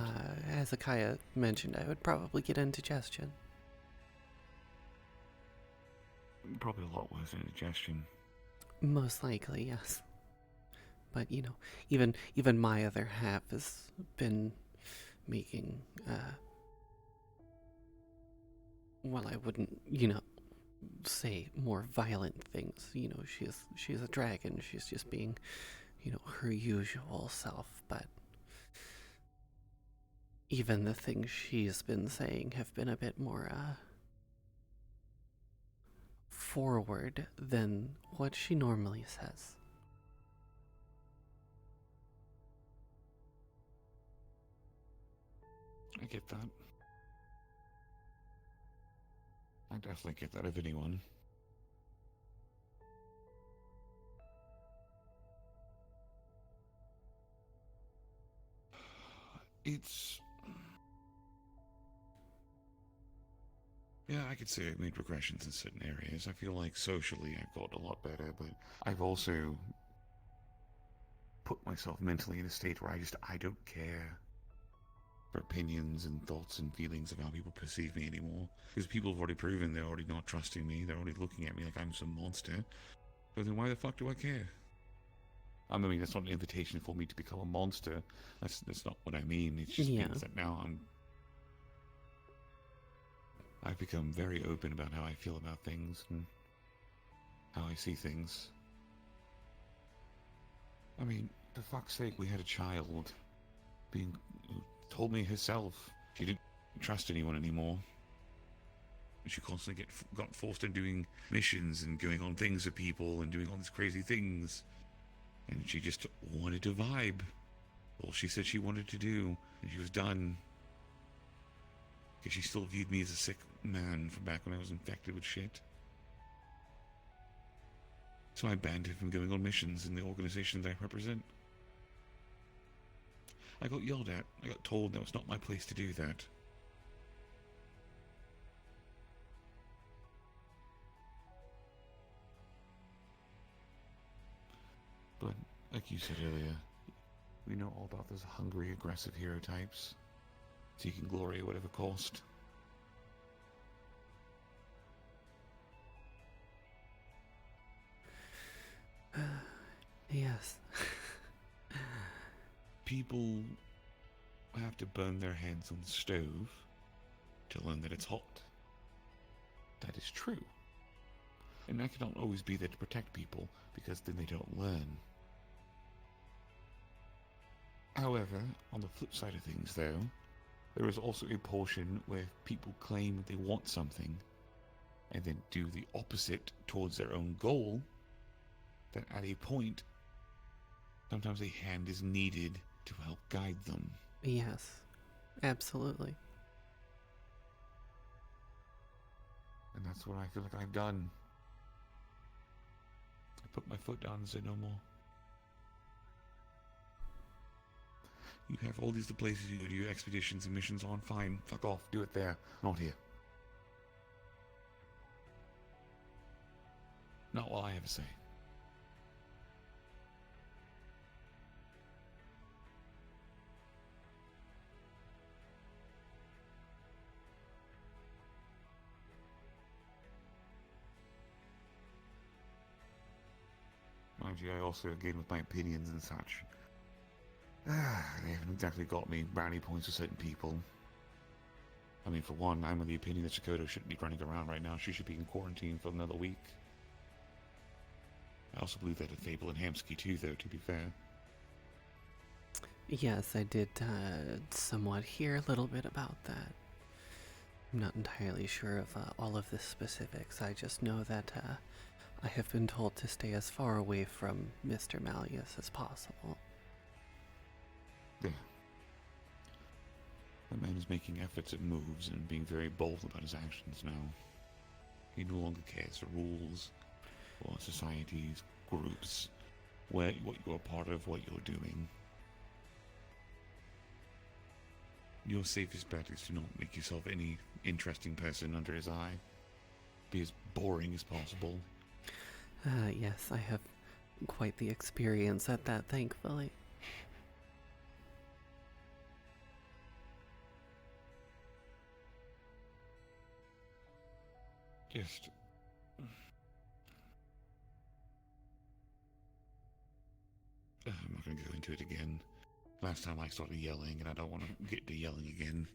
S1: Hezekiah mentioned I would probably get indigestion.
S16: Probably a lot worse than indigestion.
S1: Most likely, yes. But you know, even my other half has been making well, I wouldn't, you know, say more violent things. You know, she's a dragon. She's just being, you know, her usual self. But even the things she's been saying have been a bit more forward than what she normally says.
S16: I get that. I definitely get that of anyone. It's... Yeah, I could say I've made progressions in certain areas. I feel like socially I've got a lot better, but I've also put myself mentally in a state where I don't care for opinions and thoughts and feelings of how people perceive me anymore. Because people have already proven they're already not trusting me, they're already looking at me like I'm some monster. So then why the fuck do I care? I mean, that's not an invitation for me to become a monster. That's not what I mean. It just means that now I've become very open about how I feel about things and how I see things. I mean, for fuck's sake, we had a child who told me herself she didn't trust anyone anymore. She constantly got forced into doing missions and going on things with people and doing all these crazy things. And she just wanted to vibe. All she said she wanted to do, and she was done. Because she still viewed me as a sick man from back when I was infected with shit. So I banned her from going on missions in the organization that I represent. I got yelled at. I got told that was not my place to do that. But, like you said earlier, we know all about those hungry, aggressive hero types, seeking glory at whatever cost.
S1: Yes.
S16: People have to burn their hands on the stove to learn that it's hot. That is true. And I cannot always be there to protect people, because then they don't learn. However, on the flip side of things though, there is also a portion where people claim that they want something, and then do the opposite towards their own goal, that at a point, sometimes a hand is needed to help guide them.
S1: Yes, absolutely.
S16: And that's what I feel like I've done. I put my foot down and said no more. You have all these places you do your expeditions and missions on, fine, fuck off, do it there, not here. Not while I have a say. Mind you, I also, again, with my opinions and such, they haven't exactly got me brownie points with certain people. I mean, for one, I'm of the opinion that Chakotay shouldn't be running around right now. She should be in quarantine for another week. I also believe that of Fable and Hamsky too, though, to be fair.
S1: Yes, I did somewhat hear a little bit about that. I'm not entirely sure of all of the specifics. I just know that I have been told to stay as far away from Mr. Malleus as possible.
S16: Yeah. That man is is making efforts at moves and being very bold about his actions now. He no longer cares for rules, or societies, groups, what you're a part of, what you're doing. Your safest bet is to not make yourself any interesting person under his eye. Be as boring as possible.
S1: Yes, I have quite the experience at that, thankfully.
S16: Just... I'm not going to go into it again. Last time I started yelling, and I don't want to get to yelling again.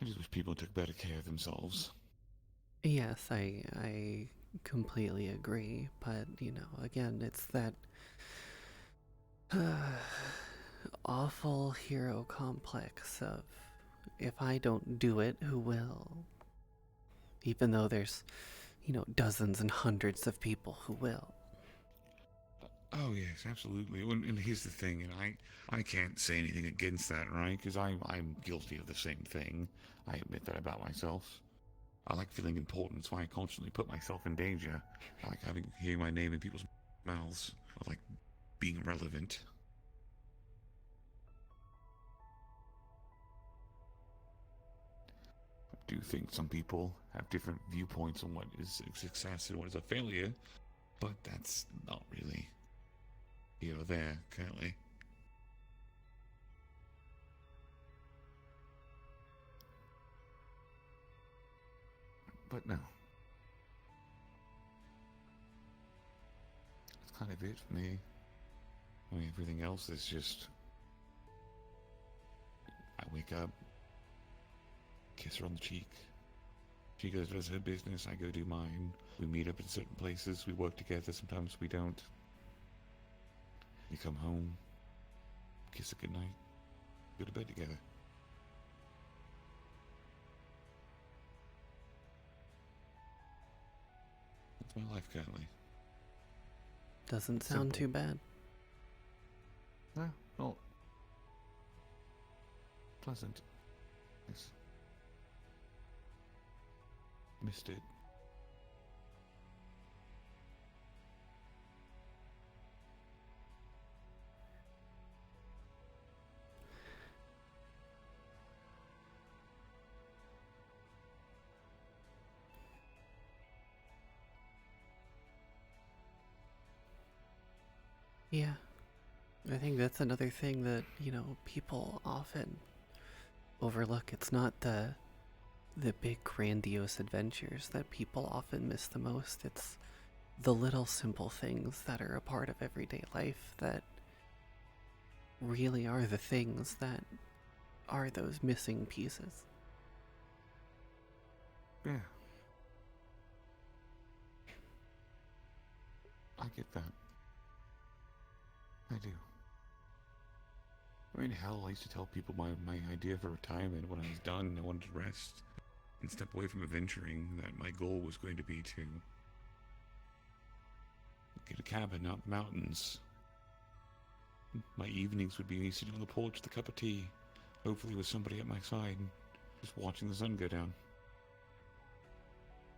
S16: I just wish people took better care of themselves.
S1: Yes, I completely agree, but, you know, again, it's that awful hero complex of, if I don't do it, who will? Even though there's, you know, dozens and hundreds of people who will.
S16: Oh yes, absolutely. And here's the thing, and I can't say anything against that, right? Because I'm guilty of the same thing. I admit that about myself. I like feeling important, so I constantly put myself in danger. I like hearing my name in people's mouths. I like being relevant. I do think some people have different viewpoints on what is a success and what is a failure, but that's not really here or there, currently. But no. That's kind of it for me. I mean, everything else is just... I wake up, kiss her on the cheek. She goes does her business, I go do mine. We meet up in certain places, we work together, sometimes we don't. We come home, kiss her goodnight, go to bed together. That's my life currently.
S1: Doesn't sound too bad.
S16: No, not pleasant. Yes. Missed it.
S1: Yeah. I think that's another thing that, you know, people often overlook. It's not the big grandiose adventures that people often miss the most. It's the little simple things that are a part of everyday life that really are the things that are those missing pieces.
S16: Yeah. I get that. I do. I mean, hell, I used to tell people my idea for retirement when I was done and I wanted to rest and step away from adventuring, that my goal was going to be to get a cabin out in the mountains. My evenings would be me sitting on the porch with a cup of tea, hopefully with somebody at my side, just watching the sun go down.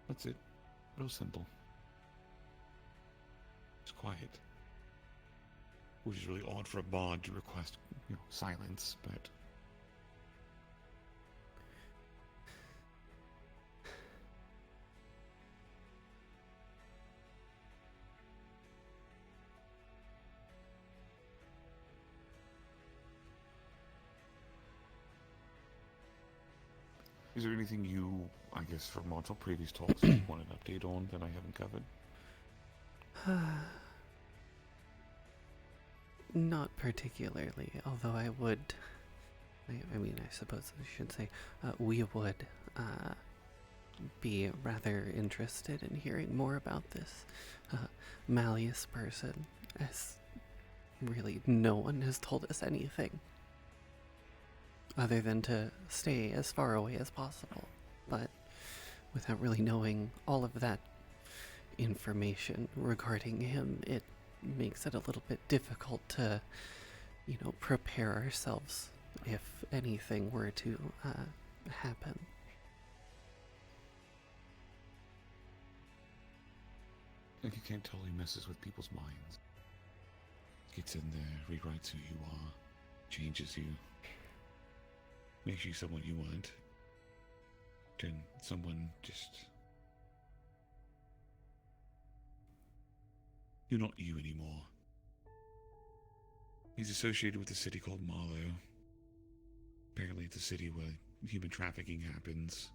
S16: That's it. Real simple. It's quiet. Which is really odd for a bard to request, you know, silence, but... Is there anything you, I guess, from our previous talks you want an update on that I haven't covered?
S1: Not particularly, although I would... I mean, I suppose I should say, we would be rather interested in hearing more about this Malleus person, as really no one has told us anything. Other than to stay as far away as possible. But without really knowing all of that information regarding him, it makes it a little bit difficult to, prepare ourselves if anything were to happen.
S16: Like, you can't tell he messes with people's minds. Gets in there, rewrites who you are, changes you, makes you someone you weren't. Turn someone just... You're not you anymore. He's associated with a city called Marlow. Apparently it's a city where human trafficking happens.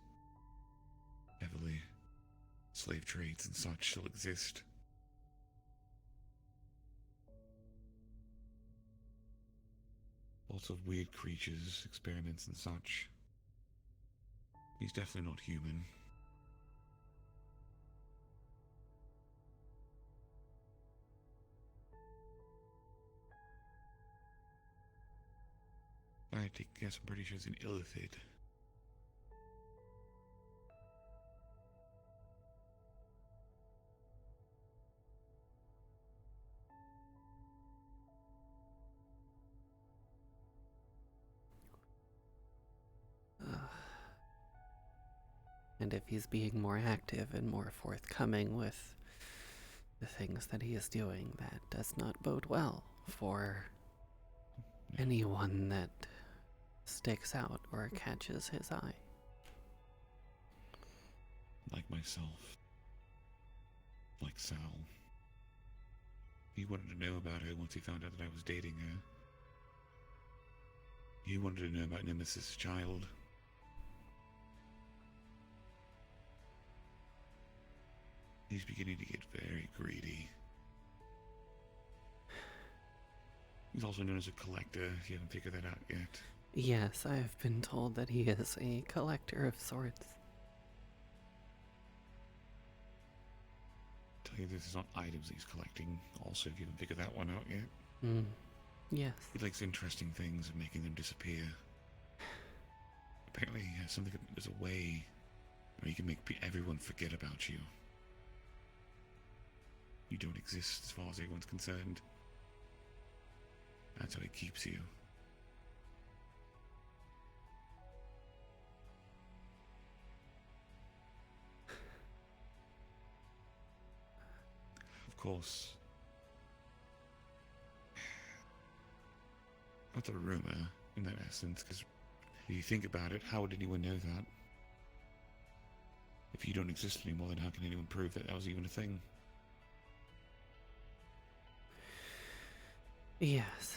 S16: Heavily. Slave trades and such still exist. Lots of weird creatures, experiments and such. He's definitely not human. I take a guess, I'm pretty sure it's an illithid.
S1: And if he's being more active and more forthcoming with the things that he is doing, that does not bode well for anyone that sticks out or catches his eye.
S16: Like myself. Like Sal. He wanted to know about her once he found out that I was dating her. He wanted to know about Nemesis' child. He's beginning to get very greedy. He's also known as a collector, if you haven't figured that out yet.
S1: Yes, I have been told that he is a collector of sorts.
S16: Tell you this is not items that he's collecting, also, if you haven't figured that one out yet.
S1: Yes.
S16: He likes interesting things and making them disappear. Apparently he has something, there's a way where he can make everyone forget about you. You don't exist as far as everyone's concerned. That's how he keeps you. Of course. That's a rumor, in that essence, because if you think about it, how would anyone know that? If you don't exist anymore, then how can anyone prove that that was even a thing?
S1: Yes.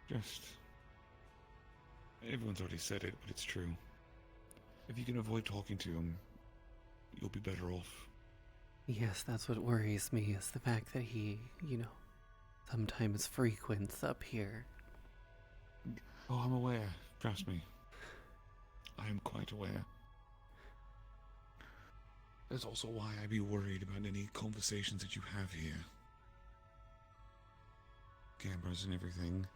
S16: Just... Everyone's already said it, but it's true. If you can avoid talking to him, you'll be better off.
S1: Yes, that's what worries me, is the fact that he, sometimes frequents up here.
S16: Oh, I'm aware. Trust me. I am quite aware. That's also why I'd be worried about any conversations that you have here. Cameras and everything.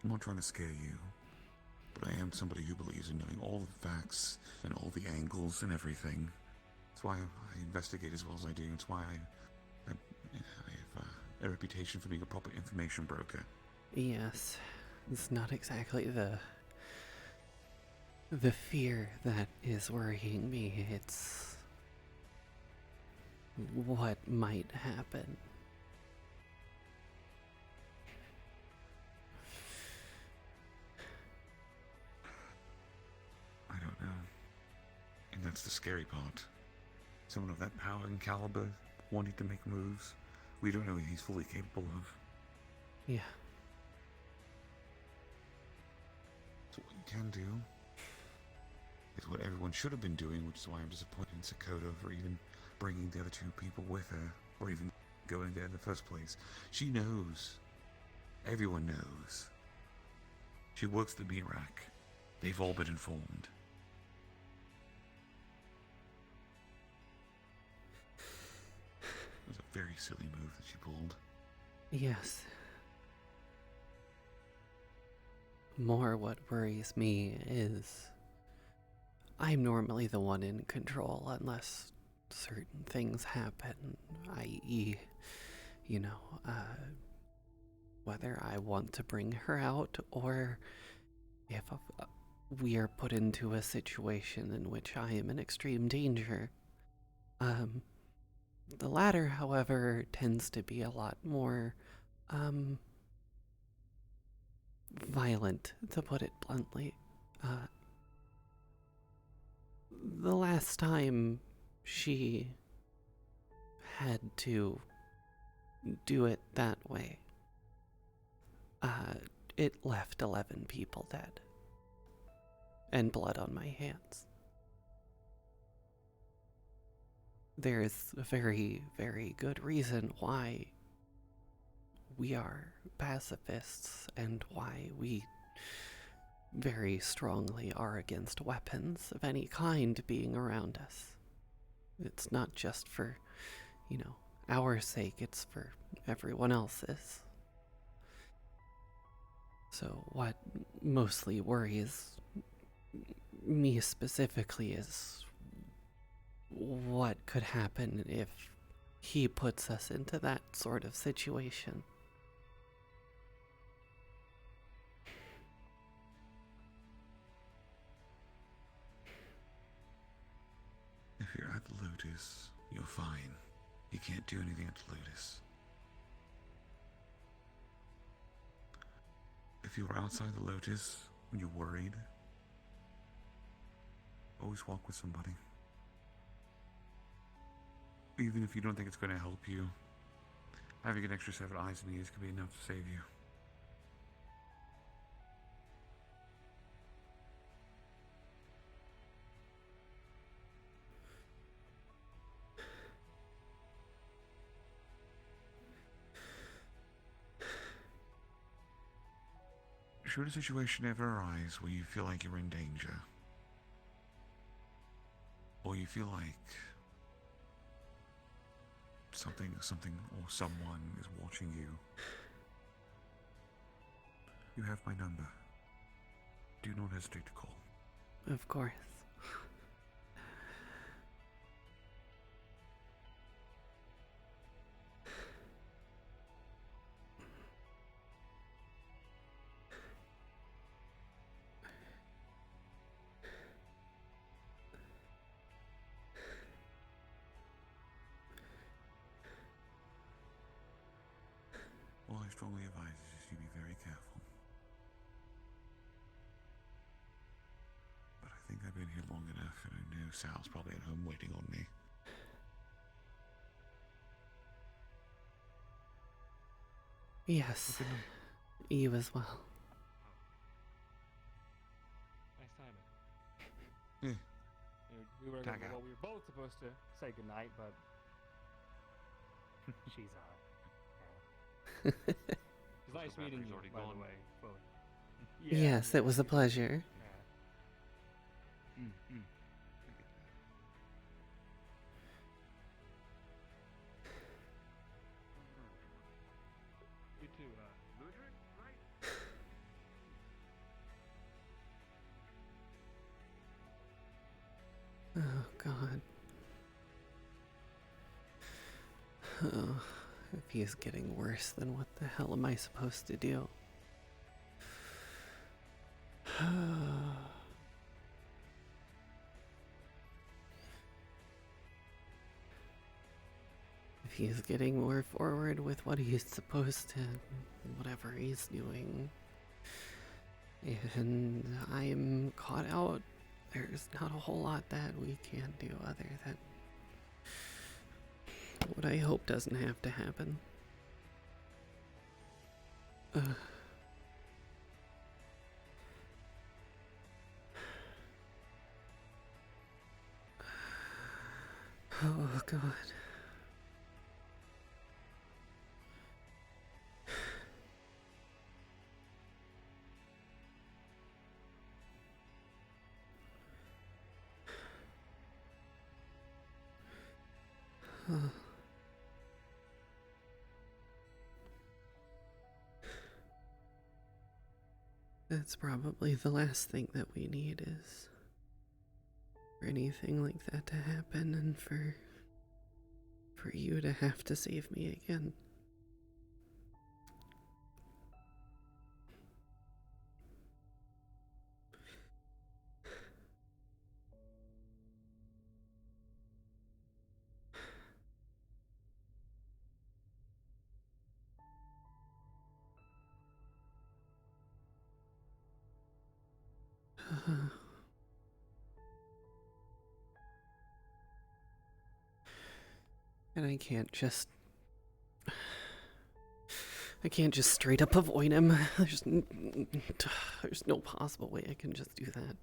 S16: I'm not trying to scare you, but I am somebody who believes in knowing all the facts and all the angles and everything. That's why I investigate as well as I do. It's why I have a reputation for being a proper information broker.
S1: Yes, it's not exactly the fear that is worrying me. It's what might happen.
S16: I don't know. And that's the scary part. Someone of that power and caliber wanting to make moves we don't know what he's fully capable of.
S1: Yeah.
S16: So what you can do is what everyone should have been doing, which is why I'm disappointed in Sakoto for even bringing the other two people with her, or even going there in the first place. She knows. Everyone knows. She works the Mirak. They've all been informed. It was a very silly move that she pulled.
S1: Yes. More what worries me is I'm normally the one in control unless certain things happen, i.e., whether I want to bring her out or if we are put into a situation in which I am in extreme danger. The latter, however, tends to be a lot more, violent, to put it bluntly. The last time she had to do it that way, it left 11 people dead. And blood on my hands. There is a very, very good reason why we are pacifists and why we very strongly are against weapons of any kind being around us. It's not just for, our sake, it's for everyone else's. So what mostly worries me specifically is what could happen if he puts us into that sort of situation.
S16: If you're at the Lotus, you're fine. You can't do anything at the Lotus. If you're outside the Lotus when you're worried, always walk with somebody. Even if you don't think it's going to help you, having an extra set of eyes and ears could be enough to save you. Should a situation ever arise where you feel like you're in danger, or you feel like something or someone is watching you, you have my number. Do not hesitate to call.
S1: Of course.
S16: All I strongly advise is you be very careful. But I think I've been here long enough, and I know Sal's probably at home waiting on me.
S1: Yes. You as well.
S20: Nice timing.
S16: Yeah.
S20: We were
S16: Tag out.
S20: we were both supposed to say goodnight, but she's out. It's nice meeting you, by the way. Fully.
S1: Yes, it was a pleasure.
S20: You too, Ludwig, right?
S1: Oh, God. Oh, if he is getting worse, then what the hell am I supposed to do? If he's getting more forward with what he's supposed to, whatever he's doing, and I'm caught out, there's not a whole lot that we can do other than what I hope doesn't have to happen. Oh, God. Oh. That's probably the last thing that we need is for anything like that to happen and for you to have to save me again. And I can't just straight up avoid him. There's no possible way I can just do that.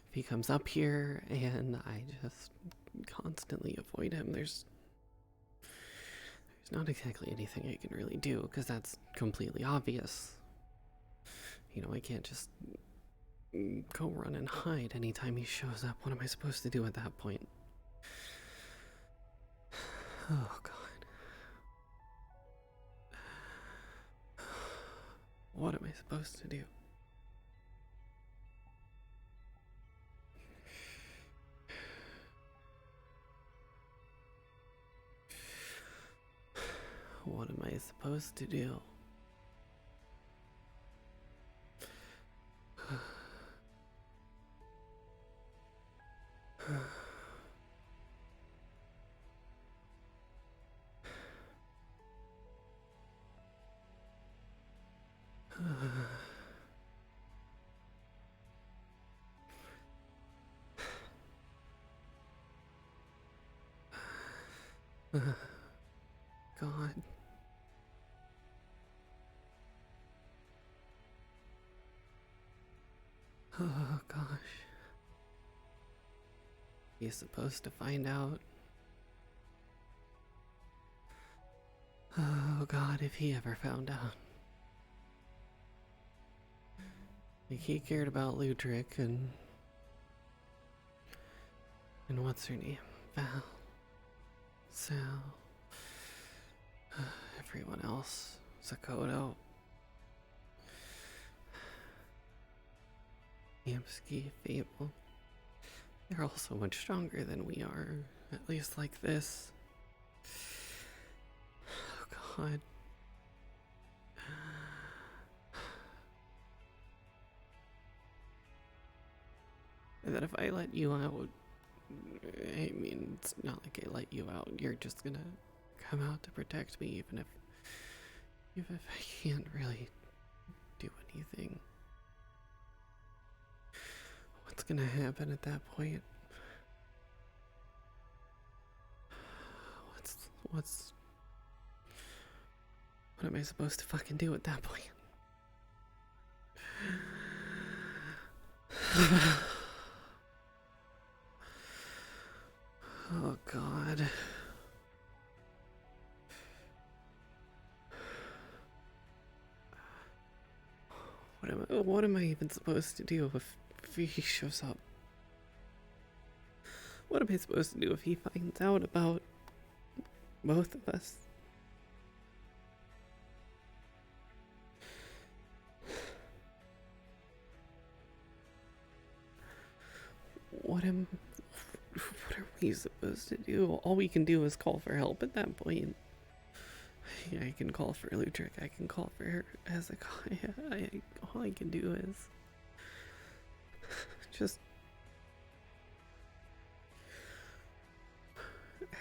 S1: If he comes up here and I just constantly avoid him, there's not exactly anything I can really do, because that's completely obvious. You know, I can't just go run and hide anytime he shows up. What am I supposed to do at that point? Oh, God. What am I supposed to do? What am I supposed to do? God. Oh, gosh. He's supposed to find out. Oh, God, if he ever found out. Like, he cared about Ludric and what's her name? Val. Sal. Everyone else. Sakoto. Yamsky, Fable. They're all so much stronger than we are, at least like this. Oh, God. And that if I let you out, I mean, it's not like I let you out. You're just gonna come out to protect me, even if I can't really do anything. What's gonna happen at that point? What am I supposed to fucking do at that point? Oh, God. What am I even supposed to do if he shows up? What am I supposed to do if he finds out about both of us? What are we supposed to do? All we can do is call for help at that point. Yeah, I can call for Ludric, I can call for her as all I can do is just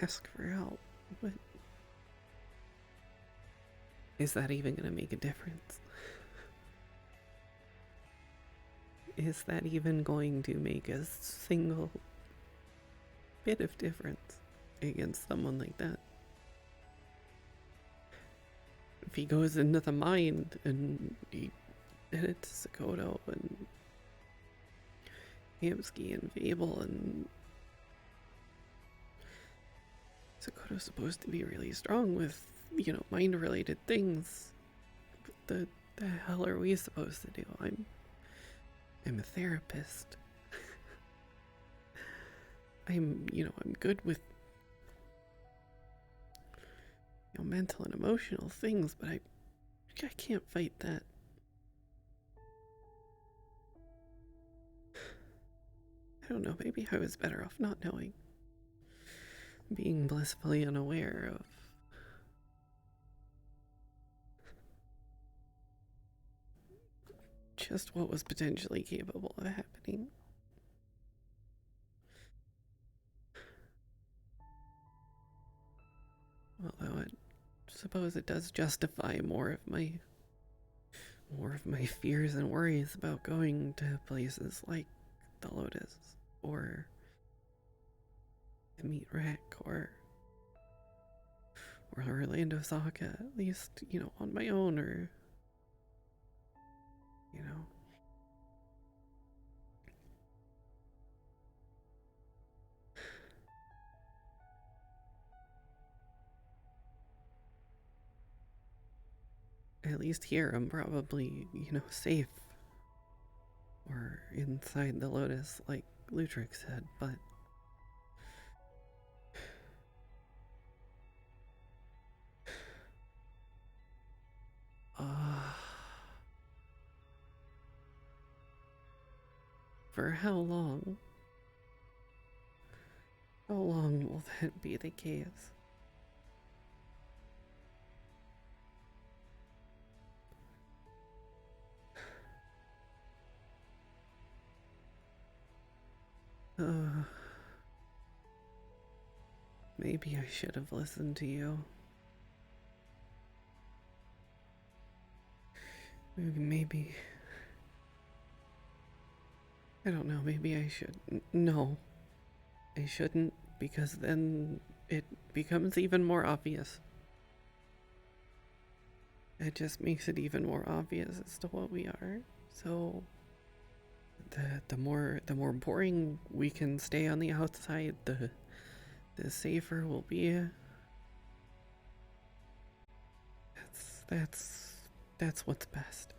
S1: ask for help. But is that even gonna make a difference? Is that even going to make a single bit of difference against someone like that? If he goes into the mine and it's Sakoto and Hamsky and Fable and Sakoto's supposed to be really strong with, mind-related things. But the hell are we supposed to do? I'm a therapist. I'm good with mental and emotional things, but I can't fight that. I don't know, maybe I was better off not knowing. Being blissfully unaware of just what was potentially capable of happening. Although I suppose it does justify more of my fears and worries about going to places like the Lotus or the Meat Rack or Orlando Saka, at least, on my own, or at least here I'm probably, safe. Or inside the Lotus, like Lutrick said, but for how long? How long will that be the case? Maybe I should have listened to you. Maybe. I don't know, maybe I should. No. I shouldn't, because then it becomes even more obvious. It just makes it even more obvious as to what we are. So the more boring we can stay on the outside, the safer we'll be. That's what's best.